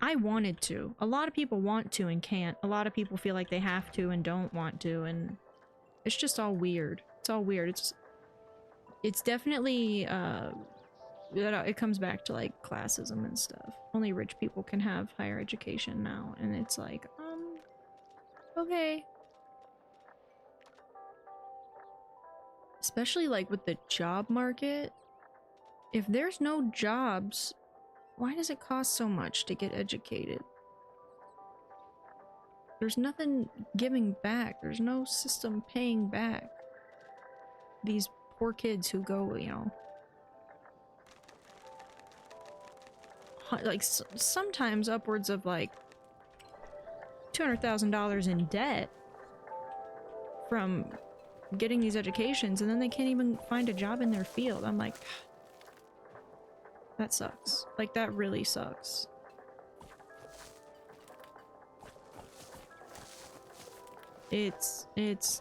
I wanted to. A lot of people want to and can't. A lot of people feel like they have to and don't want to, and it's just all weird. It's all weird. It's definitely, it comes back to, like, classism and stuff. Only rich people can have higher education now, and it's like, okay. Especially, like, with the job market. If there's no jobs, why does it cost so much to get educated? There's nothing giving back. There's no system paying back these poor kids who go, you know, like sometimes upwards of like $200,000 in debt from getting these educations, and then they can't even find a job in their field. I'm like, that sucks. Like, that really sucks. It's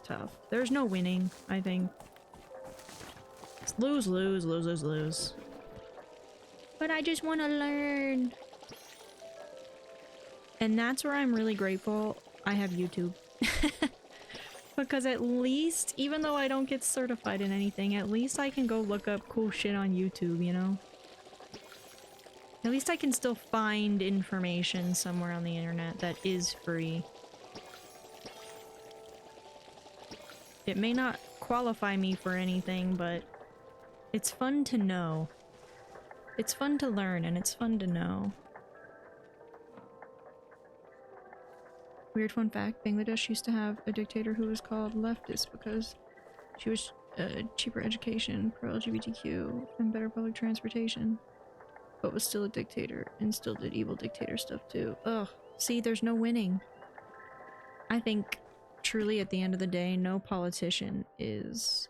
tough. There's no winning, I think. It's lose, lose, lose, lose, lose. But I just want to learn. And that's where I'm really grateful I have YouTube. Because at least, even though I don't get certified in anything, at least I can go look up cool shit on YouTube, you know? At least I can still find information somewhere on the internet that is free. It may not qualify me for anything, but it's fun to know. It's fun to learn, and it's fun to know. Weird fun fact, Bangladesh used to have a dictator who was called leftist because she was cheaper education, pro-LGBTQ, and better public transportation. But was still a dictator and still did evil dictator stuff too. Ugh. See, there's no winning. I think truly at the end of the day, no politician is...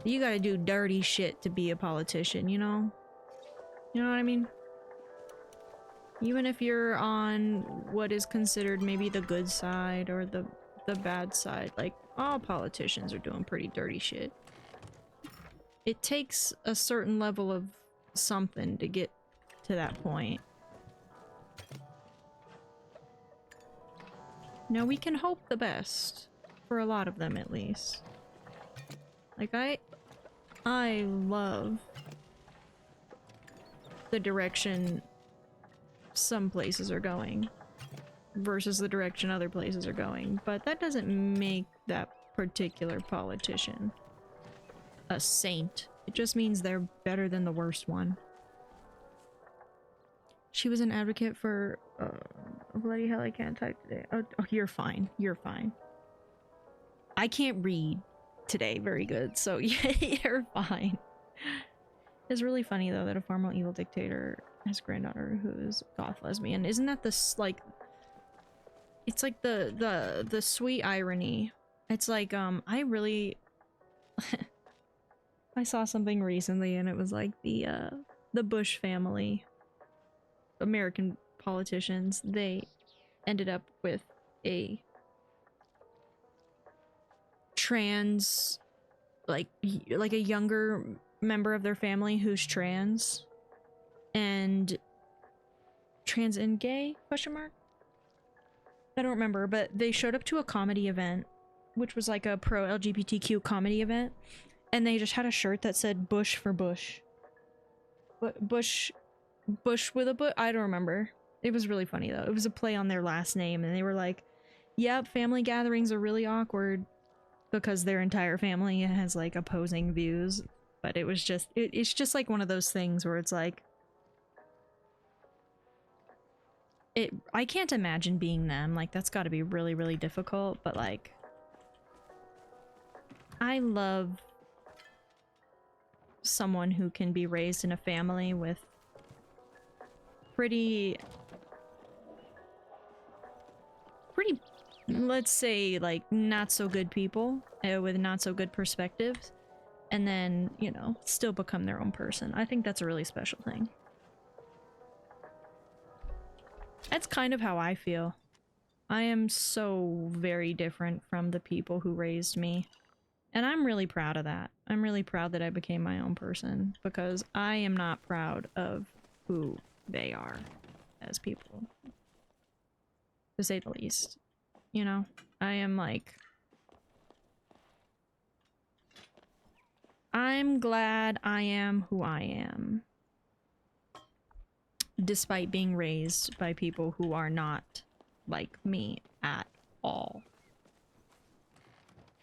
You gotta do dirty shit to be a politician, you know? You know what I mean? Even if you're on what is considered maybe the good side or the bad side, like, all politicians are doing pretty dirty shit. It takes a certain level of something to get to that point. Now, we can hope the best. For a lot of them, at least. Like, I love the direction some places are going versus the direction other places are going, but that doesn't make that particular politician a saint. It just means they're better than the worst one. She was an advocate for bloody hell, I can't type today. Oh, you're fine. You're fine. I can't read today very good, so yeah, you're fine. It's really funny though that a former evil dictator has a granddaughter who is goth lesbian. Isn't that this like it's like the sweet irony. It's like I really I saw something recently and it was like the Bush family, American politicians, they ended up with a trans like a younger member of their family who's trans and gay question mark. I don't remember, but they showed up to a comedy event, which was like a pro LGBTQ comedy event, and they just had a shirt that said Bush for Bush. Bush with a bush. I don't remember. It was really funny though. It was a play on their last name, and they were like, yep, family gatherings are really awkward because their entire family has like opposing views. But it was just, it's just like one of those things where it's like, I can't imagine being them. Like, that's gotta be really, really difficult, but like, I love someone who can be raised in a family with pretty, let's say, like, not so good people with not so good perspectives, and then, you know, still become their own person. I think that's a really special thing. That's kind of how I feel. I am so very different from the people who raised me. And I'm really proud of that. I'm really proud that I became my own person, because I am not proud of who they are as people. To say the least. You know? I am like... I'm glad I am who I am. Despite being raised by people who are not like me at all.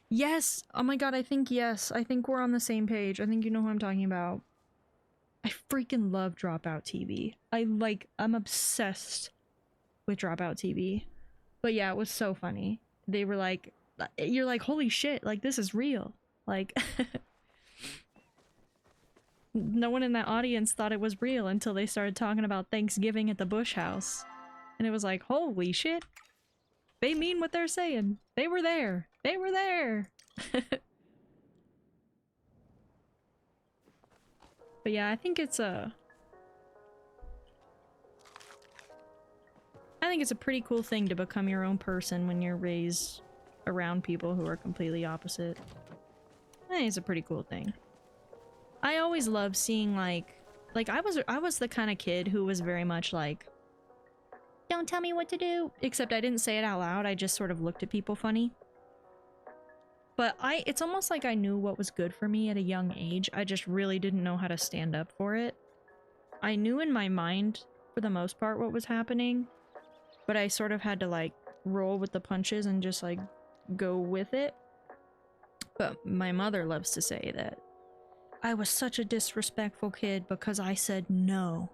Yes! Oh my god, I think yes. I think we're on the same page. I think you know who I'm talking about. I freaking love Dropout TV. I'm obsessed with Dropout TV. But yeah, it was so funny. They were like, you're like, holy shit, like this is real. Like, no one in that audience thought it was real until they started talking about Thanksgiving at the Bush house. And it was like, holy shit. They mean what they're saying. They were there. They were there. But yeah, I think it's a pretty cool thing to become your own person when you're raised around people who are completely opposite. I think it's a pretty cool thing. I always love seeing like I was the kind of kid who was very much like, don't tell me what to do. Except I didn't say it out loud. I just sort of looked at people funny. But it's almost like I knew what was good for me at a young age. I just really didn't know how to stand up for it. I knew in my mind, for the most part, what was happening. But I sort of had to, like, roll with the punches and just, like, go with it. But my mother loves to say that I was such a disrespectful kid because I said no.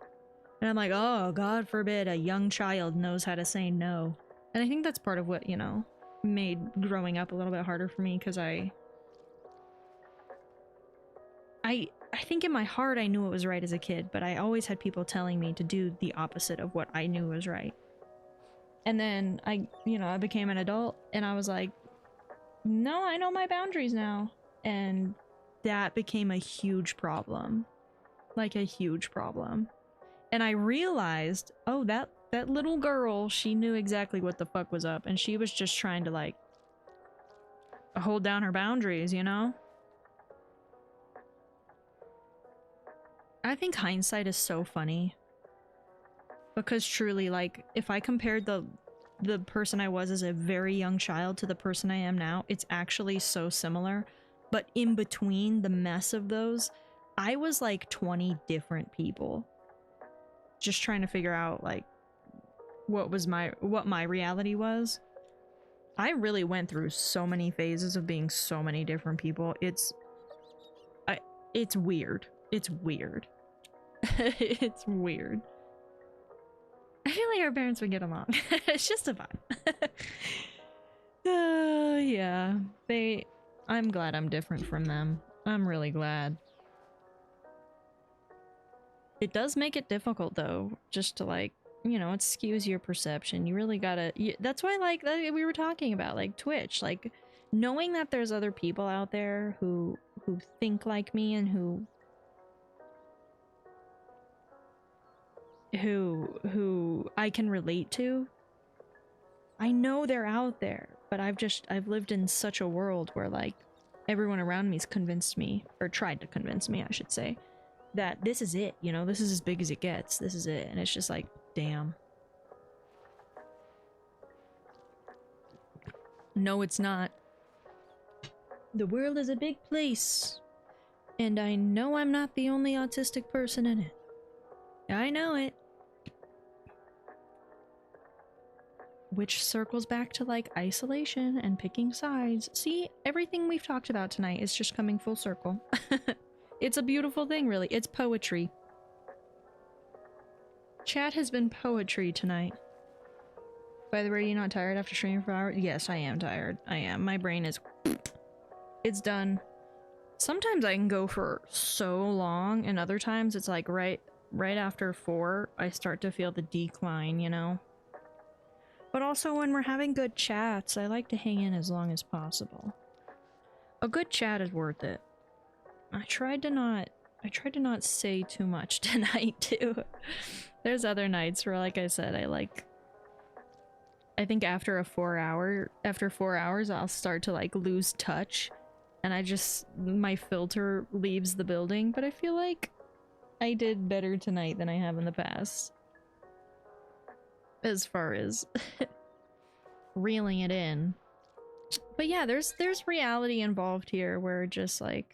And I'm like, oh, God forbid a young child knows how to say no. And I think that's part of what, you know, made growing up a little bit harder for me, because I think in my heart I knew it was right as a kid, but I always had people telling me to do the opposite of what I knew was right. And then I became an adult and I was like, no, I know my boundaries now. And that became a huge problem. Like a huge problem. And I realized, oh, that little girl, she knew exactly what the fuck was up, and she was just trying to, like, hold down her boundaries, you know? I think hindsight is so funny. Because truly, like, if I compared the person I was as a very young child to the person I am now, it's actually so similar. But in between the mess of those, I was like 20 different people. Just trying to figure out, like, what my reality was. I really went through so many phases of being so many different people. It's weird. It's weird. It's weird. I feel like our parents would get along. It's just a vibe. Yeah. I'm glad I'm different from them. I'm really glad. It does make it difficult, though, just to, like, you know, it skews your perception. You really gotta... that's why, like, we were talking about, like, Twitch. Like, knowing that there's other people out there who think like me and who I can relate to. I know they're out there, but I've lived in such a world where, like, everyone around me's convinced me, or tried to convince me, I should say, that this is it, you know, this is as big as it gets, this is it, and it's just like, damn. No, it's not. The world is a big place, and I know I'm not the only autistic person in it. I know it. Which circles back to, like, isolation and picking sides. See, everything we've talked about tonight is just coming full circle. It's a beautiful thing, really. It's poetry. Chat has been poetry tonight. By the way, are you not tired after streaming for hours? Yes, I am tired. I am. My brain is... it's done. Sometimes I can go for so long, and other times it's like right after 4, I start to feel the decline, you know? But also when we're having good chats, I like to hang in as long as possible. A good chat is worth it. I tried to not say too much tonight, too. There's other nights where, like I said, I think after 4 hours, I'll start to, like, lose touch. And my filter leaves the building, but I feel like I did better tonight than I have in the past. As far as reeling it in. But yeah, there's reality involved here where just, like,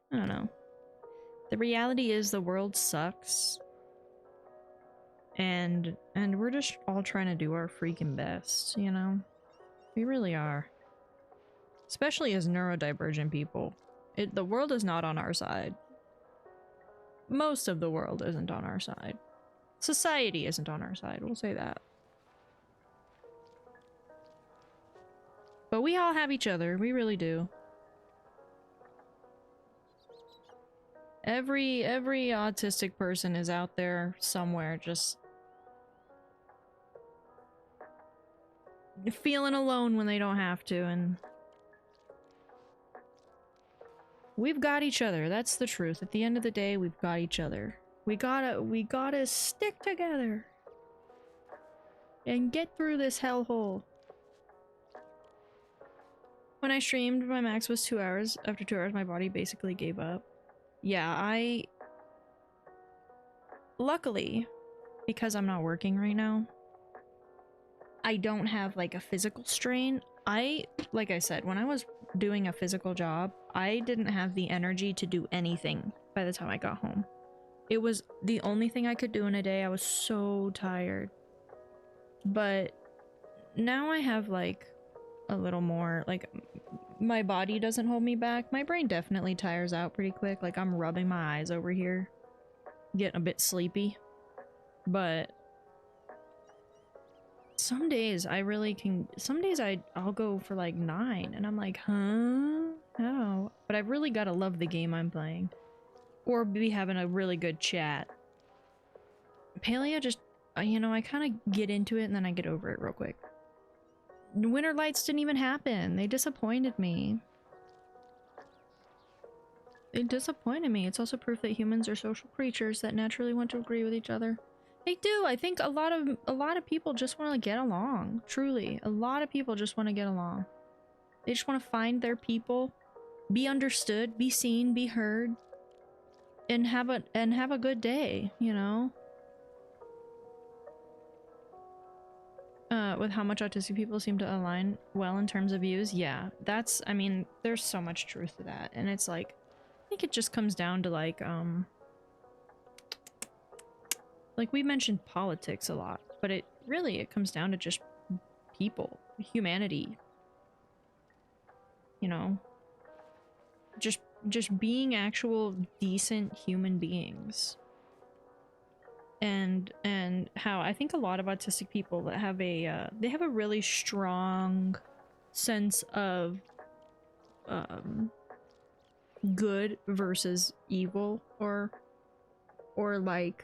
I don't know. The reality is the world sucks. And we're just all trying to do our freaking best, you know? We really are. Especially as neurodivergent people. The world is not on our side. Most of the world isn't on our side. Society isn't on our side, we'll say that. But we all have each other, we really do. Every autistic person is out there somewhere just feeling alone when they don't have to, and we've got each other. That's the truth. At the end of the day, we've got each other. We gotta stick together and get through this hellhole. When I streamed, my max was 2 hours. After 2 hours, my body basically gave up. Yeah, luckily, because I'm not working right now, I don't have like a physical strain. Like I said, when I was doing a physical job, I didn't have the energy to do anything by the time I got home. It was the only thing I could do in a day. I was so tired. But now I have like a little more, like, my body doesn't hold me back. My brain definitely tires out pretty quick. Like, I'm rubbing my eyes over here, getting a bit sleepy. But some days I really can, some days I'll go for like 9 and I'm like, huh? How? But I've really got to love the game I'm playing. Or be having a really good chat. Palia just, you know, I kind of get into it and then I get over it real quick. Winterlights didn't even happen. They disappointed me. They disappointed me. It's also proof that humans are social creatures that naturally want to agree with each other. They do. I think a lot of people just want to get along. Truly, a lot of people just want to get along. They just want to find their people, be understood, be seen, be heard, and have a good day, you know? With how much autistic people seem to align well in terms of views, yeah, that's, I mean, there's so much truth to that, and it's like, I think it just comes down to like we mentioned politics a lot, but it comes down to just people, humanity, you know, just being actual decent human beings. And how I think a lot of autistic people that have a they have a really strong sense of good versus evil, or like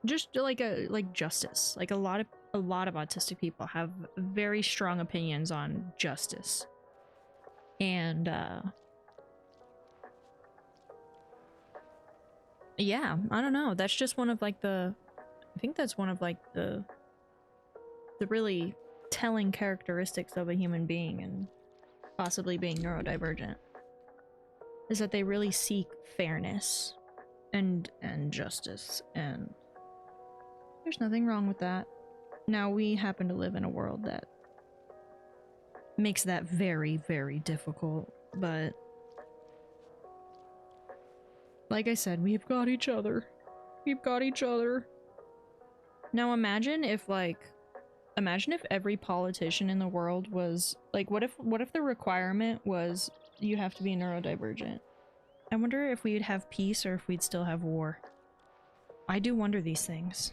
just like justice. Like a lot of autistic people have very strong opinions on justice. And yeah, I don't know. That's just one of like I think that's one of like the really telling characteristics of a human being, and possibly being neurodivergent, is that they really seek fairness and justice, and there's nothing wrong with that. Now, we happen to live in a world that makes that very, very difficult, but like I said, we've got each other. We've got each other. Now imagine if every politician in the world was like, what if the requirement was you have to be neurodivergent? I wonder if we'd have peace or if we'd still have war. I do wonder these things.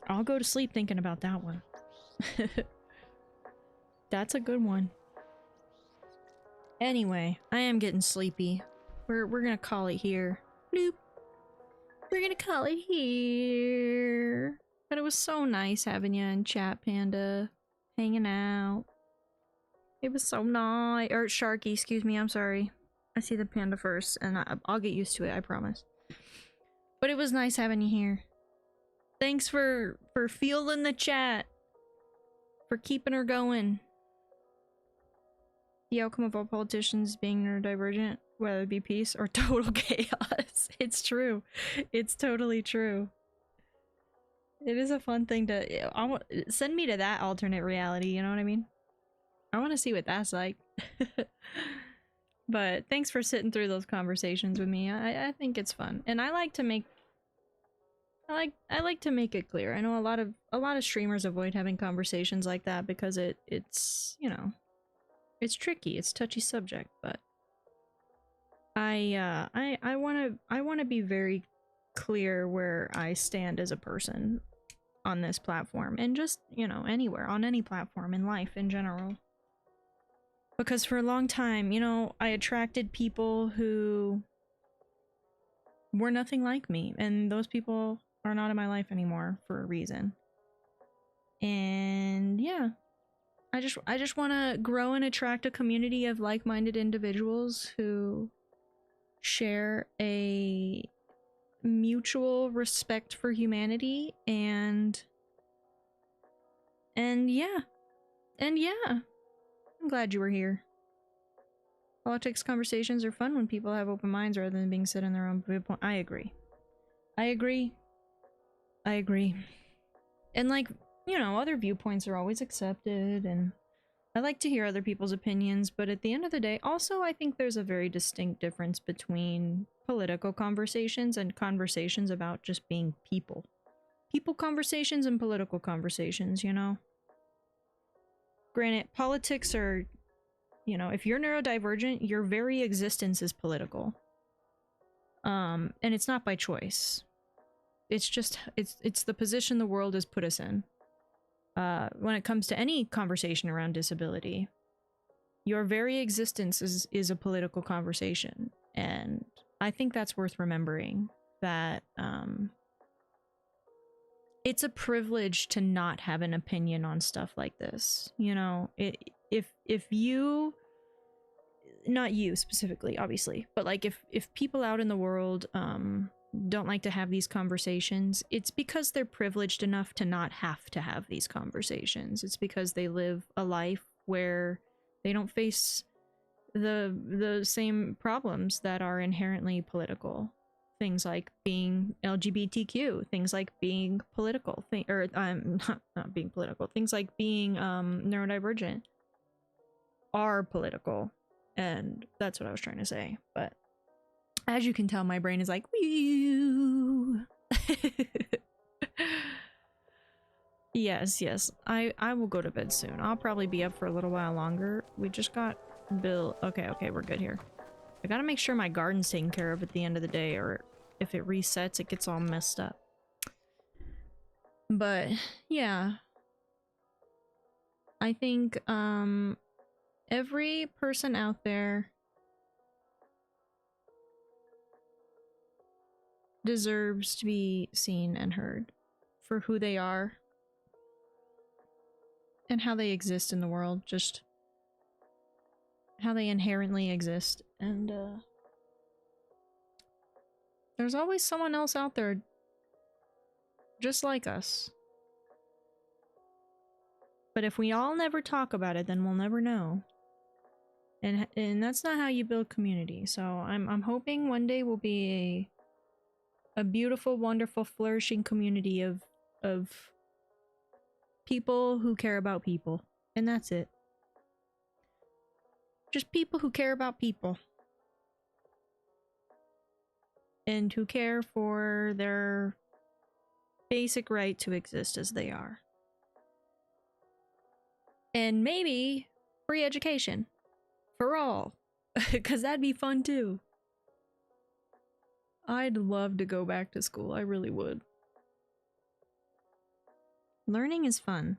I'll go to sleep thinking about that one. That's a good one. Anyway, I am getting sleepy. We're gonna call it here. Bloop. We're gonna call it here. But it was so nice having you in chat, Panda. Hanging out. It was so nice. Or Sharky, excuse me, I'm sorry. I see the panda first, and I'll get used to it, I promise. But it was nice having you here. Thanks for fueling the chat. For keeping her going. The outcome of all politicians being neurodivergent, whether it be peace or total chaos. It's true. It's totally true. It is a fun thing to... send me to that alternate reality, you know what I mean? I want to see what that's like. But thanks for sitting through those conversations with me. I think it's fun. And I like to make... I like to make it clear. I know a lot of streamers avoid having conversations like that because it's, you know, it's tricky. It's a touchy subject, but I want to be very clear where I stand as a person on this platform, and just, you know, anywhere, on any platform in life in general. Because for a long time, you know, I attracted people who were nothing like me, and those people are not in my life anymore for a reason. And yeah, I just want to grow and attract a community of like-minded individuals who share a mutual respect for humanity, and yeah. I'm glad you were here. Politics conversations are fun when people have open minds rather than being set in their own viewpoint. I agree. I agree. And like, you know, other viewpoints are always accepted, and I like to hear other people's opinions, but at the end of the day, also I think there's a very distinct difference between political conversations and conversations about just being people. People conversations and political conversations, you know? Granted, politics are, you know, if you're neurodivergent, your very existence is political. And it's not by choice. It's just, it's the position the world has put us in. When it comes to any conversation around disability, your very existence is a political conversation. And I think that's worth remembering, that it's a privilege to not have an opinion on stuff like this. You know, if you, not you specifically, obviously, but like if people out in the world don't like to have these conversations, it's because they're privileged enough to not have to have these conversations. It's because they live a life where they don't face the same problems that are inherently political. Things like being LGBTQ, things like being political, not being political, things like being neurodivergent are political. And that's what I was trying to say. But as you can tell, my brain is like, woo. Yes. I will go to bed soon. I'll probably be up for a little while longer. We just got Bill. Okay, we're good here. I gotta make sure my garden's taken care of at the end of the day, or if it resets, it gets all messed up. But yeah, I think every person out there deserves to be seen and heard for who they are and how they exist in the world, just how they inherently exist. And there's always someone else out there just like us. But if we all never talk about it, then we'll never know. And that's not how you build community. So I'm hoping one day we'll be a beautiful, wonderful, flourishing community of people who care about people. And that's it. Just people who care about people. And who care for their basic right to exist as they are. And maybe free education. For all. Because that'd be fun too. I'd love to go back to school. I really would. Learning is fun.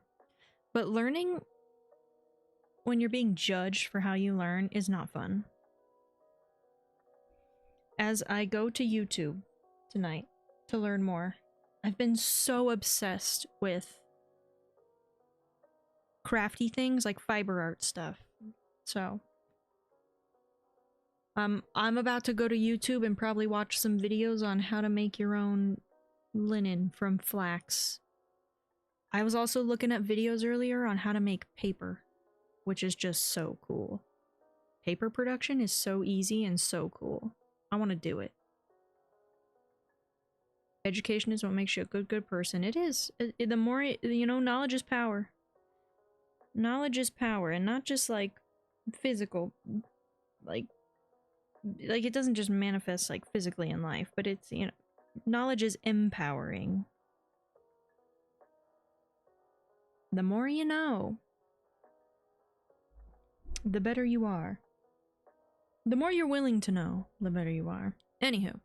But learning when you're being judged for how you learn is not fun. As I go to YouTube tonight to learn more, I've been so obsessed with crafty things like fiber art stuff. So I'm about to go to YouTube and probably watch some videos on how to make your own linen from flax. I was also looking at videos earlier on how to make paper, which is just so cool. Paper production is so easy and so cool. I want to do it. Education is what makes you a good person. It is. The more, you know, knowledge is power. Knowledge is power, and not just like physical, like it doesn't just manifest like physically in life, but it's, you know, knowledge is empowering. The more you know, the better you are. The more you're willing to know, the better you are. Anywho.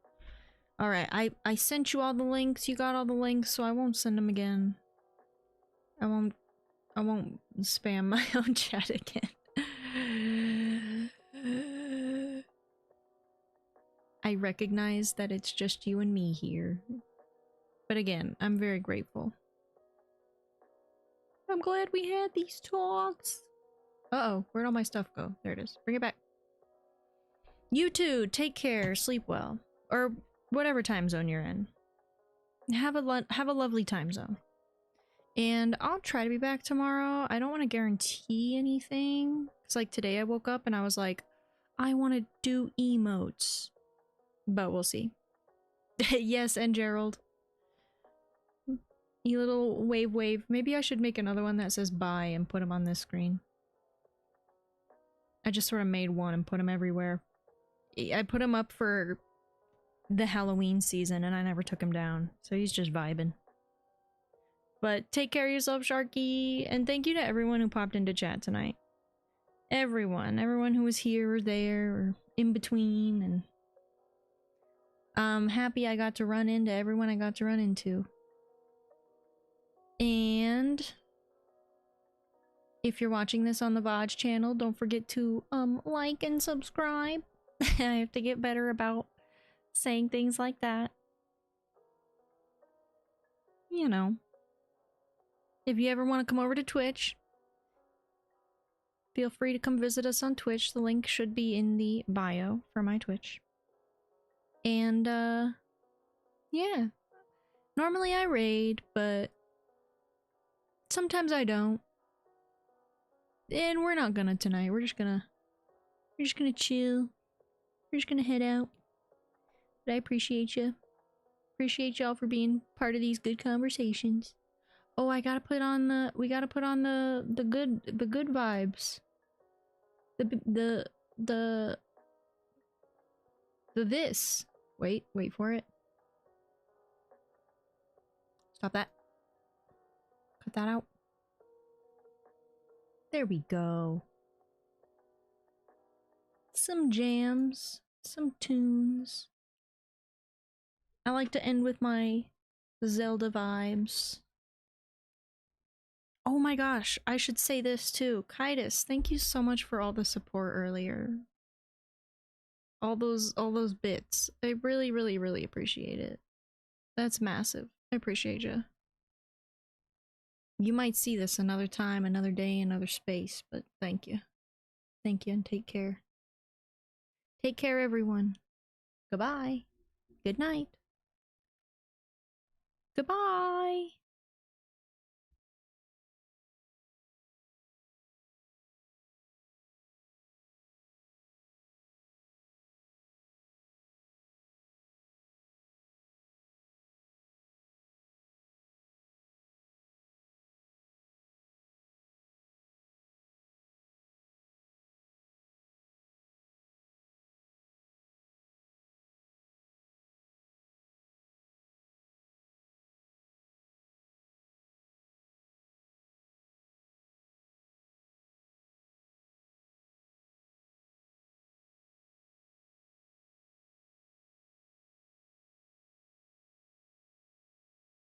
Alright, I sent you all the links, you got all the links, so I won't send them again. I won't spam my own chat again. I recognize that it's just you and me here. But again, I'm very grateful. I'm glad we had these talks. Uh-oh, where'd all my stuff go? There it is. Bring it back. You too, take care, sleep well. Or whatever time zone you're in. Have a lovely time zone. And I'll try to be back tomorrow. I don't want to guarantee anything. It's like today I woke up and I was like, I want to do emotes. But we'll see. Yes, and Gerald. You little wave wave. Maybe I should make another one that says bye and put them on this screen. I just sort of made one and put them everywhere. I put him up for the Halloween season and I never took him down. So he's just vibing. But take care of yourself, Sharky. And thank you to everyone who popped into chat tonight. Everyone who was here or there or in between. And I'm happy I got to run into everyone I got to run into. And if you're watching this on the VOD channel, don't forget to like and subscribe. I have to get better about saying things like that. You know. If you ever want to come over to Twitch, feel free to come visit us on Twitch. The link should be in the bio for my Twitch. And yeah. Normally I raid, but sometimes I don't. And we're not gonna tonight. We're just gonna chill. We're just gonna head out. But I appreciate you. Appreciate y'all for being part of these good conversations. Oh, I gotta put on the we gotta put on the good vibes. The this. Wait for it. Stop that. Cut that out. There we go. Some jams, some tunes. I like to end with my Zelda vibes. Oh my gosh, I should say this too. Kaitis, thank you so much for all the support earlier. All those bits. I really appreciate it. That's massive. I appreciate you. You might see this another time, another day, another space, but thank you. Thank you and take care. Take care, everyone. Goodbye. Good night. Goodbye.